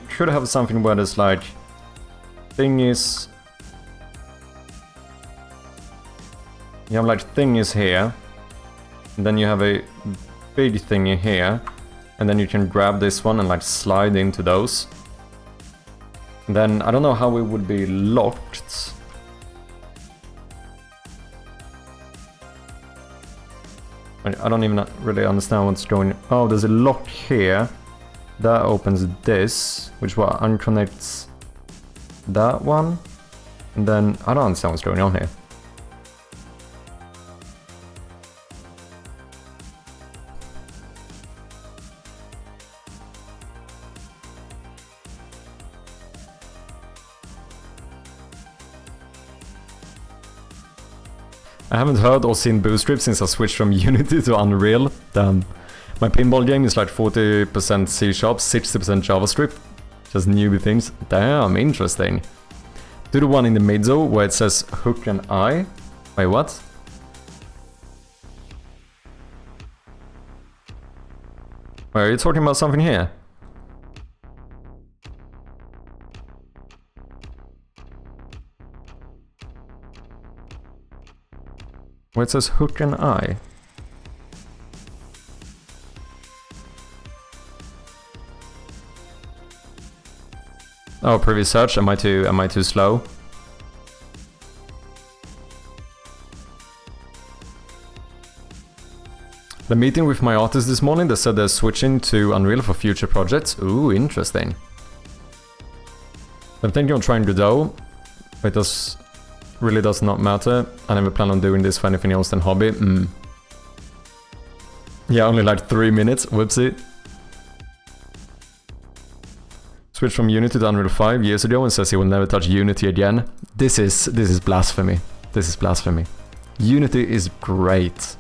Speaker 1: could have something where there's like thingies. You have like thingies here, and then you have a big thingy here, and then you can grab this one and like slide into those. And then I don't know how it would be locked. I don't even really understand what's going on. Oh, there's a lock here. That opens this, which what unconnects that one. And then I don't understand what's going on here. I haven't heard or seen boost strips since I switched from Unity to Unreal. Damn. My pinball game is like 40% C#, 60% JavaScript. Just newbie things. Damn, interesting. Do the one in the middle where it says hook and eye. Wait, what? Wait, are you talking about something here? Where it says hook and eye. Oh, previous search. Am I too slow? The meeting with my artist this morning, they said they're switching to Unreal for future projects. Ooh, interesting. I'm thinking of trying Godot. It really does not matter. I never plan on doing this for anything else than hobby. Yeah, only like 3 minutes. Whoopsie. Switched from Unity to Unreal 5 years ago and says he will never touch Unity again. This is blasphemy. This is blasphemy. Unity is great.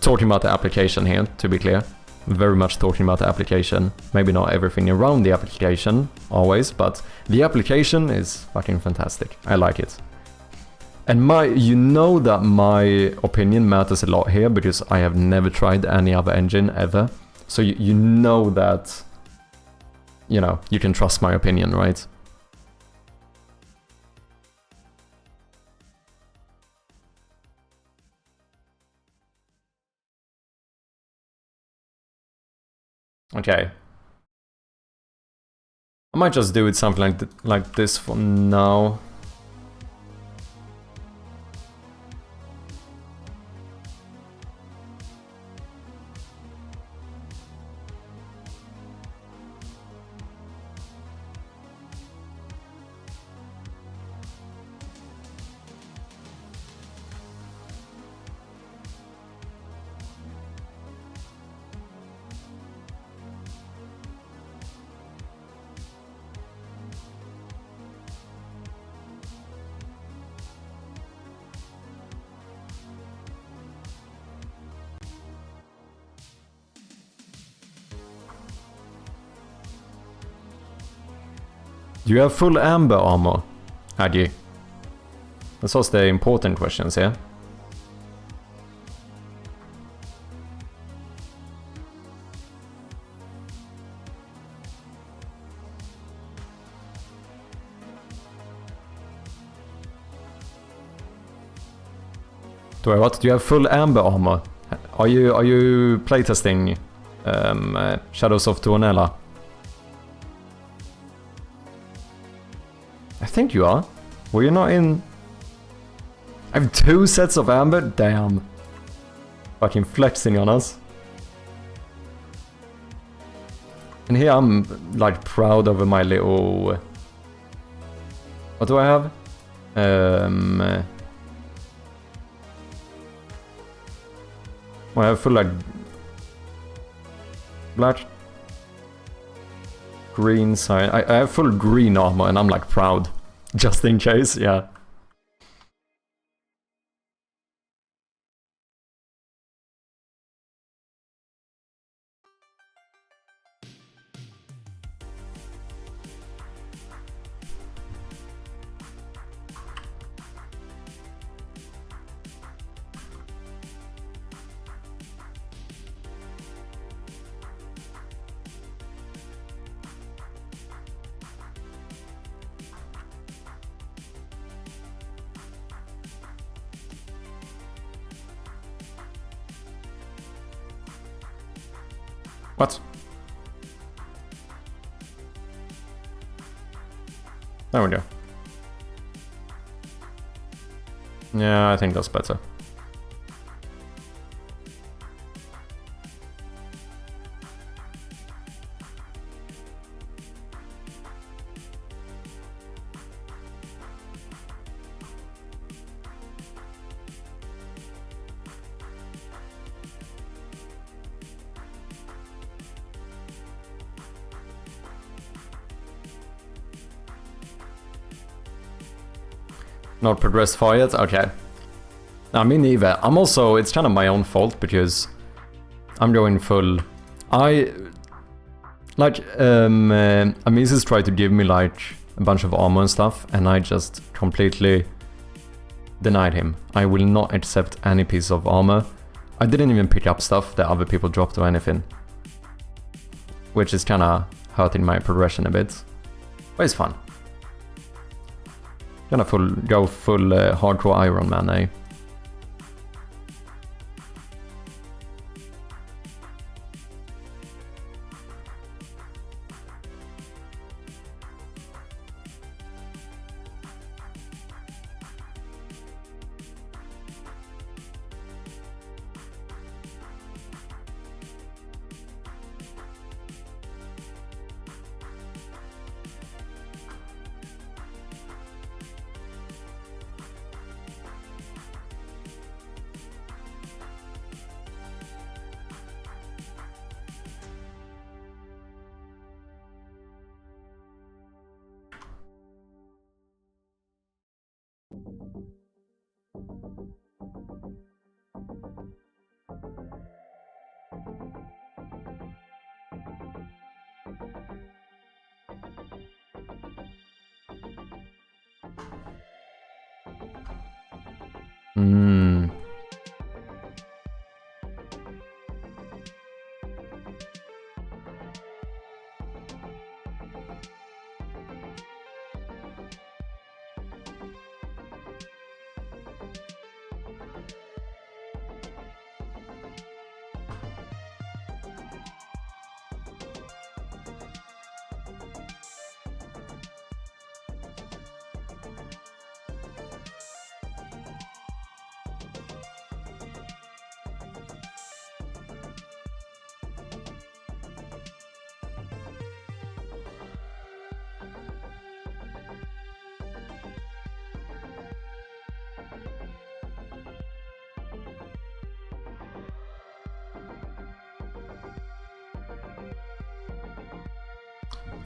Speaker 1: Talking about the application here, to be clear. Very much talking about the application. Maybe not everything around the application, always, but the application is fucking fantastic. I like it. And you know that my opinion matters a lot here, because I have never tried any other engine ever. So you know that, you know, you can trust my opinion, right? Okay. I might just do it something like this for now. Do you have full amber armor, Agi? That's also the important questions here. Do you have full amber armor? Are you playtesting Shadows of Tuonela? I think you are. Were you not in... I have 2 sets of amber? Damn. Fucking flexing on us. And here I'm like proud over my little... What do I have? Well, I have full like... Black... Green side. I have full green armor and I'm like proud. Just in case, yeah. What? There we go. Yeah, I think that's better. Not progressed far yet? Okay. I mean, neither. I'm also, it's kind of my own fault because I'm going full. Amisis tried to give me like a bunch of armor and stuff, and I just completely denied him. I will not accept any piece of armor. I didn't even pick up stuff that other people dropped or anything, which is kinda hurting my progression a bit, but it's fun. Gonna go full hardcore Iron Man, eh?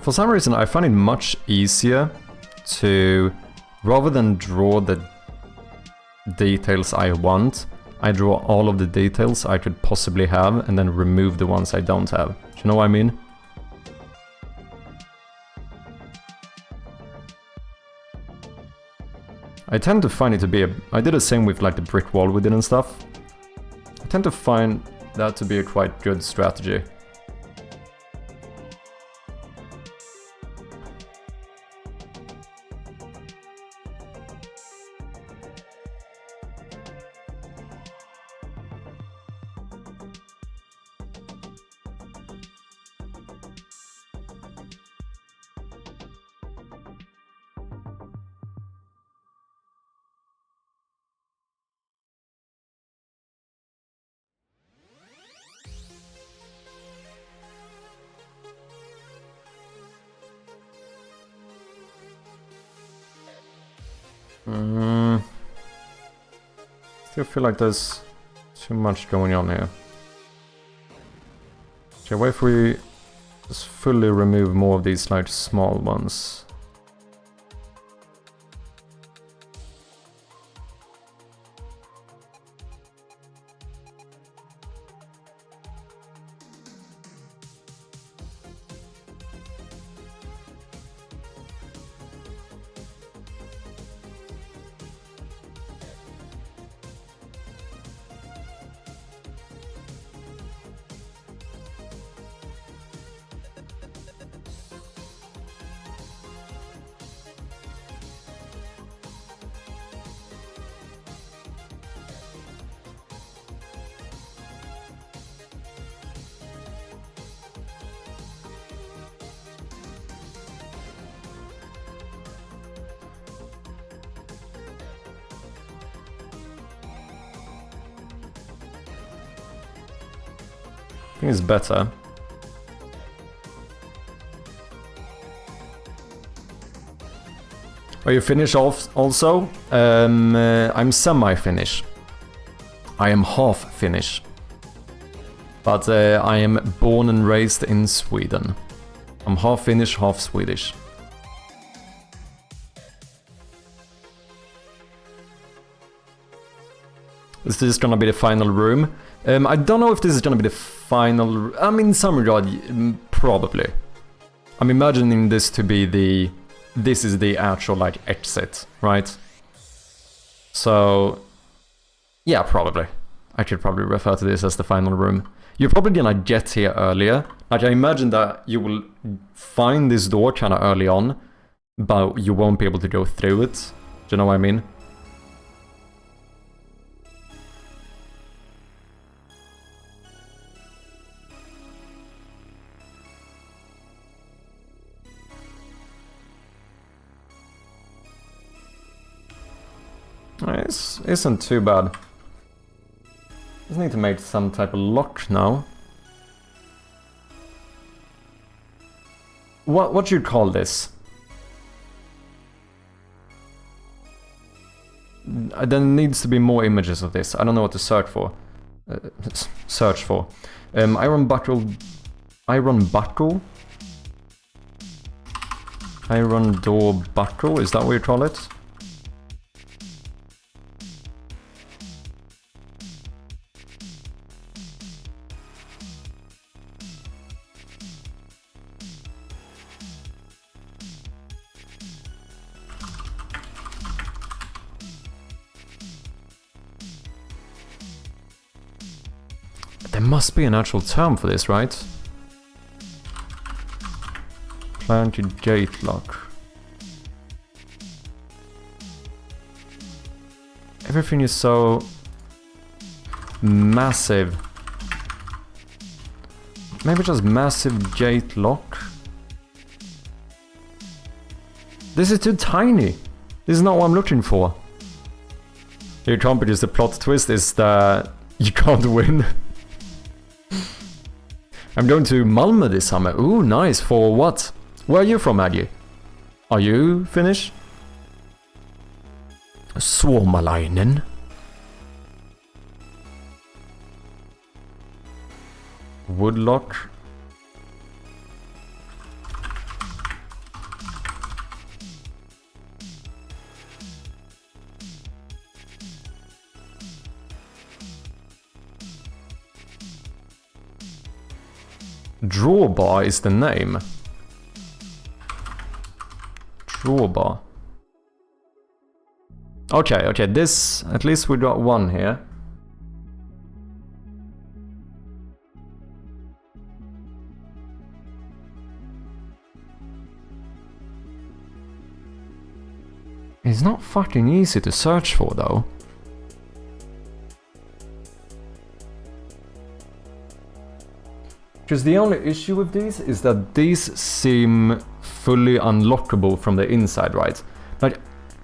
Speaker 1: For some reason, I find it much easier to, rather than draw the details I want, I draw all of the details I could possibly have and then remove the ones I don't have. Do you know what I mean? I tend to find it to be I did the same with like the brick wall we did and stuff. I tend to find that to be a quite good strategy. Still feel like there's too much going on here. Okay, what if we just fully remove more of these like small ones? I think it's better. Are you finished off also? I'm semi-Finnish. I am half Finnish. But I am born and raised in Sweden. I'm half Finnish, half Swedish. Is this gonna be the final room? I don't know if this is gonna be the final... I mean, in some regard, probably. I'm imagining this to be the... This is the actual, like, exit, right? So... Yeah, probably. I should probably refer to this as the final room. You're probably gonna get here earlier. Like, I imagine that you will find this door kinda early on, but you won't be able to go through it. Do you know what I mean? This isn't too bad. Just need to make some type of lock now. What should you call this? There needs to be more images of this. I don't know what to search for. Iron buckle. Iron buckle? Iron door buckle? Is that what you call it? There must be an actual term for this, right? Planted gate lock. Everything is so massive. Maybe just massive gate lock. This is too tiny. This is not what I'm looking for. You can't, because the plot twist is that you can't win. I'm going to Malmö this summer. Ooh, nice. For what? Where are you from, Maggie? Are you Finnish? Suomalainen. Woodlock. Drawbar is the name. Drawbar. Okay, this... At least we got one here. It's not fucking easy to search for, though. Because the only issue with these is that these seem fully unlockable from the inside, right? Like,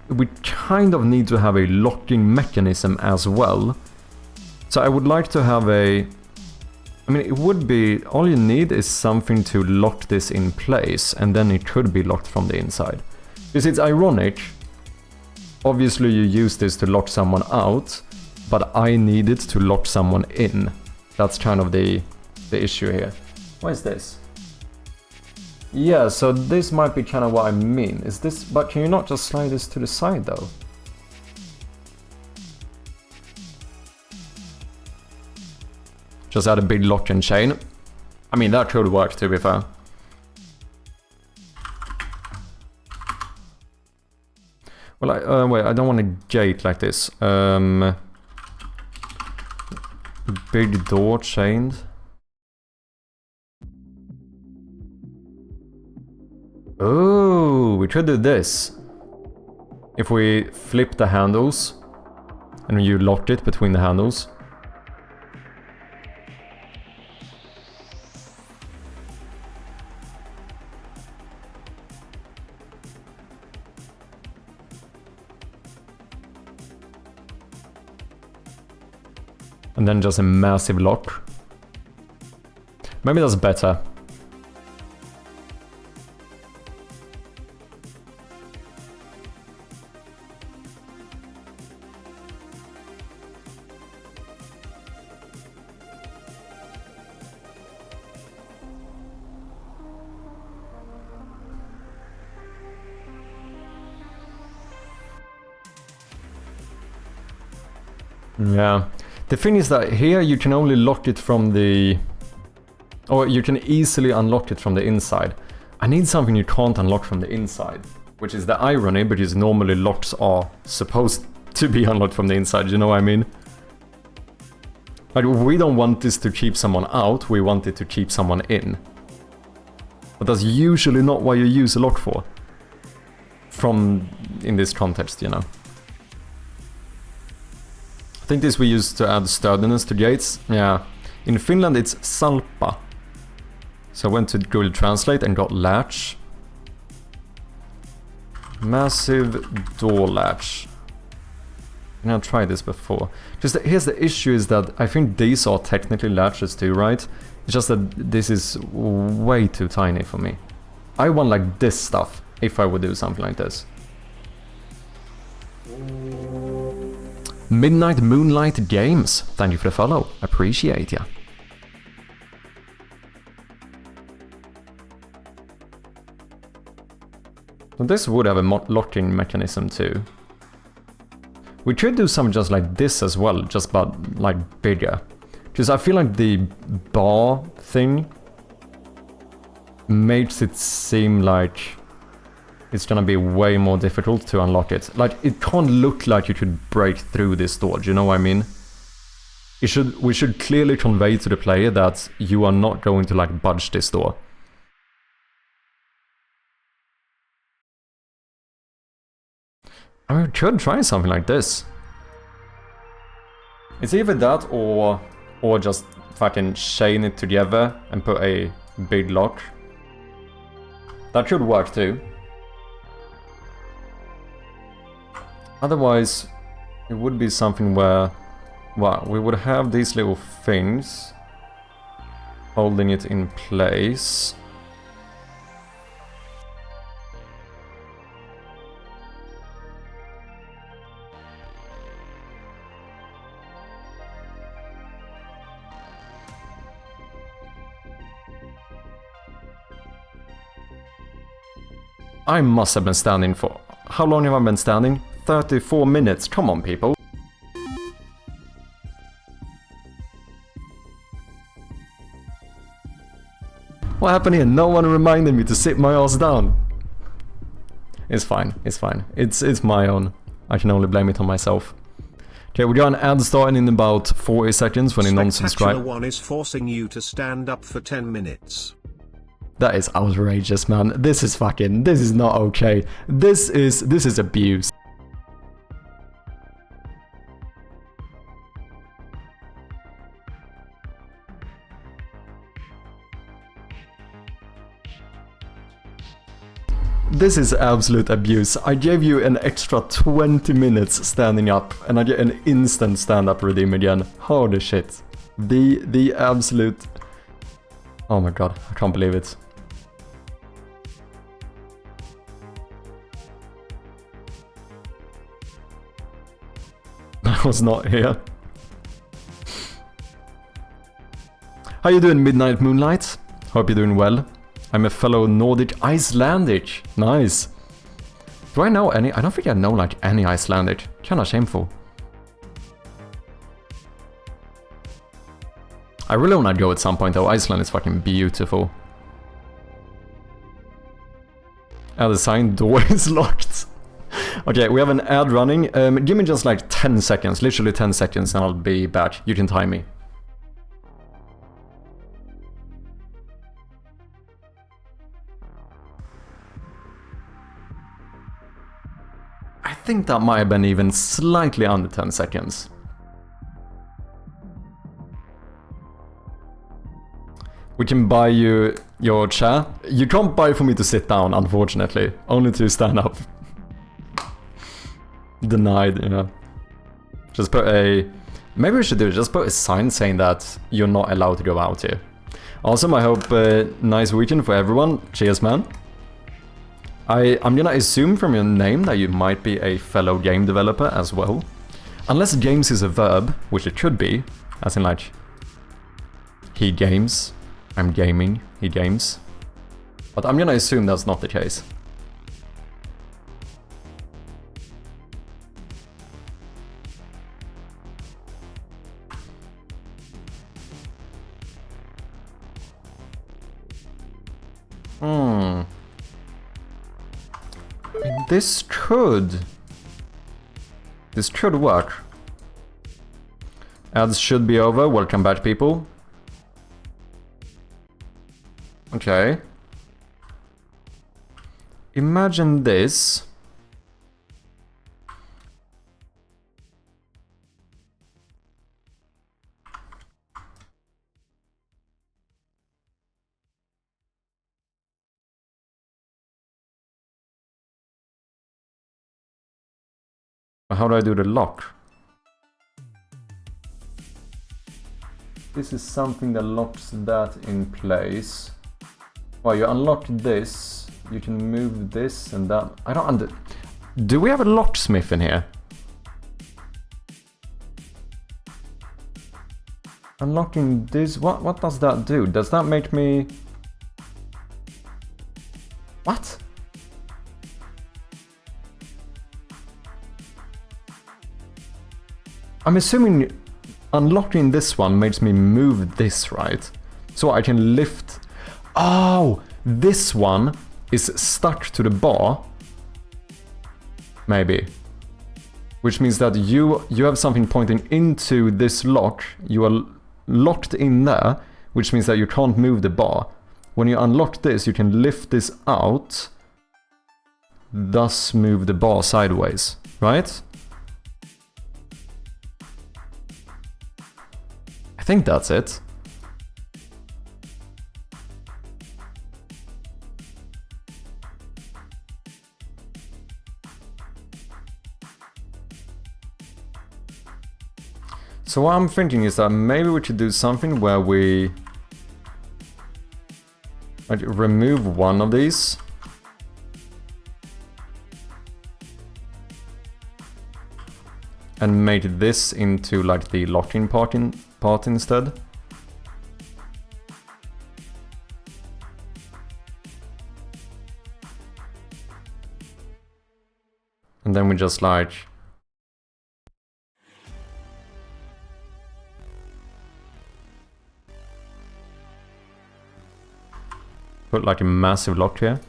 Speaker 1: we kind of need to have a locking mechanism as well. So I would like to have a... I mean, it would be... All you need is something to lock this in place, and then it could be locked from the inside. Because it's ironic. Obviously you use this to lock someone out, but I need it to lock someone in. That's kind of the issue here. What is this? Yeah, so this might be kind of what I mean. Is this... But can you not just slide this to the side, though? Just add a big lock and chain. I mean, that could work, to be fair. Well, wait, I don't want a gate like this. Big door chained. Oh, we could do this. If we flip the handles and you lock it between the handles. And then just a massive lock. Maybe that's better. Yeah. The thing is that here you can only lock it from the... Or you can easily unlock it from the inside. I need something you can't unlock from the inside. Which is the irony, because normally locks are supposed to be unlocked from the inside, you know what I mean? Like, we don't want this to keep someone out, we want it to keep someone in. But that's usually not what you use a lock for. In this context, you know. I think this we use to add sturdiness to gates. Yeah. In Finland it's salpa. So I went to Google Translate and got latch. Massive door latch. I've tried this before. Just here's the issue is that I think these are technically latches too, right? It's just that this is way too tiny for me. I want like this stuff if I would do something like this. Midnight Moonlight Games. Thank you for the follow. Appreciate ya. So this would have a locking mechanism too. We could do something just like this as well, just but like bigger. Because I feel like the bar thing makes it seem like it's gonna be way more difficult to unlock it. Like, it can't look like you could break through this door, do you know what I mean? We should clearly convey to the player that you are not going to like budge this door. I mean, we could try something like this. It's either that or just fucking chain it together and put a big lock. That could work too. Otherwise, it would be something where, well, we would have these little things holding it in place. I must have been standing for... How long have I been standing? 34 minutes. Come on, people. What happened here? No one reminded me to sit my ass down. It's fine. It's fine. It's my own. I can only blame it on myself. Okay, we got an ad starting in about 40 seconds when you non-subscribe.
Speaker 5: Spectacular one is forcing you to stand up for 10 minutes.
Speaker 1: That is outrageous, man. This is not okay. This is abuse. This is absolute abuse. I gave you an extra 20 minutes standing up, and I get an instant stand-up redeem again. Holy shit. The absolute... Oh my god, I can't believe it. I was not here. How you doing, Midnight Moonlight? Hope you're doing well. I'm a fellow Nordic Icelandic. Nice. Do I know any? I don't think I know like any Icelandic. Kinda shameful. I really wanna go at some point though. Iceland is fucking beautiful. The sign door is locked. Okay, we have an ad running. Give me just like 10 seconds, literally 10 seconds, and I'll be back. You can time me. I think that might have been even slightly under 10 seconds. We can buy you your chair. You can't buy for me to sit down, unfortunately. Only to stand up. Denied, you know. Just put a... Maybe we should do it. Just put a sign saying that you're not allowed to go out here. Awesome, I hope nice weekend for everyone. Cheers, man. I'm gonna assume from your name that you might be a fellow game developer as well. Unless games is a verb, which it could be. As in like... He games. I'm gaming. He games. But I'm gonna assume that's not the case. Hmm. This could work. Ads should be over. Welcome back, people. Okay. Imagine this. How do I do the lock? This is something that locks that in place. Well, you unlock this, you can move this and that. I don't Do we have a locksmith in here? Unlocking this, what does that do? Does that make me... What? I'm assuming unlocking this one makes me move this, right? So I can lift... Oh! This one is stuck to the bar. Maybe. Which means that you have something pointing into this lock. You are locked in there, which means that you can't move the bar. When you unlock this, you can lift this out, thus move the bar sideways, right? I think that's it. So what I'm thinking is that maybe we should do something where we like remove one of these. And make this into like the locking part instead. And then we just like... put like a massive lock here.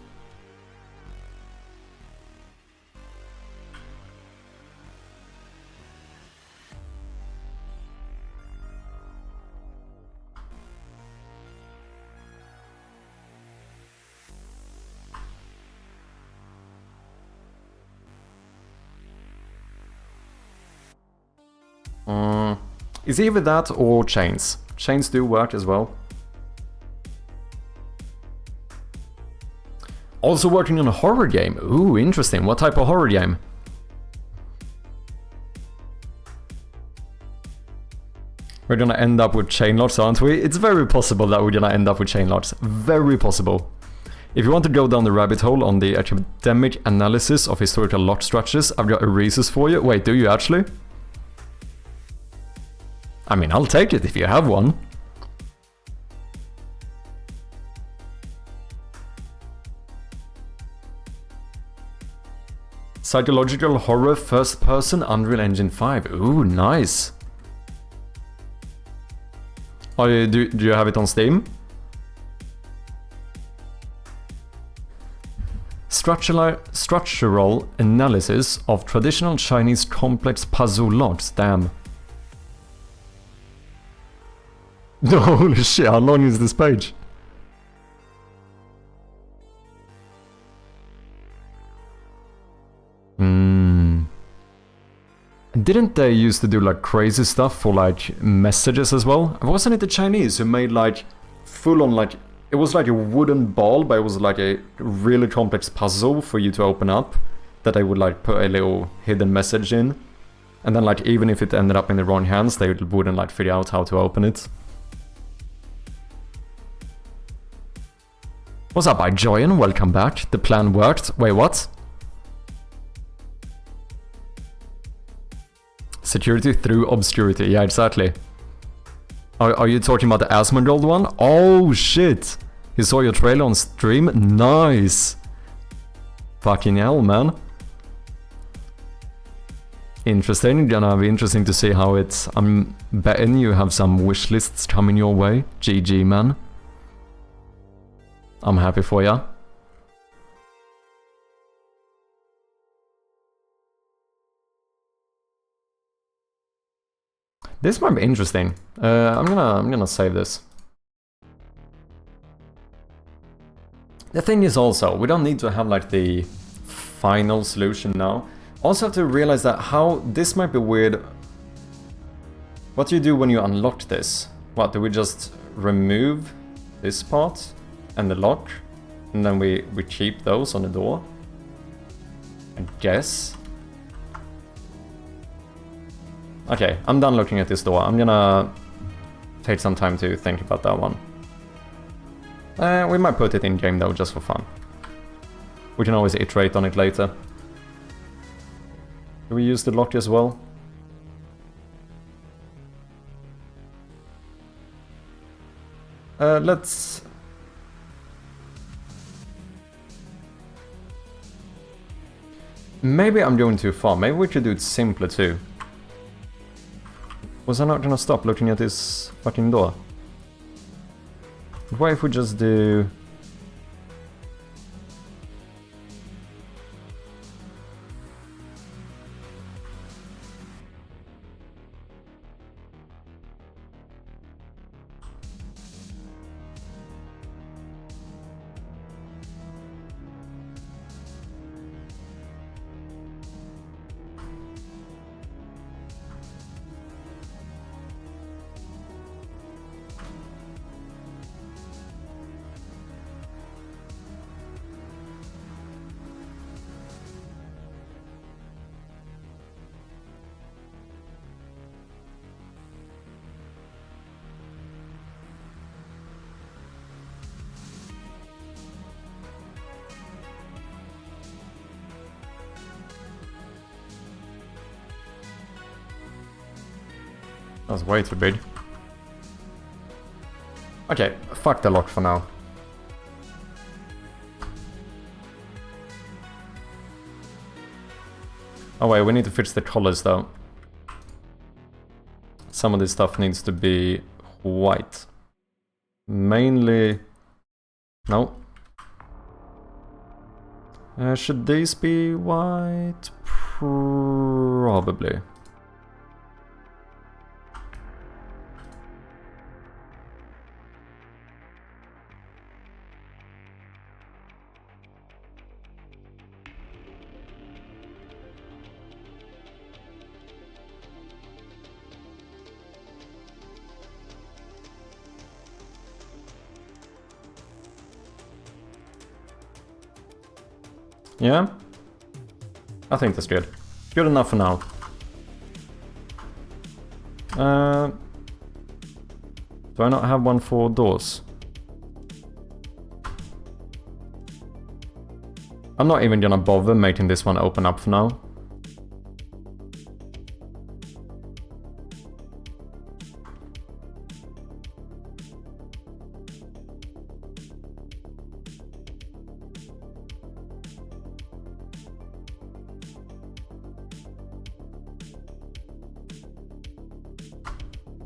Speaker 1: It's either that or chains. Chains do work as well. Also working on a horror game. Ooh, interesting. What type of horror game? We're gonna end up with chain locks, aren't we? It's very possible that we're gonna end up with chain locks. Very possible. If you want to go down the rabbit hole on the academic analysis of historical lock structures, I've got a resource for you. Wait, do you actually? I mean, I'll take it if you have one. Psychological horror first person Unreal Engine 5. Ooh, nice. Oh, do you have it on Steam? Structural analysis of traditional Chinese complex puzzle locks. Damn. Holy shit, how long is this page? Didn't they used to do like crazy stuff for like messages as well? Wasn't it the Chinese who made like full on like... It was like a wooden ball, but it was like a really complex puzzle for you to open up. That they would like put a little hidden message in. And then like even if it ended up in the wrong hands, they wouldn't like figure out how to open it. What's up, Joyan? Welcome back. The plan worked. Wait, what? Security through obscurity. Yeah, exactly. Are you talking about the Asmongold one? Oh, shit. You saw your trailer on stream? Nice. Fucking hell, man. Interesting. Gonna be interesting to see how it's... I'm betting you have some wish lists coming your way. GG, man. I'm happy for ya. This might be interesting. I'm gonna save this. The thing is also, we don't need to have like the final solution now. Also have to realize that how this might be weird. What do you do when you unlock this? What, do we just remove this part and the lock? And then we keep those on the door? I guess. Okay, I'm done looking at this door. I'm gonna take some time to think about that one. We might put it in game though, just for fun. We can always iterate on it later. Do we use the lock as well? Let's... Maybe I'm going too far. Maybe we could do it simpler too. Was I not gonna stop looking at this fucking door? What if we just do... That was way too big. Okay, fuck the lock for now. Oh wait, we need to fix the colors though. Some of this stuff needs to be white. Mainly... No. Should these be white? Probably. Yeah? I think that's good. Good enough for now. Do I not have one for doors? I'm not even gonna bother making this one open up for now.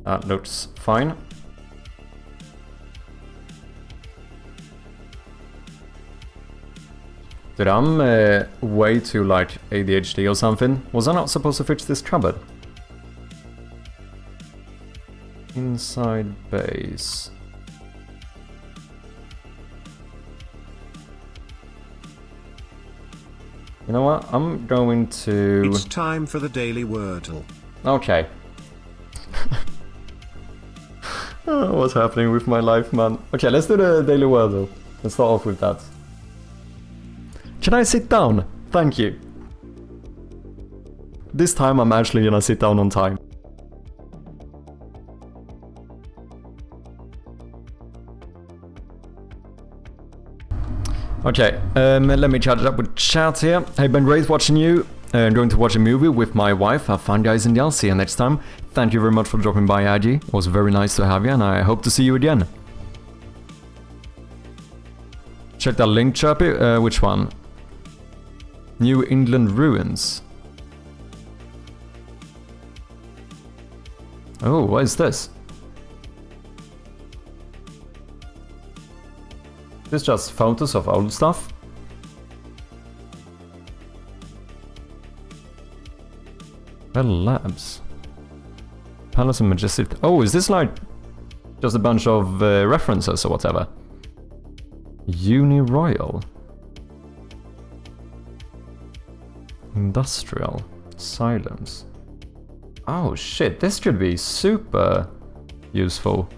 Speaker 1: That looks fine. Dude, I'm way too like ADHD or something. Was I not supposed to fix this cupboard? Inside base. You know what? I'm going to...
Speaker 5: It's time for the Daily Wordle.
Speaker 1: Okay. Oh, what's happening with my life, man? Okay, let's do the Daily Wordle. Let's start off with that. Can I sit down? Thank you. This time I'm actually gonna sit down on time. Okay, let me catch up with chat here. Hey, been great watching you. I'm going to watch a movie with my wife. Have fun, guys, and I'll see you next time. Thank you very much for dropping by, Agi. It was very nice to have you, and I hope to see you again. Check that link, Chirpy. Which one? New England Ruins. Oh, what is this? This is just photos of old stuff. Bell Labs. Palace and Majestic. Oh, is this like just a bunch of references or whatever? Uni Royal. Industrial. Silence. Oh shit, this should be super useful.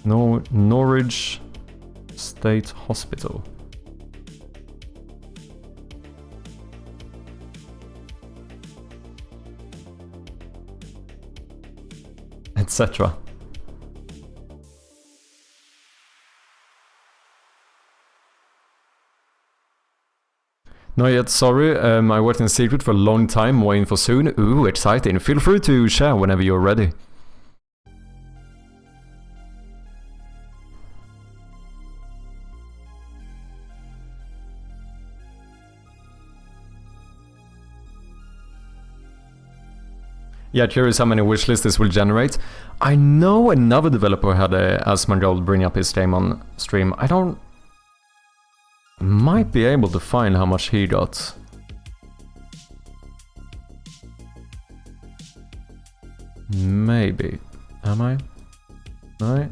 Speaker 1: Norwich State Hospital. Etc. Not yet, sorry. I worked in secret for a long time, more info soon. Ooh, exciting. Feel free to share whenever you're ready. Yeah, curious how many wishlists this will generate. I know another developer had a Asmongold bring up his game on stream. I don't... Might be able to find how much he got. Maybe. Am I? No?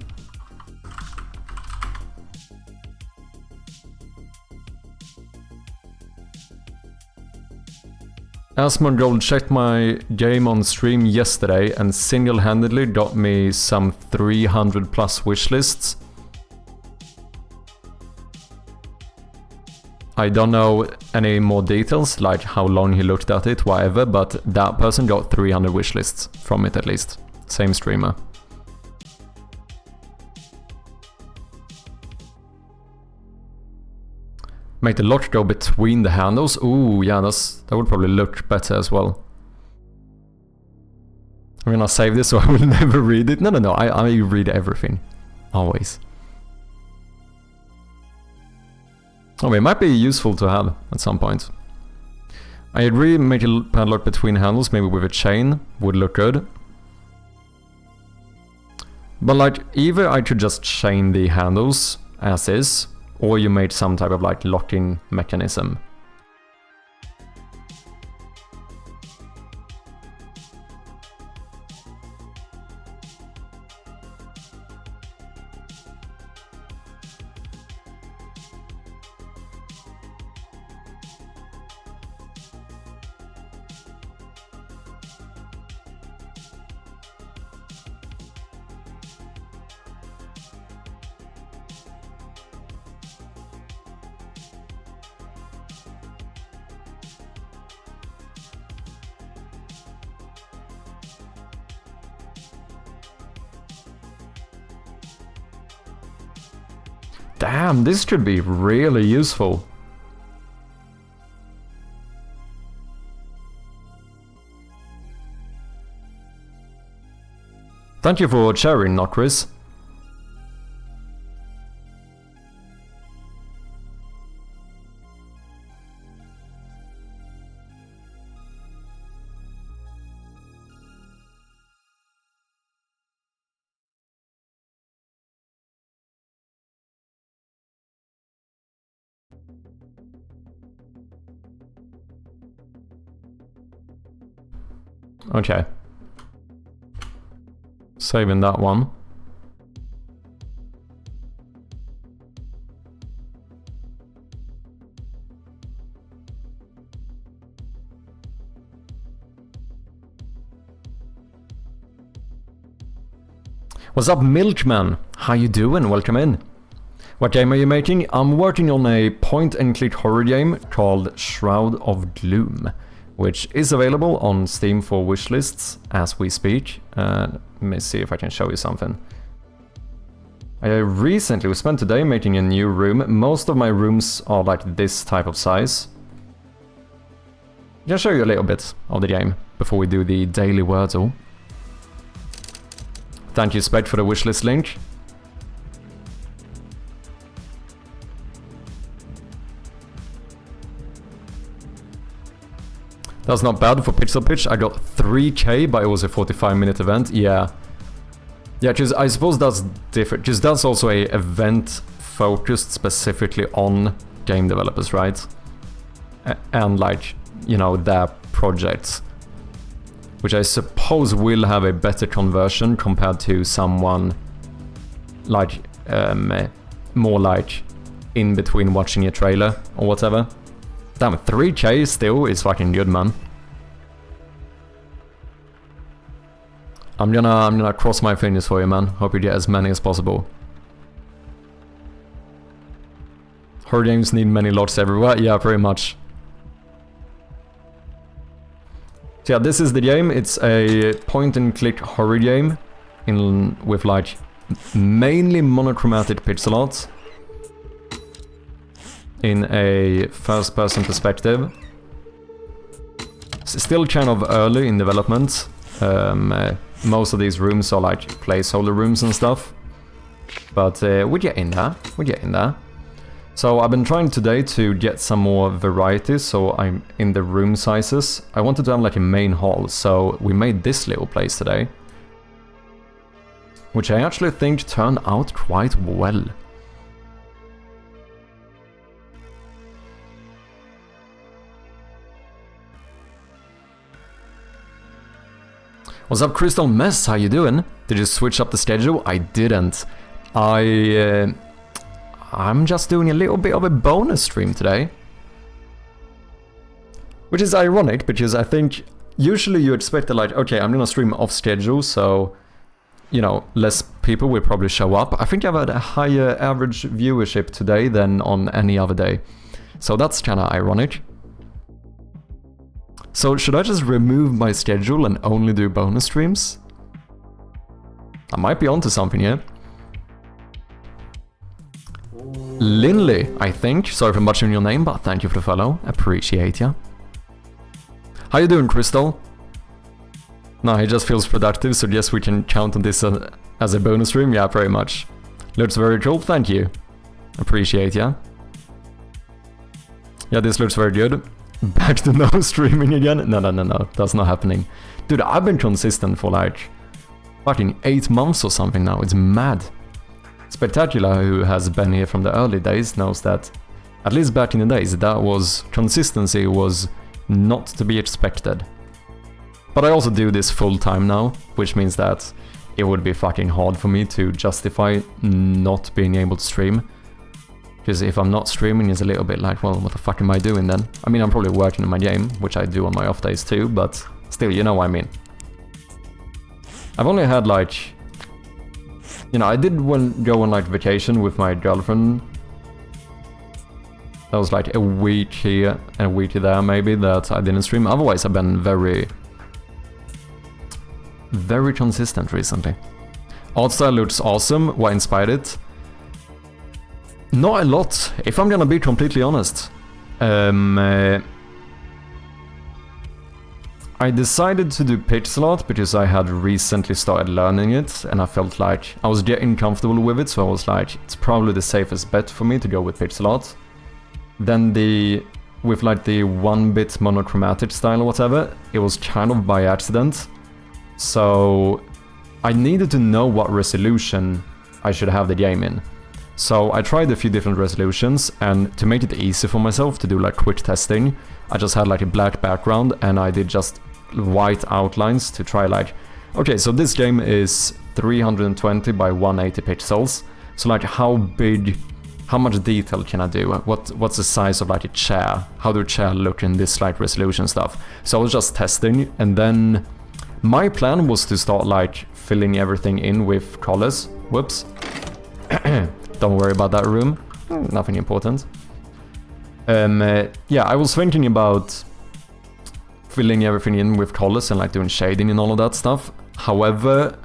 Speaker 1: Asmongold checked my game on stream yesterday and single-handedly got me some 300 plus wishlists. I don't know any more details, like how long he looked at it, whatever, but that person got 300 wishlists from it at least. Same streamer. Make the lock go between the handles. Ooh, yeah, that would probably look better as well. I'm gonna save this so I will never read it. No, I read everything. Always. Oh, it might be useful to have at some point. I agree, make a padlock between handles, maybe with a chain, would look good. But like, either I could just chain the handles as is, or you made some type of like locking mechanism. Damn, this should be really useful. Thank you for sharing, Nokris. Okay. Saving that one. What's up, Milkman? How you doing? Welcome in. What game are you making? I'm working on a point-and-click horror game called Shroud of Gloom, which is available on Steam for wishlists as we speak. Let me see if I can show you something. I recently spent today making a new room. Most of my rooms are like this type of size. I'll show you a little bit of the game before we do the daily wordle. Thank you, Spec, for the wishlist link. That's not bad for Pixel Pitch. I got 3k, but it was a 45-minute event. Yeah. Yeah, because I suppose that's different. Because that's also a event focused specifically on game developers, right? And like, you know, their projects. Which I suppose will have a better conversion compared to someone like, more like in between watching a trailer or whatever. Damn, 3K still is fucking good, man. I'm gonna cross my fingers for you, man. Hope you get as many as possible. Horror games need many lots everywhere. Yeah, pretty much. So yeah, this is the game. It's a point-and-click horror game with like mainly monochromatic pixel art in a first-person perspective. It's still kind of early in development. Most of these rooms are like placeholder rooms and stuff. But we get in there. We get in there. So I've been trying today to get some more variety, so I'm in the room sizes. I wanted to have like a main hall, so we made this little place today. Which I actually think turned out quite well. What's up, Crystal Mess? How you doing? Did you switch up the schedule? I didn't. I'm just doing a little bit of a bonus stream today. Which is ironic, because I think usually you expect that, like, okay, I'm gonna stream off schedule, so, you know, less people will probably show up. I think I've had a higher average viewership today than on any other day. So that's kinda ironic. So should I just remove my schedule and only do bonus streams? I might be onto something here. Linley, I think. Sorry for butchering your name, but thank you for the follow. Appreciate ya. How you doing, Crystal? No, he just feels productive, so yes, we can count on this as a bonus stream. Yeah, pretty much. Looks very cool, thank you. Appreciate ya. Yeah, this looks very good. Back to no streaming again? No, that's not happening. Dude, I've been consistent for like fucking 8 months or something now, it's mad. Spectacular, who has been here from the early days, knows that, at least back in the days, consistency was not to be expected. But I also do this full time now, which means that it would be fucking hard for me to justify not being able to stream. Because if I'm not streaming, it's a little bit like, well, what the fuck am I doing then? I mean, I'm probably working on my game, which I do on my off days too, but still, you know what I mean. I've only had like, you know, I did go on like vacation with my girlfriend. That was like a week here and a week there maybe that I didn't stream. Otherwise, I've been very consistent recently. Art style looks awesome. What inspired it? Not a lot, if I'm gonna be completely honest. I decided to do pixel art because I had recently started learning it and I felt like I was getting comfortable with it, so I was like, it's probably the safest bet for me to go with pixel art. Then with like the 1-bit monochromatic style or whatever, it was kind of by accident. So I needed to know what resolution I should have the game in. So I tried a few different resolutions, and to make it easy for myself to do like quick testing, I just had like a black background and I did just white outlines to try like, okay, so this game is 320 by 180 pixels, so like how much detail can I do? What's the size of like a chair? How do a chair look in this like resolution stuff? So I was just testing, and then my plan was to start like filling everything in with colors. Whoops. Don't worry about that room. Nothing important. Yeah, I was thinking about filling everything in with colors and like doing shading and all of that stuff. However,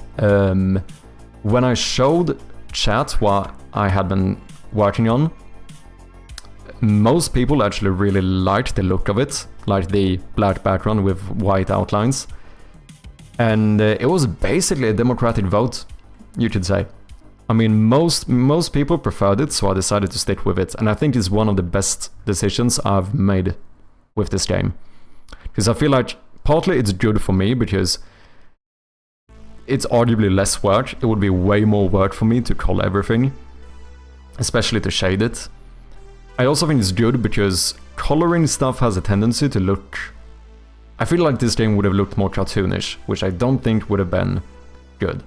Speaker 1: when I showed chat what I had been working on, most people actually really liked the look of it, like the black background with white outlines. And it was basically a democratic vote, you could say. I mean, most people preferred it, so I decided to stick with it, and I think it's one of the best decisions I've made with this game. Because I feel like partly it's good for me, because it's arguably less work. It would be way more work for me to color everything. especially to shade it. I also think it's good because coloring stuff has a tendency to look... I feel like this game would have looked more cartoonish, which I don't think would have been good.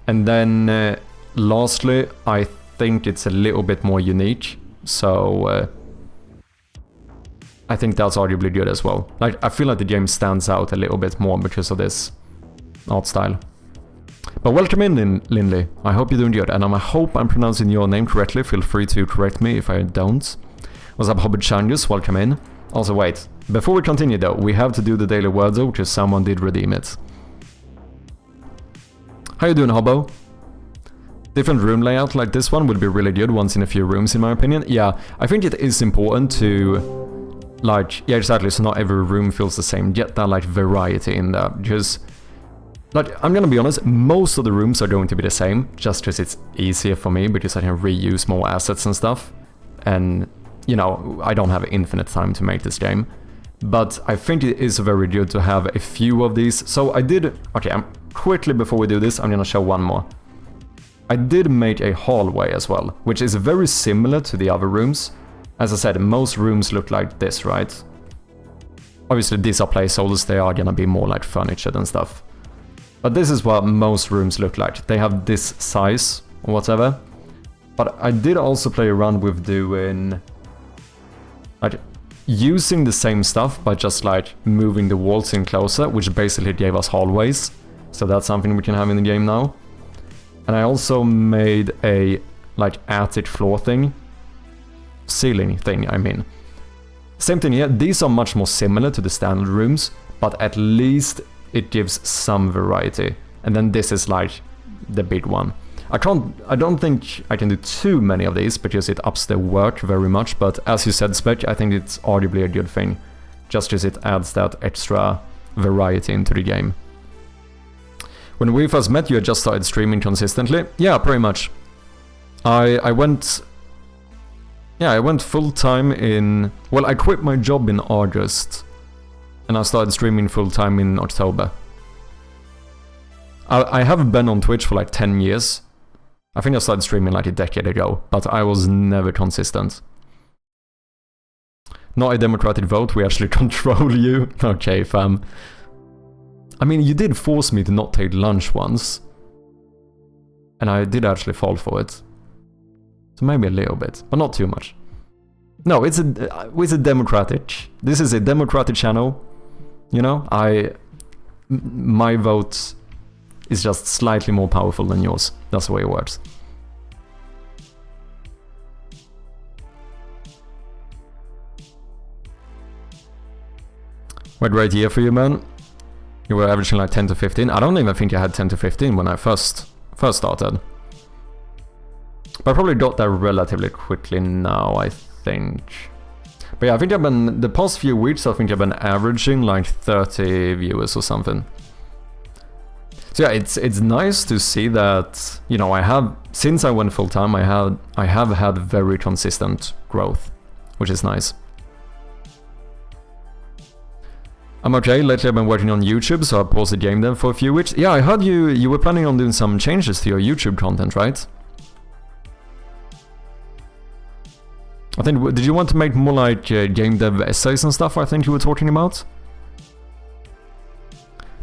Speaker 1: And then lastly, I think it's a little bit more unique, so I think that's arguably good as well. Like, I feel like the game stands out a little bit more because of this art style. But welcome in, Lindley. I hope you're doing good, and I hope I'm pronouncing your name correctly. Feel free to correct me if I don't. What's up, Hobbit Changus? Welcome in. Also, wait. Before we continue, though, we have to do the daily word, though, because someone did redeem it. How you doing, Hobbo? Different room layout like this one would be really good once in a few rooms, in my opinion. Yeah, I think it is important to, like, yeah, exactly, so not every room feels the same. Get that, like, variety in there, because, like, I'm gonna be honest, most of the rooms are going to be the same, just because it's easier for me, because I can reuse more assets and stuff. And, you know, I don't have infinite time to make this game. But I think it is very good to have a few of these. So I did... Okay, quickly before we do this, I'm gonna show one more. I did make a hallway as well, which is very similar to the other rooms. As I said, most rooms look like this, right? Obviously, these are placeholders, they are gonna be more like furniture and stuff. But this is what most rooms look like. They have this size, or whatever. But I did also play around with doing... like, using the same stuff, but just like moving the walls in closer, which basically gave us hallways. So that's something we can have in the game now. And I also made a like attic floor thing. Ceiling thing, I mean. Same thing here, these are much more similar to the standard rooms, but at least it gives some variety. And then this is like the big one. I don't think I can do too many of these because it ups the work very much, but as you said, Spec, I think it's arguably a good thing, just as it adds that extra variety into the game. When we first met, you had just started streaming consistently? Yeah, pretty much. I went full-time in... Well, I quit my job in August, and I started streaming full-time in October. I have been on Twitch for like 10 years. I think I started streaming like a decade ago, but I was never consistent. Not a democratic vote, we actually control you. Okay, fam. I mean, you did force me to not take lunch once. And I did actually fall for it. So maybe a little bit, but not too much. No, it's a democratic. This is a democratic channel. You know, my vote is just slightly more powerful than yours. That's the way it works. What great year for you, man. You were averaging like 10 to 15. I don't even think I had 10 to 15 when I first started. But I probably got there relatively quickly now, I think. But yeah, I think I've been, the past few weeks, I think I've been averaging like 30 viewers or something. So yeah, it's nice to see that, you know, I have, since I went full time, I have had very consistent growth, which is nice. I'm okay, lately I've been working on YouTube, so I paused the game then for a few weeks. Yeah, I heard you were planning on doing some changes to your YouTube content, right? I think, did you want to make more like game dev essays and stuff, I think you were talking about?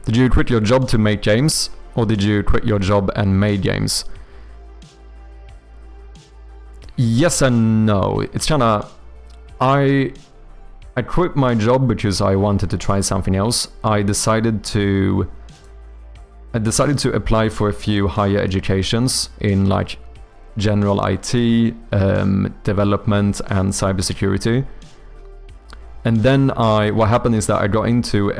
Speaker 1: Did you quit your job to make games, or did you quit your job and make games? Yes and no. It's kinda... I quit my job because I wanted to try something else. I decided to apply for a few higher educations in like general IT, development and cybersecurity. And then what happened is that I got into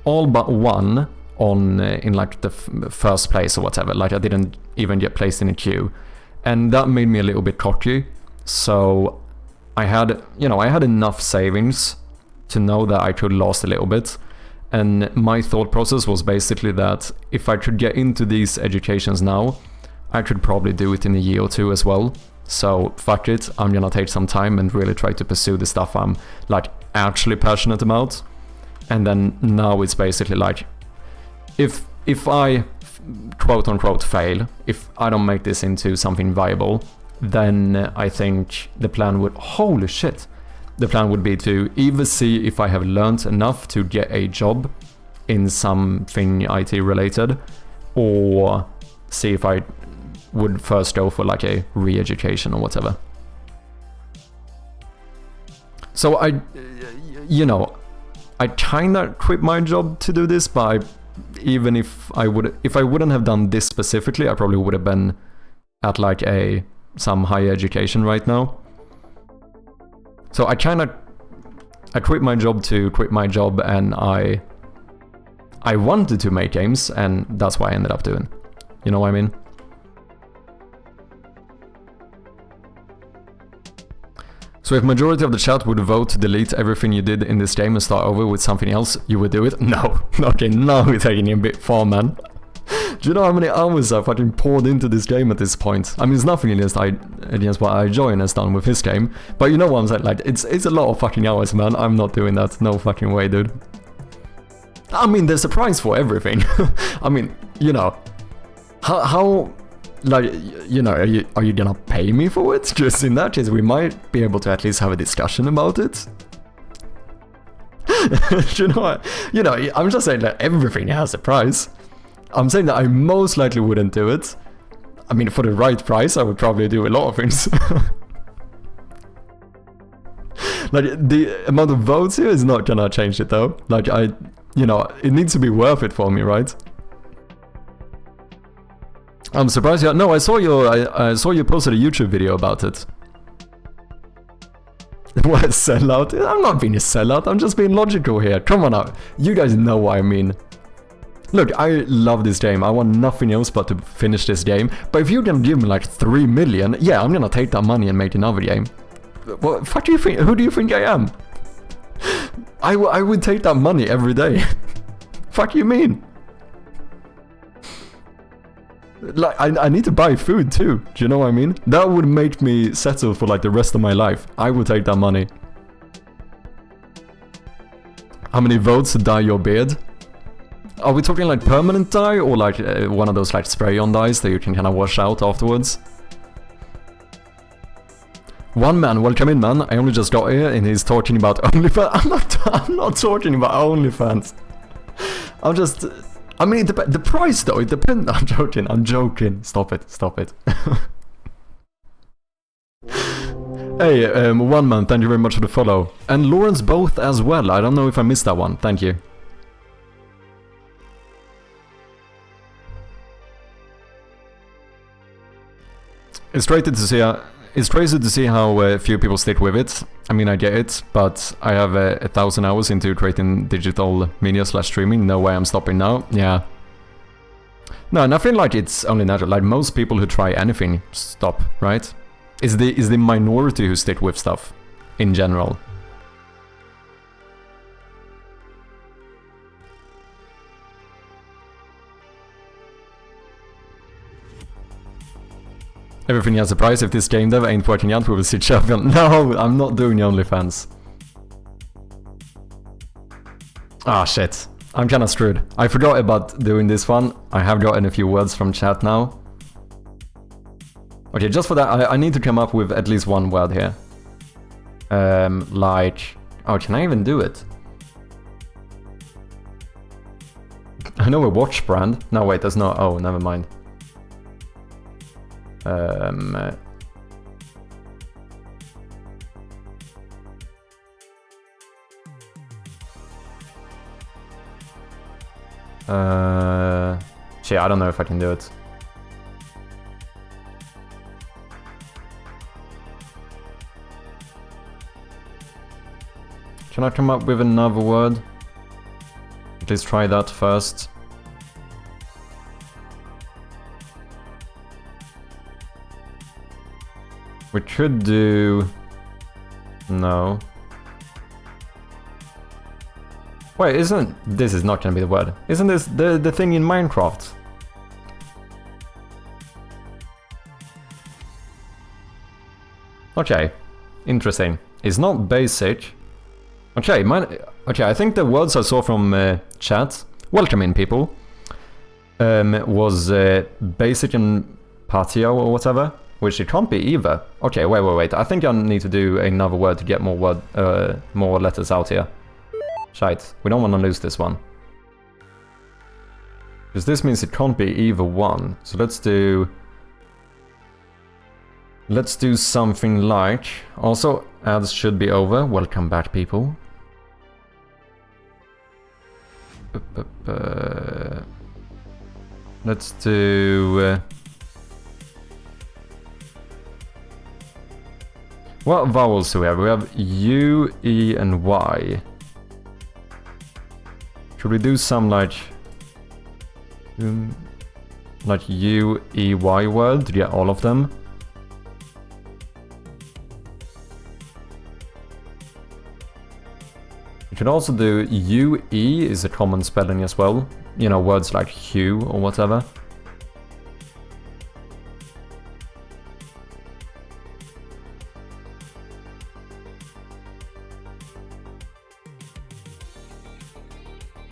Speaker 1: all but one on in like the first place or whatever. Like I didn't even get placed in a queue, and that made me a little bit cocky. So I had enough savings to know that I could last a little bit, and my thought process was basically that if I could get into these educations now, I could probably do it in a year or two as well. So fuck it, I'm gonna take some time and really try to pursue the stuff I'm like actually passionate about. And then now it's basically like, if I quote unquote fail, if I don't make this into something viable, then I think the plan would... Holy shit! The plan would be to either see if I have learned enough to get a job in something IT related, or see if I would first go for like a re-education or whatever. So you know, I kinda quit my job to do this, but even if I wouldn't have done this specifically, I probably would have been at like some higher education right now. So I quit my job to quit my job, and I wanted to make games, and that's what I ended up doing. You know what I mean? So if majority of the chat would vote to delete everything you did in this game and start over with something else, you would do it? No. Okay, now we're taking it a bit far, man. Do you know how many hours I fucking poured into this game at this point? I mean, it's nothing against what IJoin has done with his game, but you know what I'm saying? Like, it's a lot of fucking hours, man. I'm not doing that. No fucking way, dude. I mean, there's a price for everything. I mean, you know, how like, you know, are you gonna pay me for it? Just in that case, we might be able to at least have a discussion about it. You know, I'm just saying that everything has a price. I'm saying that I most likely wouldn't do it. I mean, for the right price, I would probably do a lot of things. Like, the amount of votes here is not gonna change it though. Like, you know, it needs to be worth it for me, right? I'm surprised you... No, I saw you posted a YouTube video about it. What, a sellout? I'm not being a sellout, I'm just being logical here. Come on now, you guys know what I mean. Look, I love this game, I want nothing else but to finish this game. But if you're gonna give me like 3 million, yeah, I'm gonna take that money and make another game. What fuck do you think? Who do you think I am? I would take that money every day. Fuck you mean? Like, I need to buy food too, do you know what I mean? That would make me settle for like the rest of my life. I would take that money. How many votes to dye your beard? Are we talking like permanent dye, or like one of those like spray-on dyes that you can kind of wash out afterwards? One man, welcome in, man. I only just got here and he's talking about OnlyFans. I'm not talking about OnlyFans. I'm just... I mean, the price though, it depends. I'm joking. Stop it. Hey, one man, thank you very much for the follow. And Lawrence both as well. I don't know if I missed that one. Thank you. It's crazy to see how few people stick with it. I mean, I get it, but I have 1,000 hours into creating digital media / streaming. No way I'm stopping now. Yeah. No, and I feel like it's only natural. Like, most people who try anything stop, right? It's the minority who stick with stuff in general. Everything has a price. If this game dev ain't working out, we will see champion. No, I'm not doing the OnlyFans. Ah, shit. I'm kinda screwed. I forgot about doing this one. I have gotten a few words from chat now. Okay, just for that, I need to come up with at least one word here. Like... Oh, can I even do it? I know a watch brand. No, wait, there's no... Oh, never mind. Shit, I don't know if I can do it. Can I come up with another word? At least try that first. We could do... No. Wait, isn't... This is not gonna be the word. Isn't this the thing in Minecraft? Okay. Interesting. It's not basic. Okay, okay, I think the words I saw from chat, welcome in people, was basic and patio or whatever. which it can't be either. Okay, wait. I think I need to do another word to get more letters out here. Shite, we don't want to lose this one. Because this means it can't be either one. So let's do something like... Also, ads should be over. Welcome back, people. Let's do... what vowels do we have? We have U, E, and Y. Should we do some like U, E, Y word to get all of them? We could also do U, E is a common spelling as well. You know, words like hue or whatever.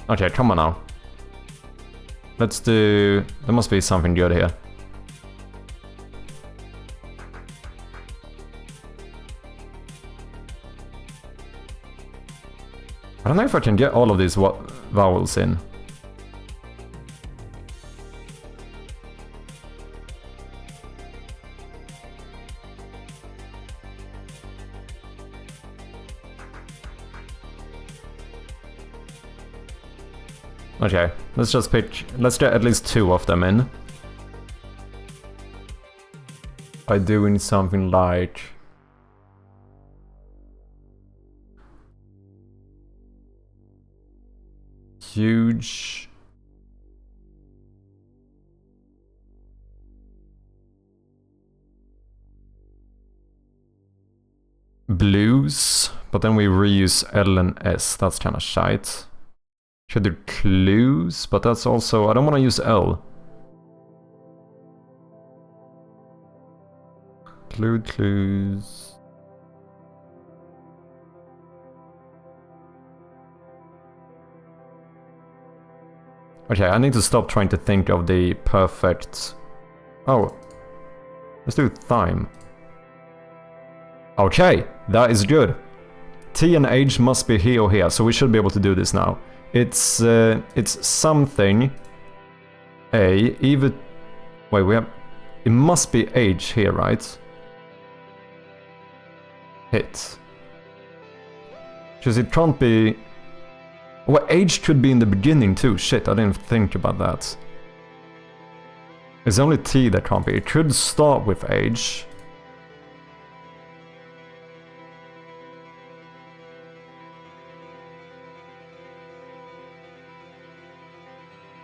Speaker 1: Okay, come on now. Let's do... There must be something good here. I don't know if I can get all of these vowels in. Okay, let's just pick... Let's get at least 2 of them in. By doing something like... huge... blues, but then we reuse L and S, that's kind of shite. Should do clues, but that's also... I don't want to use L. Clues... Okay, I need to stop trying to think of the perfect... Oh. Let's do thyme. Okay, that is good. T and H must be here or here, so we should be able to do this now. It's something... A, either... Wait, we have... It must be H here, right? Hit. Because it can't be... Well, H could be in the beginning too. Shit, I didn't think about that. It's only T that can't be. It could start with H.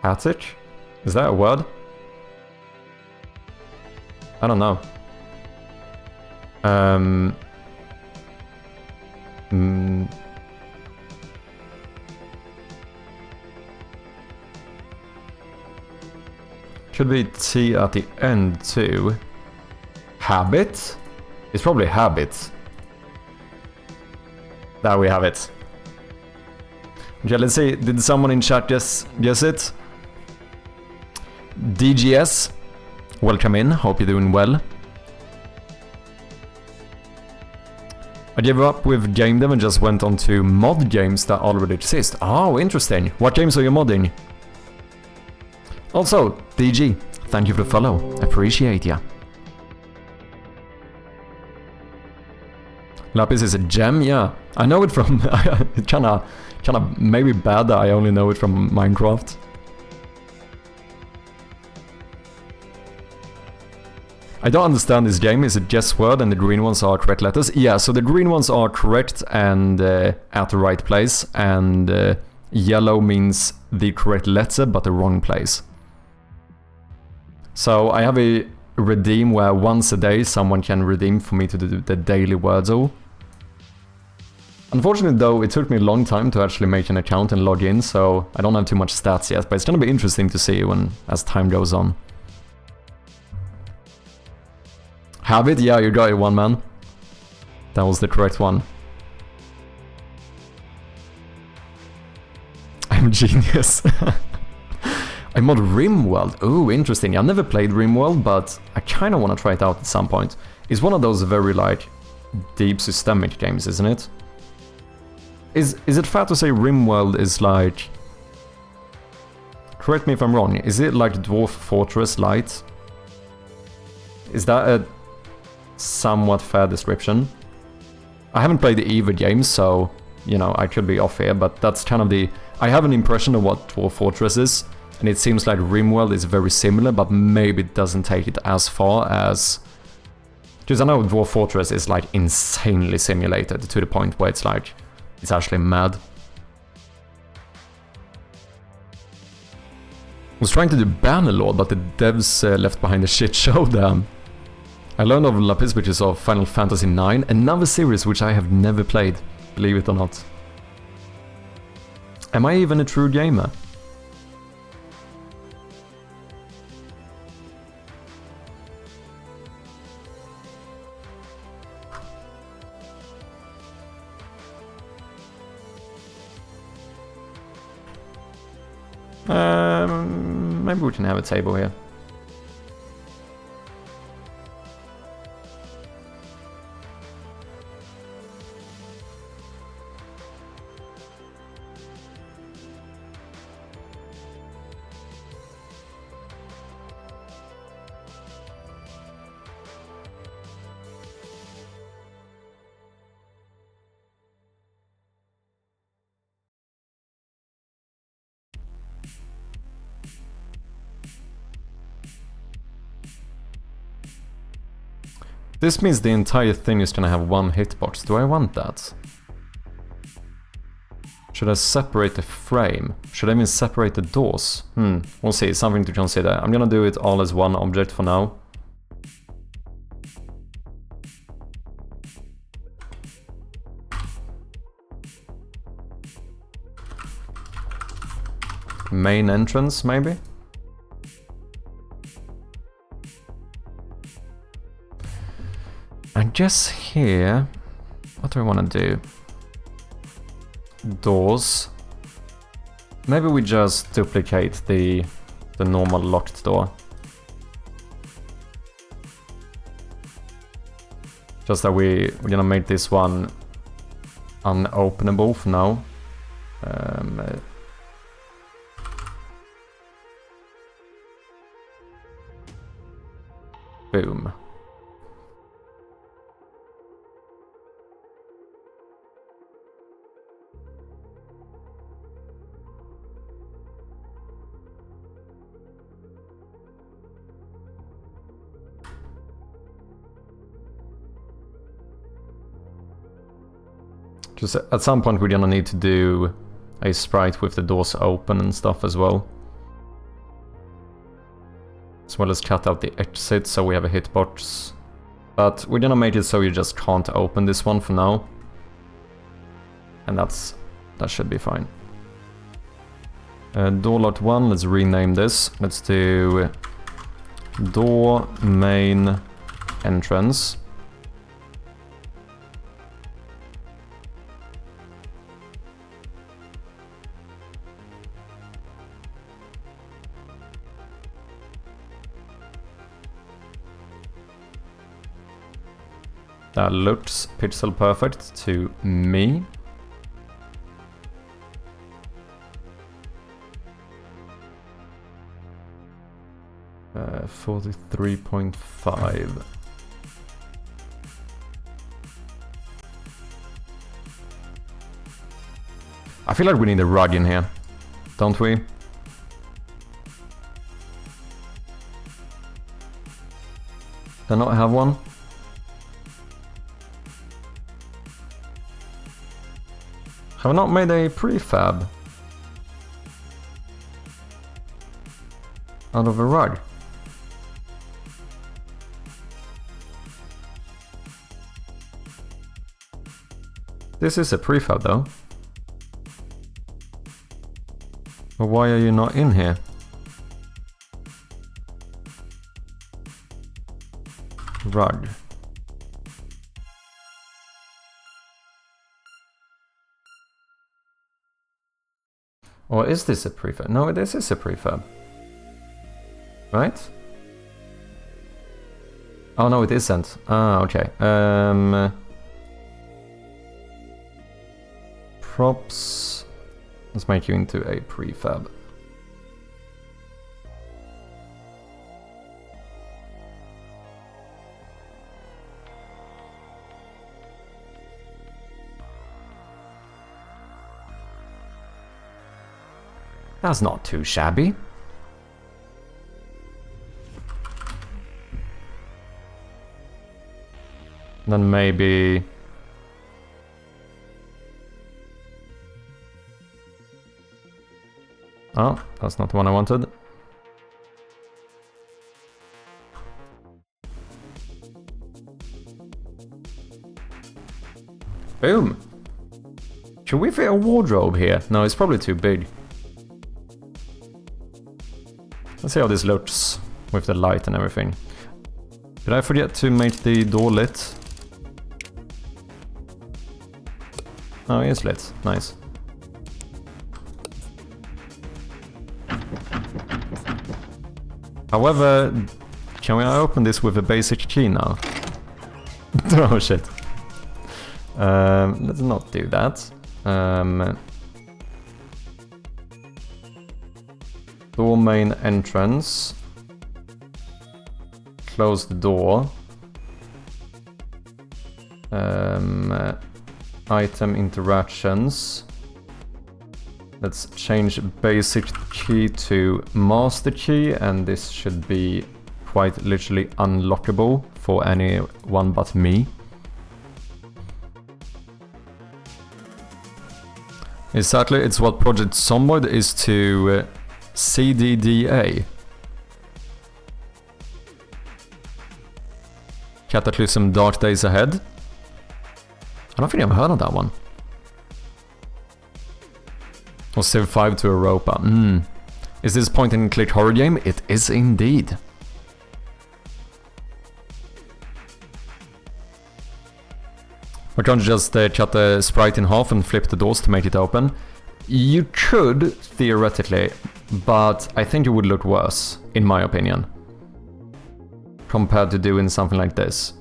Speaker 1: Attic? Is that a word? I don't know. Should be T at the end too. Habit? It's probably habit. There we have it. Okay, let's see. Did someone in chat guess it? DGS, welcome in. Hope you're doing well. I gave up with gamedev and just went on to mod games that already exist. Oh, interesting. What games are you modding? Also, DG, thank you for the follow. Appreciate ya. Lapis is a gem, yeah. I know it from... It's kinda maybe bad that I only know it from Minecraft. I don't understand this game. Is it guess word and the green ones are correct letters? Yeah, so the green ones are correct and at the right place, and yellow means the correct letter but the wrong place. So I have a redeem where once a day someone can redeem for me to do the daily Wordle. Unfortunately though, it took me a long time to actually make an account and log in, so I don't have too much stats yet, but it's gonna be interesting to see as time goes on. Have it? Yeah, you got it, one man. That was the correct one. I'm genius. A mod RimWorld. Ooh, interesting. I've never played RimWorld, but I kind of want to try it out at some point. It's one of those very, like, deep systemic games, isn't it? Is it fair to say RimWorld is like... Correct me if I'm wrong, is it like Dwarf Fortress Light? Is that a somewhat fair description? I haven't played either game, so, you know, I could be off here, but that's kind of the... I have an impression of what Dwarf Fortress is, and it seems like RimWorld is very similar, but maybe it doesn't take it as far as... Because I know Dwarf Fortress is like insanely simulated to the point where it's like, it's actually mad. I was trying to do Bannerlord, but the devs left behind a shit show there. I learned of Lapis, which is of Final Fantasy IX, another series which I have never played, believe it or not. Am I even a true gamer? Maybe we can have a table here. This means the entire thing is gonna have one hitbox. Do I want that? Should I separate the frame? Should I even separate the doors? We'll see. Something to consider. I'm gonna do it all as one object for now. Main entrance, maybe? I guess here... What do I want to do? Doors. Maybe we just duplicate the normal locked door. Just that we're gonna make this one unopenable for now. Boom. Just at some point we're gonna need to do a sprite with the doors open and stuff as well. As well as cut out the exit so we have a hitbox. But we're gonna make it so you just can't open this one for now. And that should be fine. Door lot 1, let's rename this. Let's do door main entrance. That looks pixel perfect to me. Uh, 43.5. I feel like we need a rug in here, don't we? Do I not have one? Have I not made a prefab out of a rug? This is a prefab though. But why are you not in here? Rug. Or is this a prefab? No, this is a prefab. Right? Oh no, it isn't. Ah, okay. Props. Let's make you into a prefab. That's not too shabby. Then maybe... Oh, that's not the one I wanted. Boom! Should we fit a wardrobe here? No, it's probably too big. Let's see how this looks with the light and everything. Did I forget to make the door lit? Oh, it's lit. Nice. However, can we open this with a basic key now? Oh shit. Let's not do that. Door main entrance. Close the door. Item interactions. Let's change basic key to master key, and this should be quite literally unlockable for anyone but me. Exactly, it's what Project Zomboid is to CDDA. Cataclysm Dark Days Ahead. I don't think I've heard of that one. Or Civ 5 to Europa. Is this point and click horror game? It is indeed. Why can't you just cut the sprite in half and flip the doors to make it open? You could, theoretically, but I think it would look worse, in my opinion, compared to doing something like this.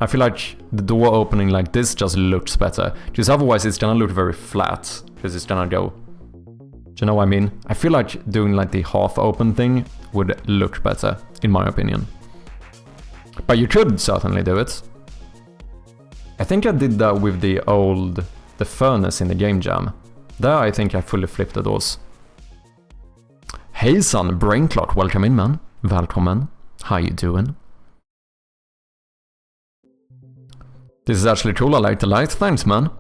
Speaker 1: I feel like the door opening like this just looks better, because otherwise it's gonna look very flat, because it's gonna go... Do you know what I mean? I feel like doing like the half open thing would look better, in my opinion. But you could certainly do it. I think I did that with the furnace in the game jam. There I think I fully flipped the doors. Hey son, Brain Clock, welcome in man. Välkommen. How you doing? This is actually cool, I like the light, thanks man.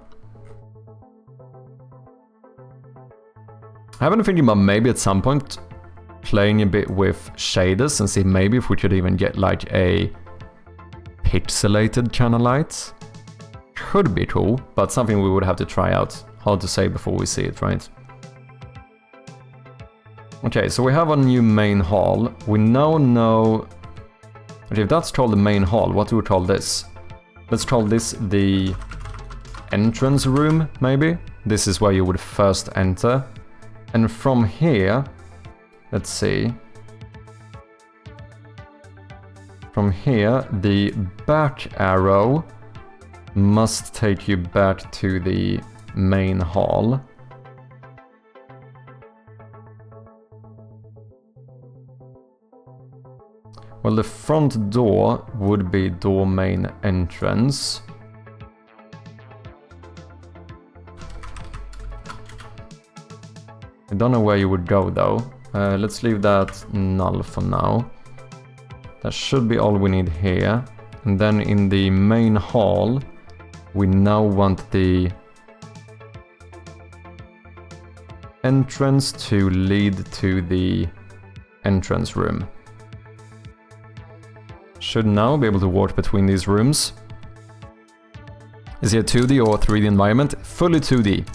Speaker 1: I have been thinking about maybe at some point playing a bit with shaders and see maybe if we could even get like a pixelated kind of light. Could be cool, but something we would have to try out. Hard to say before we see it, right? Okay, so we have a new main hall. We now know... Okay, if that's called the main hall, what do we call this? Let's call this the entrance room, maybe? This is where you would first enter. And from here, let's see. From here, the back arrow must take you back to the main hall. Well, the front door would be door main entrance. I don't know where you would go though. Let's leave that null for now. That should be all we need here. And then in the main hall, we now want the entrance to lead to the entrance room. Should now be able to walk between these rooms. Is it a 2D or 3D environment? Fully 2D.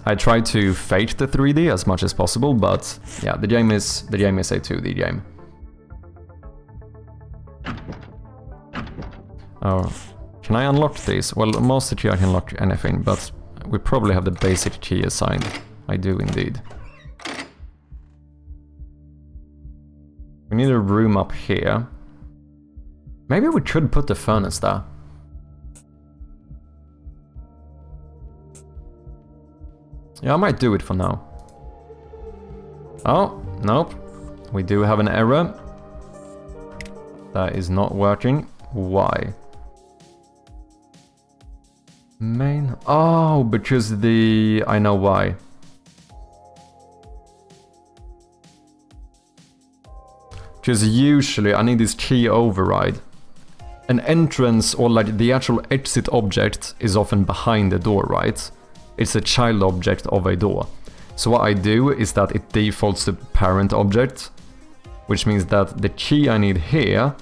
Speaker 1: I try to fake the 3D as much as possible, but yeah, the game is a 2D game. Oh, can I unlock these? Well, most of you I can unlock anything, but we probably have the basic key assigned. I do indeed. We need a room up here. Maybe we should put the furnace there. Yeah, I might do it for now. Oh, nope. We do have an error. That is not working. Why? Main... Oh, because the... I know why. Because usually I need this key override. An entrance or like the actual exit object is often behind the door, right? It's a child object of a door. So what I do is that it defaults to parent object, which means that the key I need here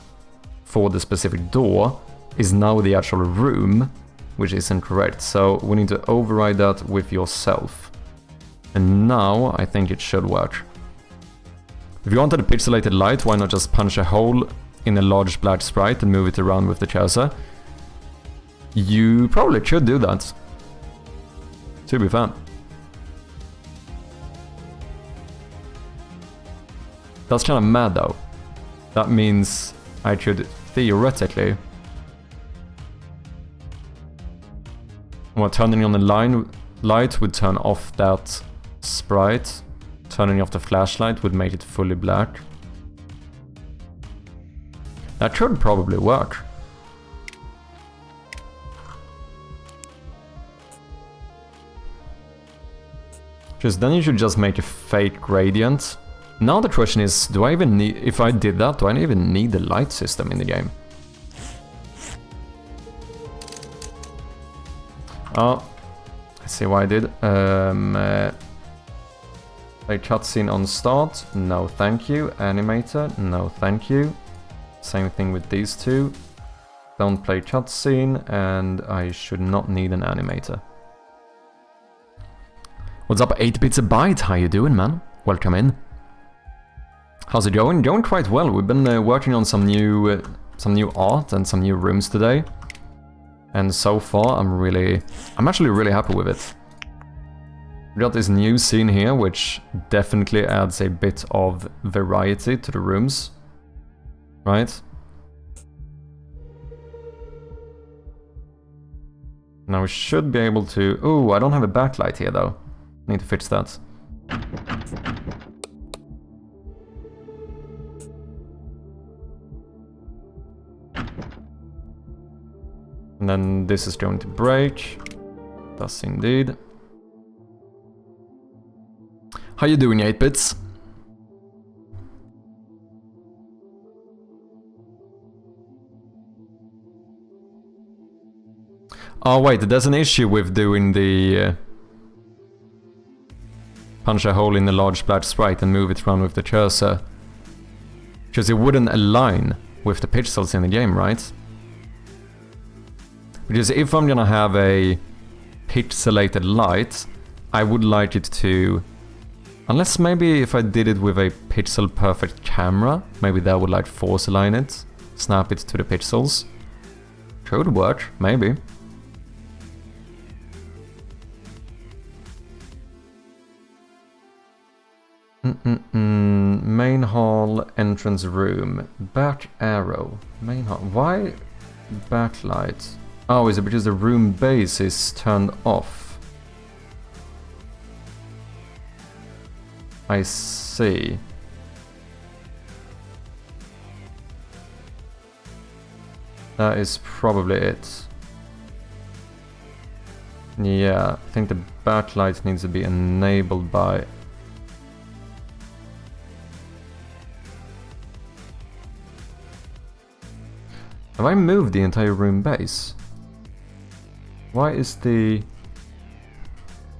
Speaker 1: for the specific door is now the actual room, which isn't correct. So we need to override that with yourself. And now I think it should work. If you wanted a pixelated light, why not just punch a hole in a large black sprite and move it around with the cursor? You probably should do that, to be fair. That's kind of mad though. That means I should theoretically... Well, turning on the light would turn off that sprite. Turning off the flashlight would make it fully black. That should probably work. Because then you should just make a fake gradient. Now the question is, do I even need... If I did that, do I even need the light system in the game? Oh, I see why I did. Play cutscene on start. No, thank you. Animator. No, thank you. Same thing with these two. Don't play cutscene, and I should not need an animator. What's up, 8 bits a byte? How you doing, man? Welcome in. How's it going? Going quite well. We've been working on some new art and some new rooms today. And so far, I'm actually really happy with it. We got this new scene here, which definitely adds a bit of variety to the rooms. Right? Now we should be able to... Ooh, I don't have a backlight here though. Need to fix that. And then this is going to break. Does indeed. How you doing, 8-bits? Oh wait, there's an issue with doing the... punch a hole in the large black sprite and move it around with the cursor. Because it wouldn't align with the pixels in the game, right? Because if I'm gonna have a pixelated light, I would like it to... Unless maybe if I did it with a pixel perfect camera, maybe that would like force align it, snap it to the pixels. Could work, maybe. Main hall, entrance room, back arrow, main hall. Why backlight? Oh, is it because the room base is turned off? I see. That is probably it. Yeah, I think the backlight needs to be enabled by... Have I moved the entire room base? Why is the...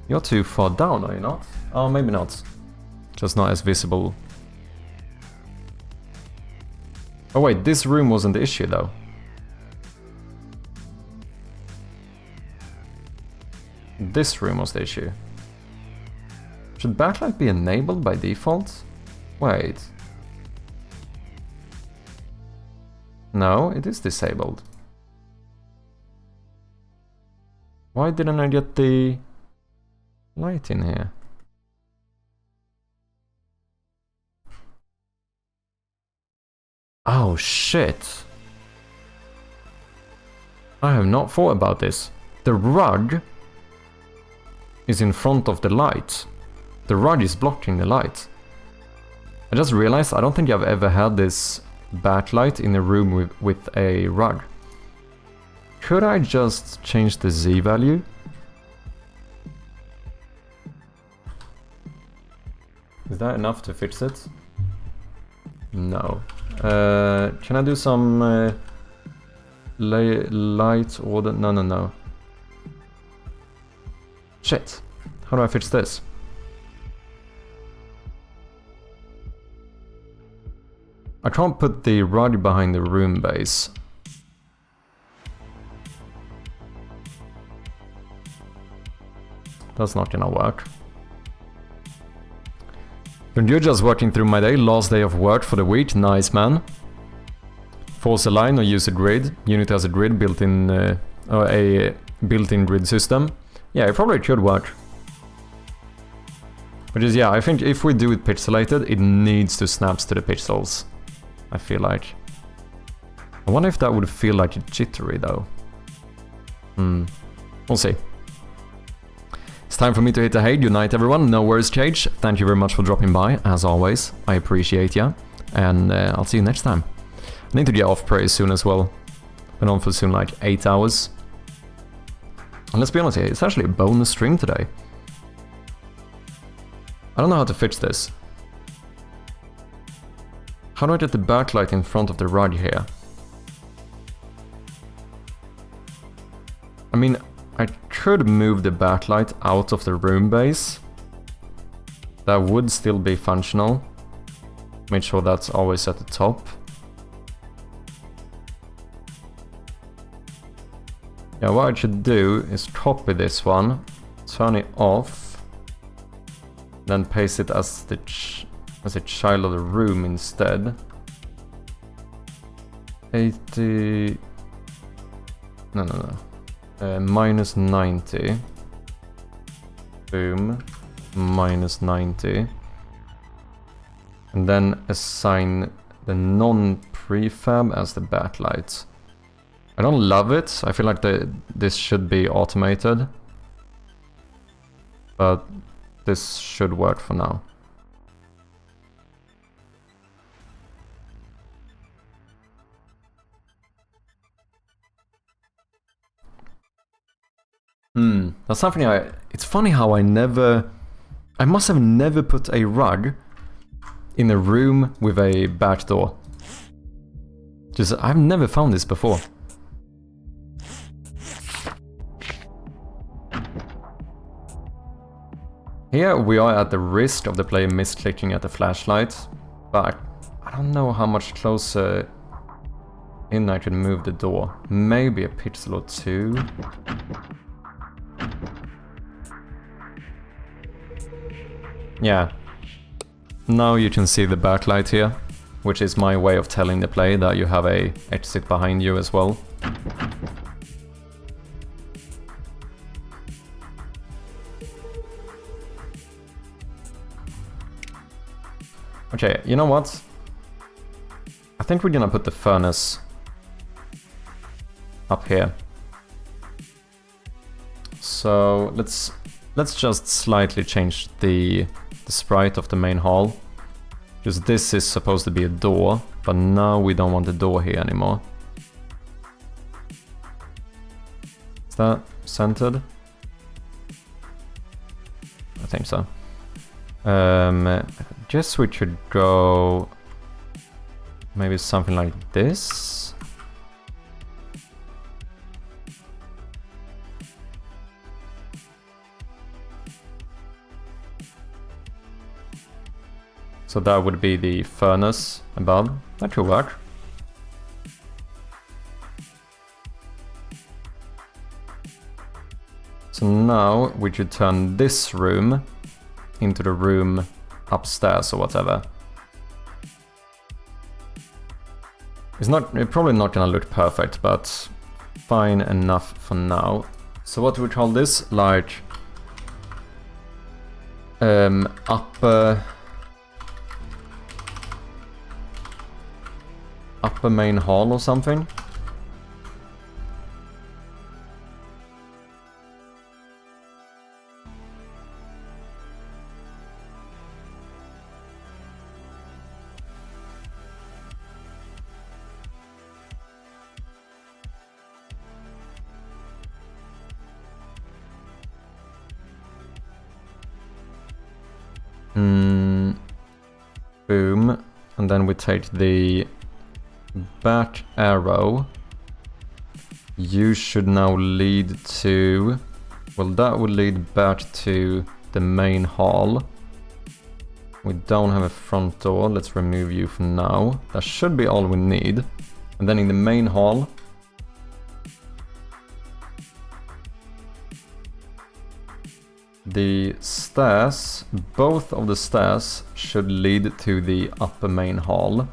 Speaker 1: You're too far down, are you not? Oh, maybe not. Just not as visible. Oh wait, this room wasn't the issue though. This room was the issue. Should backlight be enabled by default? Wait. No, it is disabled. Why didn't I get the... light in here? Oh shit. I have not thought about this. The rug is in front of the light. The rug is blocking the light. I just realized I don't think I've ever had this backlight in a room with a rug. Could I just change the Z value? Is that enough to fix it? No. Can I do some light order? No. Shit. How do I fix this? I can't put the rug behind the room base. That's not gonna work. And you're just working through my day, last day of work for the week, nice man. Force a line or use a grid. Unit has a grid built-in, or a built-in grid system. Yeah, it probably could work. Which is, yeah, I think if we do it pixelated, it needs to snaps to the pixels. I feel like. I wonder if that would feel like jittery though. We'll see. It's time for me to hit the hey. Good night everyone. No worries, Cage. Thank you very much for dropping by, as always. I appreciate ya. And I'll see you next time. I need to get off pretty soon as well. Been on for soon like 8 hours. And let's be honest here, it's actually a bonus stream today. I don't know how to fix this. How do I get the backlight in front of the rug here? I mean, I could move the backlight out of the room base. That would still be functional. Make sure that's always at the top. Yeah, what I should do is copy this one, turn it off, then paste it as a child of the room instead. 80... No. Minus 90. Boom. Minus 90. And then assign the non-prefab as the backlight. I don't love it. I feel like this should be automated. But this should work for now. That's something it's funny how I must have never put a rug in a room with a back door. Just, I've never found this before. Here we are at the risk of the player misclicking at the flashlight, but I don't know how much closer in I can move the door. Maybe a pixel or two. Yeah, now you can see the backlight here, which is my way of telling the player that you have a exit behind you as well. Okay, you know what? I think we're gonna put the furnace up here. So let's just slightly change the sprite of the main hall. Because this is supposed to be a door, but now we don't want the door here anymore. Is that centered? I think so. I guess we should go maybe something like this. So that would be the furnace above. That should work. So now we should turn this room into the room upstairs or whatever. It's probably not gonna look perfect, but fine enough for now. So what do we call this? Like upper main hall or something. Boom. And then we take the back arrow. You should now lead to... Well, that would lead back to the main hall. We don't have a front door. Let's remove you for now. That should be all we need. And then in the main hall... The stairs, both of the stairs should lead to the upper main hall.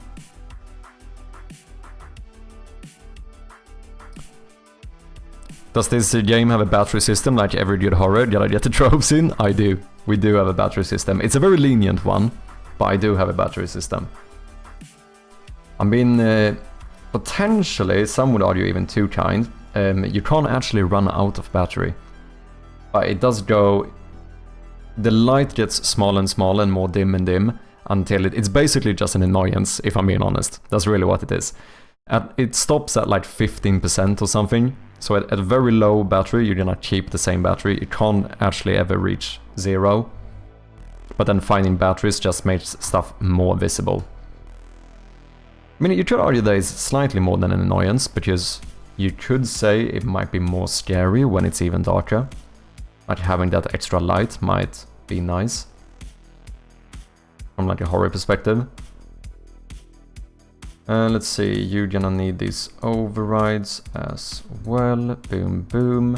Speaker 1: Does this game have a battery system like every good horror? Did I get the tropes in? I do. We do have a battery system. It's a very lenient one, but I do have a battery system. I mean, potentially, some would argue even too kind. You can't actually run out of battery. But it does go... The light gets smaller and smaller and more dim and dim until it's basically just an annoyance, if I'm being honest. That's really what it is. It stops at like 15% or something. So at a very low battery, you're gonna keep the same battery. It can't actually ever reach 0. But then finding batteries just makes stuff more visible. I mean, you could argue that it's slightly more than an annoyance, because you could say it might be more scary when it's even darker. Like having that extra light might be nice. From like a horror perspective. Let's see, you're gonna need these overrides as well. Boom, boom.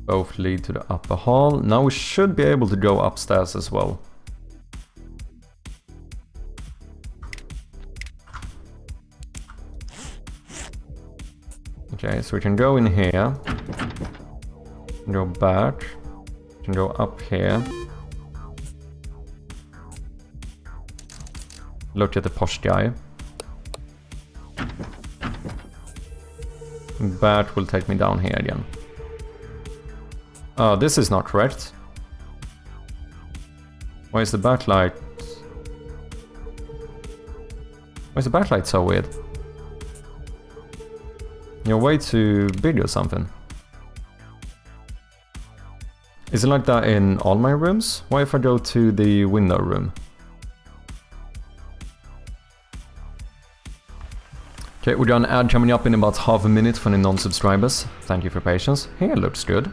Speaker 1: Both lead to the upper hall. Now we should be able to go upstairs as well. Okay, so we can go in here. Go back. We can go up here. Look at the posh guy. Bat will take me down here again. Oh, this is not correct. Why is the backlight... Why is the backlight so weird? You're way too big or something. Is it like that in all my rooms? Why if I go to the window room? Okay, we got an ad coming up in about half a minute for the non-subscribers. Thank you for patience. Here looks good.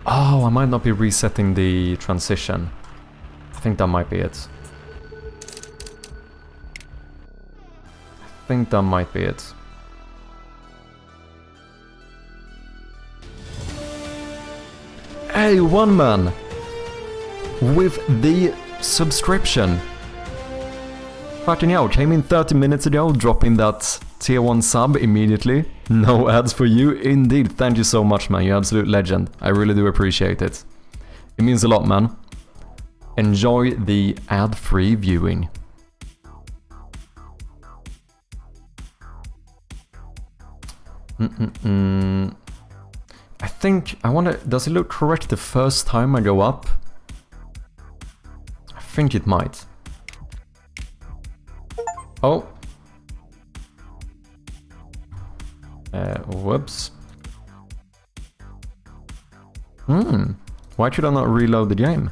Speaker 1: Oh, I might not be resetting the transition. I think that might be it. I think that might be it. Hey, one man! With the subscription! Fucking hell, came in 30 minutes ago, dropping that tier 1 sub immediately. No ads for you, indeed. Thank you so much, man. You're absolute legend. I really do appreciate it. It means a lot, man. Enjoy the ad-free viewing. I think, I wonder, does it look correct the first time I go up? I think it might. Oh. Whoops. Why should I not reload the game?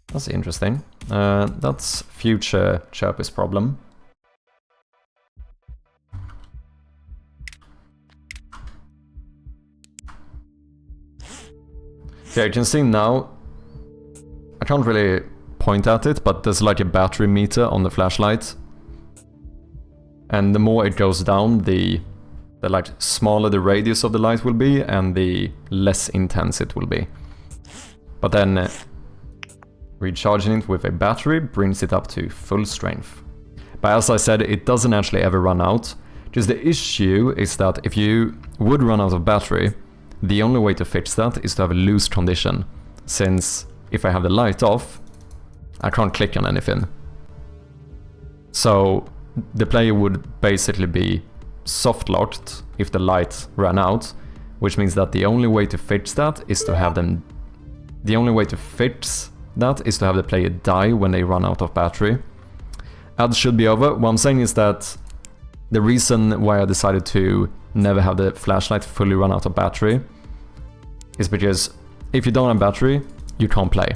Speaker 1: That's interesting. That's future Chirpy's problem. Okay, you can see now, I can't really point at it, but there's like a battery meter on the flashlight. And the more it goes down, the like smaller the radius of the light will be, and the less intense it will be. But then recharging it with a battery brings it up to full strength. But as I said, it doesn't actually ever run out. Just the issue is that if you would run out of battery, the only way to fix that is to have a loose condition, since if I have the light off, I can't click on anything. So the player would basically be soft locked if the light ran out, which means that the only way to fix that is to have them... The only way to fix that is to have the player die when they run out of battery. Ads should be over. What I'm saying is that the reason why I decided to never have the flashlight fully run out of battery is because if you don't have battery, you can't play.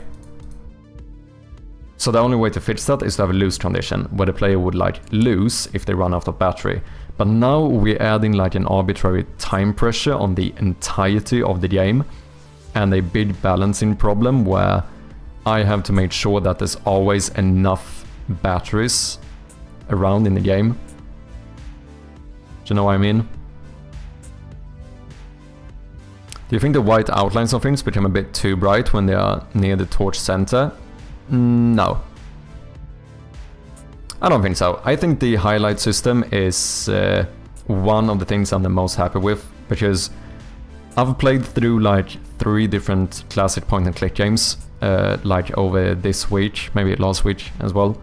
Speaker 1: So the only way to fix that is to have a loose condition, where the player would like lose if they run out of battery. But now we're adding like an arbitrary time pressure on the entirety of the game, and a big balancing problem where I have to make sure that there's always enough batteries around in the game. Do you know what I mean? Do you think the white outlines of things become a bit too bright when they are near the torch center? No. I don't think so. I think the highlight system is one of the things I'm the most happy with, because I've played through like 3 different classic point-and-click games, like over this week, maybe last week as well.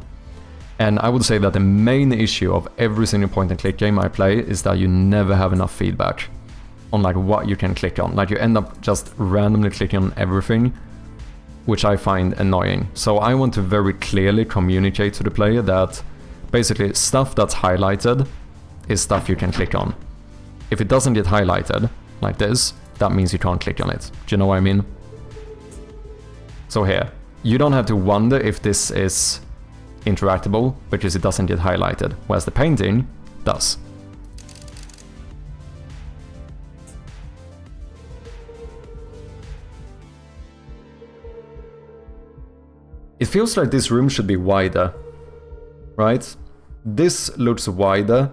Speaker 1: And I would say that the main issue of every single point-and-click game I play is that you never have enough feedback on like what you can click on. Like you end up just randomly clicking on everything, which I find annoying. So I want to very clearly communicate to the player that basically stuff that's highlighted is stuff you can click on. If it doesn't get highlighted, like this, that means you can't click on it. Do you know what I mean? So here, you don't have to wonder if this is interactable because it doesn't get highlighted, whereas the painting does. It feels like this room should be wider, right? This looks wider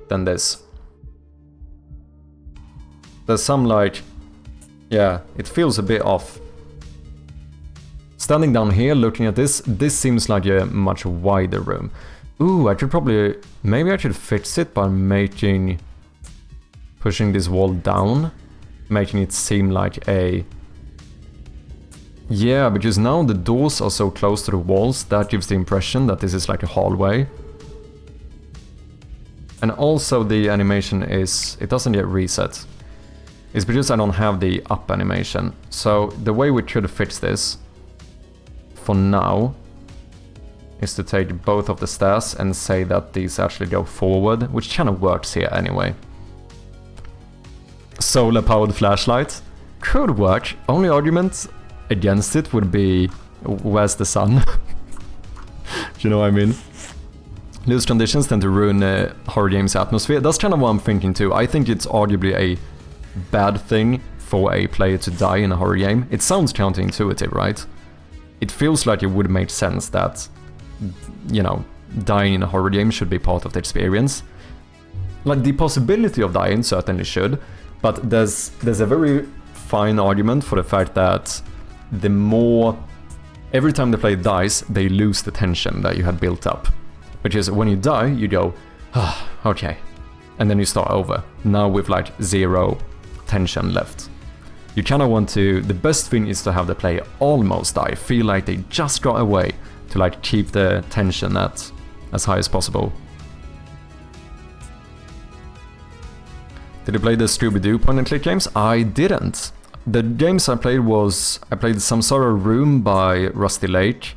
Speaker 1: than this. There's some like... yeah, it feels a bit off. Standing down here looking at this seems like a much wider room. Ooh, I could probably... maybe I should fix it by pushing this wall down. Making it seem like a... yeah, because now the doors are so close to the walls, that gives the impression that this is like a hallway. And also the animation is... it doesn't get reset. It's because I don't have the up animation. So the way we could fix this, for now, is to take both of the stairs and say that these actually go forward, which kind of works here anyway. Solar powered flashlight could work. Only argument against it would be, where's the sun? Do you know what I mean? Loose conditions tend to ruin horror games' atmosphere. That's kind of what I'm thinking too. I think it's arguably a bad thing for a player to die in a horror game. It sounds counterintuitive, right? It feels like it would make sense that, you know, dying in a horror game should be part of the experience. Like, the possibility of dying certainly should, but there's a very fine argument for the fact that the more... every time the player dies, they lose the tension that you had built up. Because when you die, you go, ah, okay. And then you start over. Now with like 0 tension left. You kind of want to... the best thing is to have the player almost die, feel like they just got away, to like keep the tension at as high as possible. Did you play the Scooby-Doo point-and-click games? I didn't. The games I played was... I played Some Sort of Room by Rusty Lake,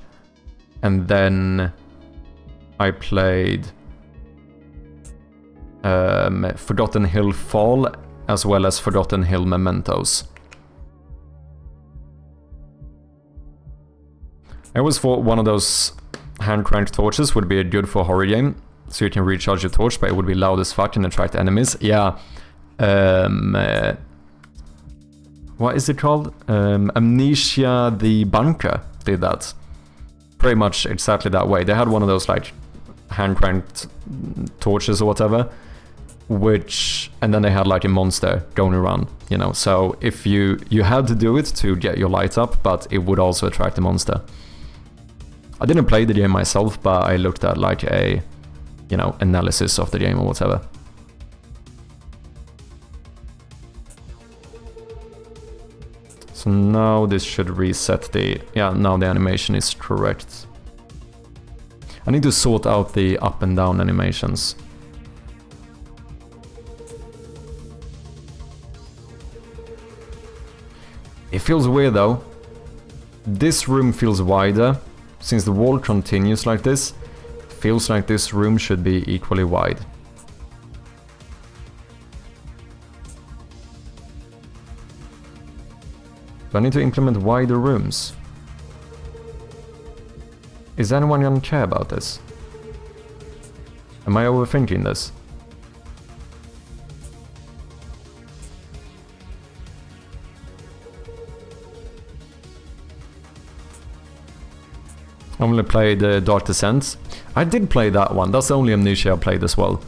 Speaker 1: and then I played Forgotten Hill Fall, as well as Forgotten Hill Mementos. I always thought one of those hand-cranked torches would be good for a horror game, so you can recharge your torch, but it would be loud as fuck and attract enemies. Yeah. What is it called? Amnesia the Bunker did that. Pretty much exactly that way. They had one of those like hand-cranked torches or whatever, which... and then they had like a monster going around, you know, so if you had to do it to get your light up, but it would also attract the monster. I didn't play the game myself, but I looked at like a, you know, analysis of the game or whatever. So now this should reset the... Yeah, now the animation is correct. I need to sort out the up and down animations. It feels weird though. This room feels wider. Since the wall continues like this, it feels like this room should be equally wide. Do I need to implement wider rooms? Is anyone gonna care about this? Am I overthinking this? I only played Dark Descent. I did play that one, that's the only Amnesia I played as well.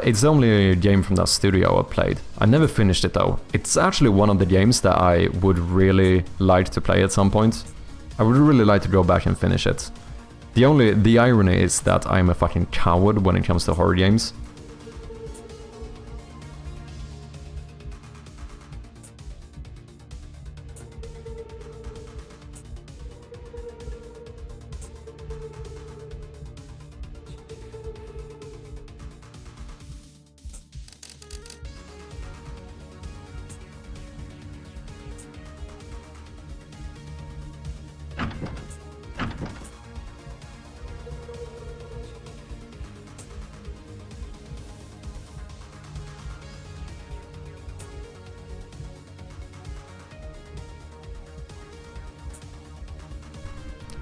Speaker 1: It's the only game from that studio I played. I never finished it though. It's actually one of the games that I would really like to play at some point. I would really like to go back and finish it. The irony is that I'm a fucking coward when it comes to horror games.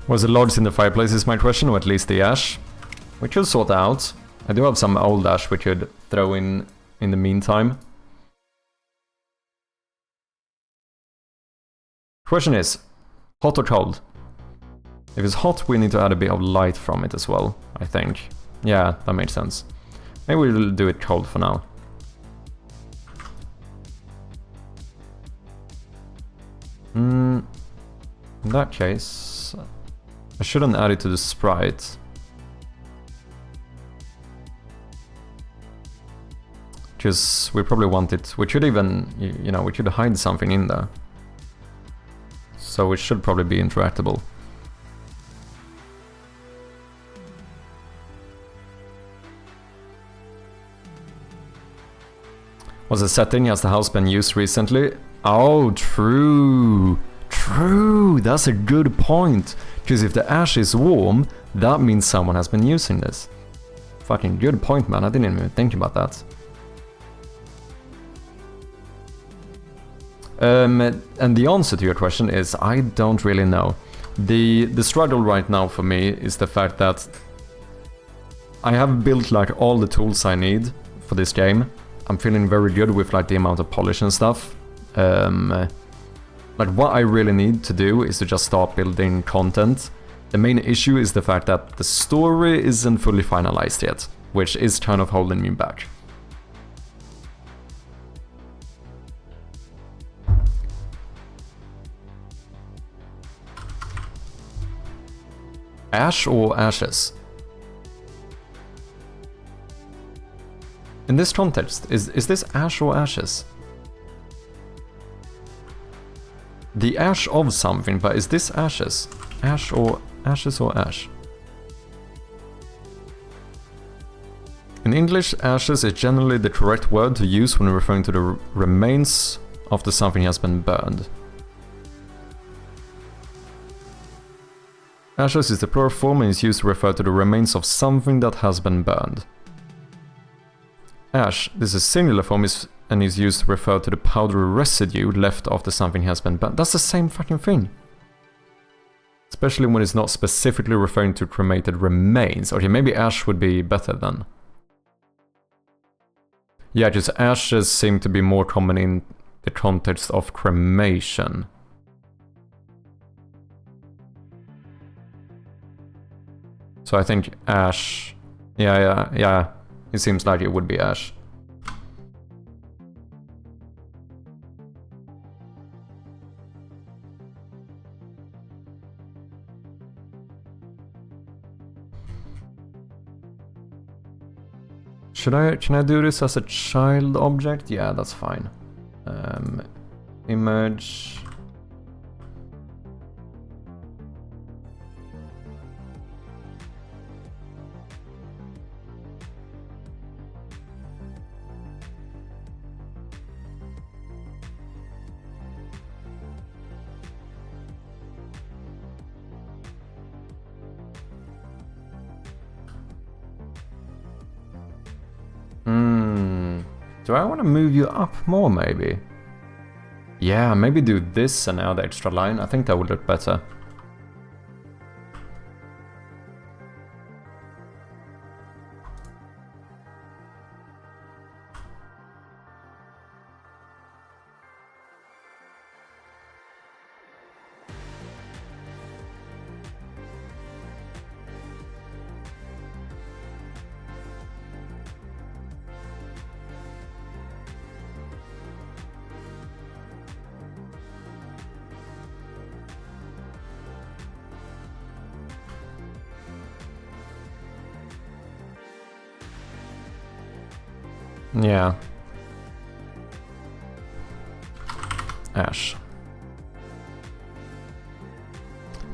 Speaker 1: Was the logs in the fireplace is my question, or at least the ash? We could sort out. I do have some old ash we could throw in the meantime. Question is, hot or cold? If it's hot, we need to add a bit of light from it as well, I think. Yeah, that makes sense. Maybe we'll do it cold for now. In that case, I shouldn't add it to the sprite. Because we probably want it, we should even, you know, we should hide something in there. So it should probably be interactable. Was the setting has the house been used recently? Oh, true. True, that's a good point. Because if the ash is warm, that means someone has been using this. Fucking good point, man. I didn't even think about that. And the answer to your question is, I don't really know. The struggle right now for me is the fact that I have built like all the tools I need for this game. I'm feeling very good with like the amount of polish and stuff. Like what I really need to do is to just start building content. The main issue is the fact that the story isn't fully finalized yet, which is kind of holding me back. Ash or ashes? In this context, is this ash or ashes? The ash of something, but is this ashes? Ash or ashes or ash? In English, ashes is generally the correct word to use when referring to the remains after something has been burned. Ashes is the plural form and is used to refer to the remains of something that has been burned. Ash, this is singular form and is used to refer to the powdery residue left after something has been burned. That's the same fucking thing. Especially when it's not specifically referring to cremated remains. Okay, maybe ash would be better then. Yeah, just ashes seem to be more common in the context of cremation. So I think ash... Yeah. It seems like it would be ash. Can I do this as a child object? Yeah, that's fine. Image, Do I want to move you up more, maybe? Yeah, maybe do this and add the extra line. I think that would look better. Yeah. Ash.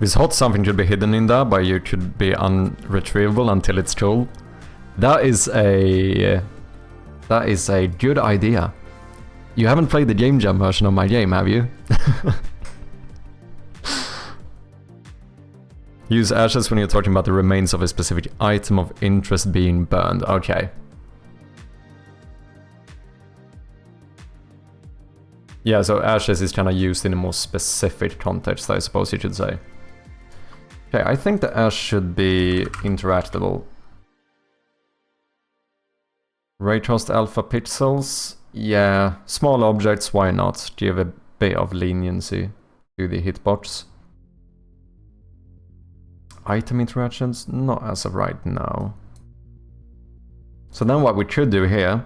Speaker 1: This hot something should be hidden in there, but it should be unretrievable until it's cool. That is a good idea. You haven't played the game jam version of my game, have you? Use ashes when you're talking about the remains of a specific item of interest being burned. Okay. Yeah, so ashes is kind of used in a more specific context, I suppose you should say. Okay, I think the ash should be interactable. Raycast alpha pixels? Yeah, small objects, why not? Give a bit of leniency to the hitbox. Item interactions? Not as of right now. So then what we could do here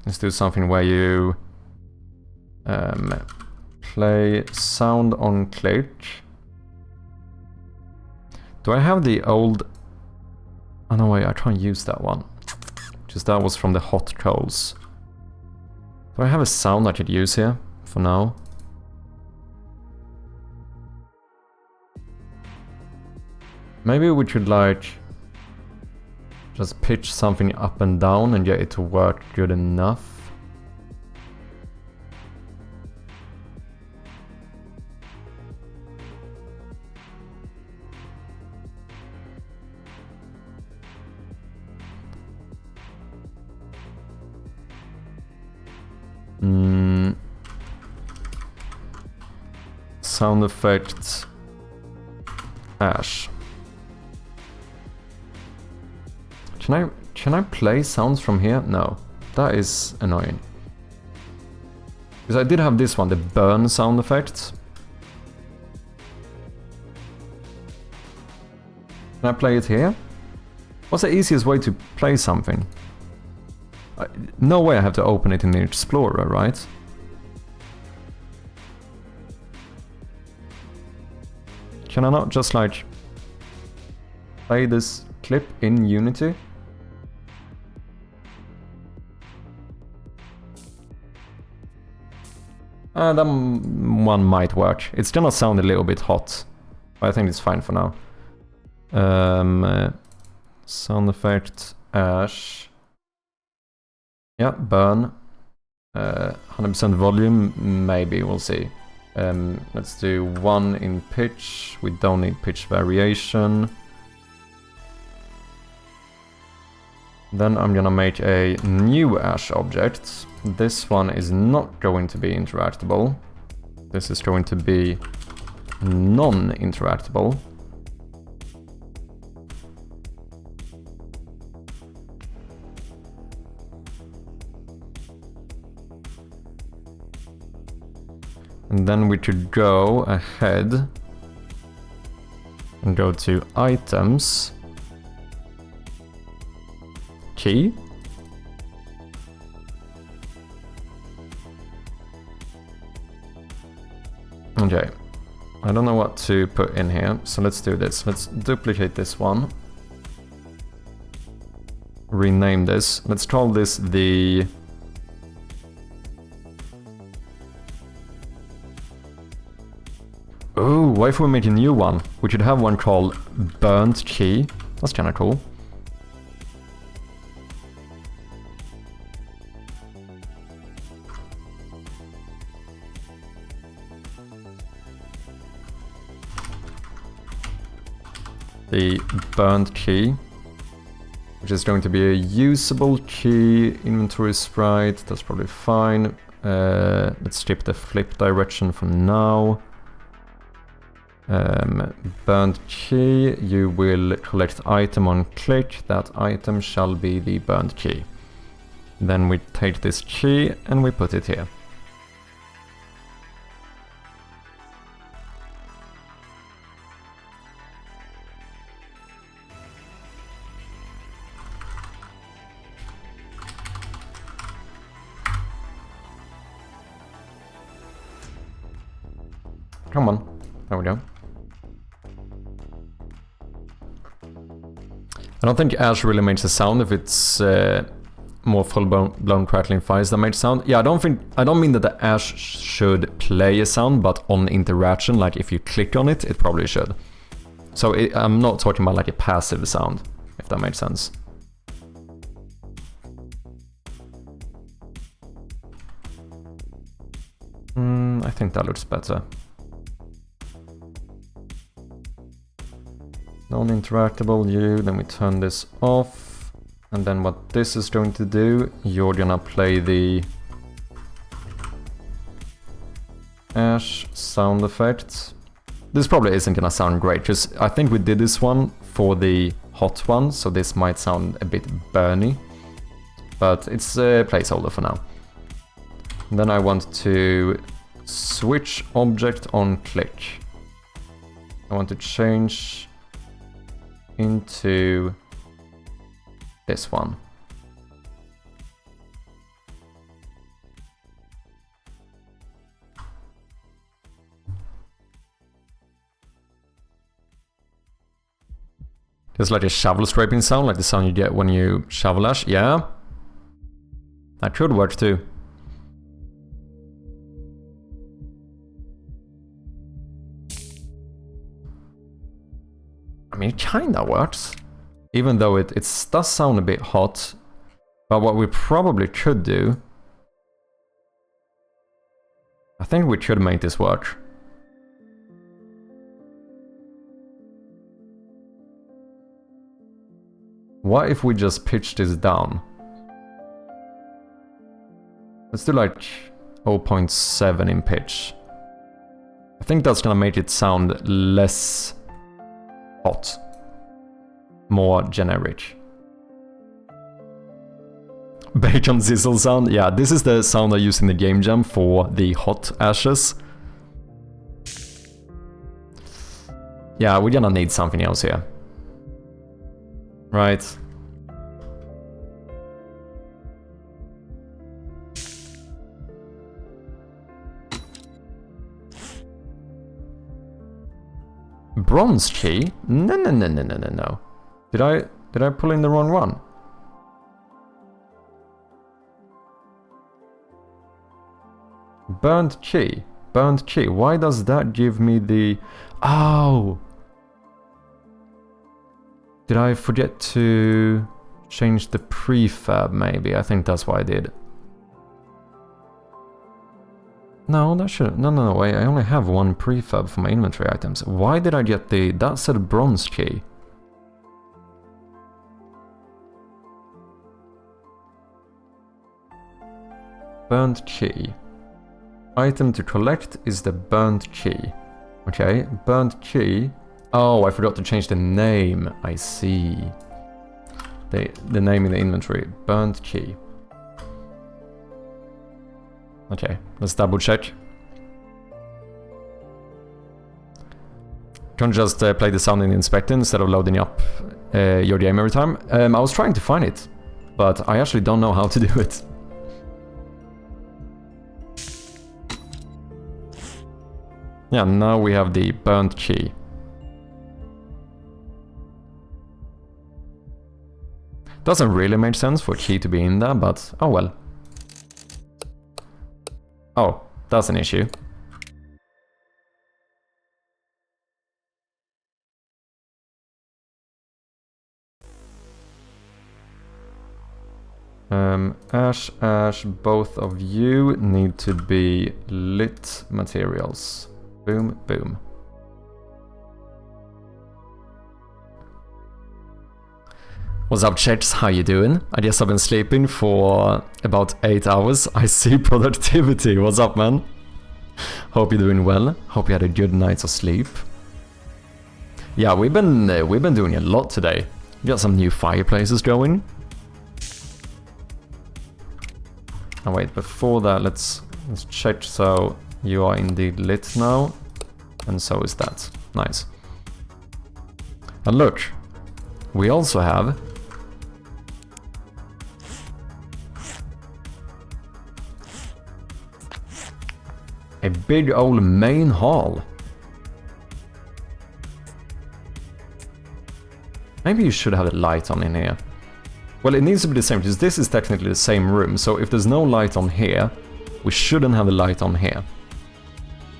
Speaker 1: is do something where you play sound on click. Do I have the old... Oh no wait, I can't use that one. Because that was from the hot coals. Do I have a sound I could use here for now? Maybe we should like just pitch something up and down and get it to work good enough. Sound effect ash. Can I play sounds from here? No. That is annoying. Because I did have this one, the burn sound effect. Can I play it here? What's the easiest way to play something? No way I have to open it in the Explorer, right? Can I not just like play this clip in Unity? That one might work. It's gonna sound a little bit hot, but I think it's fine for now. Sound effect, ash. Yeah, burn. 100% volume, maybe, we'll see. Let's do 1 in pitch. We don't need pitch variation. Then I'm gonna make a new ash object. This one is not going to be interactable. This is going to be non-interactable. And then we could go ahead and go to items, key. Okay, I don't know what to put in here, so let's do this. Let's duplicate this one. Rename this. Let's call this the... Oh, what if we make a new one? We should have one called burnt key. That's kinda cool. The burnt key. which is going to be a usable key, inventory sprite, that's probably fine. Let's skip the flip direction for now. Burnt key, you will collect item on click, that item shall be the burnt key. Then we take this key and we put it here. Come on, there we go. I don't think ash really makes a sound if it's more full-blown crackling fires that makes sound. Yeah, I don't mean that the ash should play a sound, but on interaction, like if you click on it, it probably should. So I'm not talking about like a passive sound, if that makes sense. I think that looks better. Non-interactable you, then we turn this off. And then what this is going to do, you're gonna play the ash sound effect. This probably isn't gonna sound great, because I think we did this one for the hot one, so this might sound a bit burny. But it's a placeholder for now. And then I want to switch object on click. I want to change into this one. There's like a shovel scraping sound, like the sound you get when you shovel ash. Yeah, that could work too. I mean, it kinda works, even though it does sound a bit hot. But what we probably could do, I think we could make this work. What if we just pitch this down? Let's do like 0.7 in pitch. I think that's gonna make it sound less hot, more generic. Bacon sizzle sound. Yeah, this is the sound I use in the game jam for the hot ashes. Yeah, we're gonna need something else here. Right. Bronze key? No. Did I pull in the wrong one? Burnt key. Burnt key. Why does that give me the... Oh! Did I forget to change the prefab maybe? I think that's why I did. No, that should... No, wait, I only have one prefab for my inventory items. Why did I get the... That said bronze key. Burnt key. Item to collect is the burnt key. Okay, burnt key. Oh, I forgot to change the name. I see. The name in the inventory. Burnt key. Okay, let's double check. Can't just play the sound in the inspector instead of loading up your game every time. I was trying to find it, but I actually don't know how to do it. Yeah, now we have the burnt key. Doesn't really make sense for key to be in there, but oh well. Oh, that's an issue. Ash, both of you need to be lit materials. Boom, boom. What's up, chats? How you doing? I guess I've been sleeping for about 8 hours. I see productivity. What's up, man? Hope you're doing well. Hope you had a good night of sleep. Yeah, we've been doing a lot today. We got some new fireplaces going. Oh wait, before that, let's check. So you are indeed lit now, and so is that. Nice. And look, we also have a big old main hall. Maybe you should have a light on in here. Well, it needs to be the same, because this is technically the same room, so if there's no light on here, we shouldn't have a light on here.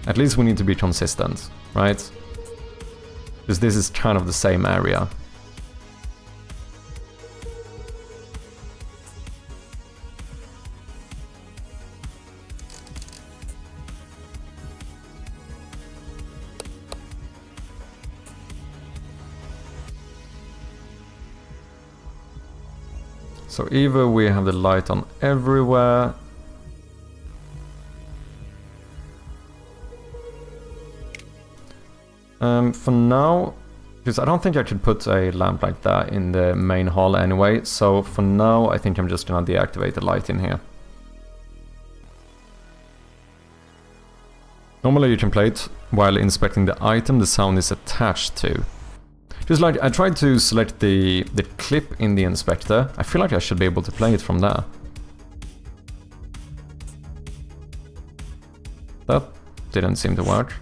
Speaker 1: At least we need to be consistent, right? Because this is kind of the same area. So either we have the light on everywhere. For now, because I don't think I could put a lamp like that in the main hall anyway, so for now I think I'm just gonna deactivate the light in here. Normally you can play it while inspecting the item the sound is attached to. Just like, I tried to select the clip in the inspector. I feel like I should be able to play it from there. That didn't seem to work.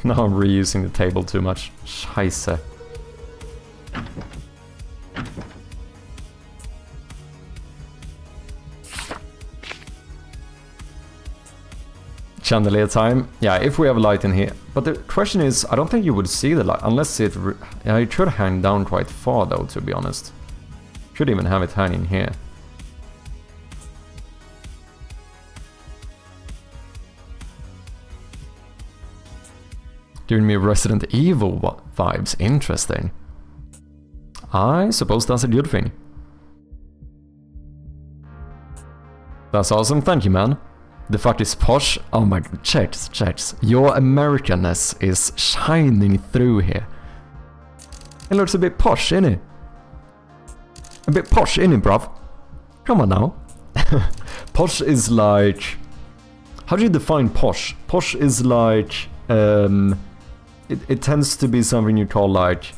Speaker 1: Now I'm reusing the table too much. Scheiße. Chandelier time. Yeah, if we have a light in here. But the question is, I don't think you would see the light unless it... yeah, it should hang down quite far though, to be honest. Should even have it hanging here. Giving me Resident Evil vibes. Interesting. I suppose that's a good thing. That's awesome. Thank you, man. The fact is posh. Oh my god. Checks. Your Americanness is shining through here. It looks a bit posh, innit? A bit posh, innit, bruv? Come on now. Posh is like... how do you define posh? Posh is like... It tends to be something you call like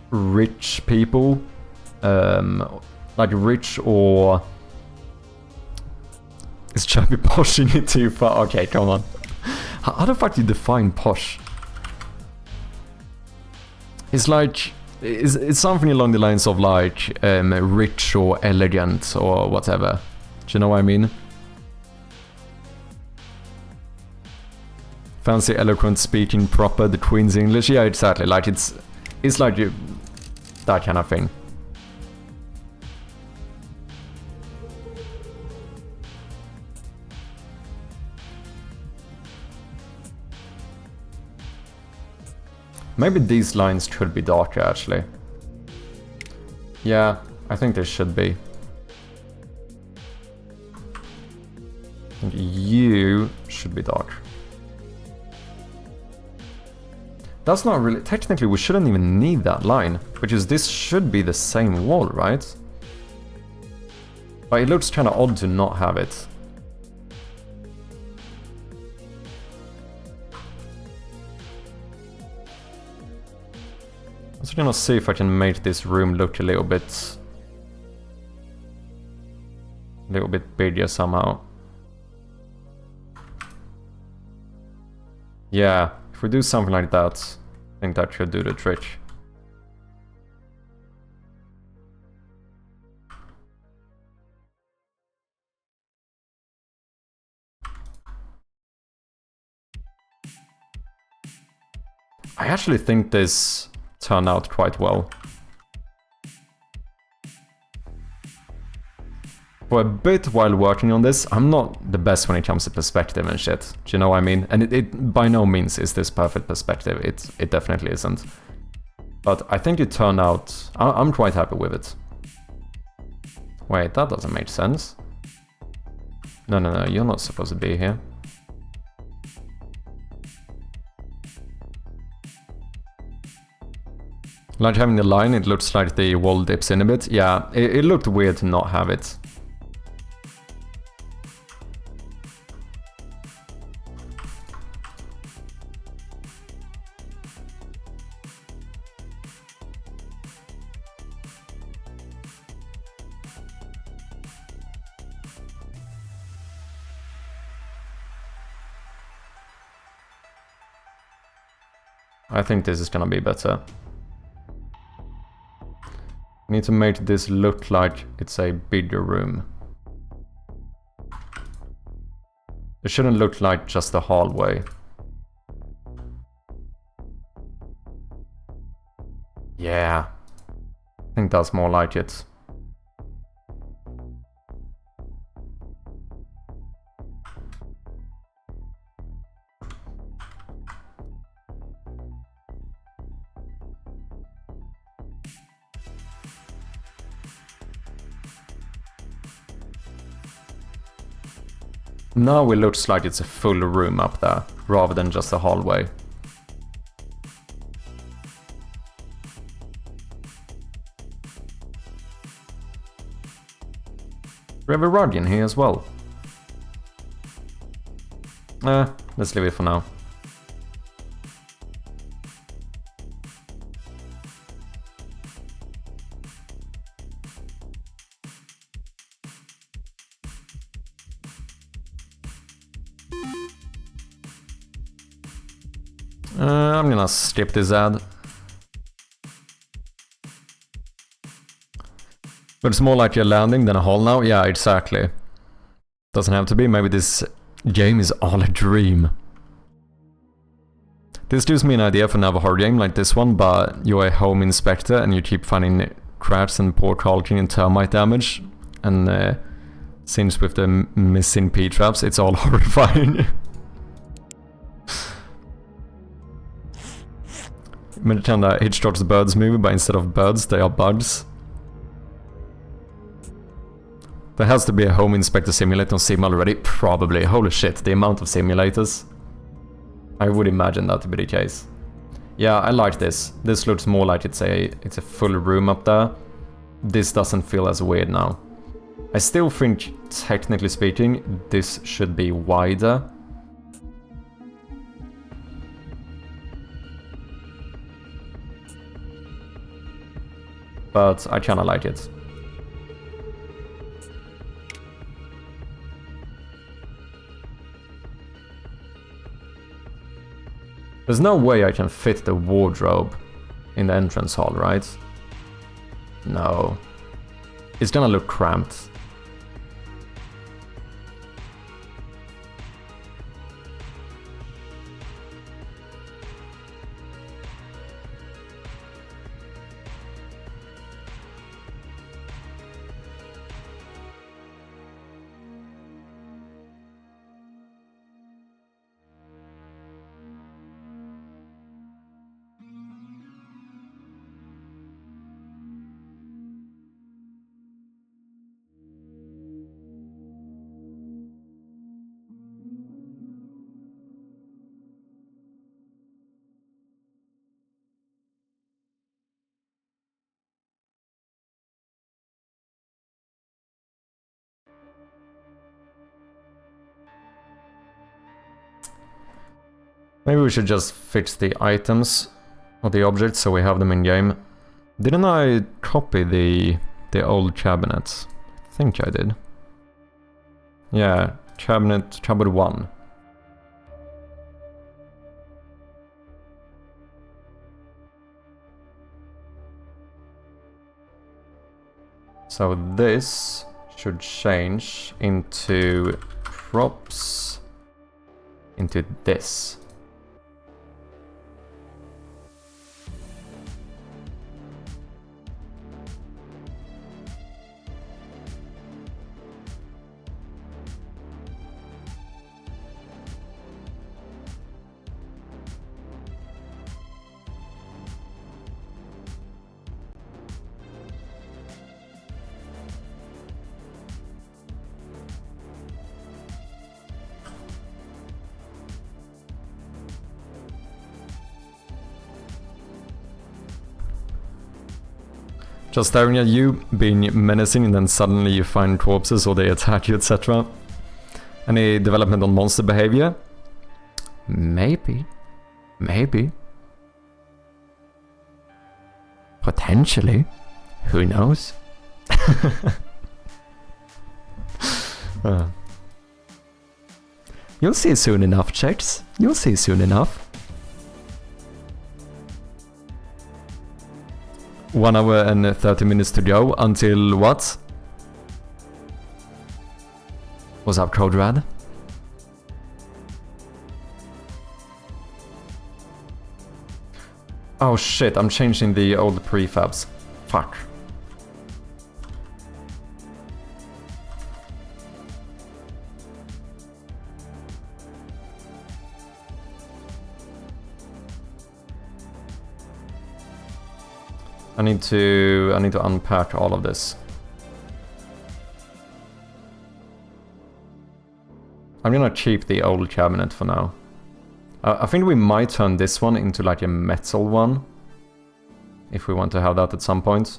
Speaker 1: rich people, like rich or is chubby pushing it too far? Okay, come on. How the fuck do you define posh? It's like it's something along the lines of like rich or elegant or whatever. Do you know what I mean? Fancy, eloquent, speaking proper, the Queen's English. Yeah, exactly. Like it's like that kind of thing. Maybe these lines should be darker, actually. Yeah, I think they should be. I think you should be dark. That's not really... technically, we shouldn't even need that line, because this should be the same wall, right? But it looks kind of odd to not have it. I'm just gonna see if I can make this room look a little bit bigger somehow. Yeah. If we do something like that, I think that should do the trick. I actually think this turn out quite well. For a bit while working on this, I'm not the best when it comes to perspective and shit. Do you know what I mean? And it by no means is this perfect perspective. It definitely isn't. But I think it turned out... I'm quite happy with it. Wait, that doesn't make sense. No, you're not supposed to be here. Like having the line, it looks like the wall dips in a bit. Yeah, it looked weird to not have it. I think this is gonna be better. Need to make this look like it's a bigger room. It shouldn't look like just a hallway. Yeah. I think that's more like it. Now it looks like it's a full room up there, rather than just a hallway. We have a rug in here as well. Let's leave it for now. I'm gonna skip this ad. But it's more like a landing than a hall now? Yeah, exactly. Doesn't have to be, maybe this game is all a dream. This gives me an idea for another horror game like this one, but you're a home inspector and you keep finding cracks and poor quality and termite damage. And since with the missing P-traps, it's all horrifying. Imagine that Hitchcock's Birds movie, but instead of birds, they are bugs. There has to be a home inspector simulator on Sim already. Probably. Holy shit, the amount of simulators. I would imagine that to be the case. Yeah, I like this. This looks more like it's a full room up there. This doesn't feel as weird now. I still think, technically speaking, this should be wider. But I kinda like it. There's no way I can fit the wardrobe in the entrance hall, right? No. It's gonna look cramped. Maybe we should just fix the items or the objects so we have them in game. Didn't I copy the old cabinets? I think I did. Yeah, cupboard 1. So this should change into props into this. Just staring at you, being menacing, and then suddenly you find corpses or they attack you, etc. Any development on monster behavior? Maybe. Maybe. Potentially. Who knows? You'll see soon enough, checks. You'll see soon enough. 1 hour and 30 minutes to go until what? What's up, Code Red? Oh shit, I'm changing the old prefabs. Fuck. I need to unpack all of this. I'm gonna keep the old cabinet for now. I think we might turn this one into like a metal one, if we want to have that at some point.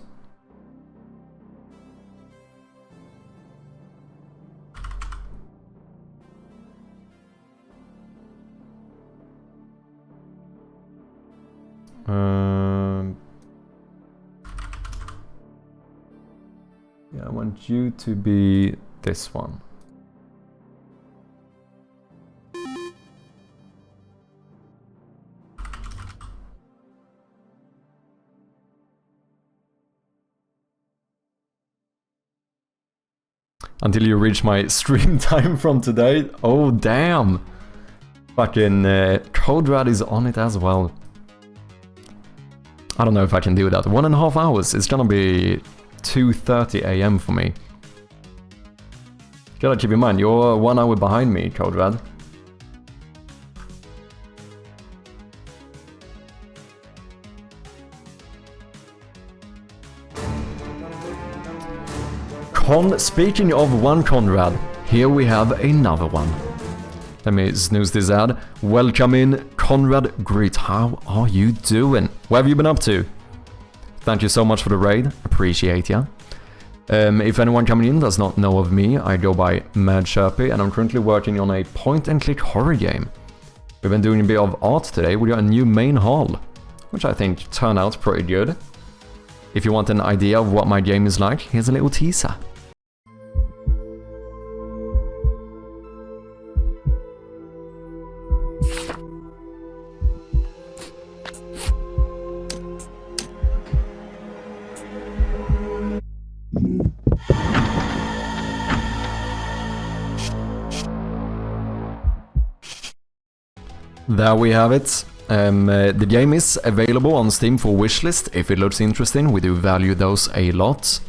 Speaker 1: Yeah, I want you to be this one. Until you reach my stream time from today. Oh, damn. Fucking Code Red is on it as well. I don't know if I can do that. 1.5 hours. It's gonna be 2:30 AM for me. Gotta keep in mind, you're 1 hour behind me, Code Red. Speaking of one Conrad, here we have another one. Let me snooze this ad. Welcome in, Conrad Grit. How are you doing? What have you been up to? Thank you so much for the raid. Appreciate ya. If anyone coming in does not know of me, I go by Mad Chirpy, and I'm currently working on a point-and-click horror game. We've been doing a bit of art today. We got a new main hall, which I think turned out pretty good. If you want an idea of what my game is like, here's a little teaser. There we have it. The game is available on Steam for wishlist. If it looks interesting, we do value those a lot.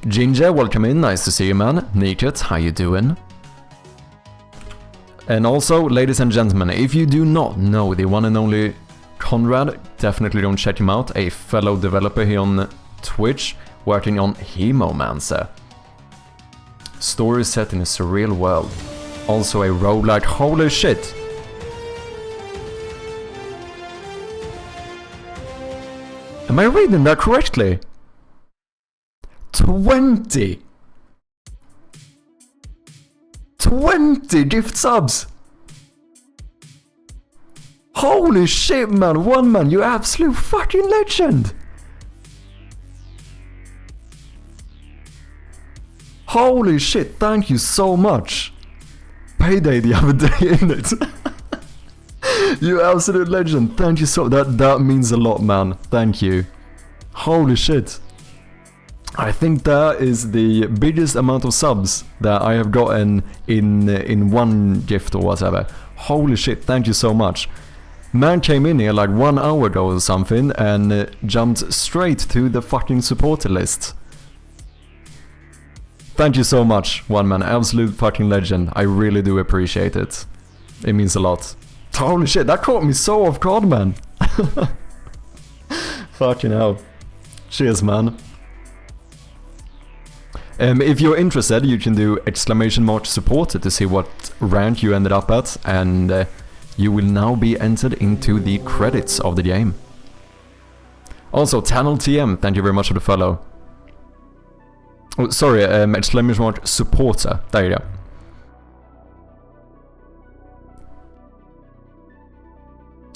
Speaker 1: Ginger, welcome in. Nice to see you, man. Naked, how you doing? And also, ladies and gentlemen, if you do not know the one and only Conrad, definitely don't check him out. A fellow developer here on Twitch, working on Hemomancer. Story set in a surreal world. Also a roguelike. Holy shit! Am I reading that correctly? 20! 20 gift subs! Holy shit, man! One man, you absolute fucking legend! Holy shit, thank you so much! Payday the other day, innit? You absolute legend. Thank you so... That means a lot, man. Thank you. Holy shit. I think that is the biggest amount of subs that I have gotten in one gift or whatever. Holy shit, thank you so much. Man came in here like 1 hour ago or something and jumped straight to the fucking supporter list. Thank you so much, one man. Absolute fucking legend. I really do appreciate it. It means a lot. Holy shit, that caught me so off guard, man. Fucking hell. Cheers, man. If you're interested, you can do !supported to see what rank you ended up at, and you will now be entered into the credits of the game. Also, Channel TM, thank you very much for the follow. Oh, sorry, exclamation mark supporter. There you go.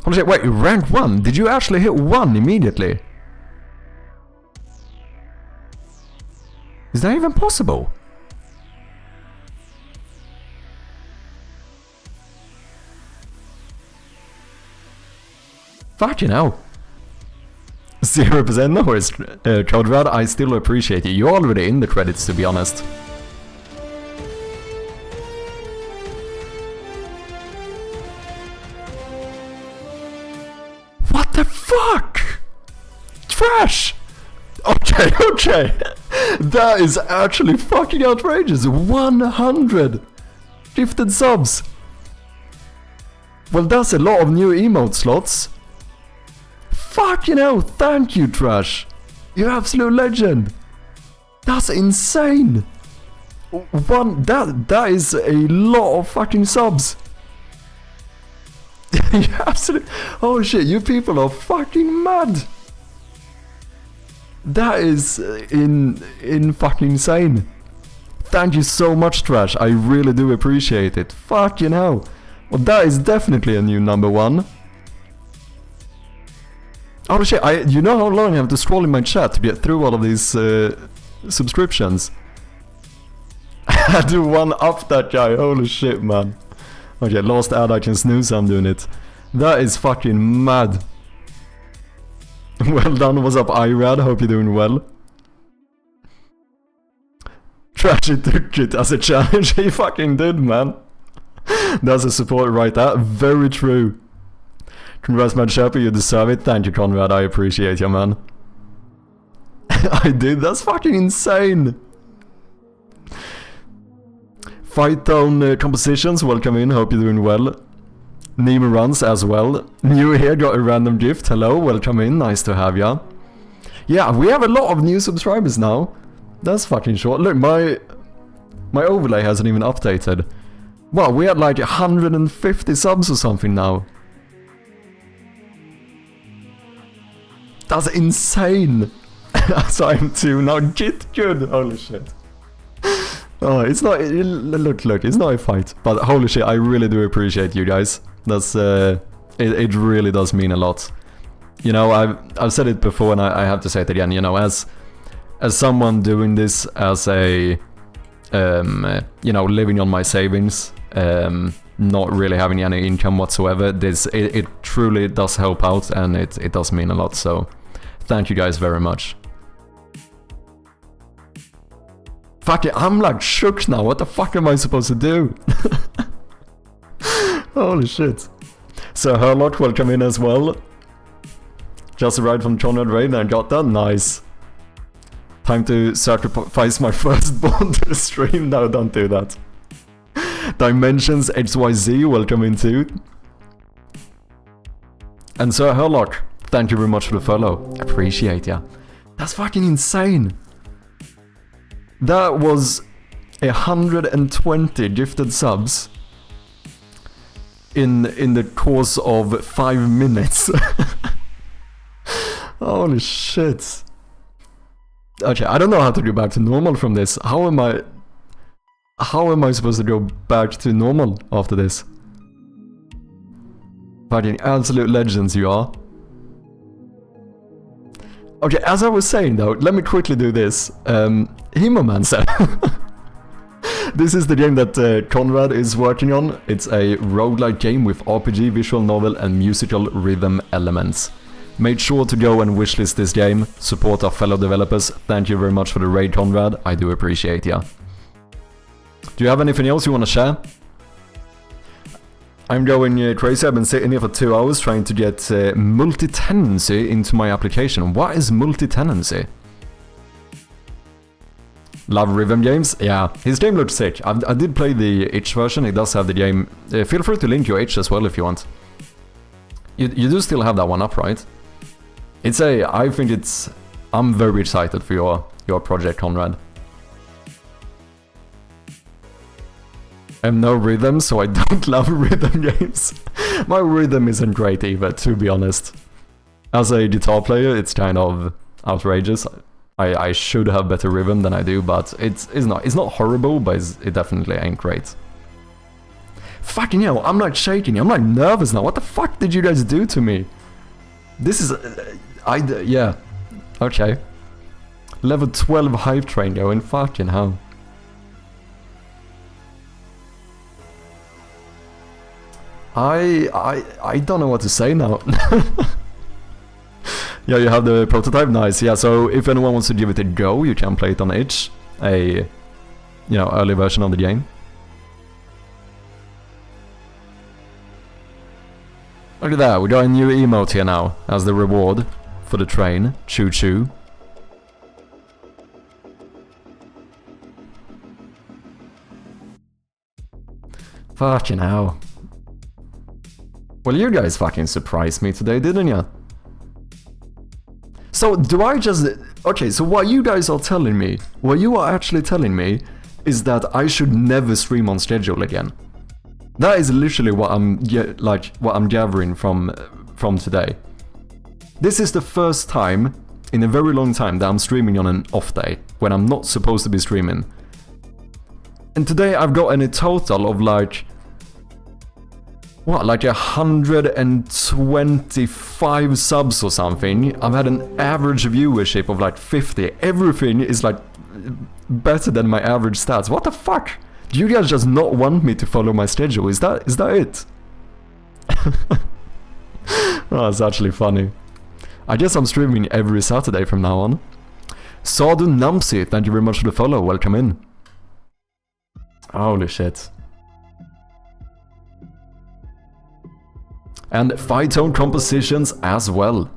Speaker 1: Holy shit, wait, rank 1? Did you actually hit 1 immediately? Is that even possible? Fucking hell. 0% no worries, Conrad, I still appreciate you. You're already in the credits, to be honest. What the fuck? Trash! Okay, okay. That is actually fucking outrageous. 100 gifted subs. Well, that's a lot of new emote slots. Fucking hell, thank you, Trash. You're absolute legend. That's insane. That is a lot of fucking subs. You absolute. Oh shit, you people are fucking mad. That is in fucking insane. Thank you so much, Trash. I really do appreciate it. Fucking hell. Well, that is definitely a new number 1. Oh shit, you know how long I have to scroll in my chat to get through all of these subscriptions? I had to one up that guy, holy shit, man. Okay, last ad I can snooze, I'm doing it. That is fucking mad. Well done, what's up Irad, hope you're doing well. Trashy took it as a challenge, he fucking did, man. That's a support right there, very true. Congrats, man, Sherpa, you deserve it. Thank you, Conrad, I appreciate you, man. I did, that's fucking insane. Fight Tone Compositions, welcome in, hope you're doing well. Nemo Runs as well. New here, got a random gift, hello, welcome in, nice to have ya. Yeah, we have a lot of new subscribers now. That's fucking short. Look, my overlay hasn't even updated. Wow, we had like 150 subs or something now. That's insane! So I'm 2 now, get good! Holy shit. Oh, it's not, look, it's not a fight. But holy shit, I really do appreciate you guys. That's, it really does mean a lot. You know, I've said it before and I have to say it again, you know, as someone doing this as a, you know, living on my savings, not really having any income whatsoever, it truly does help out and it does mean a lot, so thank you guys very much. Fuck it, I'm like shook now, what the fuck am I supposed to do? Holy shit. So Herlock, welcome in as well. Just arrived from Conrad Raid and got that, nice. Time to sacrifice my firstborn to the stream, no don't do that. Dimensions XYZ, welcome in too. And Sir Herlock, thank you very much for the follow. Appreciate ya. That's fucking insane. That was 120 gifted subs in the course of 5 minutes. Holy shit. Okay, I don't know how to go back to normal from this. How am I supposed to go back to normal after this? Fucking absolute legends you are. Okay, as I was saying though, let me quickly do this. Himoman said. This is the game that Conrad is working on. It's a roguelike game with RPG, visual novel and musical rhythm elements. Made sure to go and wishlist this game, support our fellow developers. Thank you very much for the raid, Conrad. I do appreciate ya. Do you have anything else you want to share? I'm going crazy. I've been sitting here for 2 hours trying to get multi-tenancy into my application. What is multi-tenancy? Love rhythm games? Yeah, his game looks sick. I did play the itch version, it does have the game. Feel free to link your itch as well if you want. You do still have that one up, right? I think it's... I'm very excited for your project, Conrad. I have no rhythm, so I don't love rhythm games. My rhythm isn't great either, to be honest. As a guitar player, it's kind of outrageous. I should have better rhythm than I do, but it's not horrible, but it definitely ain't great. Fucking hell, I'm like shaking, I'm like nervous now. What the fuck did you guys do to me? This is... yeah. Okay. Level 12 hype train going, fucking hell. I don't know what to say now. Yeah, you have the prototype, nice. Yeah, so if anyone wants to give it a go, you can play it on itch, a early version of the game. Look at that, we got a new emote here now as the reward for the train. Choo choo. Fucking hell. Well, you guys fucking surprised me today, didn't you? So, do I just... Okay, so what you guys are telling me, what you are actually telling me, is that I should never stream on schedule again. That is literally what I'm gathering from today. This is the first time in a very long time that I'm streaming on an off day, when I'm not supposed to be streaming. And today I've gotten a total of like... What, like 125 subs or something. I've had an average viewership of like 50. Everything is like better than my average stats. What the fuck? Do you guys just not want me to follow my schedule? Is that it? Oh, it's actually funny. I guess I'm streaming every Saturday from now on. Sadu Namsi, thank you very much for the follow. Welcome in. Holy shit. And Phytone compositions as well.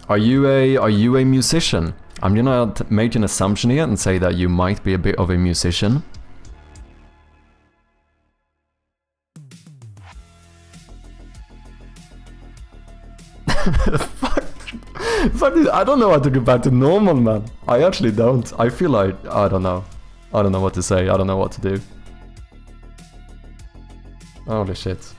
Speaker 1: Are you a musician? I'm gonna make an assumption here and say that you might be a bit of a musician. Fuck, dude, I don't know how to go back to normal, man. I actually don't. I feel like, I don't know. I don't know what to say. I don't know what to do. Holy shit.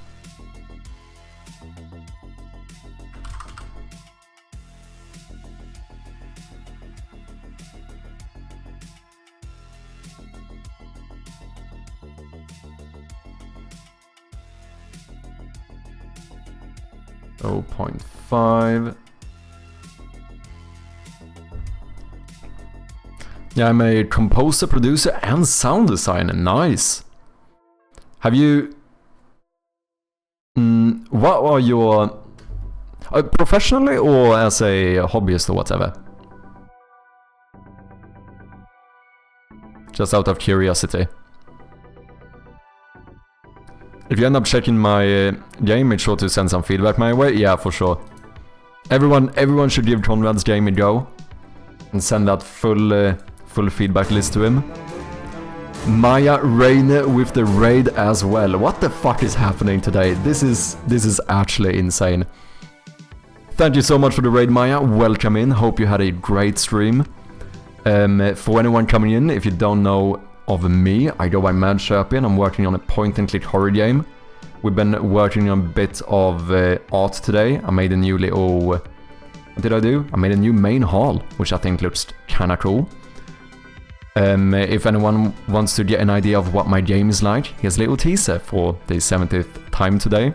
Speaker 1: Oh, 0.5. Yeah, I'm a composer, producer, and sound designer. Nice. Have you... what are your... professionally or as a hobbyist or whatever? Just out of curiosity. If you end up checking my game, make sure to send some feedback my way. Yeah, for sure. Everyone should give Conrad's game a go. And send that full feedback list to him. Maya Reine with the raid as well. What the fuck is happening today? This is actually insane. Thank you so much for the raid, Maya. Welcome in. Hope you had a great stream. For anyone coming in, if you don't know of me, I go by Mad Sherpy and I'm working on a point-and-click horror game. We've been working on a bit of art today. I made a new little... what did I do? I made a new main hall, which I think looks kinda cool. If anyone wants to get an idea of what my game is like, here's a little teaser for the 70th time today.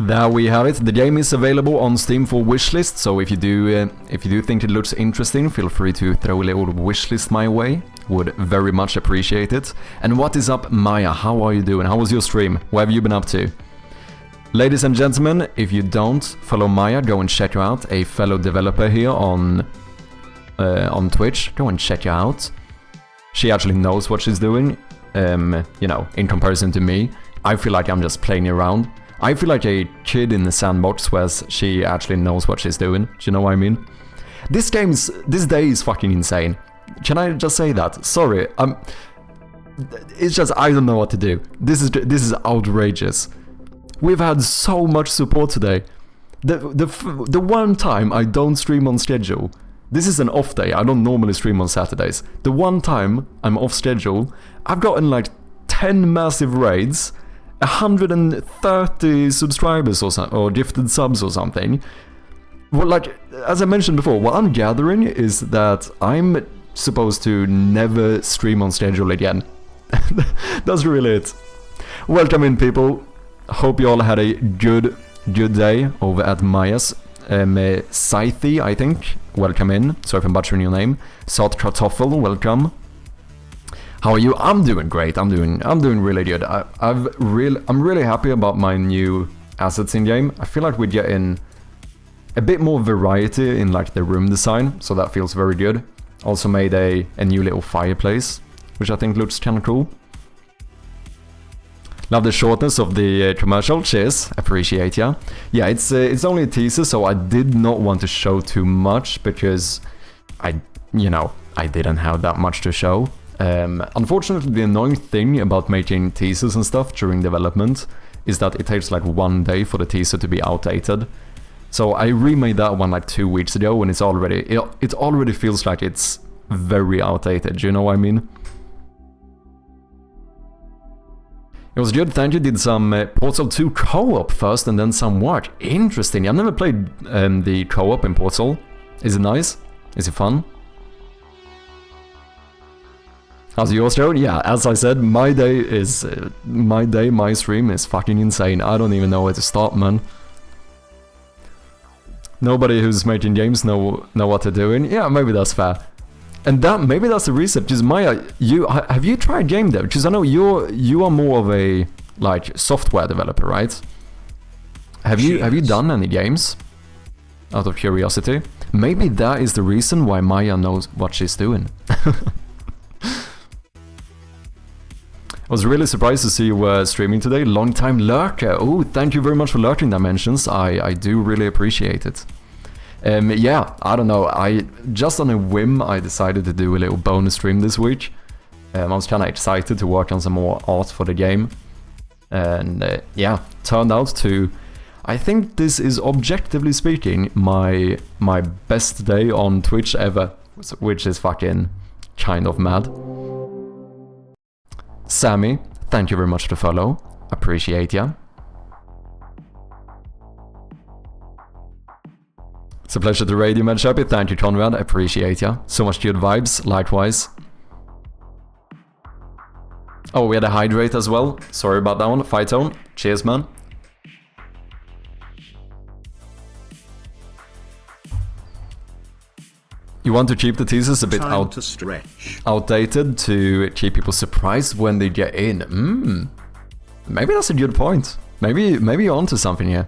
Speaker 1: There we have it. The game is available on Steam for wishlist, so if you do think it looks interesting, feel free to throw a little wishlist my way. Would very much appreciate it. And what is up, Maya? How are you doing? How was your stream? What have you been up to? Ladies and gentlemen, if you don't follow Maya, go and check her out. A fellow developer here on Twitch. Go and check her out. She actually knows what she's doing. You know, in comparison to me, I feel like I'm just playing around. I feel like a kid in the sandbox, whereas she actually knows what she's doing. Do you know what I mean? This day is fucking insane. Can I just say that? Sorry, it's just I don't know what to do. This is outrageous. We've had so much support today. The one time I don't stream on schedule, this is an off day, I don't normally stream on Saturdays. The one time I'm off schedule, I've gotten like 10 massive raids, 130 subscribers or gifted subs or something. Well, like, as I mentioned before, what I'm gathering is that I'm supposed to never stream on schedule again. That's really it. Welcome in, people. Hope you all had a good day over at Maya's. Scythe, I think. Welcome in. Sorry if I'm butchering your name. Salt Kartoffel, welcome. How are you? I'm doing great. I'm doing really good. I'm really happy about my new assets in game. I feel like we're getting a bit more variety in like the room design, so that feels very good. Also made a new little fireplace, which I think looks kind of cool. Love the shortness of the commercial. Cheers, appreciate ya. Yeah, it's only a teaser, so I did not want to show too much because I didn't have that much to show. Unfortunately, the annoying thing about making teasers and stuff during development is that it takes like 1 day for the teaser to be outdated. So I remade that one like 2 weeks ago, and it already feels like it's very outdated. Do you know what I mean? It was good, thank you. Did some Portal 2 co-op first and then some work. Interesting. I've never played the co-op in Portal. Is it nice? Is it fun? How's yours, Joe? Yeah, as I said, my stream is fucking insane. I don't even know where to start, man. Nobody who's making games know what they're doing. Yeah, maybe that's fair. And maybe that's the reason. Because Maya, have you tried gamedev? Because I know you are more of a like software developer, right? Have you done any games? Out of curiosity, maybe that is the reason why Maya knows what she's doing. I was really surprised to see you streaming today. Long time lurker. Oh, thank you very much for lurking, Dimensions. I do really appreciate it. Yeah, I don't know. Just on a whim, I decided to do a little bonus stream this week. I was kind of excited to work on some more art for the game. And yeah, turned out to... I think this is, objectively speaking, my best day on Twitch ever. Which is fucking kind of mad. Sammy, thank you very much for the follow. Appreciate ya. It's a pleasure to raid you, Medshappy. Thank you, Conrad. Appreciate ya. So much good vibes, likewise. Oh, we had a hydrate as well. Sorry about that one. Phytone. Cheers, man. You want to keep the teasers a bit outdated to keep people surprised when they get in. Maybe that's a good point. Maybe you're onto something here.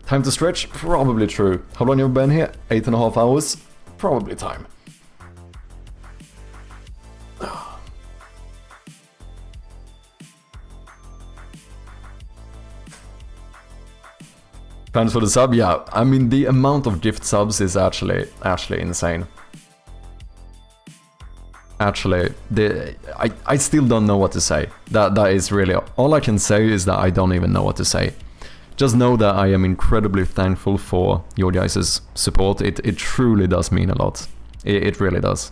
Speaker 1: Time to stretch? Probably true. How long have you been here? 8.5 hours? Probably time. Thanks for the sub. Yeah, I mean the amount of gift subs is actually insane. Actually, I still don't know what to say. That is really all I can say is that I don't even know what to say. Just know that I am incredibly thankful for your guys' support. It truly does mean a lot. It really does.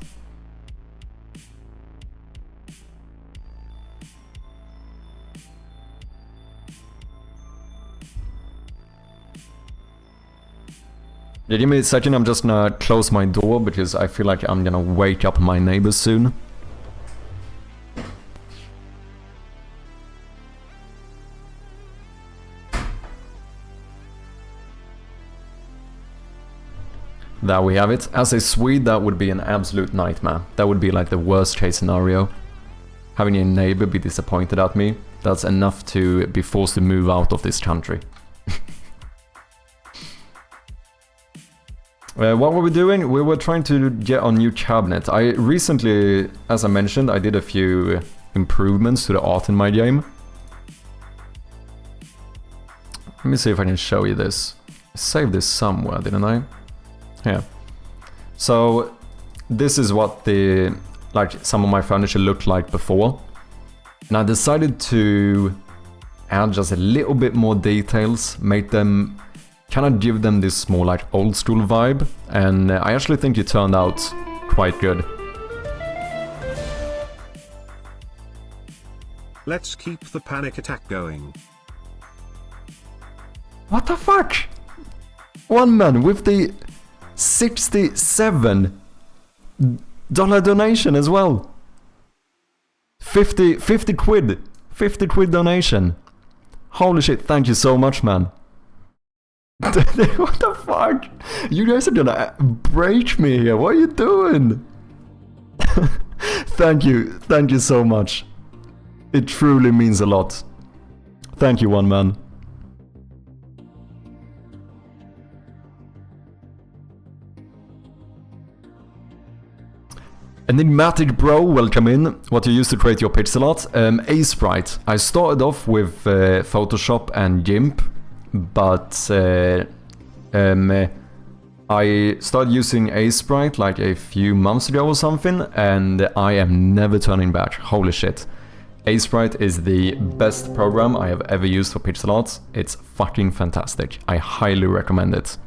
Speaker 1: Yeah, give me a second, I'm just gonna close my door because I feel like I'm gonna wake up my neighbors soon. There we have it. As a Swede, that would be an absolute nightmare. That would be like the worst case scenario. Having a neighbor be disappointed at me, that's enough to be forced to move out of this country. What were we doing? We were trying to get a new cabinet. I recently, as I mentioned, I did a few improvements to the art in my game. Let me see if I can show you this. I saved this somewhere, didn't I? Yeah. So, this is what the some of my furniture looked like before. And I decided to add just a little bit more details, make them kind of give them this more like old school vibe, and I actually think it turned out quite good.
Speaker 5: Let's keep the panic attack going.
Speaker 1: What the fuck? One man with the $67 donation as well. 50 quid. 50 quid donation. Holy shit, thank you so much, man. What the fuck? You guys are gonna break me here. What are you doing? Thank you so much. It truly means a lot. Thank you, one man. Enigmatic Bro, welcome in. What you use to create your pixel art? A-Sprite. I started off with Photoshop and GIMP, but I started using A-Sprite like a few months ago or something, and I am never turning back. Holy shit. A-Sprite is the best program I have ever used for pixel art. It's fucking fantastic. I highly recommend it.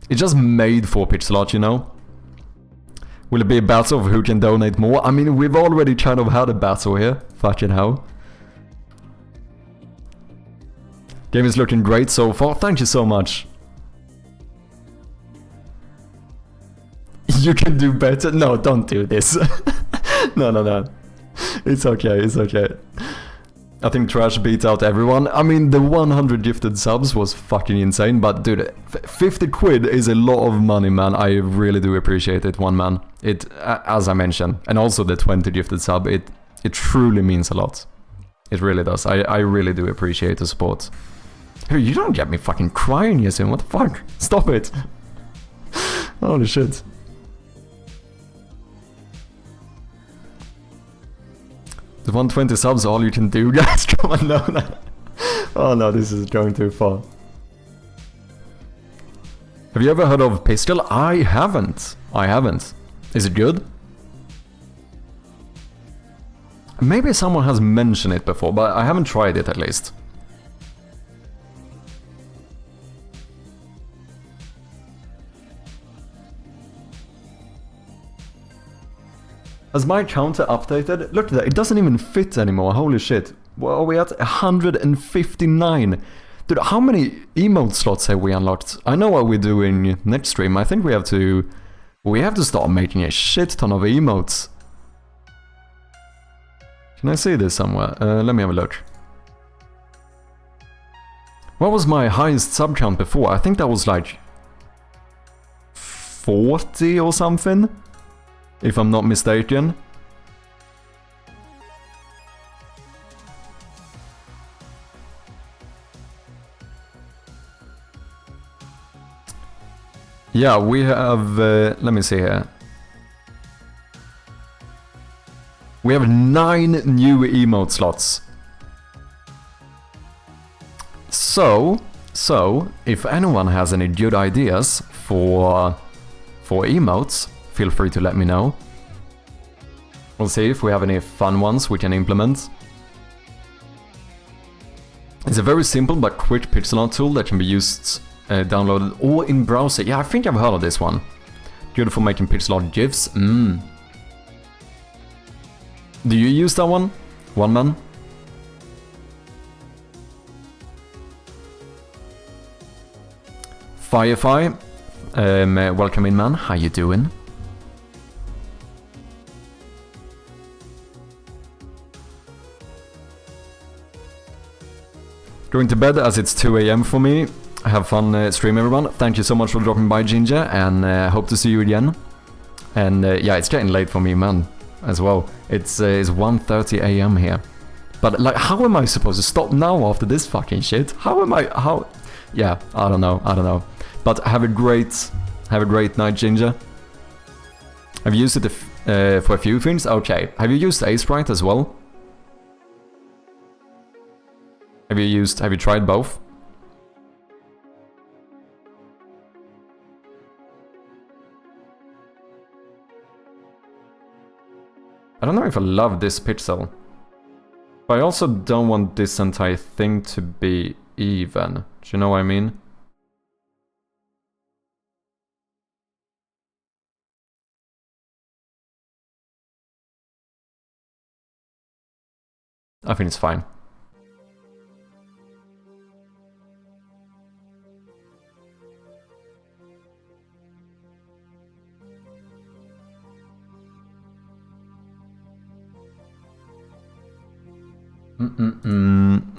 Speaker 1: It's just made for pixel art, you know? Will it be a battle of who can donate more? I mean, we've already kind of had a battle here. Fucking hell. Game is looking great so far. Thank you so much. You can do better. No, don't do this. No. It's okay, it's okay. I think Trash beat out everyone. I mean, the 100 gifted subs was fucking insane, but dude, 50 quid is a lot of money, man. I really do appreciate it, one man. It, as I mentioned, and also the 20 gifted sub, it truly means a lot. It really does. I really do appreciate the support. Hey, you don't get me fucking crying, Yasin. What the fuck? Stop it. Holy shit. The 120 subs all you can do, guys. Come on, no. Oh no, this is going too far. Have you ever heard of Pistol? I haven't. Is it good? Maybe someone has mentioned it before, but I haven't tried it at least. Has my counter updated? Look at that, it doesn't even fit anymore, holy shit. What are we at? 159. Dude, how many emote slots have we unlocked? I know what we're doing next stream. I think we have to start making a shit ton of emotes. Can I see this somewhere? Let me have a look. What was my highest sub count before? I think that was like 40 or something, if I'm not mistaken. Yeah, we have, let me see here. We have 9 new emote slots. So, if anyone has any good ideas for emotes, feel free to let me know. We'll see if we have any fun ones we can implement. It's a very simple but quick pixel art tool that can be used downloaded or in browser. Yeah, I think I've heard of this one. Good for making pixel art GIFs. Do you use that one? One man? Firefly, welcome in, man. How you doing? Going to bed as it's 2 AM for me. Have fun stream, everyone. Thank you so much for dropping by, Ginger, and hope to see you again. And yeah, it's getting late for me, man, as well. It's 1:30 AM here. But like, how am I supposed to stop now after this fucking shit? How? Yeah, I don't know. But have a great night, Ginger. Have you used it for a few things? Okay. Have you used A-Sprite as well? Have you tried both? I don't know if I love this pixel. But I also don't want this entire thing to be even. Do you know what I mean? I think it's fine.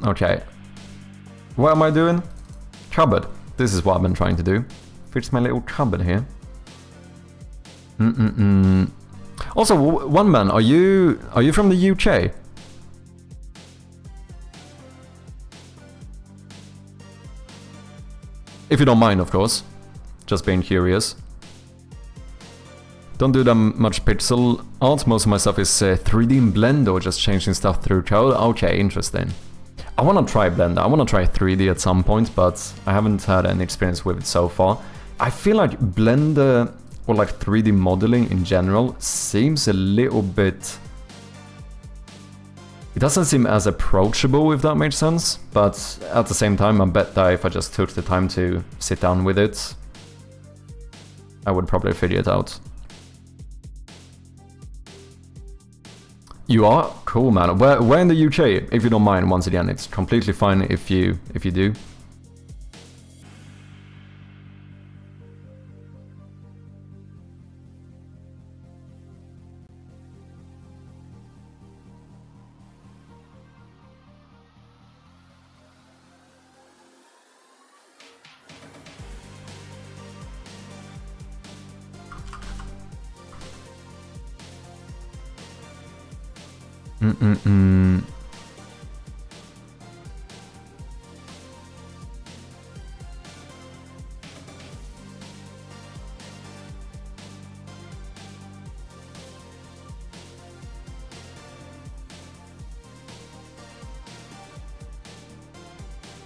Speaker 1: Okay. What am I doing? Cupboard. This is what I've been trying to do. Fix my little cupboard here. Also, one man, are you from the UK? If you don't mind, of course. Just being curious. Don't do that much pixel art. Most of my stuff is 3D in Blender or just changing stuff through code. Okay, interesting. I want to try Blender. I want to try 3D at some point, but I haven't had any experience with it so far. I feel like Blender or like 3D modeling in general seems a little bit... It doesn't seem as approachable, if that makes sense, but at the same time I bet that if I just took the time to sit down with it, I would probably figure it out. You are? Cool, man. Where in the UK, if you don't mind, once again, it's completely fine if you do.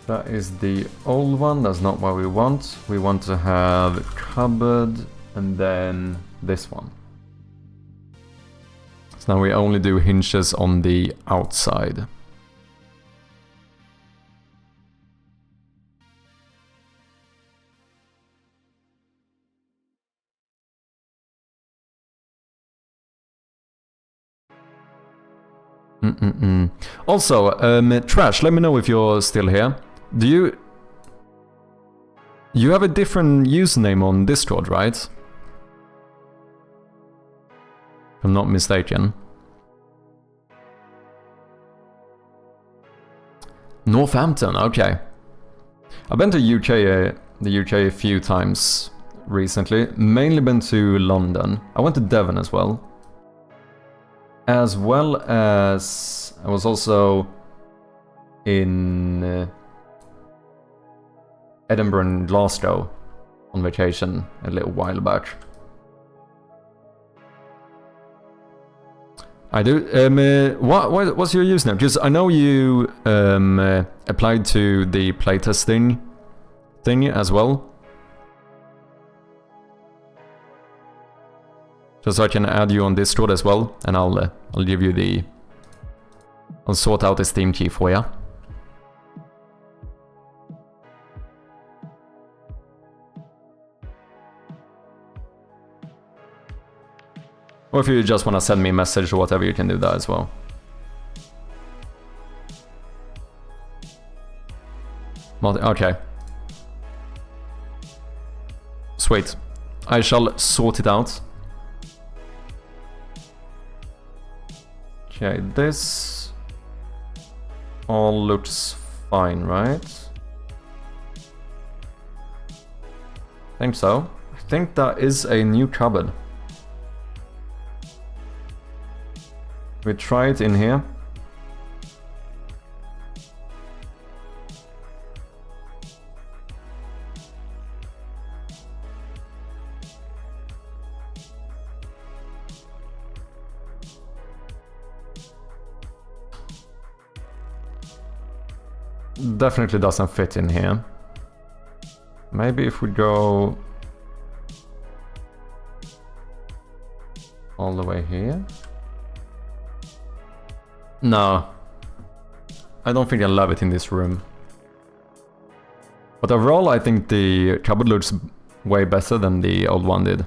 Speaker 1: That is the old one, that's not what we want. We want to have cupboard and then this one. So now we only do hinges on the outside. Also, Trash, let me know if you're still here. Do you have a different username on Discord, right? If I'm not mistaken. Northampton, okay. I've been to the UK a few times recently. Mainly been to London. I went to Devon as well. As well as I was also in Edinburgh and Glasgow on vacation a little while back. I do. What's your username? Because I know you applied to the playtesting thing as well. Just so I can add you on Discord as well, and I'll give you the... I'll sort out the Steam key for you. Or if you just want to send me a message or whatever, you can do that as well. Okay. Sweet. I shall sort it out. Okay, this all looks fine, right? I think so. I think that is a new cupboard. We try it in here. Definitely doesn't fit in here. Maybe if we go all the way here. No. I don't think I love it in this room. But overall, I think the cupboard looks way better than the old one did.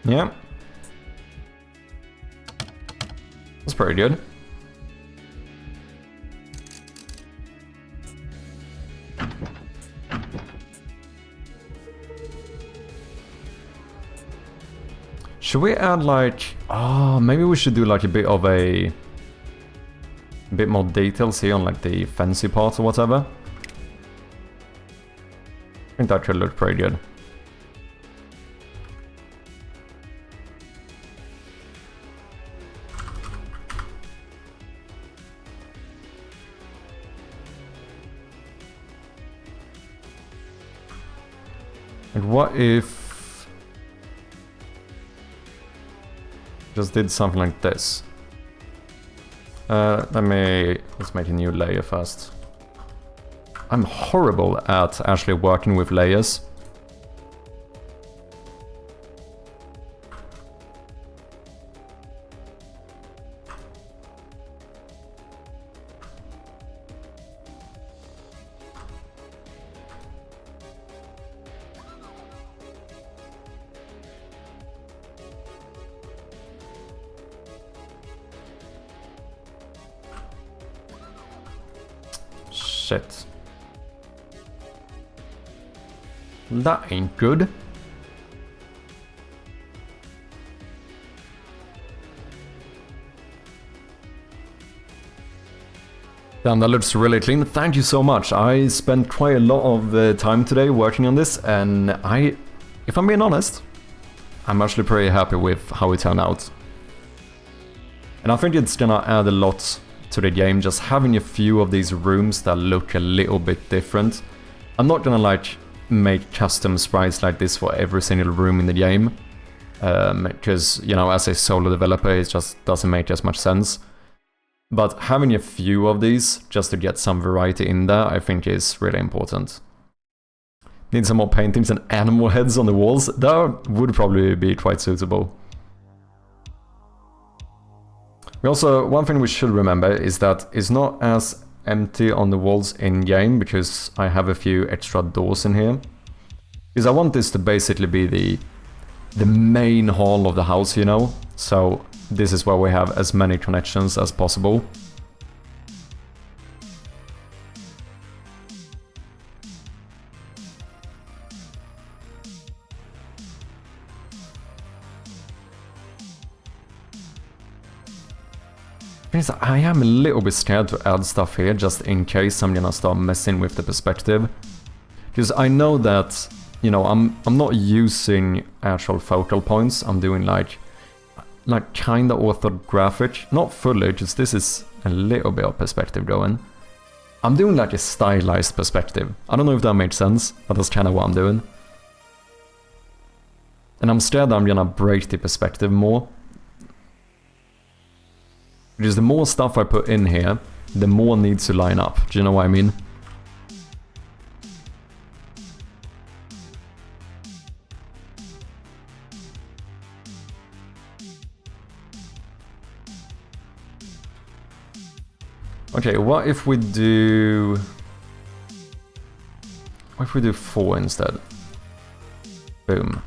Speaker 1: Yeah. That's pretty good. Should we add like... Oh, maybe we should do like a bit of a bit more details here on like the fancy part or whatever. I think that could look pretty good. Like what if just did something like this? Let's make a new layer first. I'm horrible at actually working with layers. Shit. That ain't good. Damn, that looks really clean. Thank you so much. I spent quite a lot of time today working on this, and if I'm being honest, I'm actually pretty happy with how it turned out. And I think it's gonna add a lot to the game, just having a few of these rooms that look a little bit different. I'm not gonna like make custom sprites like this for every single room in the game, because, you know, as a solo developer it just doesn't make as much sense. But having a few of these, just to get some variety in there, I think is really important. Need some more paintings and animal heads on the walls? That would probably be quite suitable. We also, one thing we should remember is that it's not as empty on the walls in-game, because I have a few extra doors in here. Because I want this to basically be the main hall of the house, you know? So this is where we have as many connections as possible. I am a little bit scared to add stuff here, just in case I'm gonna start messing with the perspective. Because I know that, you know, I'm not using actual focal points, I'm doing like kinda orthographic, not fully, because this is a little bit of perspective going. I'm doing like a stylized perspective. I don't know if that makes sense, but that's kinda what I'm doing. And I'm scared that I'm gonna break the perspective more. Because the more stuff I put in here, the more needs to line up. Do you know what I mean? Okay, what if we do 4 instead? Boom.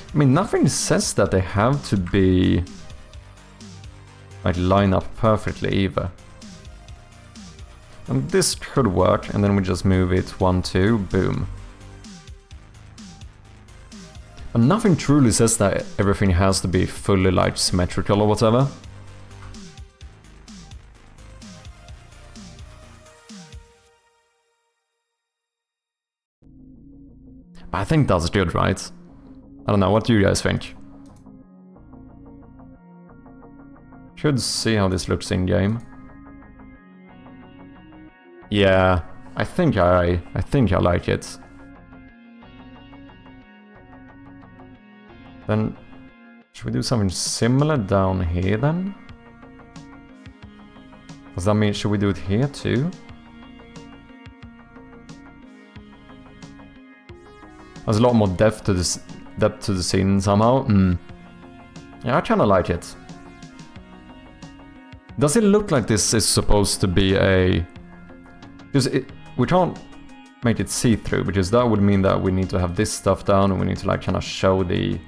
Speaker 1: I mean, nothing says that they have to be like line up perfectly either. And this could work, and then we just move it 1, 2, boom. But nothing truly says that everything has to be fully like symmetrical or whatever. But I think that's good, right? I don't know, what do you guys think? Should see how this looks in game. Yeah, I think I like it. Then should we do something similar down here then? Does that mean should we do it here too? There's a lot more depth to the scene somehow. Yeah, I kinda like it. Does it look like this is supposed to be a... Because we can't make it see-through, because that would mean that we need to have this stuff down and we need to like kind of show the...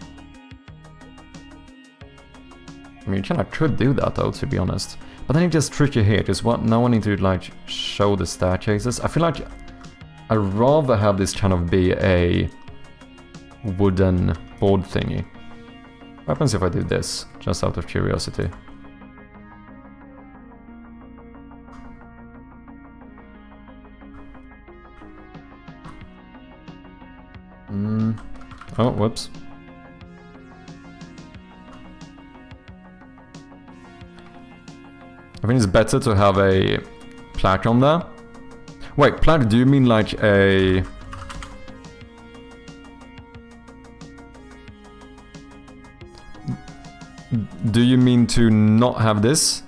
Speaker 1: I mean, you kind of could do that though, to be honest. But then it gets tricky here, because now I need to like show the staircases. I feel like I'd rather have this kind of be a wooden board thingy. What happens if I do this, just out of curiosity? Oh, whoops. I think it's better to have a plaque on there. Wait, plaque, do you mean like a... Do you mean to not have this?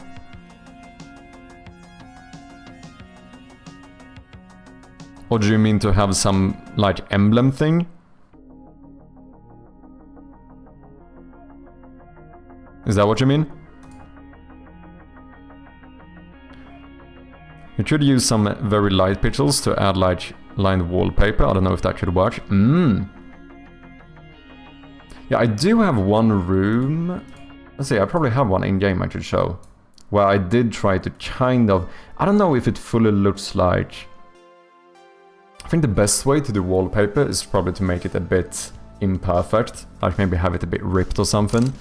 Speaker 1: Or do you mean to have some, like, emblem thing? Is that what you mean? You could use some very light pixels to add, like, lined wallpaper. I don't know if that could work. Yeah, I do have one room. Let's see, I probably have one in-game I could show. Where I did try to kind of... I don't know if it fully looks like... I think the best way to do wallpaper is probably to make it a bit imperfect. Like maybe have it a bit ripped or something.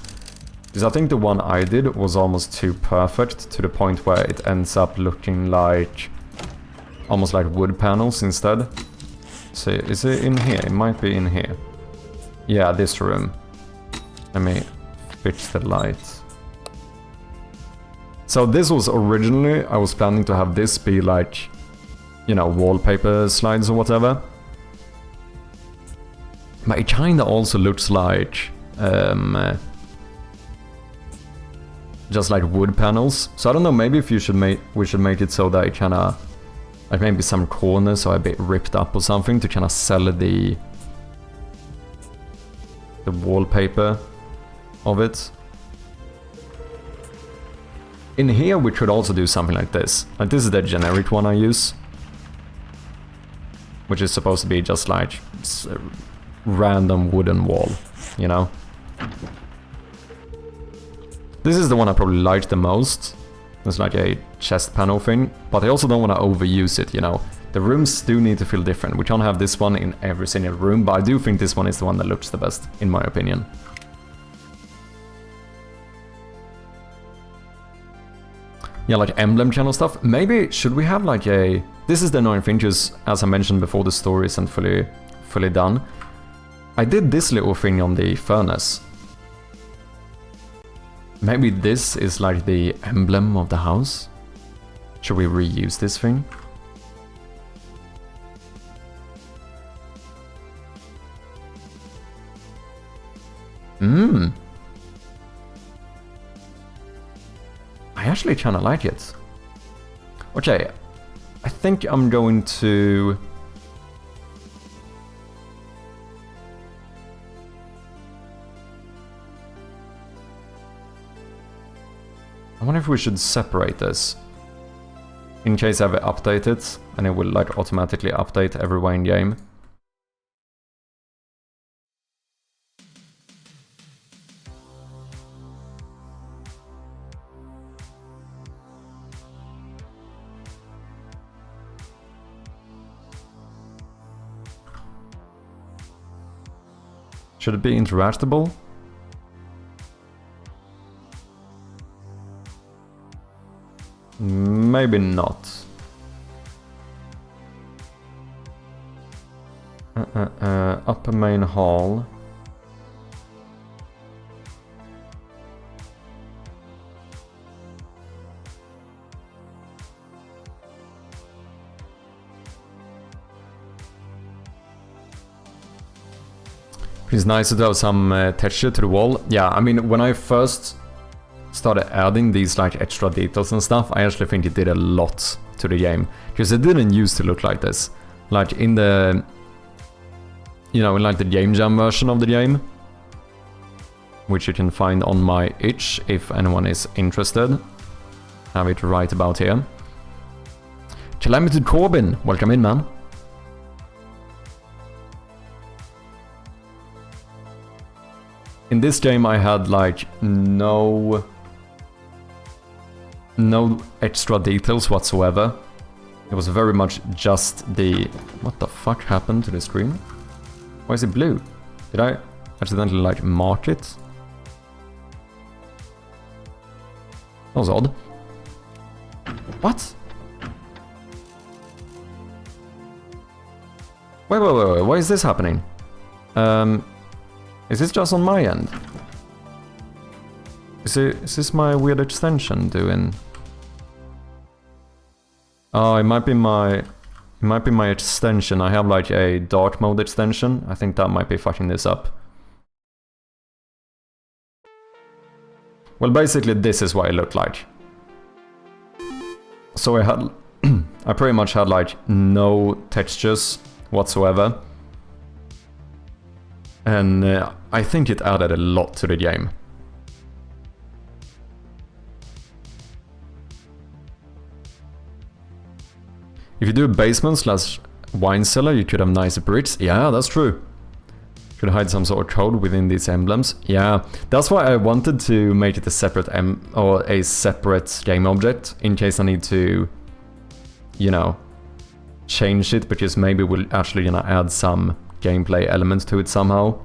Speaker 1: Because I think the one I did was almost too perfect to the point where it ends up looking like... almost like wood panels instead. See, is it in here? It might be in here. Yeah, this room. Let me fix the light. So this was originally, I was planning to have this be like, you know, wallpaper slides or whatever. But it kinda also looks like, just like wood panels. So I don't know, maybe if we should make it so that it kinda, like maybe some corners are a bit ripped up or something to kinda sell the wallpaper of it. In here we could also do something like this. Like this is the generic one I use. Which is supposed to be just like a random wooden wall, you know? This is the one I probably like the most. It's like a chest panel thing, but I also don't want to overuse it, you know? The rooms do need to feel different. We can't have this one in every single room, but I do think this one is the one that looks the best, in my opinion. Yeah, like emblem channel stuff. Maybe should we have like a... This is the annoying thing, because as I mentioned before, the story isn't fully done. I did this little thing on the furnace. Maybe this is like the emblem of the house? Should we reuse this thing? I actually kinda like it. Okay, I think I'm going to... I wonder if we should separate this. In case I ever update it, and it will like automatically update everywhere in game. Should it be interactable? Maybe not. Upper main hall. It's nice to have some texture to the wall. Yeah, I mean, when I first started adding these like extra details and stuff, I actually think it did a lot to the game. Because it didn't used to look like this. Like in the... You know, in like the Game Jam version of the game. Which you can find on my itch if anyone is interested. Have it right about here. Calamity Corbin, welcome in, man. In this game I had like no extra details whatsoever. It was very much just the... What the fuck happened to the screen? Why is it blue? Did I accidentally like mark it? That was odd. What? Wait, why is this happening? Is this just on my end? Is this my weird extension doing? Oh, it might be my extension. I have like a dark mode extension. I think that might be fucking this up. Well, basically this is what it looked like. So I pretty much had like no textures whatsoever. And I think it added a lot to the game. If you do a basement slash wine cellar, you could have nice bricks. Yeah, that's true. Could hide some sort of code within these emblems. Yeah, that's why I wanted to make it a separate a separate game object in case I need to, you know, change it, because maybe we'll actually gonna add some gameplay elements to it somehow.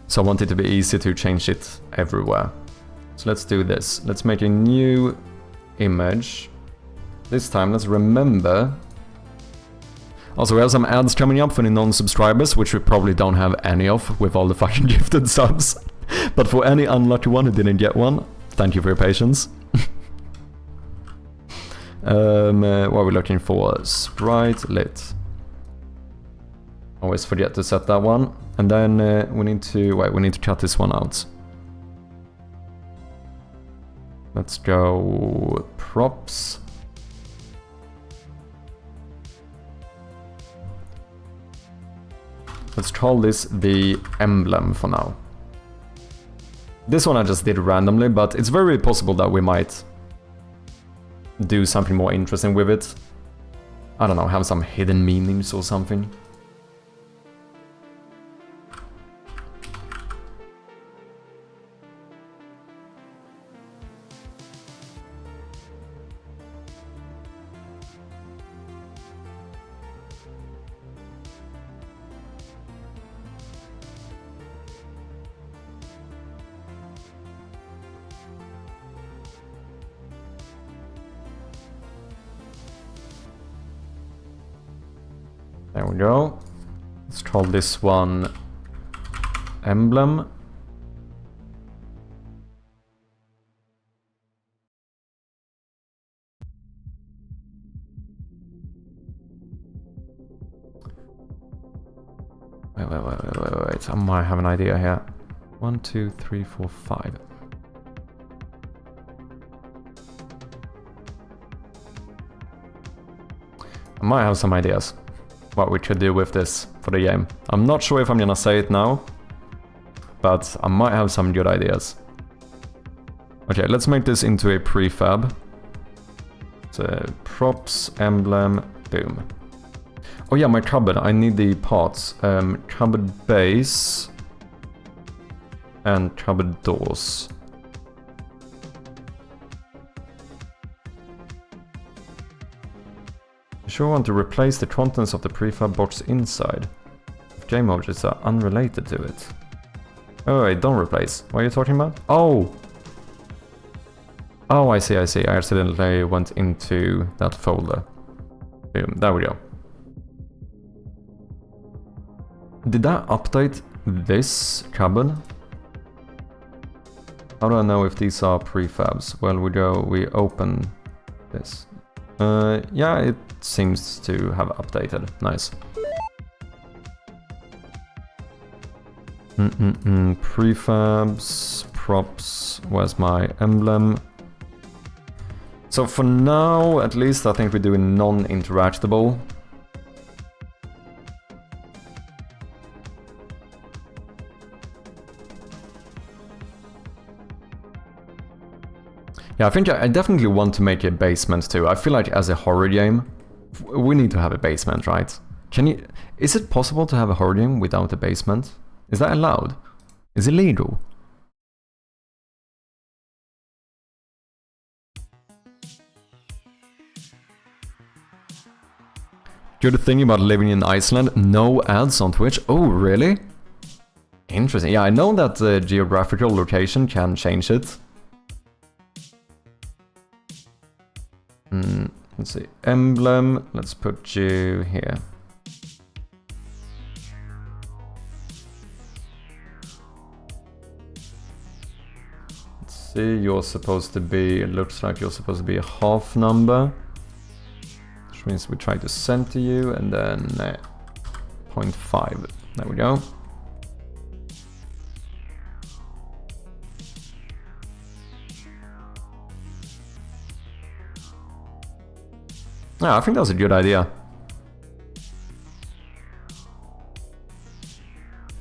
Speaker 1: So I want it to be easy to change it everywhere. So let's do this. Let's make a new image. This time let's remember. Also, we have some ads coming up for the non-subscribers, which we probably don't have any of with all the fucking gifted subs. But for any unlucky one who didn't get one, thank you for your patience. What are we looking for? Sprite lit. Always forget to set that one. And then we need to cut this one out. Let's go props. Let's call this the emblem for now. This one I just did randomly, but it's very possible that we might do something more interesting with it. I don't know, have some hidden meanings or something. There we go. Let's call this one emblem. Wait. I might have an idea here. 1, 2, 3, 4, 5. I might have some ideas what we could do with this for the game. I'm not sure if I'm gonna say it now, but I might have some good ideas. Okay, let's make this into a prefab. So props, emblem, boom. Oh yeah, my cupboard, I need the parts. Cupboard base and cupboard doors. I sure want to replace the contents of the prefab box inside. If game objects are unrelated to it. Oh wait, don't replace. What are you talking about? Oh! Oh, I see. I accidentally went into that folder. Boom, there we go. Did that update this cupboard? How do I know if these are prefabs? Well, we open this. Yeah, it seems to have updated. Nice. Prefabs, props, where's my emblem? So for now, at least, I think we're doing non-interactable. Yeah, I think I definitely want to make a basement too. I feel like as a horror game, we need to have a basement, right? Is it possible to have a horror game without a basement? Is that allowed? Is it legal? Good thing about living in Iceland, no ads on Twitch. Oh, really? Interesting. Yeah, I know that the geographical location can change it. Let's see. Emblem. Let's put you here. Let's see. You're supposed to be... It looks like you're supposed to be a half number. Which means we try to center you and then 0.5. There we go. Yeah, I think that was a good idea.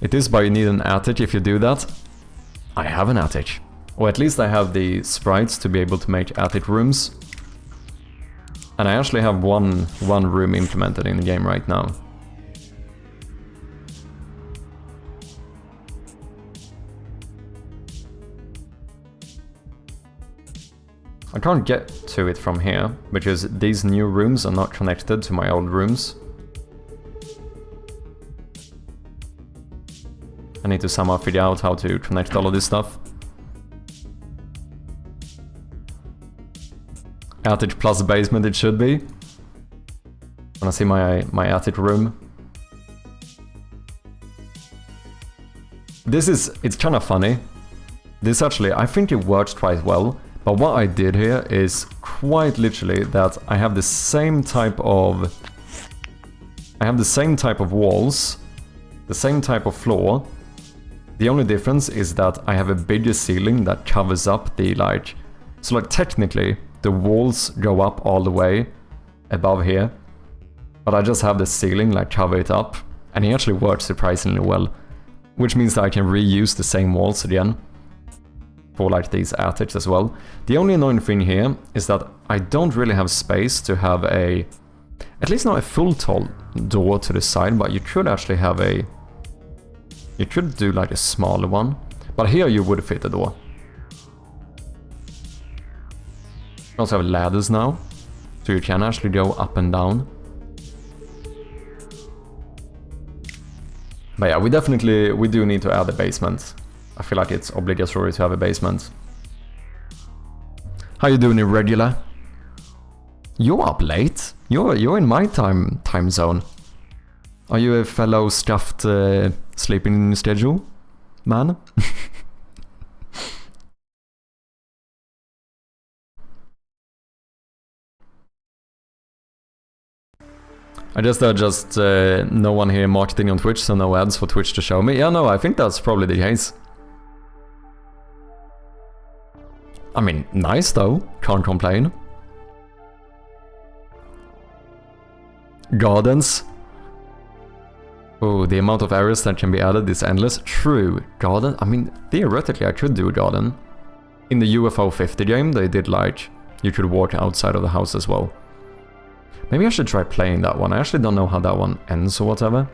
Speaker 1: It is, but you need an attic if you do that. I have an attic. Or at least I have the sprites to be able to make attic rooms. And I actually have one room implemented in the game right now. I can't get to it from here, because these new rooms are not connected to my old rooms. I need to somehow figure out how to connect all of this stuff. Attic plus basement it should be. Wanna see my attic room? It's kind of funny. This actually, I think it works quite well. But what I did here is quite literally that I have the same type of... walls, the same type of floor. The only difference is that I have a bigger ceiling that covers up the like... So like technically the walls go up all the way above here. But I just have the ceiling like cover it up. And it actually works surprisingly well. Which means that I can reuse the same walls again. For like these attics as well. The only annoying thing here is that I don't really have space to have a... At least not a full tall door to the side, but you could actually have a... You could do like a smaller one. But here you would fit a door. You also have ladders now. So you can actually go up and down. But yeah, we do need to add a basement. I feel like it's obligatory to have a basement. How you doing, irregular? You're up late. You're in my time zone. Are you a fellow scuffed sleeping schedule man? I guess there are just no one here marketing on Twitch, so no ads for Twitch to show me. Yeah, no, I think that's probably the case. I mean, nice though, can't complain. Gardens. Oh, the amount of areas that can be added is endless. True, garden. I mean, theoretically I could do a garden. In the UFO 50 game, they did like, you could walk outside of the house as well. Maybe I should try playing that one. I actually don't know how that one ends or whatever.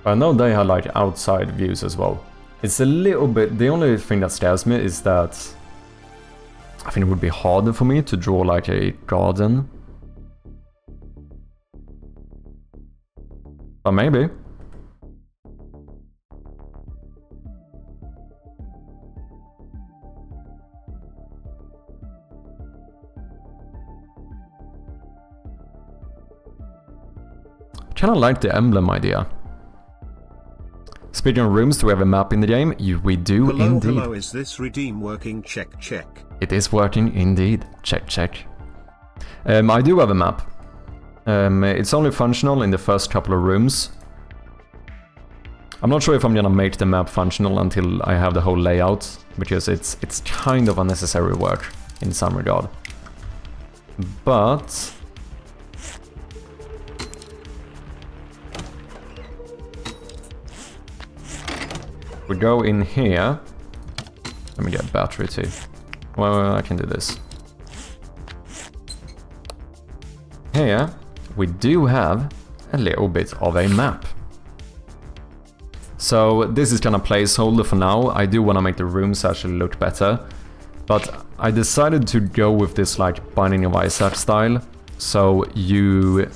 Speaker 1: I know they have like outside views as well. It's a little bit... The only thing that scares me is that... I think it would be harder for me to draw like a garden. But maybe. I kinda like the emblem idea. Speaking of rooms, do we have a map in the game? We do indeed.
Speaker 5: Hello, is this redeem working? Check.
Speaker 1: It is working indeed. Check. I do have a map. It's only functional in the first couple of rooms. I'm not sure if I'm gonna make the map functional until I have the whole layout, because it's kind of unnecessary work in some regard. But we go in here. Let me get a battery too. Well, I can do this. Here we do have a little bit of a map. So this is kind of placeholder for now. I do want to make the rooms actually look better, but I decided to go with this like Binding of Isaac style. So you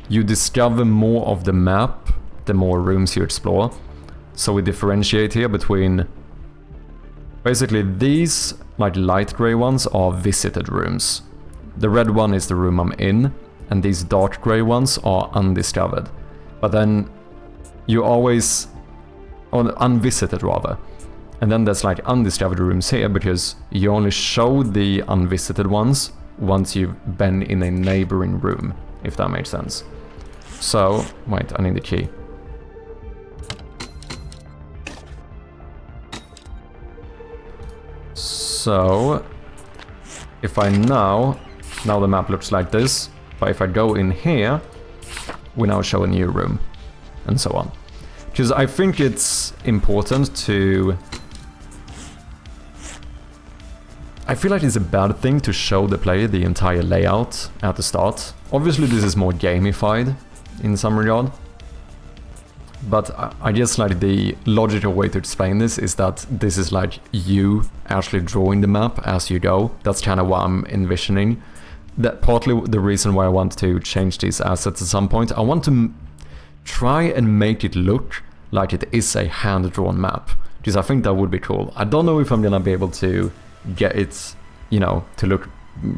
Speaker 1: discover more of the map the more rooms you explore. So we differentiate here between basically these like light gray ones are visited rooms. The red one is the room I'm in, and these dark grey ones are undiscovered. But then you always... or unvisited rather. And then there's like undiscovered rooms here, because you only show the unvisited ones once you've been in a neighboring room, if that makes sense. So, wait, I need the key. So, if I now the map looks like this, but if I go in here, we now show a new room, and so on. Because I think it's important to... I feel like it's a bad thing to show the player the entire layout at the start. Obviously this is more gamified in some regard. But I guess like the logical way to explain this is that this is like you actually drawing the map as you go. That's kind of what I'm envisioning. That partly the reason why I want to change these assets at some point. I want to try and make it look like it is a hand-drawn map, because I think that would be cool. I don't know if I'm gonna be able to get it, you know, to look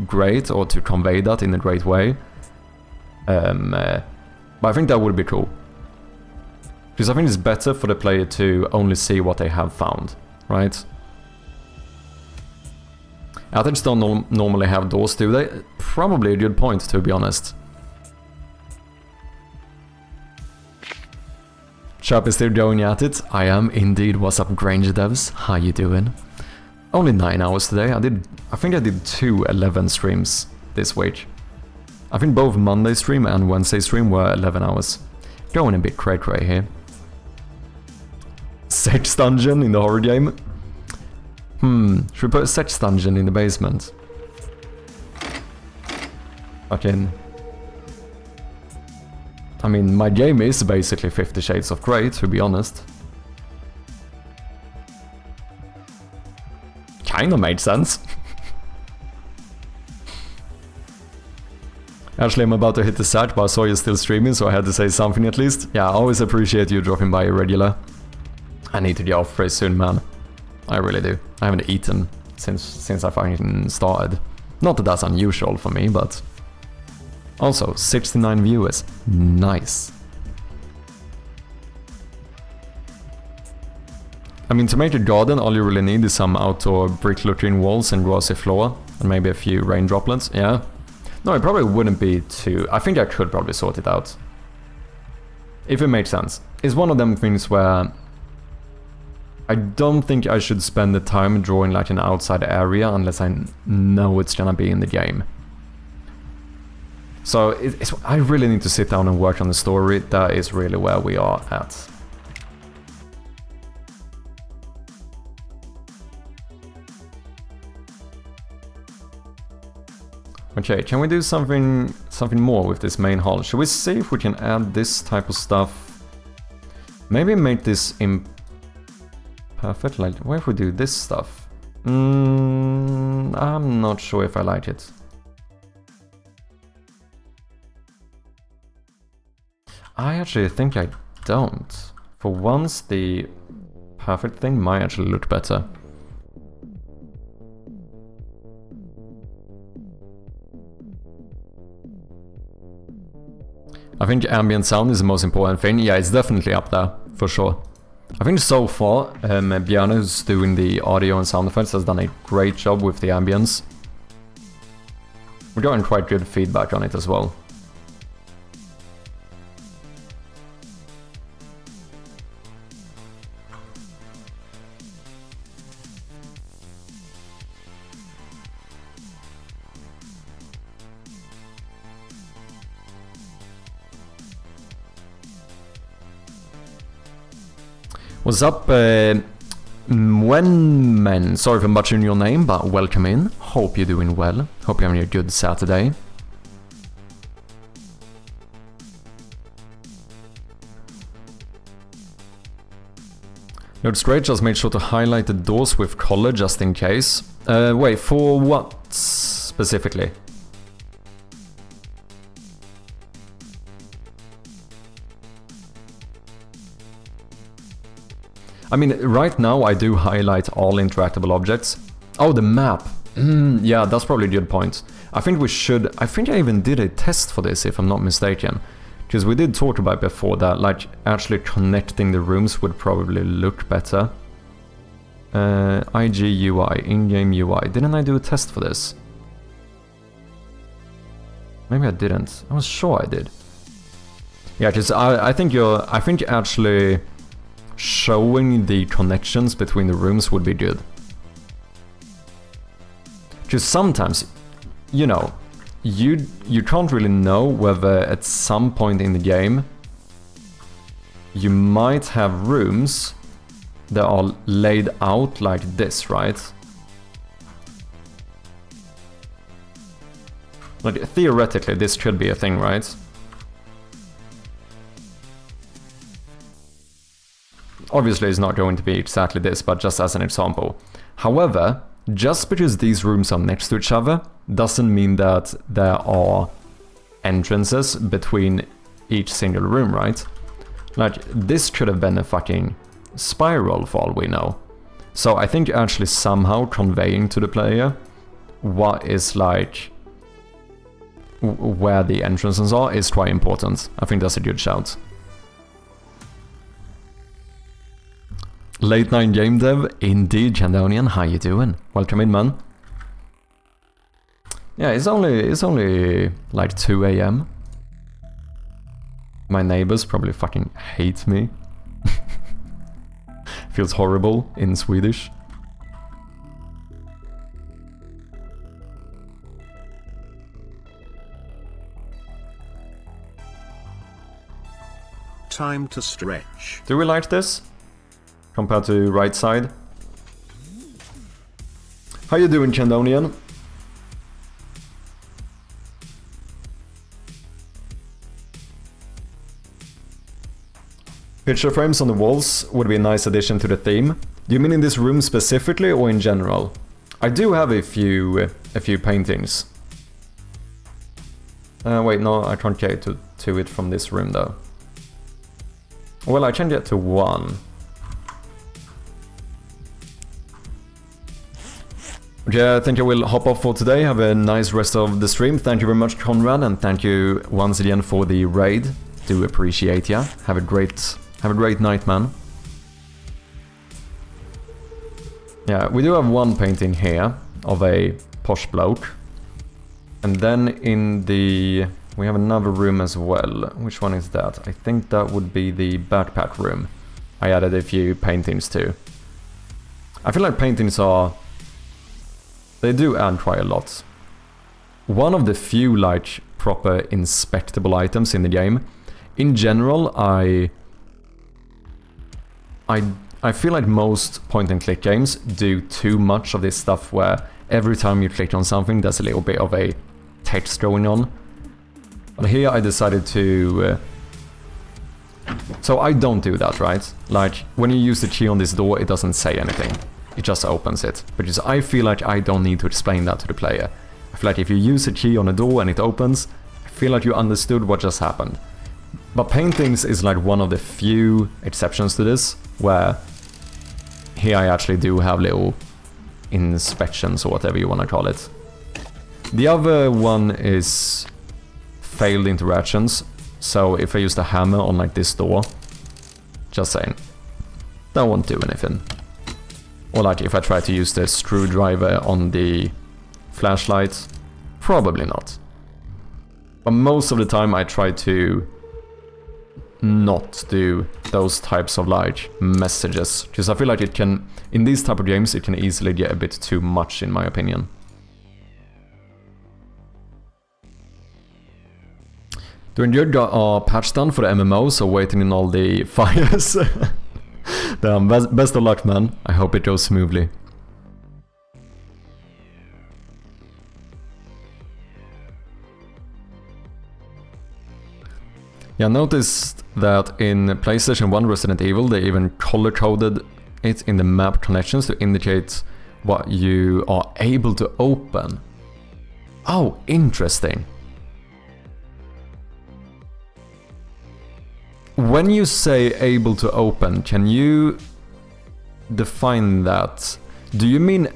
Speaker 1: great or to convey that in a great way. But I think that would be cool. Because I think it's better for the player to only see what they have found, right? Attics don't normally have doors, do they? Probably a good point, to be honest. Sharp is still going at it. I am indeed. What's up, gamedev? How you doing? Only 9 hours today. I think I did 2 11 streams this week. I think both Monday stream and Wednesday stream were 11 hours. Going a bit cray-cray here. Sex dungeon in the horror game? Should we put a sex dungeon in the basement? Fucking... I mean, my game is basically 50 Shades of Grey, to be honest. Kinda made sense. Actually, I'm about to hit the sack, but I saw you still streaming, so I had to say something at least. Yeah, I always appreciate you dropping by regular. I need to get off very soon, man. I really do. I haven't eaten since I fucking started. Not that that's unusual for me, but... Also, 69 viewers. Nice. I mean, to make a garden, all you really need is some outdoor brick-looking walls and grassy floor, and maybe a few rain droplets, yeah. No, it probably wouldn't be too... I think I could probably sort it out. If it makes sense. It's one of them things where... I don't think I should spend the time drawing like an outside area unless I know it's gonna be in the game. So I really need to sit down and work on the story. That is really where we are at. Okay, can we do something more with this main hall? Should we see if we can add this type of stuff? Maybe make this imperfect. Like, what if we do this stuff? I'm not sure if I like it. I actually think I don't. For once, the perfect thing might actually look better. I think ambient sound is the most important thing. Yeah, it's definitely up there, for sure. I think so far, Bjarne, who's doing the audio and sound effects, has done a great job with the ambience. We're getting quite good feedback on it as well. What's up, Wenmen? Sorry for butchering your name, but welcome in. Hope you're doing well. Hope you're having a good Saturday. Lord Straight just made sure to highlight the doors with color just in case. Wait, for what specifically? I mean, right now I do highlight all interactable objects. Oh, the map. Yeah, that's probably a good point. I think we should... I think I even did a test for this, if I'm not mistaken. Because we did talk about before that, like, actually connecting the rooms would probably look better. IG UI, in-game UI. Didn't I do a test for this? Maybe I didn't. I was sure I did. Yeah, because I think actually showing the connections between the rooms would be good. Because sometimes, you know, you can't really know whether at some point in the game you might have rooms that are laid out like this, right? Like, theoretically, this should be a thing, right? Obviously, it's not going to be exactly this, but just as an example. However, just because these rooms are next to each other doesn't mean that there are entrances between each single room, right? Like, this could have been a fucking spiral for all we know. So I think actually somehow conveying to the player what is like where the entrances are is quite important. I think that's a good shout. Late night game dev, indeed, Chandonian. How you doing? Welcome in, man. Yeah, it's only like 2 AM. My neighbors probably fucking hate me. Feels horrible in Swedish.
Speaker 5: Time to stretch.
Speaker 1: Do we like this? Compared to right side. How you doing, Chandonian? Picture frames on the walls would be a nice addition to the theme. Do you mean in this room specifically or in general? I do have a few paintings. Wait, no, I can't get to it from this room though. Well, I can get to one. Okay, I think I will hop off for today. Have a nice rest of the stream. Thank you very much, Conrad, and thank you once again for the raid. Do appreciate ya. Have a great night, man. Yeah, we do have one painting here of a posh bloke. And then in the... we have another room as well. Which one is that? I think that would be the backpack room. I added a few paintings too. I feel like paintings are... they do add quite a lot. One of the few, like, proper inspectable items in the game. In general, I feel like most point-and-click games do too much of this stuff where every time you click on something, there's a little bit of a text going on. But here I decided to... so I don't do that, right? Like, when you use the key on this door, it doesn't say anything. It just opens it. Because I feel like I don't need to explain that to the player. I feel like if you use a key on a door and it opens, I feel like you understood what just happened. But paintings is like one of the few exceptions to this, where here I actually do have little inspections or whatever you want to call it. The other one is failed interactions. So if I use the hammer on like this door, just saying, that won't do anything. Or like if I try to use the screwdriver on the flashlight, probably not. But most of the time I try to not do those types of like messages, because I feel like it can, in these type of games, it can easily get a bit too much in my opinion. Doing good, got our patch done for the MMO, so waiting in all the fires. Damn, best of luck, man. I hope it goes smoothly. Yeah, I noticed that in PlayStation 1 Resident Evil, they even color-coded it in the map connections to indicate what you are able to open. Oh, interesting. When you say able to open, can you define that? Do you mean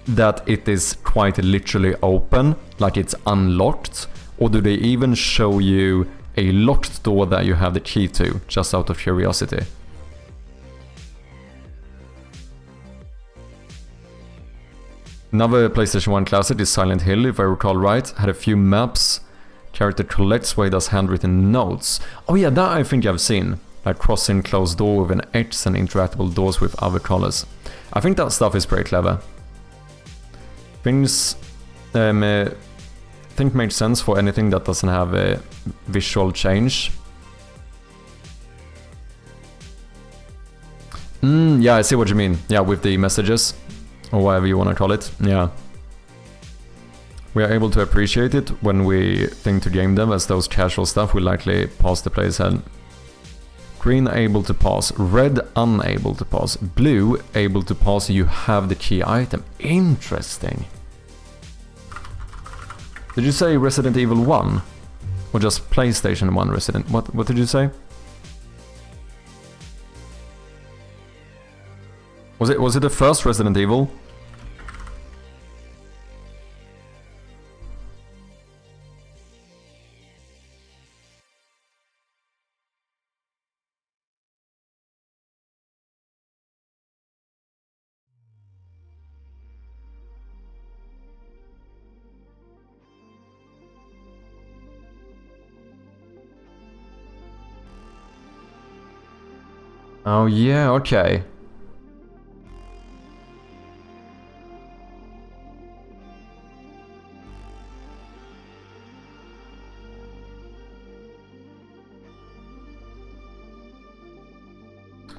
Speaker 1: that it is quite literally open, like it's unlocked? Or do they even show you a locked door that you have the key to, just out of curiosity? Another PlayStation 1 classic is Silent Hill, if I recall right. Had a few maps. Character collects where he does handwritten notes. Oh yeah, that I think I've seen. Like crossing closed door with an X and interactable doors with other colors. I think that stuff is pretty clever. Things I think makes sense for anything that doesn't have a visual change. Yeah, I see what you mean. Yeah, with the messages. Or whatever you want to call it, yeah. We are able to appreciate it when we think to game dev, as those casual stuff will likely pass the player's head. Green able to pass, red unable to pass, blue able to pass, you have the key item. Interesting. Did you say Resident Evil 1? Or just PlayStation 1 Resident? What did you say? Was it the first Resident Evil? Oh yeah, okay.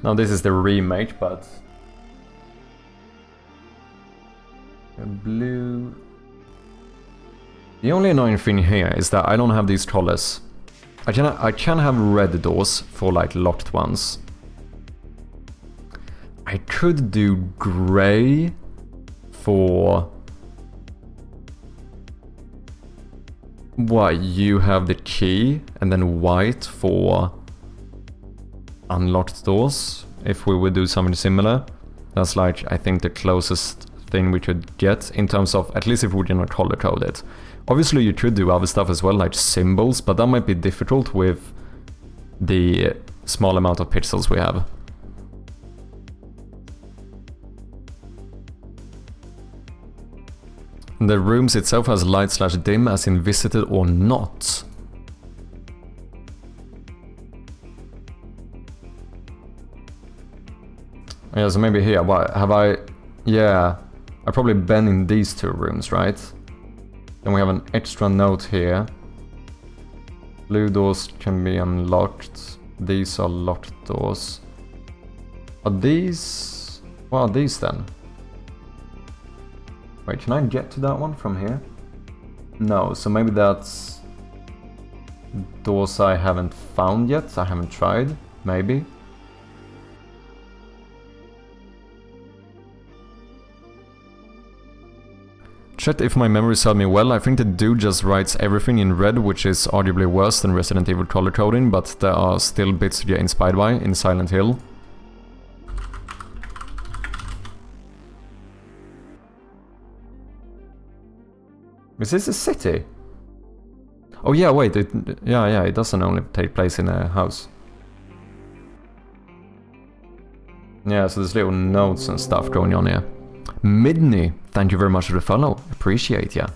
Speaker 1: Now this is the remake, but blue. The only annoying thing here is that I don't have these colors. I can have red doors for like locked ones. I could do gray for what you have the key, and then white for unlocked doors, if we would do something similar. That's like, I think, the closest thing we could get in terms of, at least if we didn't color code it. Obviously you could do other stuff as well, like symbols, but that might be difficult with the small amount of pixels we have. The rooms itself has light/dim, as in visited or not. Yeah, so maybe here. What have I? Yeah, I've probably been in these two rooms, right? Then we have an extra note here. Blue doors can be unlocked. These are locked doors. Are these? What are these then? Wait, can I get to that one from here? No, so maybe that's doors I haven't found yet. I haven't tried. Maybe. Checked if my memory served me well. I think the dude just writes everything in red, which is arguably worse than Resident Evil color coding, but there are still bits to get inspired by in Silent Hill. Is this a city? Oh yeah, wait, yeah, it doesn't only take place in a house. Yeah, so there's little notes and stuff going on here. Midney, thank you very much for the follow. Appreciate ya.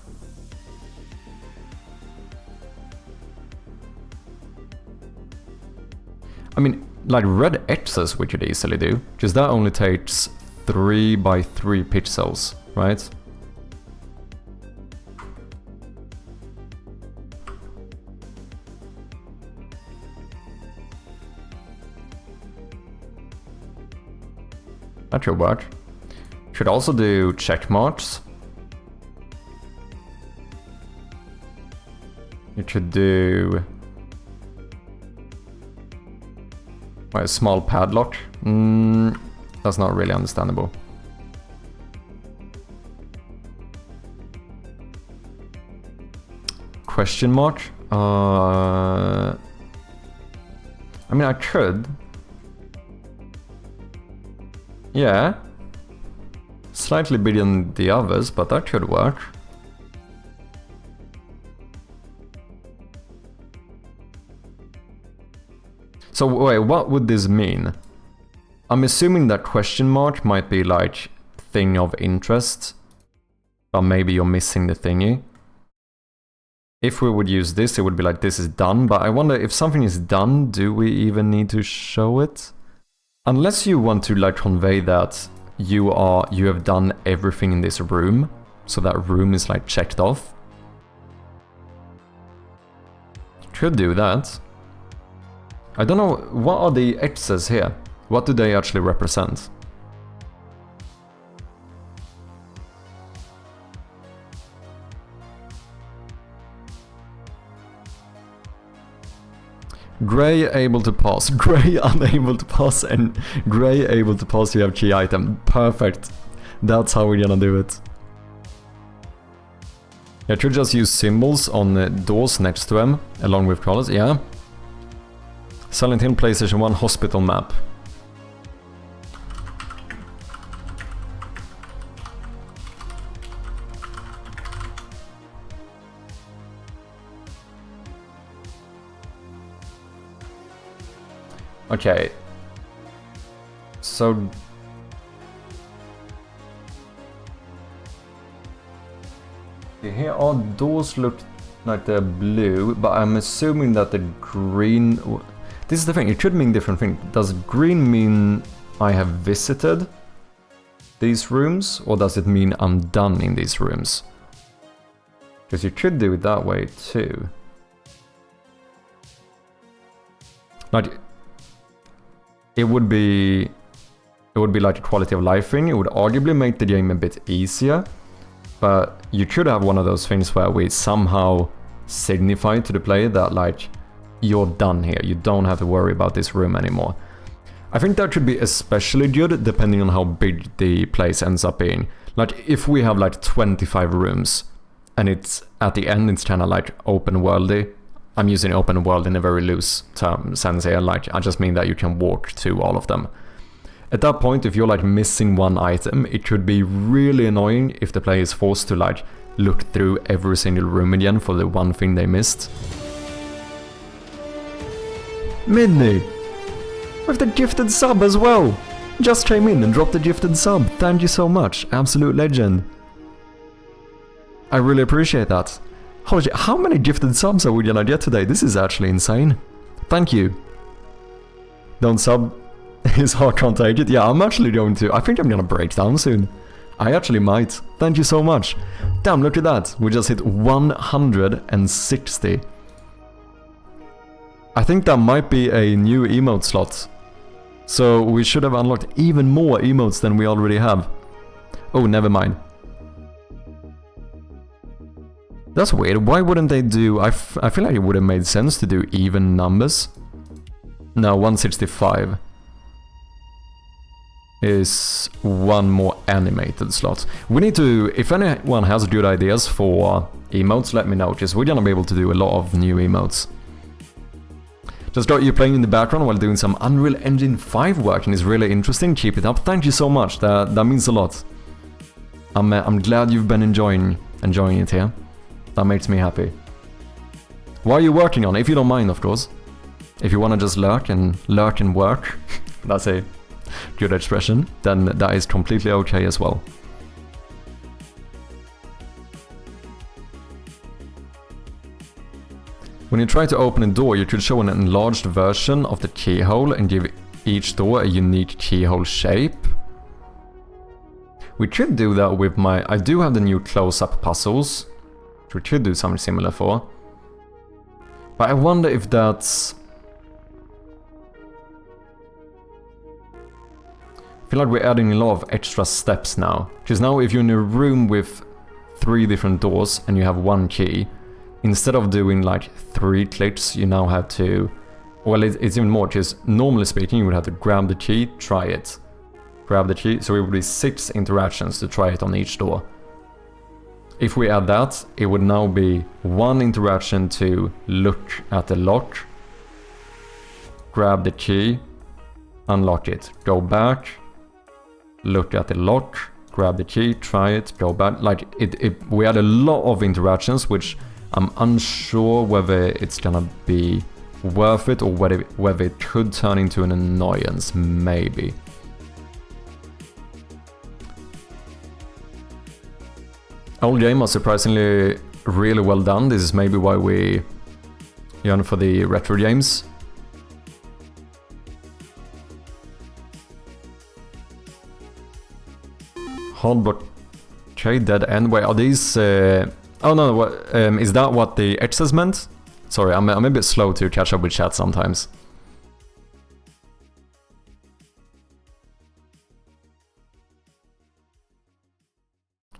Speaker 1: I mean, like red X's we could easily do, because that only takes 3 by 3 pixels, right? That should work. Should also do check marks. It should do... a small padlock. That's not really understandable. Question mark? I mean, I could. Yeah. Slightly bigger than the others, but that could work. So wait, what would this mean? I'm assuming that question mark might be like thing of interest, but maybe you're missing the thingy. If we would use this, it would be like this is done, but I wonder if something is done, do we even need to show it? Unless you want to like convey that you have done everything in this room, so that room is like checked off. Could do that. I don't know, what are the X's here? What do they actually represent? Grey able to pass, grey unable to pass, and grey able to pass, you have key item. Perfect. That's how we're gonna do it. I should just use symbols on the doors next to them, along with colors, yeah. Silent Hill PlayStation 1 hospital map. Okay. So... here all doors look like they're blue, but I'm assuming that the green... This is the thing, it could mean different things. Does green mean I have visited these rooms, or does it mean I'm done in these rooms? Because you could do it that way too. Like, it would be like a quality of life thing. It would arguably make the game a bit easier, but you could have one of those things where we somehow signify to the player that like, you're done here, you don't have to worry about this room anymore. I think that should be especially good depending on how big the place ends up being. Like if we have like 25 rooms and it's at the end it's kind of like open worldy. I'm using open world in a very loose sense here, like I just mean that you can walk to all of them. At that point, if you're like missing one item, it could be really annoying if the player is forced to like look through every single room again for the one thing they missed. Midney! With the gifted sub as well! Just came in and dropped the gifted sub. Thank you so much. Absolute legend. I really appreciate that. Holy shit, how many gifted subs are we gonna get today? This is actually insane. Thank you. Don't sub. His heart can't take it. Yeah, I'm actually going to. I think I'm gonna break down soon. I actually might. Thank you so much. Damn, look at that. We just hit 160. I think that might be a new emote slot. So we should have unlocked even more emotes than we already have. Oh, never mind. That's weird. Why wouldn't they do... I feel like it would have made sense to do even numbers. No, 165 is one more animated slot. We need to... If anyone has good ideas for emotes, let me know, because we're gonna be able to do a lot of new emotes. Just got you playing in the background while doing some Unreal Engine 5 work, and it's really interesting. Keep it up. Thank you so much. That means a lot. I'm glad you've been enjoying it here. That makes me happy. What are you working on? If you don't mind, of course. If you want to just lurk and work, that's a good expression, then that is completely okay as well. When you try to open a door, you could show an enlarged version of the keyhole and give each door a unique keyhole shape. We could do that with my... I do have the new close-up puzzles, which we could do something similar for. But I wonder if that's... I feel like we're adding a lot of extra steps now. Because now if you're in a room with 3 different doors and you have 1 key, instead of doing like 3 clicks, you now have to... Well, it's even more, because normally speaking, you would have to grab the key, try it. Grab the key, so it would be 6 interactions to try it on each door. If we add that, it would now be 1 interaction to look at the lock, grab the key, unlock it, go back, look at the lock, grab the key, try it, go back. Like, we had a lot of interactions, which I'm unsure whether it's gonna be worth it or whether it could turn into an annoyance, maybe. Old game was surprisingly really well done. This is maybe why we yearn for the retro games. Hardblock, okay, dead end. Wait, are these... oh no, is that what the X's meant? Sorry, I'm a bit slow to catch up with chat sometimes.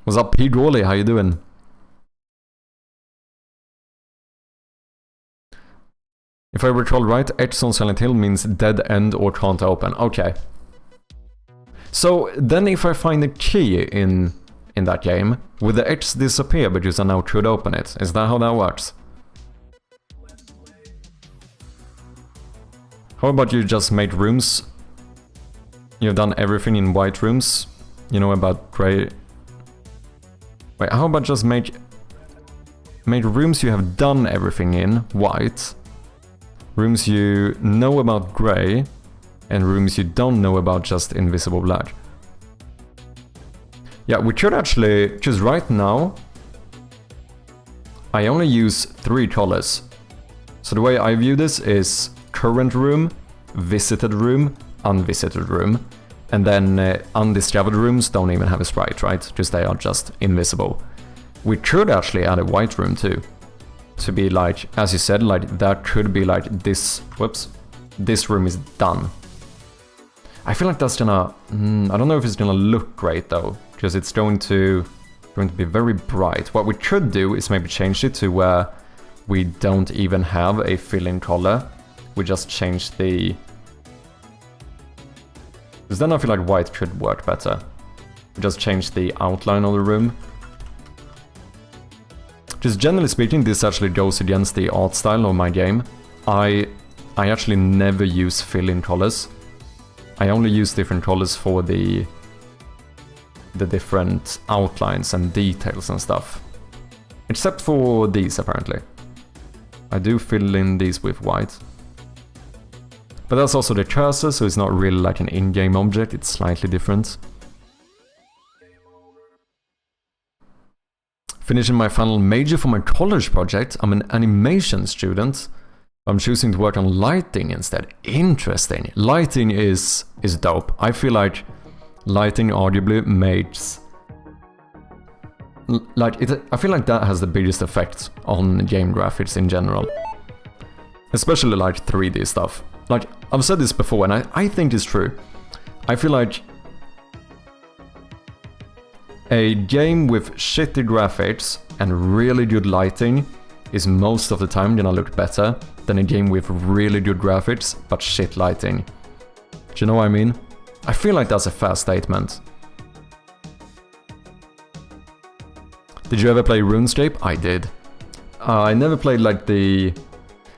Speaker 1: What's up, P. Gawley? How you doing? If I recall right, X on Silent Hill means dead end or can't open. Okay. So then if I find a key in that game, would the X disappear because I now could open it? Is that how that works? How about you just make rooms? You've done everything in white rooms. You know about grey... Wait, how about just make rooms you have done everything in white, rooms you know about grey, and rooms you don't know about just invisible black. Yeah, we could actually, because right now I only use 3 colors. So the way I view this is current room, visited room, unvisited room. And then undiscovered rooms don't even have a sprite, right? Because they are just invisible. We could actually add a white room too. To be like, as you said, like that could be like this, whoops, this room is done. I feel like that's gonna, I don't know if it's gonna look great though, because it's going to be very bright. What we could do is maybe change it to where we don't even have a fill-in color. We just change the... Because then I feel like white could work better. We just change the outline of the room. Just generally speaking, this actually goes against the art style of my game. I actually never use fill-in colors. I only use different colors for the different outlines and details and stuff. Except for these, apparently. I do fill in these with white. But that's also the cursor, so it's not really like an in-game object, it's slightly different. Finishing my final major for my college project, I'm an animation student. I'm choosing to work on lighting instead. Interesting. Lighting is dope. I feel like lighting arguably makes... I feel like that has the biggest effect on game graphics in general. Especially like 3D stuff. Like, I've said this before, and I think it's true. I feel like a game with shitty graphics and really good lighting is most of the time gonna look better than a game with really good graphics but shit lighting. Do you know what I mean? I feel like that's a fair statement. Did you ever play RuneScape? I did. I never played like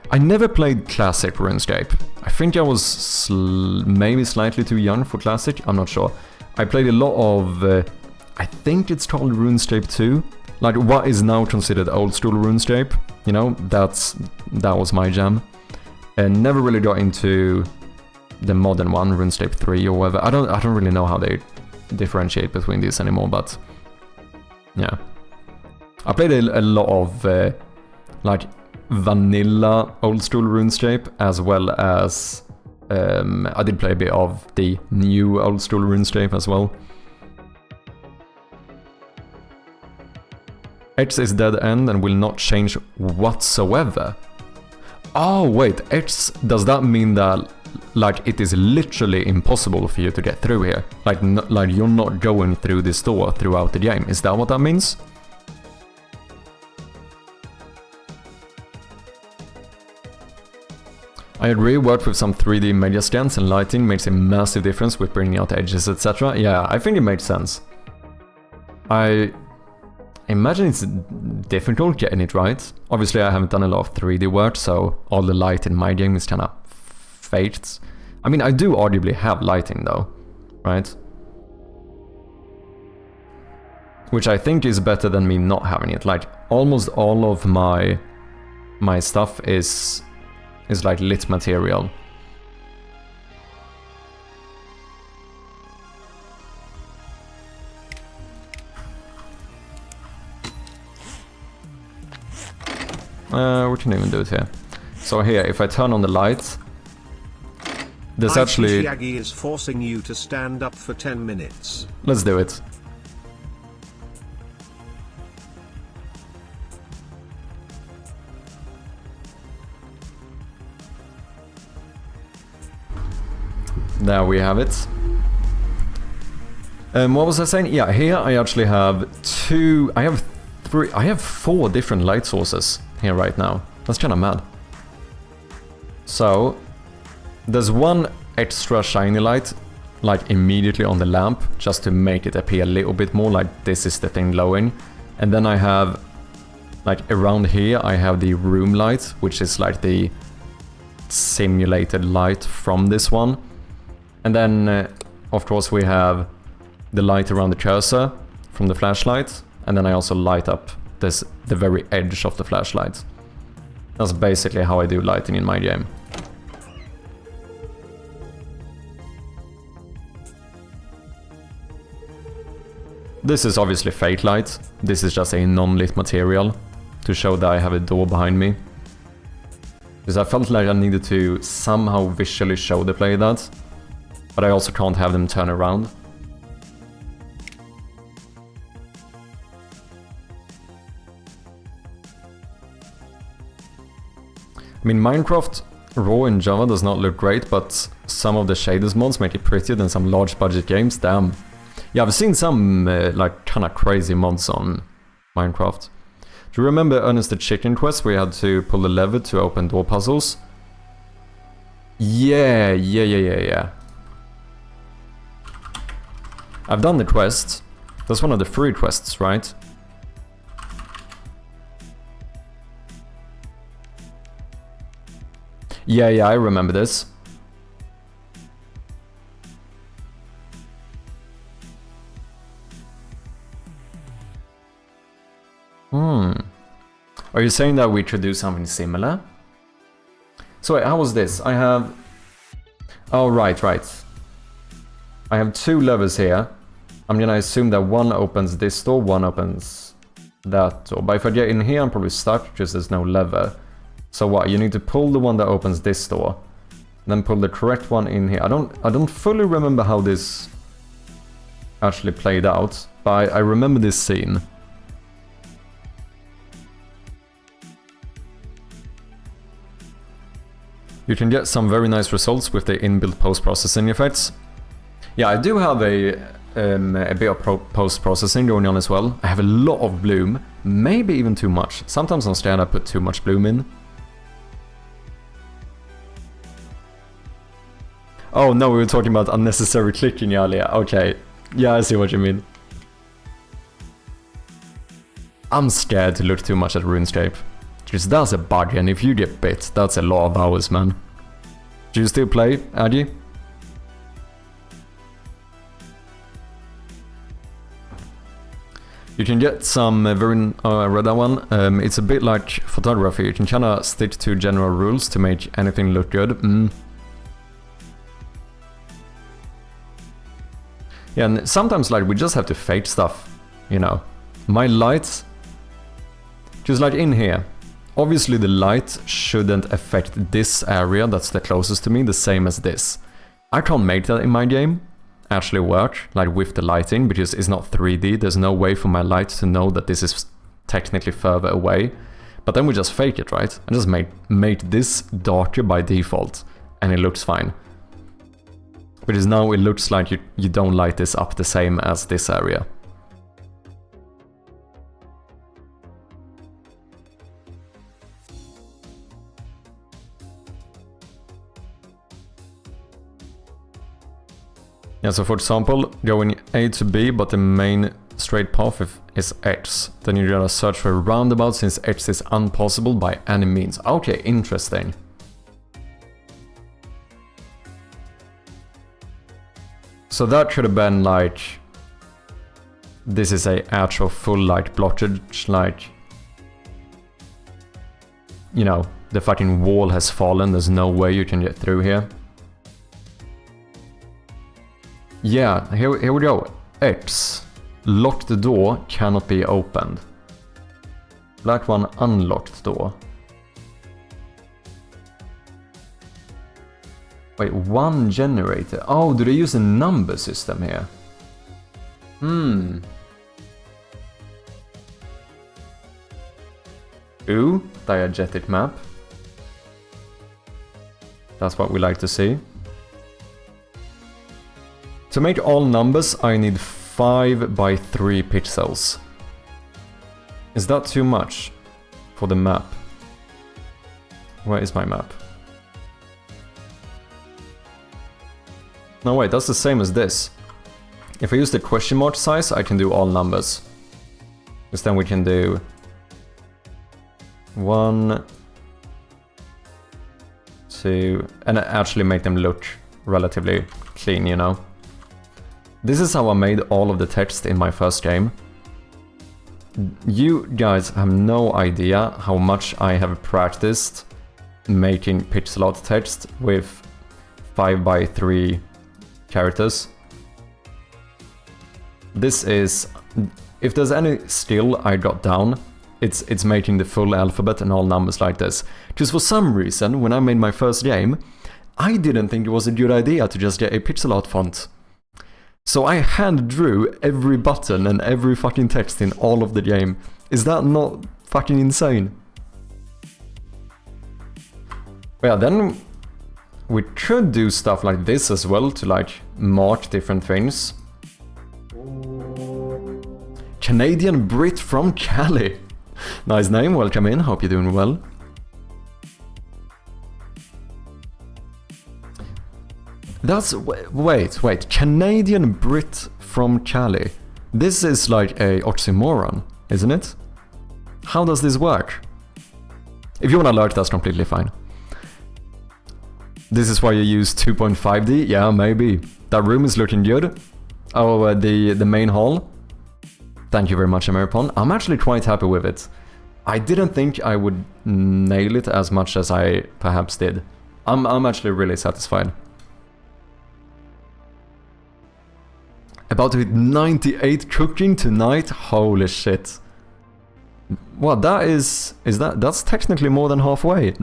Speaker 1: I never played Classic RuneScape. I think I was maybe slightly too young for Classic, I'm not sure. I played a lot of, I think it's called RuneScape 2. Like what is now considered old school RuneScape. You know, that was my jam. And never really got into the modern one, RuneScape 3 or whatever. I don't really know how they differentiate between these anymore, but yeah. I played a lot of like vanilla old school RuneScape, as well as I did play a bit of the new old school RuneScape as well. X is dead end and will not change whatsoever. Oh wait, X, does that mean that like it is literally impossible for you to get through here. Like, like you're not going through this door throughout the game. Is that what that means? I agree, worked with some 3D media scans and lighting makes a massive difference with bringing out edges, etc. Yeah, I think it makes sense. I imagine it's difficult getting it right. Obviously I haven't done a lot of 3D work, so all the light in my game is kinda faked. I mean, I do audibly have lighting though, right? Which I think is better than me not having it. Like, almost all of my stuff is like lit material. We can even do it here. So here, if I turn on the lights, there's actually...
Speaker 5: Yagi is forcing you to stand up for 10 minutes.
Speaker 1: Let's do it. There we have it. What was I saying? Yeah, here I actually have I have 4 different light sources here right now. That's kind of mad. So, there's one extra shiny light, like immediately on the lamp, just to make it appear a little bit more like this is the thing glowing. And then I have, like around here, I have the room light, which is like the simulated light from this one. And then, of course, we have the light around the cursor from the flashlight. And then I also light up the very edge of the flashlight. That's basically how I do lighting in my game. This is obviously fake light. This is just a non-lit material to show that I have a door behind me. Because I felt like I needed to somehow visually show the player that. But I also can't have them turn around. I mean, Minecraft Raw in Java does not look great, but some of the shaders mods make it prettier than some large budget games. Damn. Yeah, I've seen some like kind of crazy mods on Minecraft. Do you remember Ernest the Chicken quest where you had to pull the lever to open door puzzles? Yeah. I've done the quest. That's one of the free quests, right? Yeah, I remember this. Are you saying that we should do something similar? So wait, how was this? I have... Oh, right. I have 2 levers here. I'm gonna assume that one opens this door, one opens that door. But if I get in here, I'm probably stuck because there's no lever. So what? You need to pull the one that opens this door, then pull the correct one in here. I don't fully remember how this actually played out, but I remember this scene. You can get some very nice results with the inbuilt post-processing effects. Yeah, I do have a bit of post-processing going on as well. I have a lot of bloom, maybe even too much. Sometimes on stand I put too much bloom in. Oh no, we were talking about unnecessary clicking earlier. Okay, yeah, I see what you mean. I'm scared to look too much at RuneScape. Because that's a bug, and if you get bit, that's a lot of hours, man. Do you still play, Adi? You can get some very... Oh, I read that one. It's a bit like photography. You can kinda stick to general rules to make anything look good. Yeah, and sometimes like we just have to fake stuff, you know. My lights... Just like in here. Obviously the light shouldn't affect this area that's the closest to me the same as this. I can't make that in my game actually work, like with the lighting, because it's not 3D. There's no way for my light to know that this is technically further away. But then we just fake it, right? And just made this darker by default, and it looks fine. Because now it looks like you don't light this up the same as this area. Yeah, so for example, going A to B, but the main straight path is X. Then you gotta search for a roundabout since X is impossible by any means. Okay, interesting. So that could have been like... This is a actual full light blockage, like... You know, the fucking wall has fallen, there's no way you can get through here. Yeah, here we go. X. Locked door cannot be opened. Black one, unlocked door. Wait, one generator. Oh, do they use a number system here? Ooh, diegetic map. That's what we like to see. To make all numbers, I need 5 by 3 pixels. Is that too much for the map? Where is my map? No, wait, that's the same as this. If I use the question mark size, I can do all numbers. Because then we can do 1, 2, and actually make them look relatively clean, you know? This is how I made all of the text in my first game. You guys have no idea how much I have practiced making pixel art text with 5 by 3 characters. This is... If there's any skill I got down, it's making the full alphabet and all numbers like this. Because for some reason, when I made my first game, I didn't think it was a good idea to just get a pixel art font. So I hand drew every button and every fucking text in all of the game. Is that not fucking insane? Yeah, then we could do stuff like this as well to like mark different things. Canadian Brit from Cali. Nice name, welcome in, hope you're doing well. That's... wait, Canadian Brit from Cali. This is like a oxymoron, isn't it? How does this work? If you wanna lurk, that's completely fine. This is why you use 2.5D? Yeah, maybe. That room is looking good. Oh, the main hall. Thank you very much, Ameripon. I'm actually quite happy with it. I didn't think I would nail it as much as I perhaps did. I'm actually really satisfied. About to hit 98 cooking tonight? Holy shit. What, that's technically more than halfway.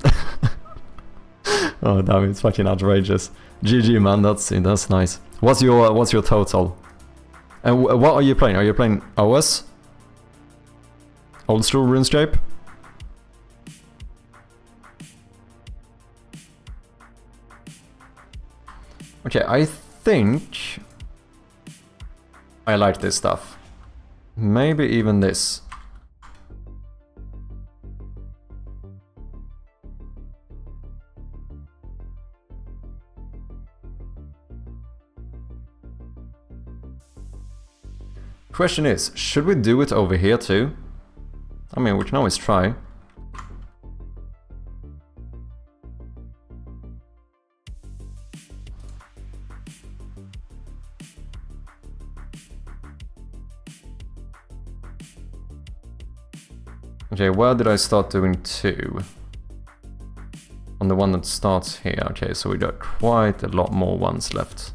Speaker 1: Oh damn, it's fucking outrageous. GG man, that's nice. What's your total? And what are you playing? Are you playing OS? Old school RuneScape? Okay, I think I like this stuff. Maybe even this. Question is, should we do it over here too? I mean, we can always try. Okay, where did I start doing 2? On the one that starts here. Okay, so we got quite a lot more ones left.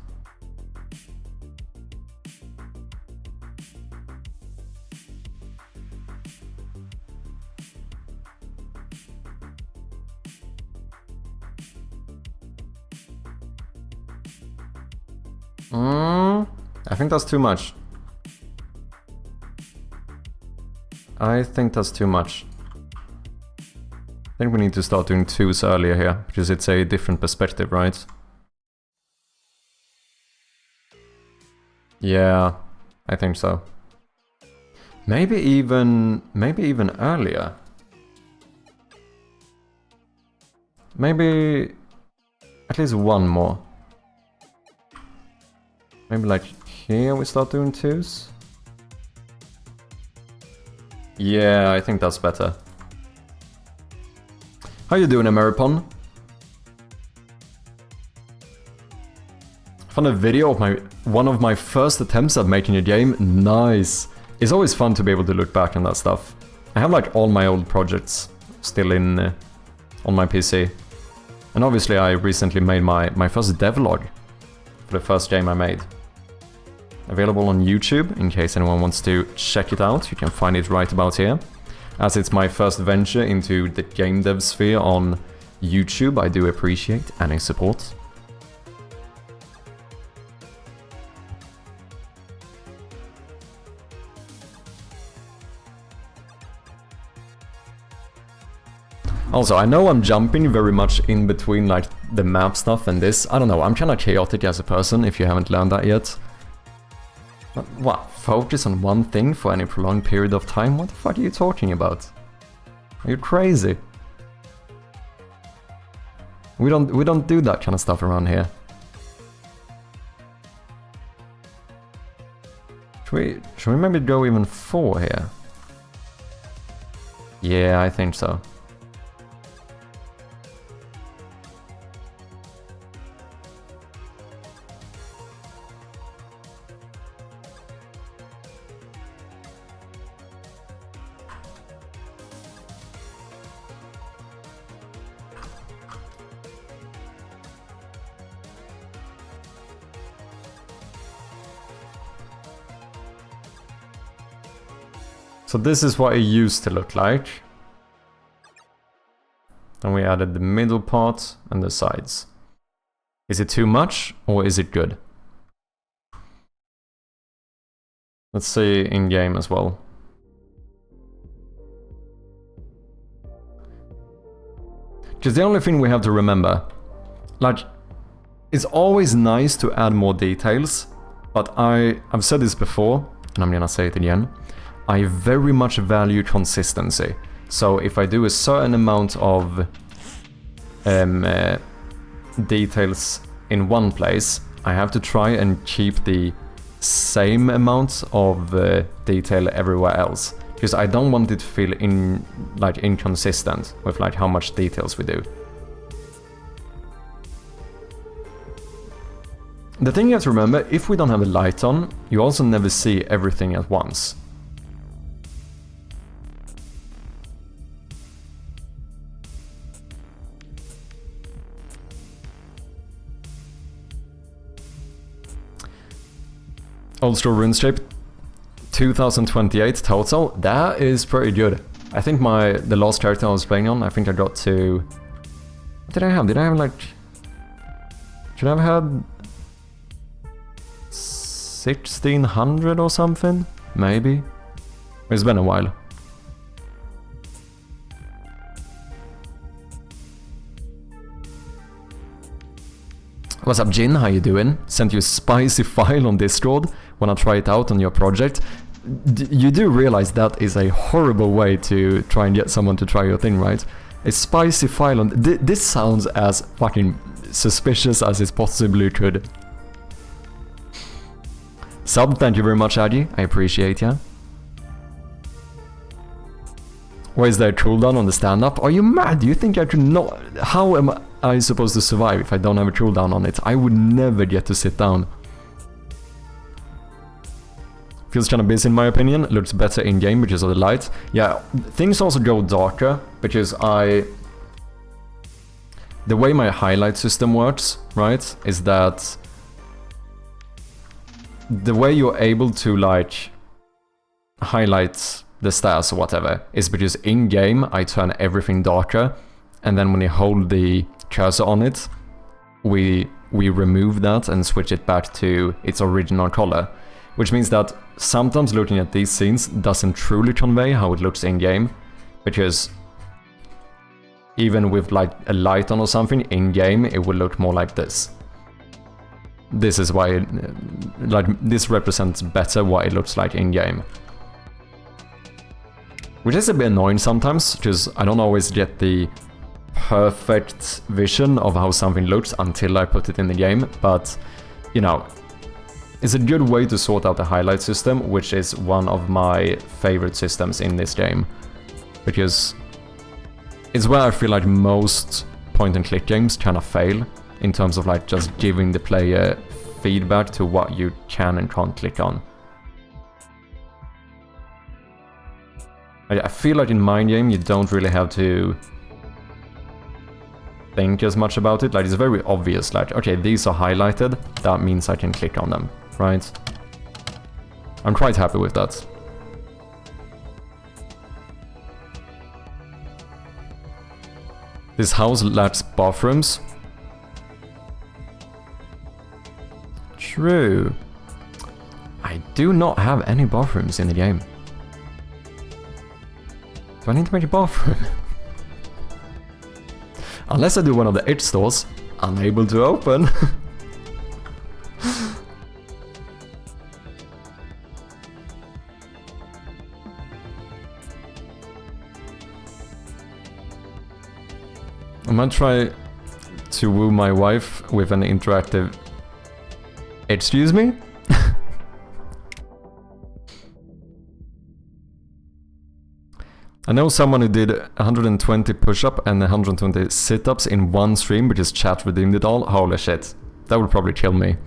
Speaker 1: I think that's too much. I think that's too much. I think we need to start doing 2s earlier here, because it's a different perspective, right? Yeah, I think so. Maybe even earlier. Maybe at least one more. Maybe like here we start doing 2s. Yeah, I think that's better. How you doing, Ameripon? Found a video of one of my first attempts at making a game. Nice. It's always fun to be able to look back on that stuff. I have like all my old projects still in on my PC. And obviously I recently made my first devlog for the first game I made. Available on YouTube, in case anyone wants to check it out. You can find it right about here. As it's my first venture into the game dev sphere on YouTube, I do appreciate any support. Also, I know I'm jumping very much in between like the map stuff and this. I don't know, I'm kinda chaotic as a person, if you haven't learned that yet. What? Focus on one thing for any prolonged period of time? What the fuck are you talking about? Are you crazy? We don't do that kind of stuff around here. Should we maybe go even 4 here? Yeah, I think so. So this is what it used to look like. And we added the middle part and the sides. Is it too much or is it good? Let's see in game as well. Just the only thing we have to remember, like, it's always nice to add more details, but I've said this before, and I'm gonna say it again. I very much value consistency. So if I do a certain amount of details in one place, I have to try and keep the same amount of detail everywhere else. Because I don't want it to feel inconsistent with like how much details we do. The thing you have to remember, if we don't have a light on, you also never see everything at once. Old Store RuneScape 2028 total. That is pretty good. I think the last character I was playing on, I think I got to... What did I have? Did I have like... Should I have had 1600 or something? Maybe. It's been a while. What's up, Jin? How you doing? Sent you a spicy file on Discord. Wanna try it out on your project? You do realize that is a horrible way to try and get someone to try your thing, right? A spicy file on... This sounds as fucking suspicious as it possibly could. Sub, thank you very much, Adi. I appreciate ya. Why is there a cooldown on the stand-up? Are you mad? Do you think I could not... How am I supposed to survive if I don't have a cooldown on it? I would never get to sit down. Feels kind of busy in my opinion. Looks better in-game because of the light. Yeah, things also go darker because the way my highlight system works, right, is that the way you're able to like highlight the stairs or whatever is because in-game I turn everything darker, and then when you hold the cursor on it, we remove that and switch it back to its original color. Which means that sometimes looking at these scenes doesn't truly convey how it looks in-game, because even with like a light on or something, in-game it will look more like this. this is why, like, this represents better what it looks like in-game. Which is a bit annoying sometimes, because I don't always get the perfect vision of how something looks until I put it in the game, but, you know, it's a good way to sort out the highlight system, which is one of my favorite systems in this game. Because it's where I feel like most point-and-click games kind of fail, in terms of like just giving the player feedback to what you can and can't click on. I feel like in my game you don't really have to think as much about it. Like, it's very obvious, like, okay, these are highlighted, that means I can click on them, right? I'm quite happy with that. This house lacks bathrooms. True. I do not have any bathrooms in the game. Do I need to make a bathroom? Unless I do one of the edge stores. Unable to open. I might try to woo my wife with an interactive... Excuse me? I know someone who did 120 push-up and 120 sit-ups in one stream because chat redeemed it all. Holy shit. That would probably kill me.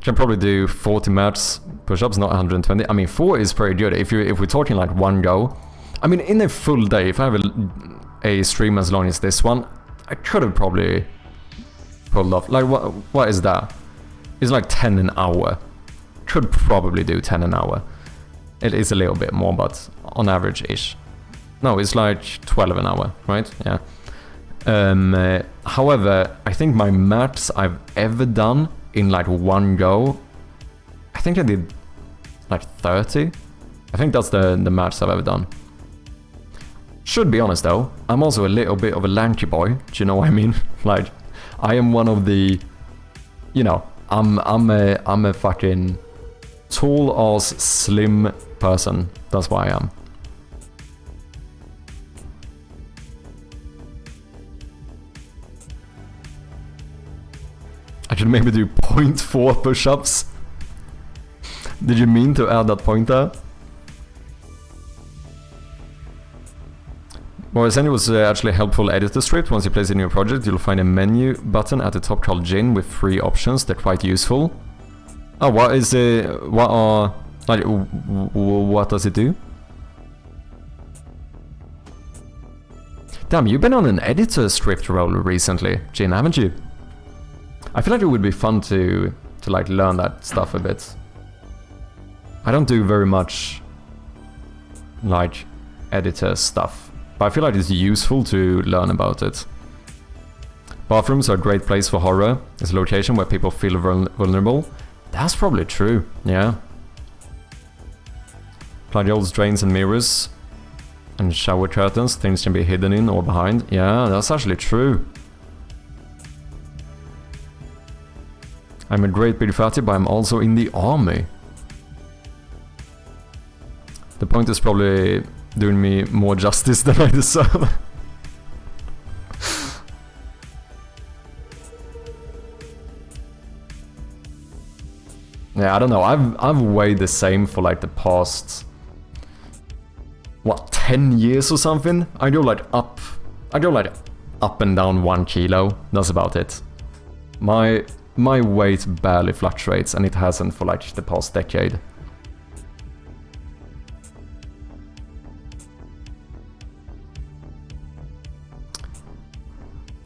Speaker 1: Can probably do 40 max push-ups, not 120. I mean, 4 is pretty good. If we're talking like one go. I mean, in a full day, if I have a stream as long as this one, I could have probably pulled off. Like, what is that? It's like 10 an hour. Could probably do 10 an hour. It is a little bit more, but on average-ish. No, it's like 12 an hour, right? Yeah. However, I think my max I've ever done in like one go, I think I did like 30. I think that's the max I've ever done. Should be honest though, I'm also a little bit of a lanky boy. Do you know what I mean? Like, I am one of the, you know, I'm a fucking tall ass slim person. That's why I am. I could maybe do 0.4 push-ups. Did you mean to add that pointer? Well, Sandy was actually a helpful editor script. Once you place a new project, you'll find a menu button at the top called Jin with 3 options. They're quite useful. Oh, what is it? What are... like, what does it do? Damn, you've been on an editor script role recently, Jin, haven't you? I feel like it would be fun to like learn that stuff a bit. I don't do very much like editor stuff, but I feel like it's useful to learn about it. Bathrooms are a great place for horror. It's a location where people feel vulnerable. That's probably true, yeah. Plagioles, drains and mirrors and shower curtains, things can be hidden in or behind. Yeah, that's actually true. I'm a great big fatty, but I'm also in the army. The point is probably doing me more justice than I deserve. Yeah, I don't know. I've weighed the same for like the past, what, 10 years or something? I go like up and down 1 kilo. That's about it. My weight barely fluctuates, and it hasn't for like the past decade.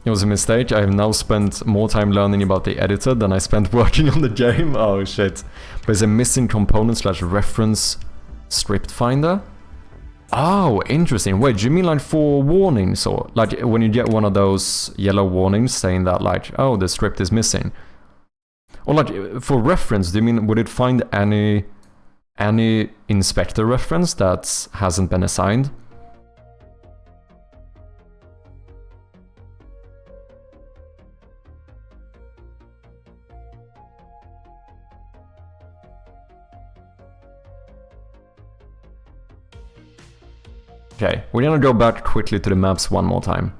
Speaker 1: It was a mistake. I have now spent more time learning about the editor than I spent working on the game. Oh shit. There's a missing component / reference script finder. Oh, interesting. Wait, do you mean like for warnings, or like when you get one of those yellow warnings saying that like, oh, the script is missing? Or like for reference, do you mean would it find any inspector reference that hasn't been assigned? Okay, we're gonna go back quickly to the maps one more time.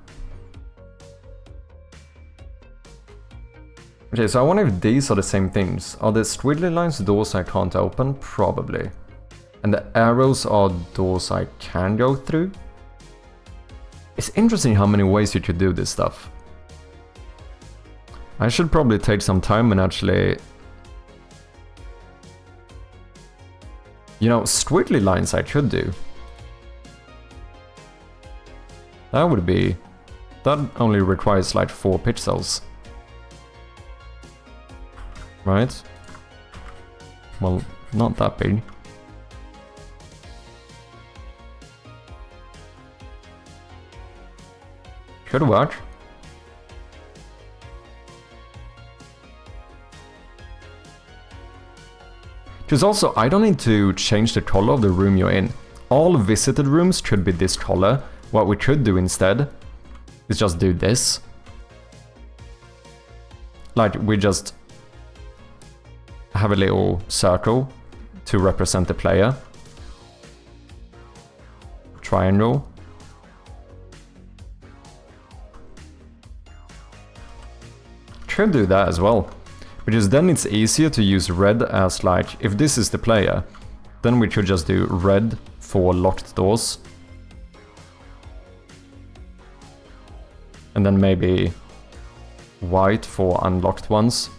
Speaker 1: Okay, so I wonder if these are the same things. Are the squiggly lines doors I can't open? Probably. And the arrows are doors I can go through? It's interesting how many ways you could do this stuff. I should probably take some time and actually... You know, squiggly lines I could do. That would be... That only requires like 4 pixels. Right? Well, not that big. Could work. Because also, I don't need to change the color of the room you're in. All visited rooms should be this color. What we could do instead is just do this. Like, we just have a little circle to represent the player. Triangle. Could do that as well. Because then it's easier to use red as like, if this is the player, then we could just do red for locked doors. And then maybe white for unlocked ones.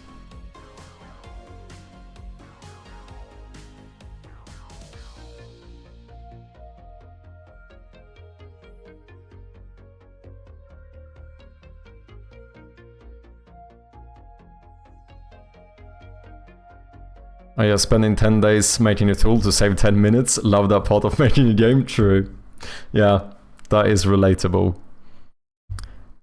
Speaker 1: Oh yeah, spending 10 days making a tool to save 10 minutes. Love that part of making a game. True. Yeah, that is relatable.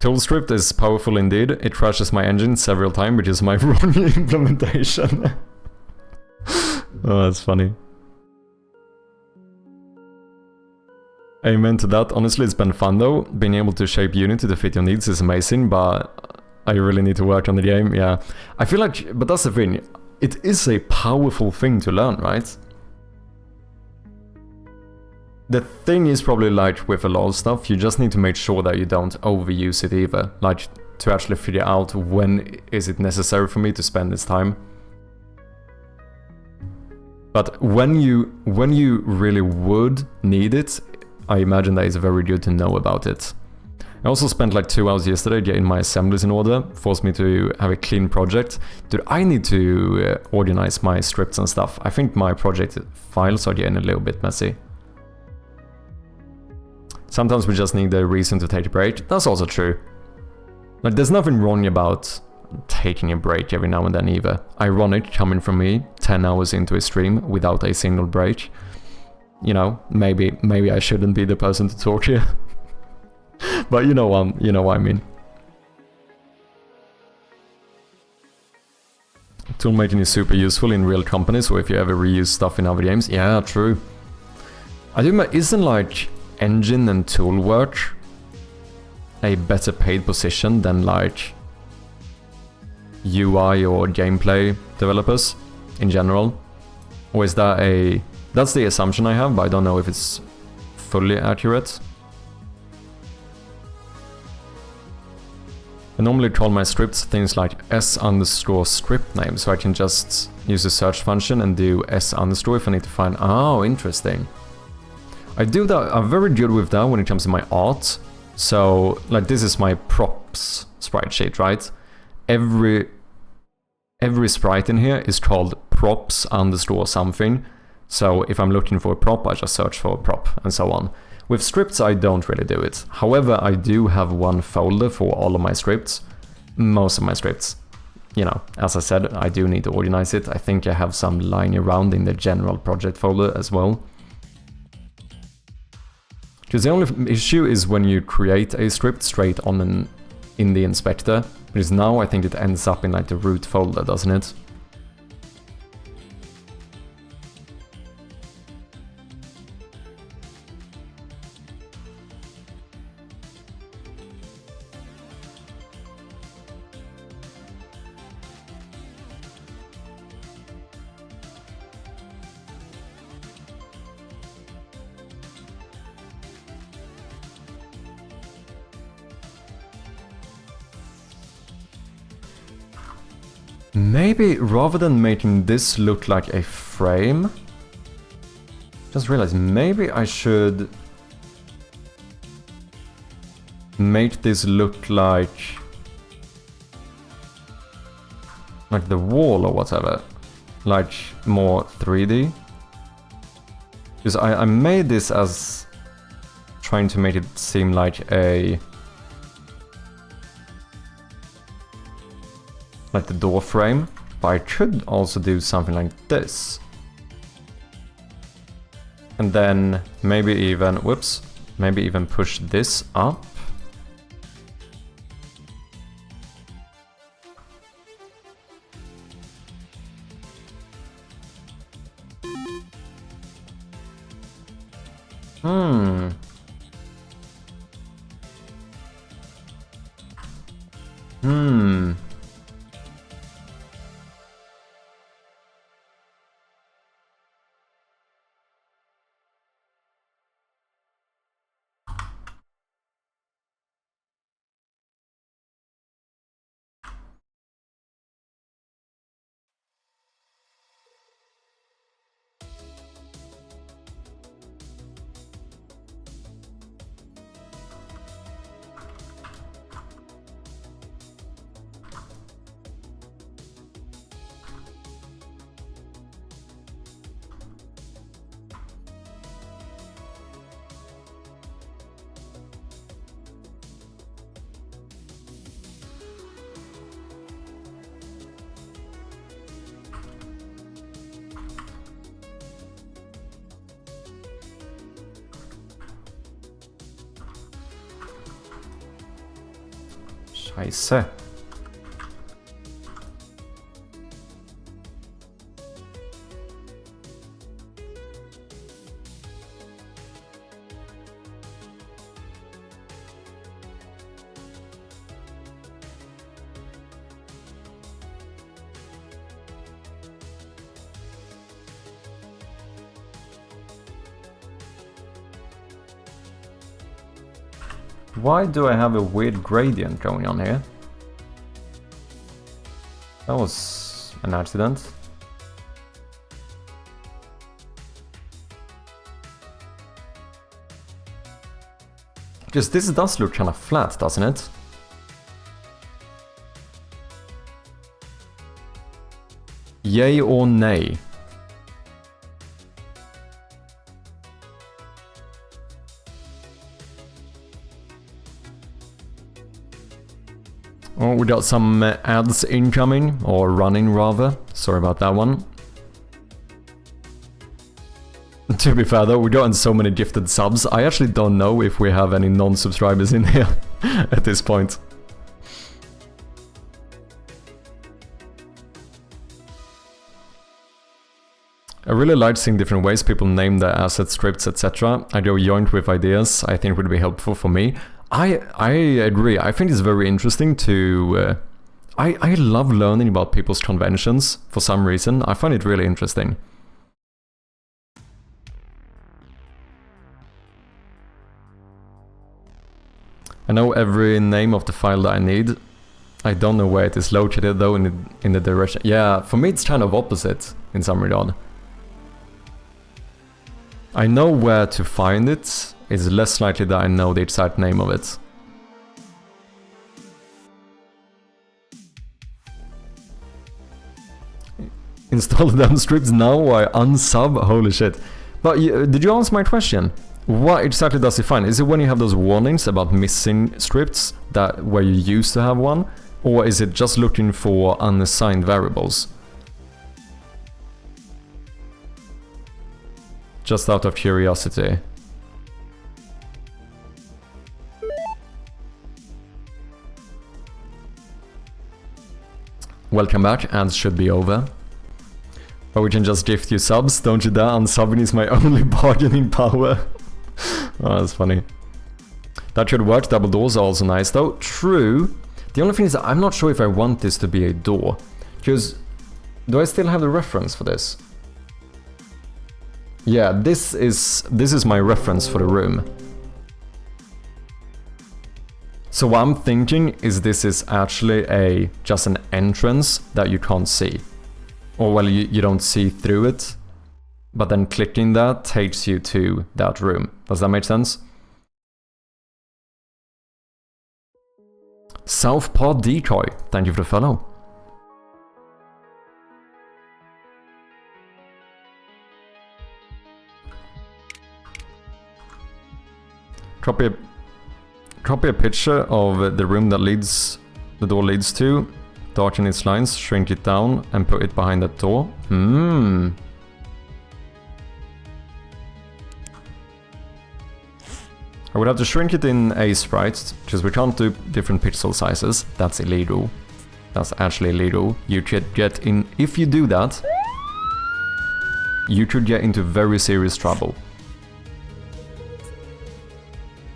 Speaker 1: ToolScript is powerful indeed. It crashes my engine several times, which is my wrong implementation. Oh, that's funny. Amen to that. Honestly, it's been fun though. Being able to shape Unity to fit your needs is amazing, but I really need to work on the game, yeah. I feel like, but that's the thing. It is a powerful thing to learn, right? The thing is probably like with a lot of stuff, you just need to make sure that you don't overuse it either. Like to actually figure out when is it necessary for me to spend this time. But when you really would need it, I imagine that it's very good to know about it. I also spent like 2 hours yesterday getting my assemblies in order, forced me to have a clean project. Dude, I need to organize my scripts and stuff. I think my project files are getting a little bit messy. Sometimes we just need a reason to take a break. That's also true. Like, there's nothing wrong about taking a break every now and then either. Ironic coming from me 10 hours into a stream without a single break. You know, maybe I shouldn't be the person to talk here. But you know what I mean. Tool making is super useful in real companies, or if you ever reuse stuff in other games. Yeah, true. I do. Isn't like engine and tool work a better paid position than like UI or gameplay developers in general? Or is that a... That's the assumption I have, but I don't know if it's fully accurate. I normally call my scripts things like s_script name, so I can just use the search function and do s_ if I need to find... Oh, interesting. I do that, I'm very good with that when it comes to my art. So, like, this is my props sprite sheet, right? Every sprite in here is called props_something. So if I'm looking for a prop, I just search for a prop, and so on. With scripts, I don't really do it. However, I do have one folder for all of my scripts. Most of my scripts. You know, as I said, I do need to organize it. I think I have some lying around in the general project folder as well. Because the only issue is when you create a script straight on in the inspector. Because now I think it ends up in like the root folder, doesn't it? Maybe rather than making this look like a frame, just realized maybe I should make this look like the wall or whatever, like more 3D. Because I made this as trying to make it seem like the door frame, but I could also do something like this. And then maybe even, whoops, maybe even push this up. Scheiße. Why do I have a weird gradient going on here? That was an accident. Because this does look kind of flat, doesn't it? Yay or nay? Oh, we got some ads incoming, or running rather. Sorry about that one. To be fair though, we got so many gifted subs, I actually don't know if we have any non-subscribers in here at this point. I really like seeing different ways people name their asset scripts, etc. I go joint with ideas, I think would be helpful for me. I agree, I think it's very interesting to... I love learning about people's conventions for some reason, I find it really interesting. I know every name of the file that I need. I don't know where it is located though in the direction. Yeah, for me it's kind of opposite in some regard. I know where to find it, it's less likely that I know the exact name of it. Install them scripts now or unsub? Holy shit. But did you answer my question? What exactly does it find? Is it when you have those warnings about missing scripts that where you used to have one? Or is it just looking for unassigned variables? Just out of curiosity. Welcome back, ads should be over. But we can just gift you subs, don't you dare, unsubbing is my only bargaining power. Oh, that's funny. That should work, double doors are also nice though. True. The only thing is that I'm not sure if I want this to be a door. Because, do I still have the reference for this? Yeah, this is my reference for the room. So what I'm thinking is this is actually just an entrance that you can't see. Or well, you don't see through it. But then clicking that takes you to that room. Does that make sense? Southpaw Decoy, thank you for the follow. Copy a picture of the room that the door leads to, darken its lines, shrink it down, and put it behind that door. I would have to shrink it in a sprite, because we can't do different pixel sizes. That's illegal. That's actually illegal. You could get in... If you do that, you could get into very serious trouble.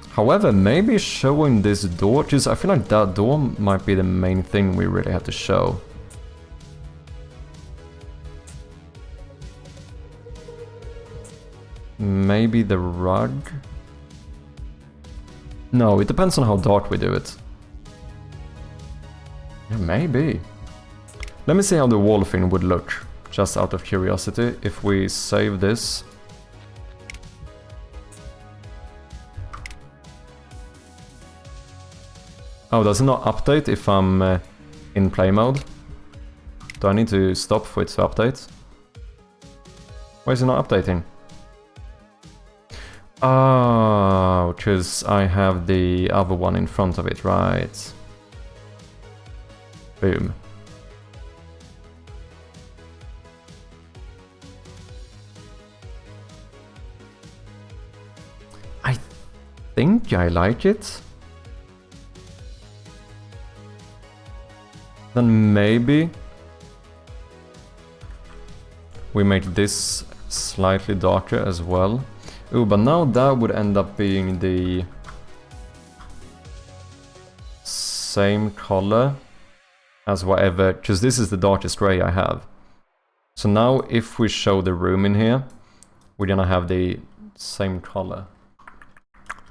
Speaker 1: However, maybe showing this door, because I feel like that door might be the main thing we really have to show. Maybe the rug? No, it depends on how dark we do it. Yeah, maybe. Let me see how the wall thing would look, just out of curiosity, if we save this. Oh, does it not update if I'm in play mode? Do I need to stop for it to update? Why is it not updating? Oh, because I have the other one in front of it, right? Boom. I think I like it. Then maybe we make this slightly darker as well. Ooh, but now that would end up being the same color as whatever, because this is the darkest gray I have. So now if we show the room in here, we're gonna have the same color.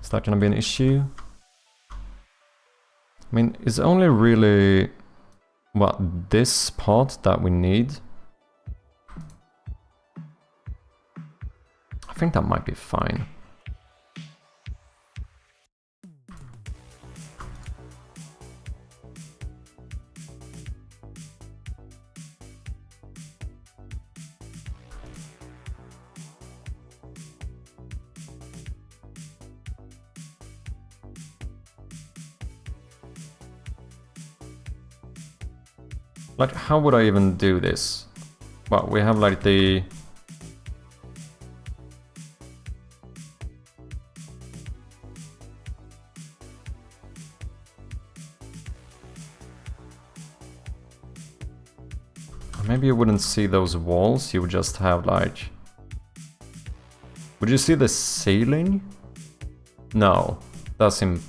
Speaker 1: Is that gonna be an issue? I mean, it's only really, what, this part that we need. I think that might be fine. Like, how would I even do this? Well, we have like the... Maybe you wouldn't see those walls, you would just have like... Would you see the ceiling? No, that's in...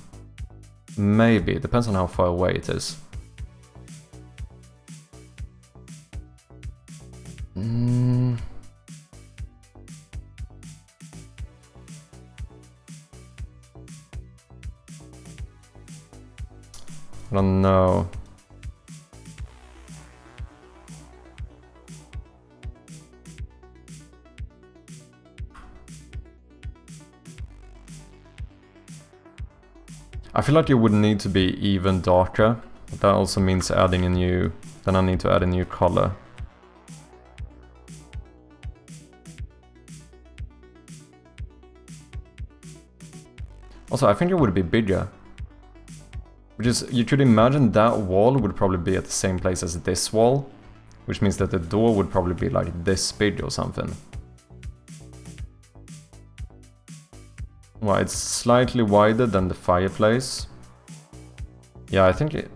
Speaker 1: Maybe, it depends on how far away it is. I don't know. I feel like it would need to be even darker, but that also means adding a new... Then I need to add a new color. Also, I think it would be bigger. Which is, you could imagine that wall would probably be at the same place as this wall, which means that the door would probably be like this big or something. Well, it's slightly wider than the fireplace. Yeah, I think it...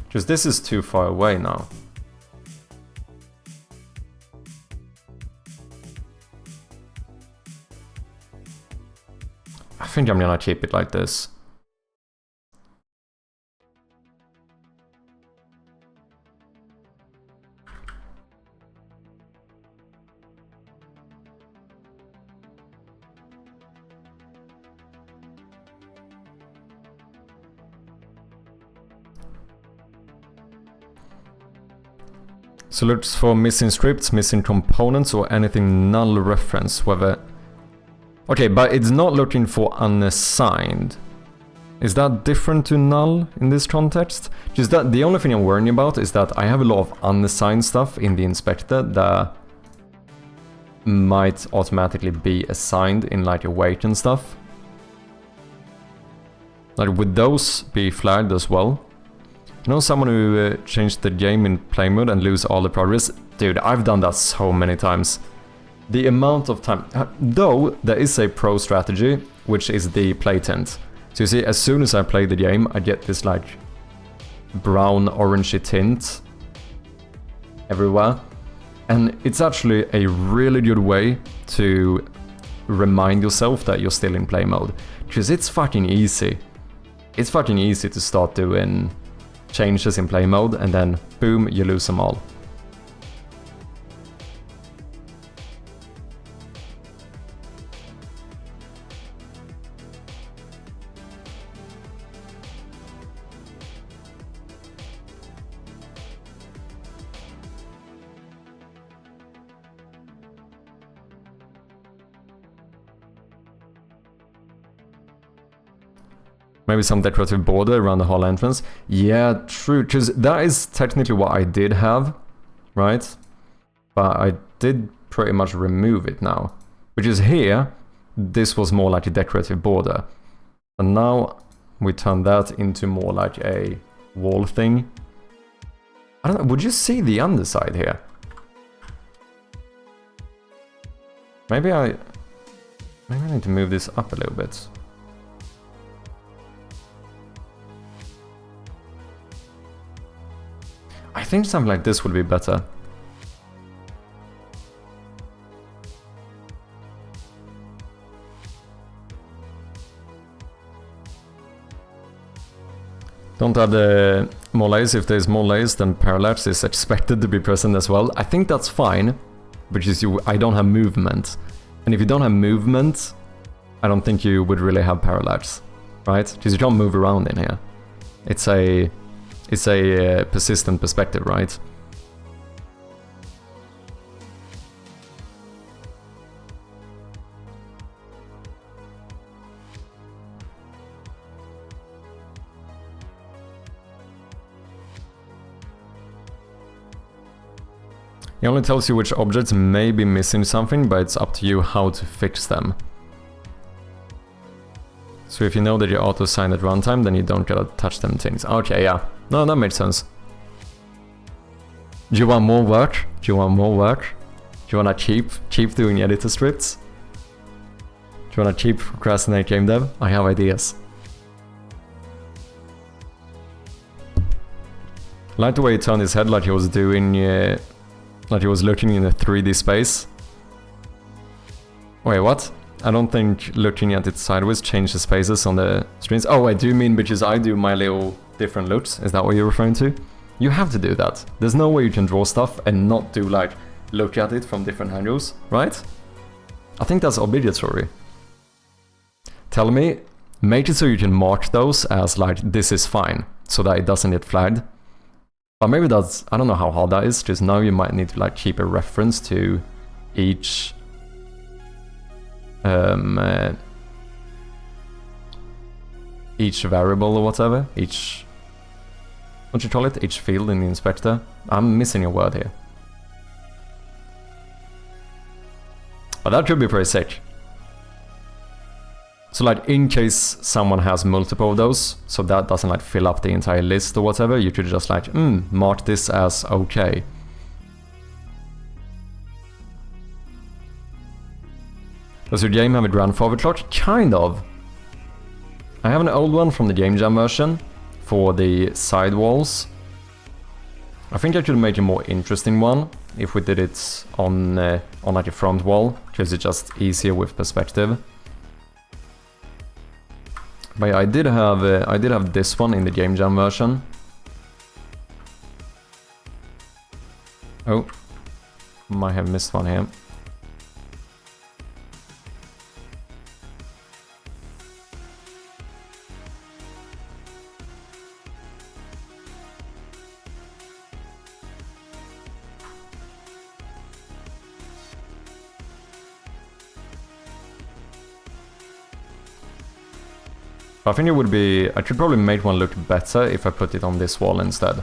Speaker 1: Because this is too far away now. I think I'm gonna keep it like this. So looks for missing scripts, missing components, or anything null reference, whether... Okay, but it's not looking for unassigned. Is that different to null in this context? Just that the only thing I'm worrying about is that I have a lot of unassigned stuff in the inspector that might automatically be assigned in like await and stuff. Like, would those be flagged as well? You know someone who changed the game in play mode and lose all the progress? Dude, I've done that so many times. The amount of time... Though, there is a pro strategy, which is the play tint. So you see, as soon as I play the game, I get this like brown orangey tint everywhere. And it's actually a really good way to remind yourself that you're still in play mode. Because it's fucking easy. It's fucking easy to start doing changes in play mode and then boom, you lose them all. Maybe some decorative border around the hall entrance. Yeah, true, because that is technically what I did have, right? But I did pretty much remove it now. Which is here, this was more like a decorative border. And now we turn that into more like a wall thing. I don't know, would you see the underside here? Maybe I need to move this up a little bit. I think something like this would be better. Don't add more layers. If there's more layers, then parallax is expected to be present as well. I think that's fine, because I don't have movement. And if you don't have movement, I don't think you would really have parallax, right? Because you can't move around in here. It's a persistent perspective, right? It only tells you which objects may be missing something, but it's up to you how to fix them. So if you know that you auto-assign at runtime, then you don't gotta touch them things. Okay, yeah. No, that makes sense. Do you want more work? Do you want more work? Do you wanna keep doing editor scripts? Do you wanna keep procrastinate game dev? I have ideas. I like the way he turned his head like he was doing... like he was looking in a 3D space. Wait, what? I don't think looking at it sideways changes spaces on the screens. Oh wait, do you mean because I do my little different looks? Is that what you're referring to? You have to do that. There's no way you can draw stuff and not do like, look at it from different angles, right? I think that's obligatory. Tell me, make it so you can mark those as like, this is fine, so that it doesn't get flagged. But maybe that's, I don't know how hard that is, because now you might need to like keep a reference to each each variable or whatever, each, what do you call it, each field in the inspector. I'm missing a word here. But that could be pretty sick. So like in case someone has multiple of those, so that doesn't like fill up the entire list or whatever, you could just like, mark this as okay. Does your game have a grandfather clock? Kind of. I have an old one from the Game Jam version for the side walls. I think I could make a more interesting one if we did it on like a front wall, because it's just easier with perspective. But yeah, I did have this one in the Game Jam version. Oh, might have missed one here. I think it would be... I could probably make one look better if I put it on this wall instead.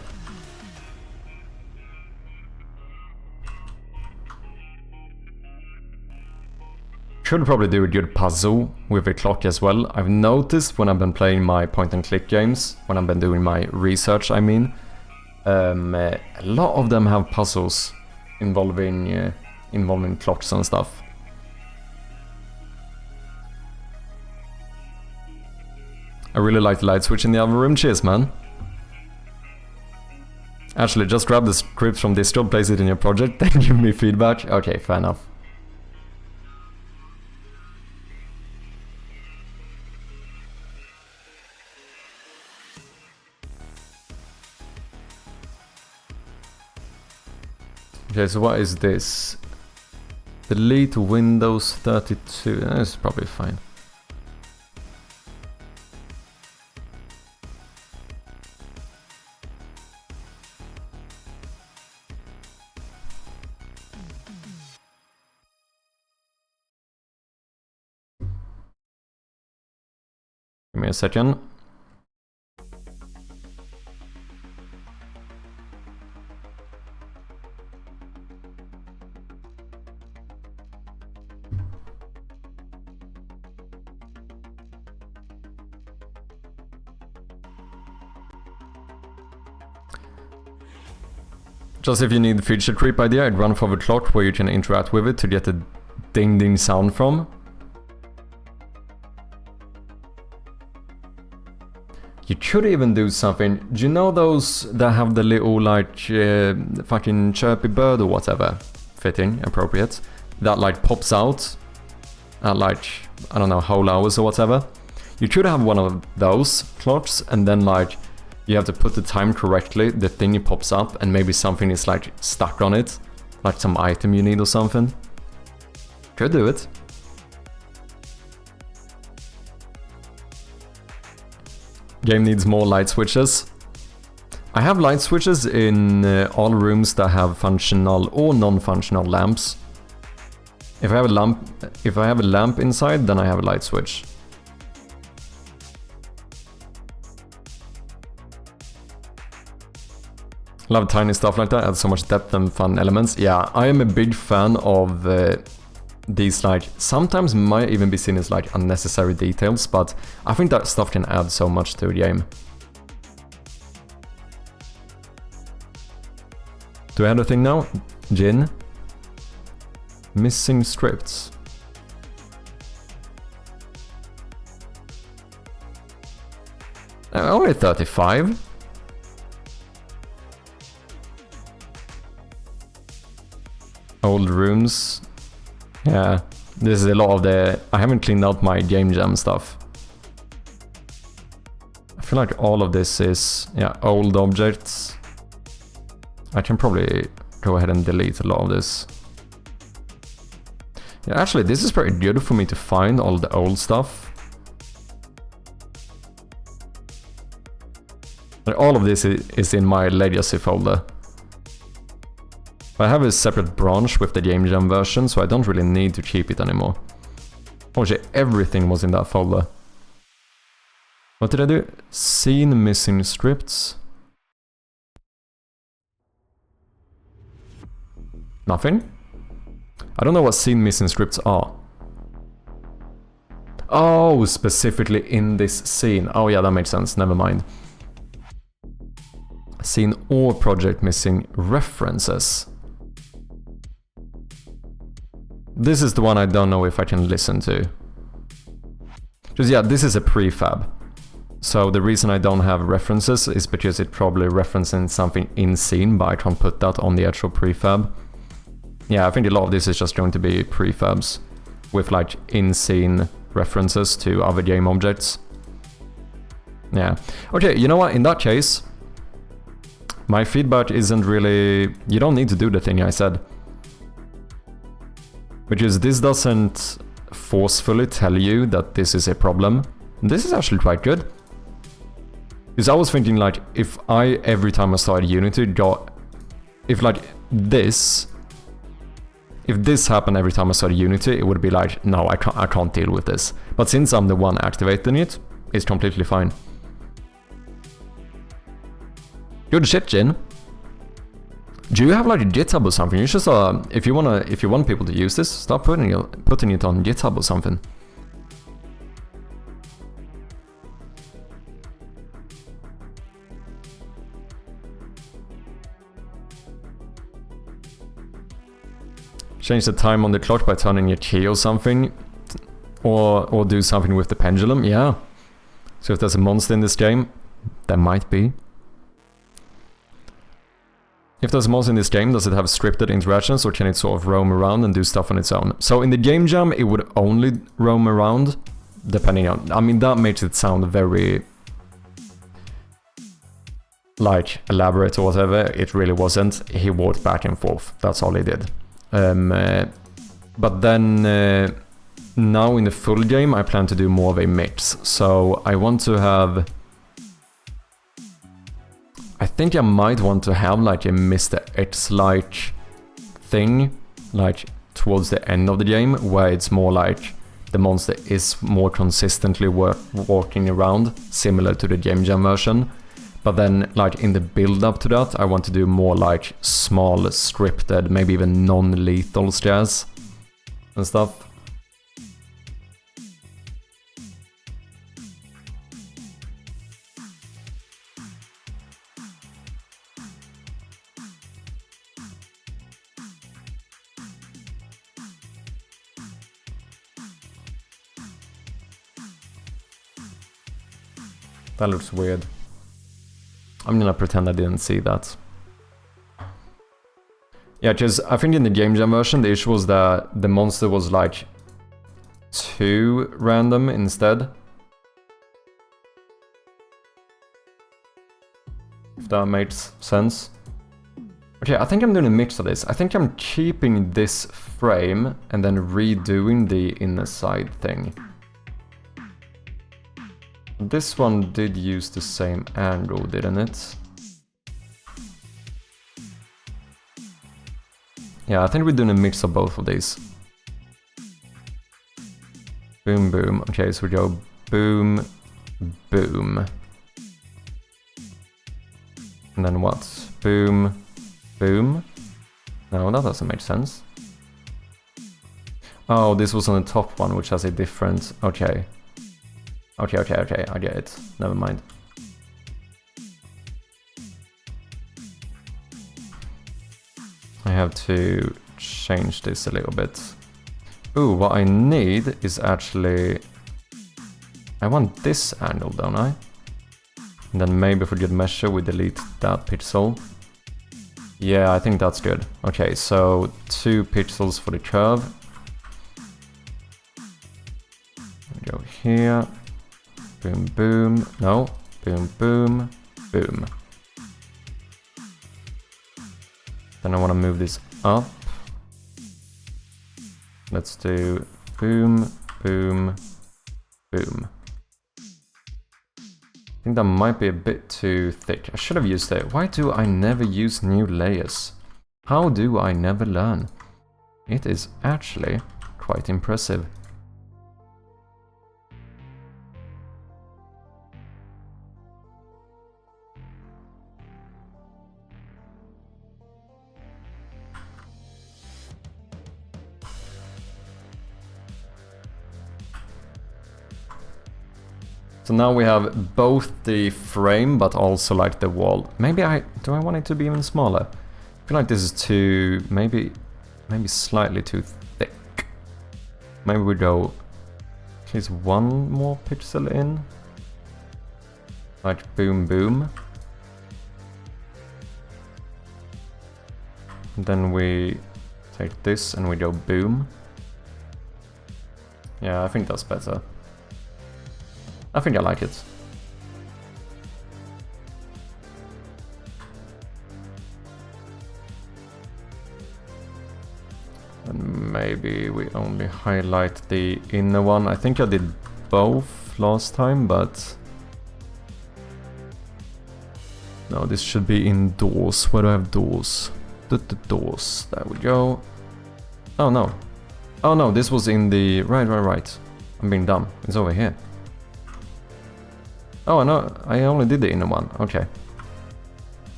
Speaker 1: Should probably do a good puzzle with the clock as well. I've noticed when I've been playing my point-and-click games, when I've been doing my research, I mean, a lot of them have puzzles involving clocks and stuff. I really like the light switch in the other room. Cheers, man. Actually, just grab the script from this job, place it in your project, then give me feedback. Okay, fair enough. Okay, so what is this? Delete Windows 32. That's probably fine. Give me a second. Just if you need feature creep idea, I'd run for the clock where you can interact with it to get a ding ding sound from. You could even do something. Do you know those that have the little like fucking chirpy bird or whatever? Fitting, appropriate. That like pops out at like, I don't know, whole hours or whatever. You could have one of those clocks and then like you have to put the time correctly, the thingy pops up and maybe something is like stuck on it. Like some item you need or something. Could do it. Game needs more light switches. I have light switches in all rooms that have functional or non-functional lamps. If I have a lamp inside, then I have a light switch. Love tiny stuff like that, adds so much depth and fun elements. Yeah, I am a big fan of these like, sometimes might even be seen as like unnecessary details, but I think that stuff can add so much to the game. Do I have a thing now? Jin? Missing scripts. Only 35? Old rooms. Yeah, this is a lot of the... I haven't cleaned out my game jam stuff. I feel like all of this is, yeah, old objects. I can probably go ahead and delete a lot of this. Yeah, actually, this is very good for me to find all the old stuff. Like, all of this is in my legacy folder. I have a separate branch with the Game Jam version, so I don't really need to keep it anymore. Oh shit, everything was in that folder. What did I do? Scene missing scripts. Nothing? I don't know what scene missing scripts are. Oh, specifically in this scene. Oh yeah, that makes sense, never mind. Scene or project missing references. This is the one I don't know if I can listen to. Because yeah, this is a prefab. So the reason I don't have references is because it probably referencing something in scene, but I can't put that on the actual prefab. Yeah, I think a lot of this is just going to be prefabs with like in-scene references to other game objects. Yeah. Okay, you know what? In that case, my feedback isn't really... You don't need to do the thing I said. Because this doesn't forcefully tell you that this is a problem. This is actually quite good. Because I was thinking like, if I, every time I started Unity, got... If like this... If this happened every time I started Unity, it would be like, no, I can't deal with this. But since I'm the one activating it, is completely fine. Good shit, Jin. Do you have like a GitHub or something? You should if you want people to use this, start putting it on GitHub or something. Change the time on the clock by turning your key or something, or do something with the pendulum. Yeah. So if there's a monster in this game, there might be. If there's a monster in this game, does it have scripted interactions, or can it sort of roam around and do stuff on its own? So in the game jam, it would only roam around, depending on... I mean, that makes it sound very... like, elaborate or whatever. It really wasn't. He walked back and forth. That's all he did. But then... now in the full game, I plan to do more of a mix. So I want to have... I think I might want to have like a Mr. X-like thing, like towards the end of the game, where it's more like the monster is more consistently walking around, similar to the game jam version. But then like in the build up to that, I want to do more like small, scripted, maybe even non-lethal scares and stuff. That looks weird. I'm gonna pretend I didn't see that. Yeah, because I think in the game jam version, the issue was that the monster was like too random instead. If that makes sense. Okay, I think I'm doing a mix of this. I think I'm keeping this frame and then redoing the inner side thing. This one did use the same angle, didn't it? Yeah, I think we're doing a mix of both of these. Boom, boom. Okay, so we go boom, boom. And then what? Boom, boom. No, that doesn't make sense. Oh, this was on the top one, which has a different... Okay. Okay, I get it. Never mind. I have to change this a little bit. Ooh, what I need is actually... I want this angle, don't I? And then maybe for good measure we delete that pixel. Yeah, I think that's good. Okay, so 2 pixels for the curve. We go here. Boom, boom. No. Boom, boom, boom. Then I want to move this up. Let's do boom, boom, boom. I think that might be a bit too thick. I should have used it. Why do I never use new layers? How do I never learn? It is actually quite impressive. So now we have both the frame, but also like the wall. Maybe do I want it to be even smaller? I feel like this is too, maybe slightly too thick. Maybe we go at least 1 more pixel in. Like boom, boom. And then we take this and we go boom. Yeah, I think that's better. I think I like it. And maybe we only highlight the inner one. I think I did both last time, but... No, this should be indoors. Where do I have doors? The doors. There we go. Oh no. Oh no, this was in the... Right. I'm being dumb. It's over here. Oh, no, I only did the inner one. Okay.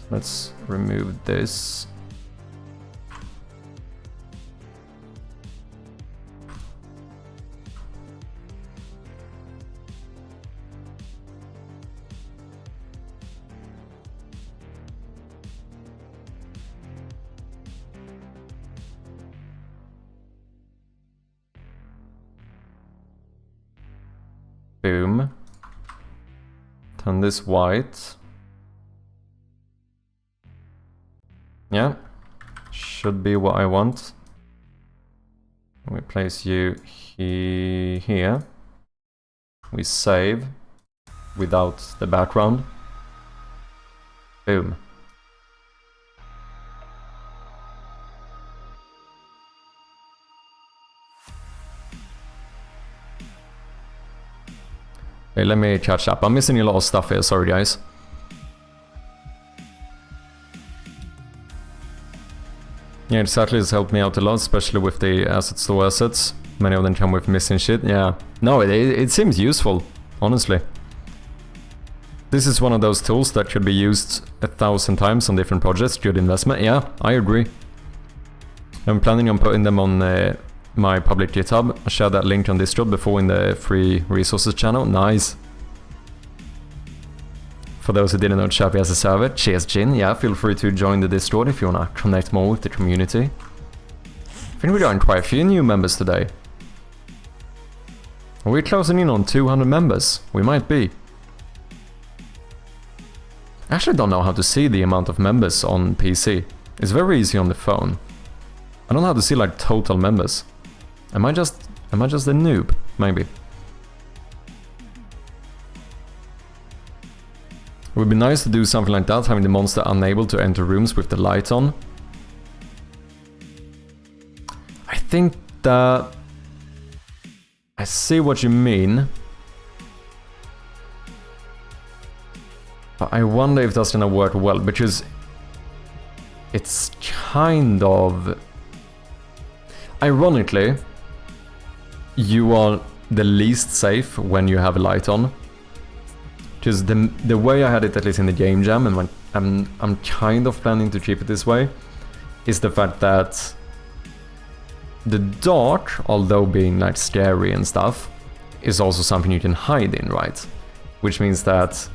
Speaker 1: Let's remove this. Boom. Turn this white. Yeah. Should be what I want. We place you here. We save without the background. Boom. Okay, let me catch up. I'm missing a lot of stuff here, sorry guys. Yeah, exactly, it's helped me out a lot, especially with the asset store assets. Many of them come with missing shit, yeah. No, it seems useful, honestly. This is one of those tools that could be used 1,000 times on different projects, good investment, yeah, I agree. I'm planning on putting them on my public GitHub. I'll share that link on Discord before in the free resources channel. Nice. For those who didn't know, Chappy has a server. Cheers, Jin. Yeah, feel free to join the Discord if you want to connect more with the community. I think we got quite a few new members today. Are we closing in on 200 members? We might be. I actually don't know how to see the amount of members on PC. It's very easy on the phone. I don't know how to see like total members. Am I just a noob? Maybe. It would be nice to do something like that, having the monster unable to enter rooms with the light on. I think that... I see what you mean. But I wonder if that's gonna work well, because it's kind of... Ironically, you are the least safe when you have a light on. Because the way I had it, at least in the game jam, and when I'm kind of planning to keep it this way, is the fact that the dark, although being like scary and stuff, is also something you can hide in, right? Which means that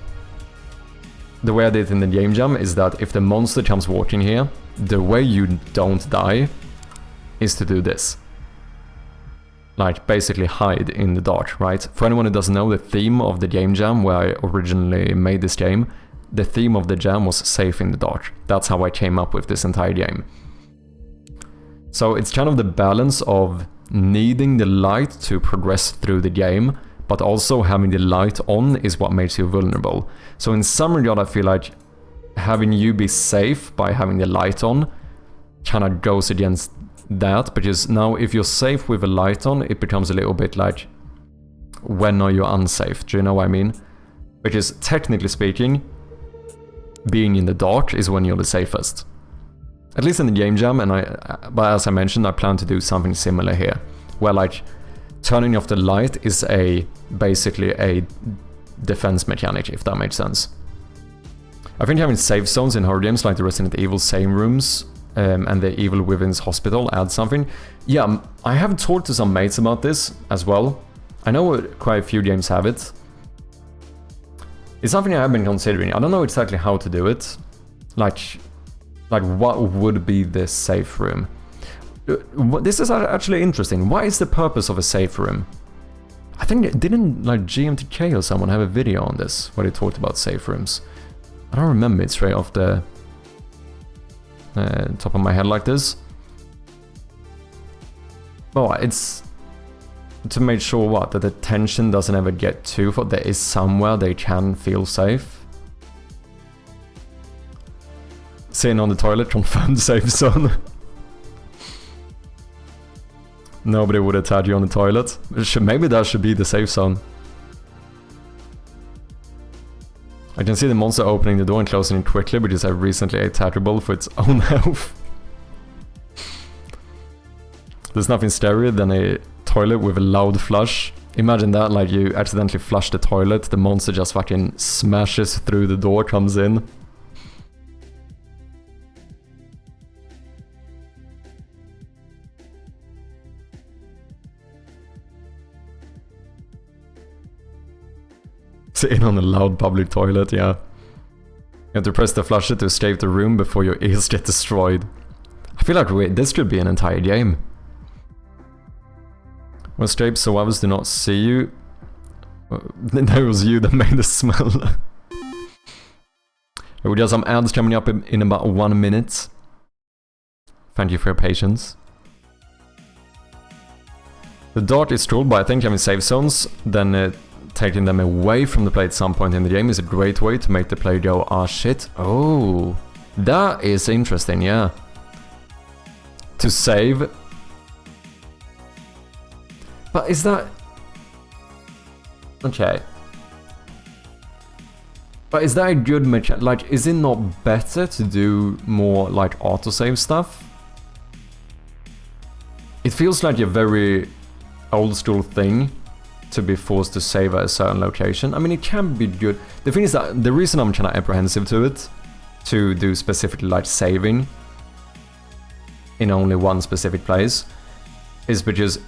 Speaker 1: the way I did it in the game jam is that if the monster comes walking here, the way you don't die is to do this. Like, basically hide in the dark, right? For anyone who doesn't know, the theme of the game jam, where I originally made this game, the theme of the jam was safe in the dark. That's how I came up with this entire game. So it's kind of the balance of needing the light to progress through the game, but also having the light on is what makes you vulnerable. So in some regard, I feel like having you be safe by having the light on kind of goes against that, because now if you're safe with a light on, it becomes a little bit like, when are you unsafe? Do you know what I mean? Because technically speaking, being in the dark is when you're the safest. At least in the game jam, and but as I mentioned, I plan to do something similar here, where like turning off the light is basically a defense mechanic, if that makes sense. I think having safe zones in horror games like the Resident Evil same rooms and the Evil Within's Hospital add something. Yeah, I have talked to some mates about this as well. I know quite a few games have it. It's something I have been considering. I don't know exactly how to do it. Like what would be the safe room? This is actually interesting. What is the purpose of a safe room? I think, didn't like GMTK or someone have a video on this where they talked about safe rooms? I don't remember it straight off the top of my head like this. Well, it's to make sure that the tension doesn't ever get too far. There is somewhere they can feel safe. Sitting on the toilet, confirmed safe zone. Nobody would attack you on the toilet. Maybe that should be the safe zone. I can see the monster opening the door and closing it quickly because I recently ate Tatterball for its own health. There's nothing scarier than a toilet with a loud flush Imagine that, like you accidentally flush the toilet, the monster just fucking smashes through the door, comes in. Sitting on a loud public toilet, yeah. You have to press the flusher to escape the room before your ears get destroyed. I feel like this could be an entire game. When escape so others do not see you. That was you that made the smell. We got some ads coming up in about 1 minute. Thank you for your patience. The dart is cool, but I think having save zones, then taking them away from the play at some point in the game is a great way to make the player go, ah shit, oh, that is interesting, yeah. To save. But is that... Okay. But is that a good mechanic? Like, is it not better to do more, like, autosave stuff? It feels like a very old school thing to be forced to save at a certain location. I mean, it can be good. The thing is that the reason I'm kind of apprehensive to it, to do specifically like saving in only one specific place, is because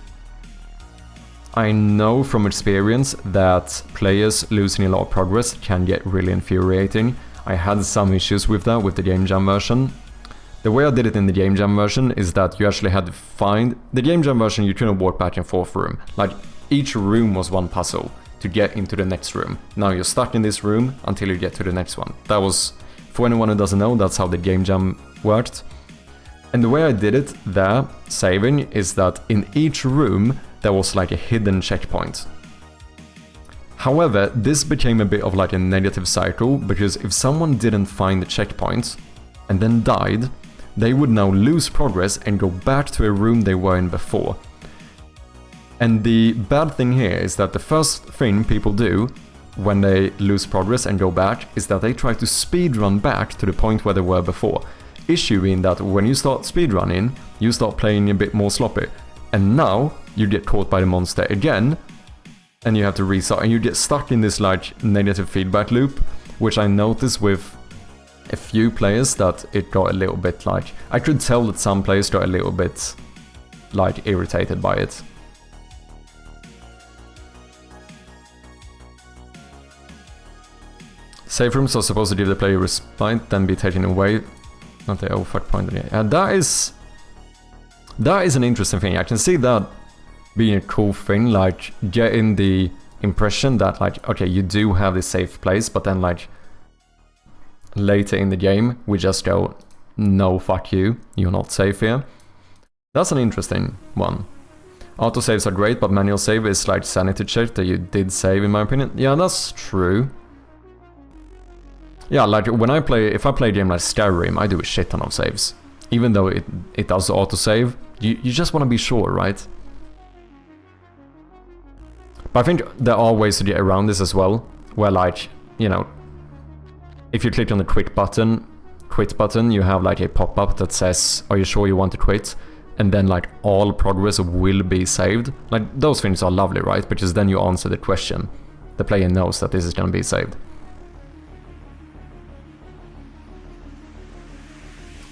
Speaker 1: I know from experience that players losing a lot of progress can get really infuriating. I had some issues with that with the Game Jam version. The way I did it in the Game Jam version is that you actually had to find... The Game Jam version, you couldn't walk back and forth room. Like, each room was one puzzle to get into the next room. Now you're stuck in this room until you get to the next one. That was, for anyone who doesn't know, that's how the Game Jam worked. And the way I did it there, saving, is that in each room there was like a hidden checkpoint. However, this became a bit of like a negative cycle, because if someone didn't find the checkpoint and then died, they would now lose progress and go back to a room they were in before. And the bad thing here is that the first thing people do when they lose progress and go back is that they try to speedrun back to the point where they were before. Issue being that when you start speedrunning, you start playing a bit more sloppy. And now you get caught by the monster again, and you have to restart, and you get stuck in this like negative feedback loop, which I noticed with a few players that it got a little bit like... I could tell that some players got a little bit like irritated by it. Save rooms are supposed to give the player respite, then be taken away. Not the oh fuck point. Yeah, that is an interesting thing. I can see that being a cool thing, like getting the impression that like, okay, you do have this safe place, but then like later in the game we just go, no fuck you, you're not safe here. That's an interesting one. Autosaves are great, but manual save is like sanity check that you did save, in my opinion. Yeah, that's true. Yeah, like when I play, if I play a game like Skyrim, I do a shit ton of saves. Even though it does autosave, you just want to be sure, right? But I think there are ways to get around this as well, where like, you know, if you click on the quit button, you have like a pop-up that says, are you sure you want to quit? And then like all progress will be saved. Like those things are lovely, right? Because then you answer the question. The player knows that this is going to be saved.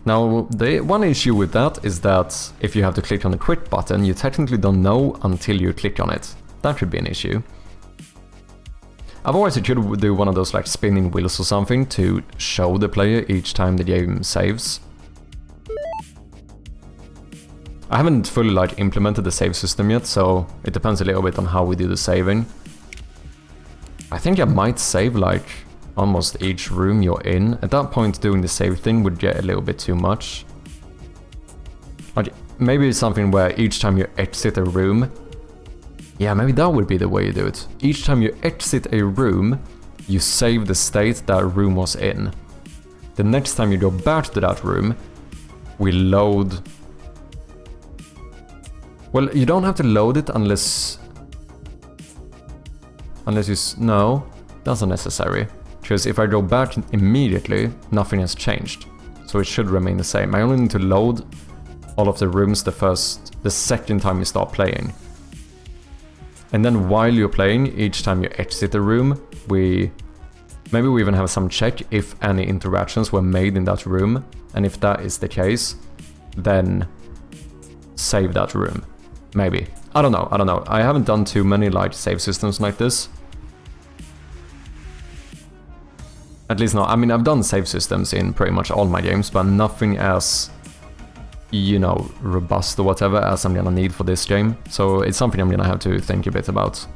Speaker 1: Now, the one issue with that is that if you have to click on the quit button, you technically don't know until you click on it. That could be an issue. Otherwise, you could do one of those like spinning wheels or something to show the player each time the game saves. I haven't fully like implemented the save system yet, so it depends a little bit on how we do the saving. I think I might save like almost each room you're in. At that point, doing the save thing would get a little bit too much. Like, maybe something where each time you exit a room... Yeah, maybe that would be the way you do it. Each time you exit a room, you save the state that room was in. The next time you go back to that room, we load... Well, you don't have to load it unless... Unless you... No, that's unnecessary. Because if I go back immediately, nothing has changed. So it should remain the same. I only need to load all of the rooms the second time you start playing. And then while you're playing, each time you exit the room, maybe we even have some check if any interactions were made in that room. And if that is the case, then save that room. Maybe. I don't know. I haven't done too many like save systems like this. At least not. I mean, I've done save systems in pretty much all my games, but nothing as, you know, robust or whatever as I'm gonna need for this game. So it's something I'm gonna have to think a bit about.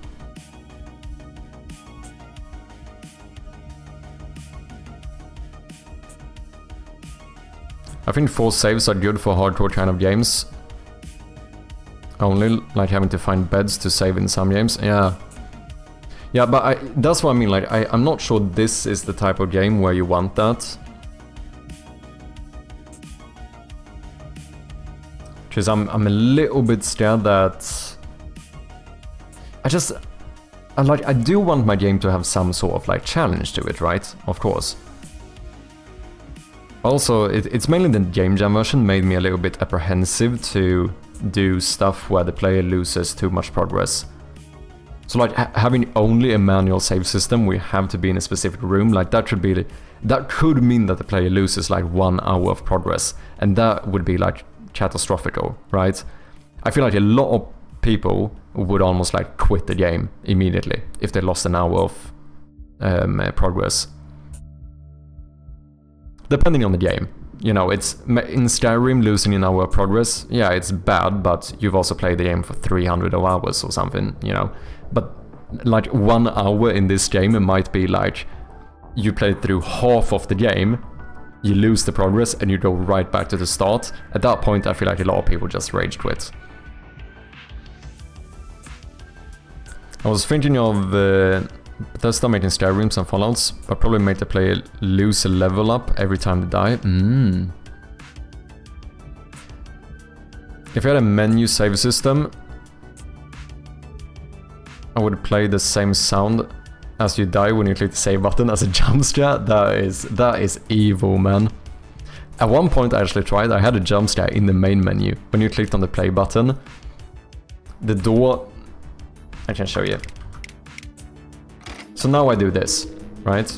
Speaker 1: I think forced saves are good for hardcore kind of games. Only like having to find beds to save in some games. Yeah. Yeah, but that's what I mean, like I'm not sure this is the type of game where you want that. Because I'm a little bit scared that I do want my game to have some sort of like challenge to it, right? Of course. Also, it's mainly the game jam version made me a little bit apprehensive to do stuff where the player loses too much progress. So like having only a manual save system, we have to be in a specific room, like that could mean that the player loses like 1 hour of progress, and that would be like catastrophical, right? I feel like a lot of people would almost like quit the game immediately if they lost an hour of progress. Depending on the game. You know, it's in Skyrim losing an hour of progress, yeah, it's bad, but you've also played the game for 300 hours or something, you know. But like 1 hour in this game, it might be like you played through half of the game, you lose the progress, and you go right back to the start. At that point, I feel like a lot of people just rage quit. I was thinking of Bethesda making Skyrims and Fallouts, but probably make the player lose a level up every time they die. If you had a menu save system, I would play the same sound as you die when you click the save button as a jump scare. That is evil, man. At one point I actually tried, I had a jump scare in the main menu. When you clicked on the play button, the door... I can show you. So now I do this, right?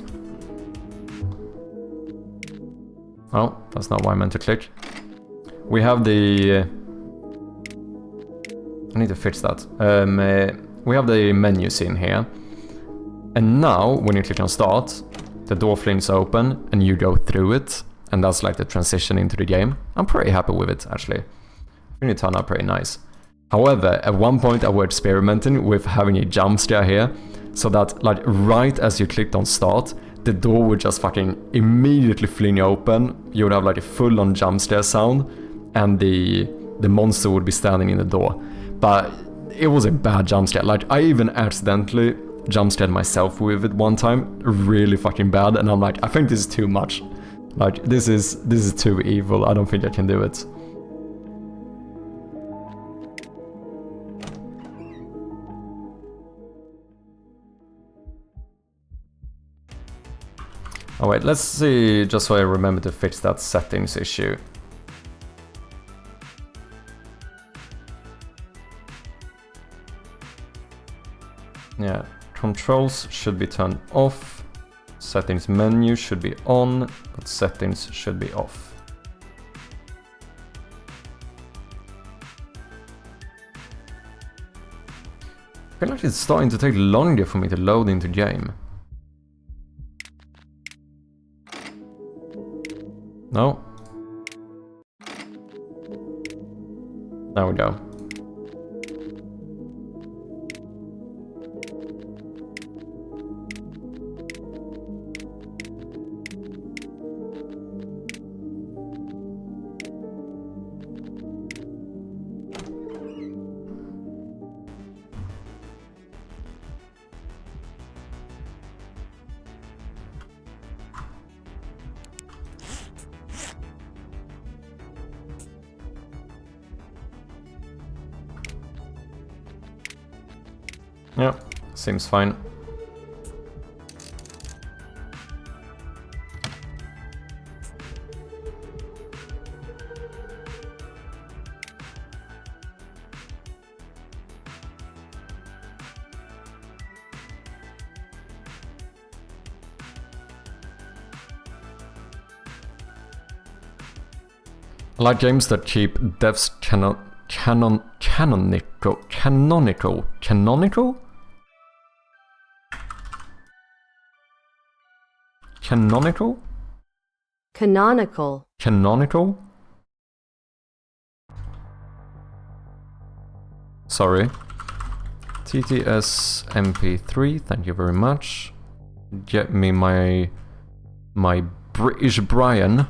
Speaker 1: Oh, that's not why I meant to click. We have the... I need to fix that. We have the menu scene here. And now, when you click on start, the door flings open and you go through it. And that's like the transition into the game. I'm pretty happy with it, actually. I think it turned out pretty nice. However, at one point I was experimenting with having a jump scare here. So that, like, right as you clicked on start, the door would just fucking immediately fling open. You would have like a full-on jump scare sound. And the monster would be standing in the door. But it was a bad jump scare. Like, I even accidentally jump scared myself with it one time. Really fucking bad. And I'm like, I think this is too much. Like, this is too evil. I don't think I can do it. Oh wait, let's see, just so I remember to fix that settings issue. Yeah, controls should be turned off, settings menu should be on, but settings should be off. I feel like it's starting to take longer for me to load into game. No. There we go. Yeah, seems fine. I like games that keep devs canonical. Canonical? Sorry. TTS MP3, thank you very much. Get me my British Brian.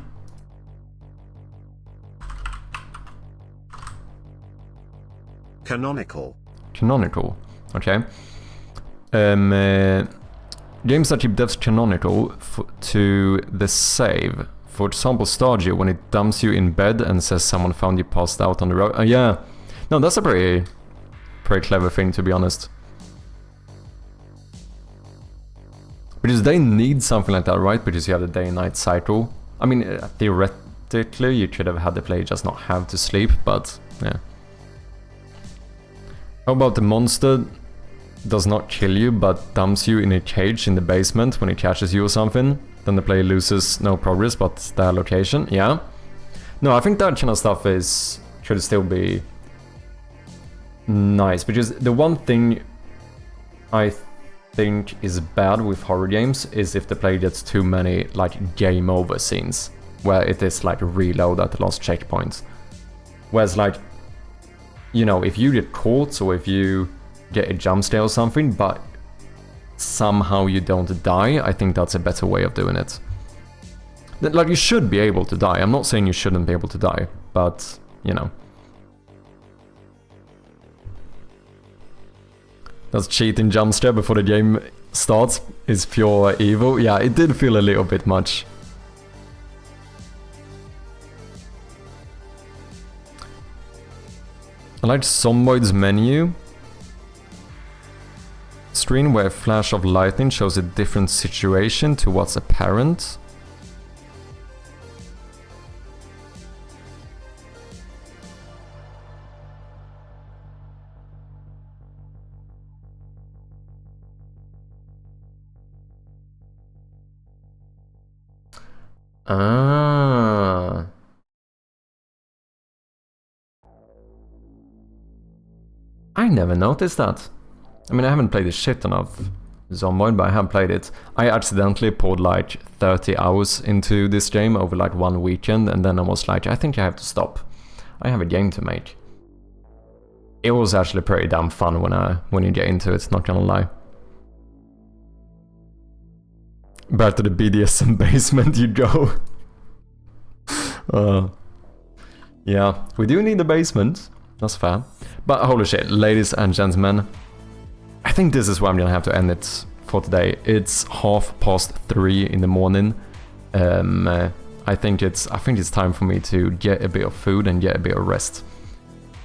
Speaker 5: Canonical.
Speaker 1: Canonical, okay. Games that keep devs canonical to the save. For example, Stardew, when it dumps you in bed and says someone found you passed out on the road. Yeah. No, that's a pretty clever thing, to be honest. Because they need something like that, right? Because you have the day and night cycle. I mean, theoretically, you could have had the player just not have to sleep, but yeah. How about the monster does not kill you, but dumps you in a cage in the basement when it catches you or something? Then the player loses no progress, but their location. Yeah. No, I think that kind of stuff should still be nice, because the one thing I think is bad with horror games is if the player gets too many like game over scenes where it is like reload at the last checkpoint. Whereas like, you know, if you get caught or if you get a jump scare or something but somehow you don't die, I think that's a better way of doing it. Like, you should be able to die. I'm not saying you shouldn't be able to die, but you know. That's cheating jump scare before the game starts is pure evil. Yeah, it did feel a little bit much. I like Zomboid's menu screen where a flash of lightning shows a different situation to what's apparent. Ah. I never noticed that. I mean, I haven't played a shit ton of Zomboid, but I have played it. I accidentally poured like 30 hours into this game over like one weekend, and then I was like, I think I have to stop. I have a game to make. It was actually pretty damn fun when you get into it, not gonna lie. Back to the BDSM basement you go. Yeah, we do need a basement. That's fair. But holy shit, ladies and gentlemen, I think this is where I'm gonna have to end it for today. It's 3:30 in the morning. I think it's time for me to get a bit of food and get a bit of rest.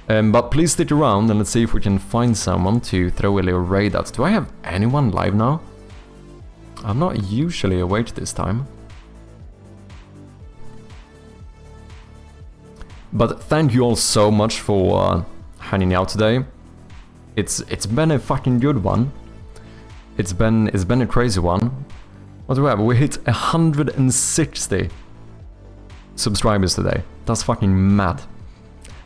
Speaker 1: But please stick around and let's see if we can find someone to throw a little raid at. Do I have anyone live now? I'm not usually awake this time. But thank you all so much for hanging out today. It's been a fucking good one. It's been a crazy one. What do we have? We hit 160 subscribers today. That's fucking mad.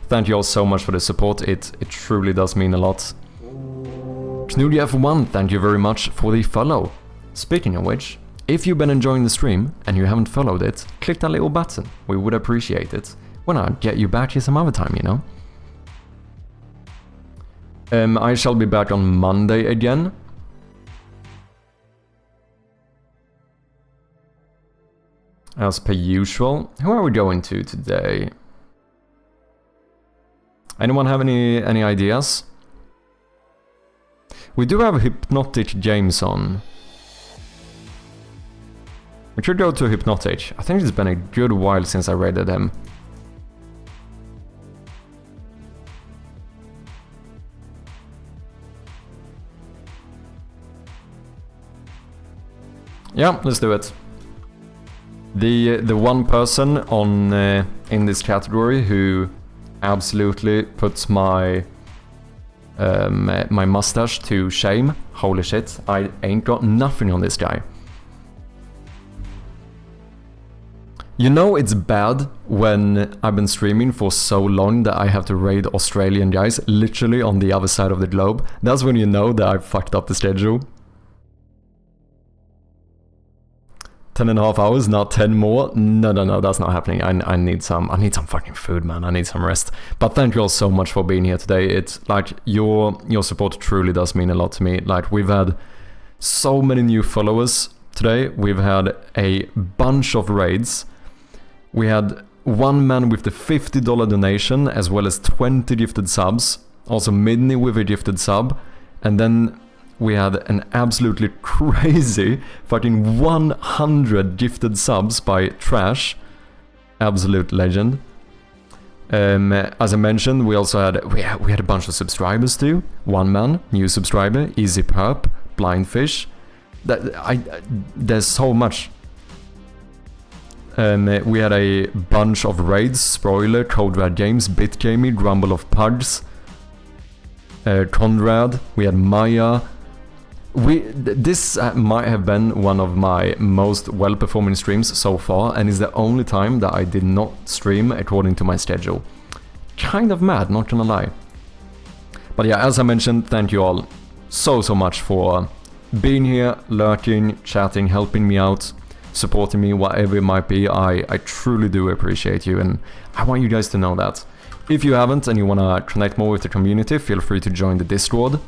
Speaker 1: Thank you all so much for the support. It truly does mean a lot. KnudF1, thank you very much for the follow. Speaking of which, if you've been enjoying the stream and you haven't followed it, click that little button. We would appreciate it. When I get you back here some other time, you know. I shall be back on Monday again. As per usual. Who are we going to today? Anyone have any ideas? We do have Hypnotic James on. We could go to Hypnotic. I think it's been a good while since I raided him. Yeah, let's do it. The one person on in this category who absolutely puts my my mustache to shame. Holy shit, I ain't got nothing on this guy. You know it's bad when I've been streaming for so long that I have to raid Australian guys literally on the other side of the globe. That's when you know that I've fucked up the schedule. 10.5 hours, not 10 more. No, that's not happening. I need some fucking food, man. I need some rest. But thank you all so much for being here today. It's like your support truly does mean a lot to me. Like, we've had so many new followers today. We've had a bunch of raids. We had one man with the $50 donation, as well as 20 gifted subs. Also Midney with a gifted sub. And then we had an absolutely crazy fucking 100 gifted subs by Trash. Absolute legend. As I mentioned, we also had we had a bunch of subscribers too. One man, new subscriber, Easy Perp, Blindfish. There's so much. We had a bunch of raids, Spoiler, Code Red Games, BitGamey, Grumble of Pugs, Conrad, we had Maya. This might have been one of my most well-performing streams so far, and is the only time that I did not stream according to my schedule. Kind of mad, not gonna lie. But yeah, as I mentioned, thank you all so much for being here, lurking, chatting, helping me out, supporting me, whatever it might be. I truly do appreciate you, and I want you guys to know that. If you haven't and you want to connect more with the community, feel free to join the Discord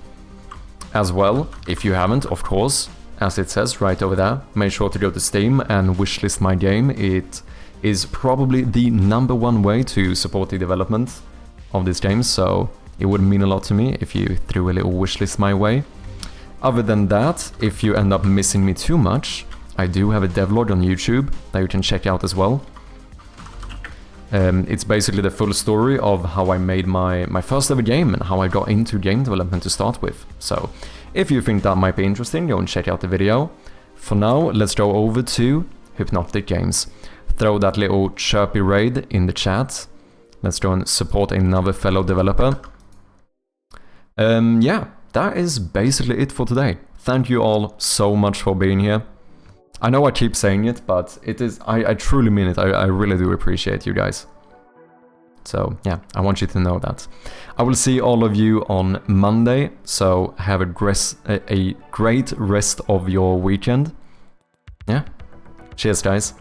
Speaker 1: as well. If you haven't, of course, as it says right over there, make sure to go to Steam and wishlist my game. It is probably the #1 way to support the development of this game, so it would mean a lot to me if you threw a little wishlist my way. Other than that, if you end up missing me too much, I do have a devlog on YouTube that you can check out as well. It's basically the full story of how I made my first ever game and how I got into game development to start with. So if you think that might be interesting, go and check out the video. For now, let's go over to Hypnotic Games. Throw that little chirpy raid in the chat. Let's go and support another fellow developer. Yeah, that is basically it for today. Thank you all so much for being here. I know I keep saying it, but it is, I truly mean it. I really do appreciate you guys. So yeah, I want you to know that. I will see all of you on Monday, so have a great rest of your weekend. Yeah, cheers guys.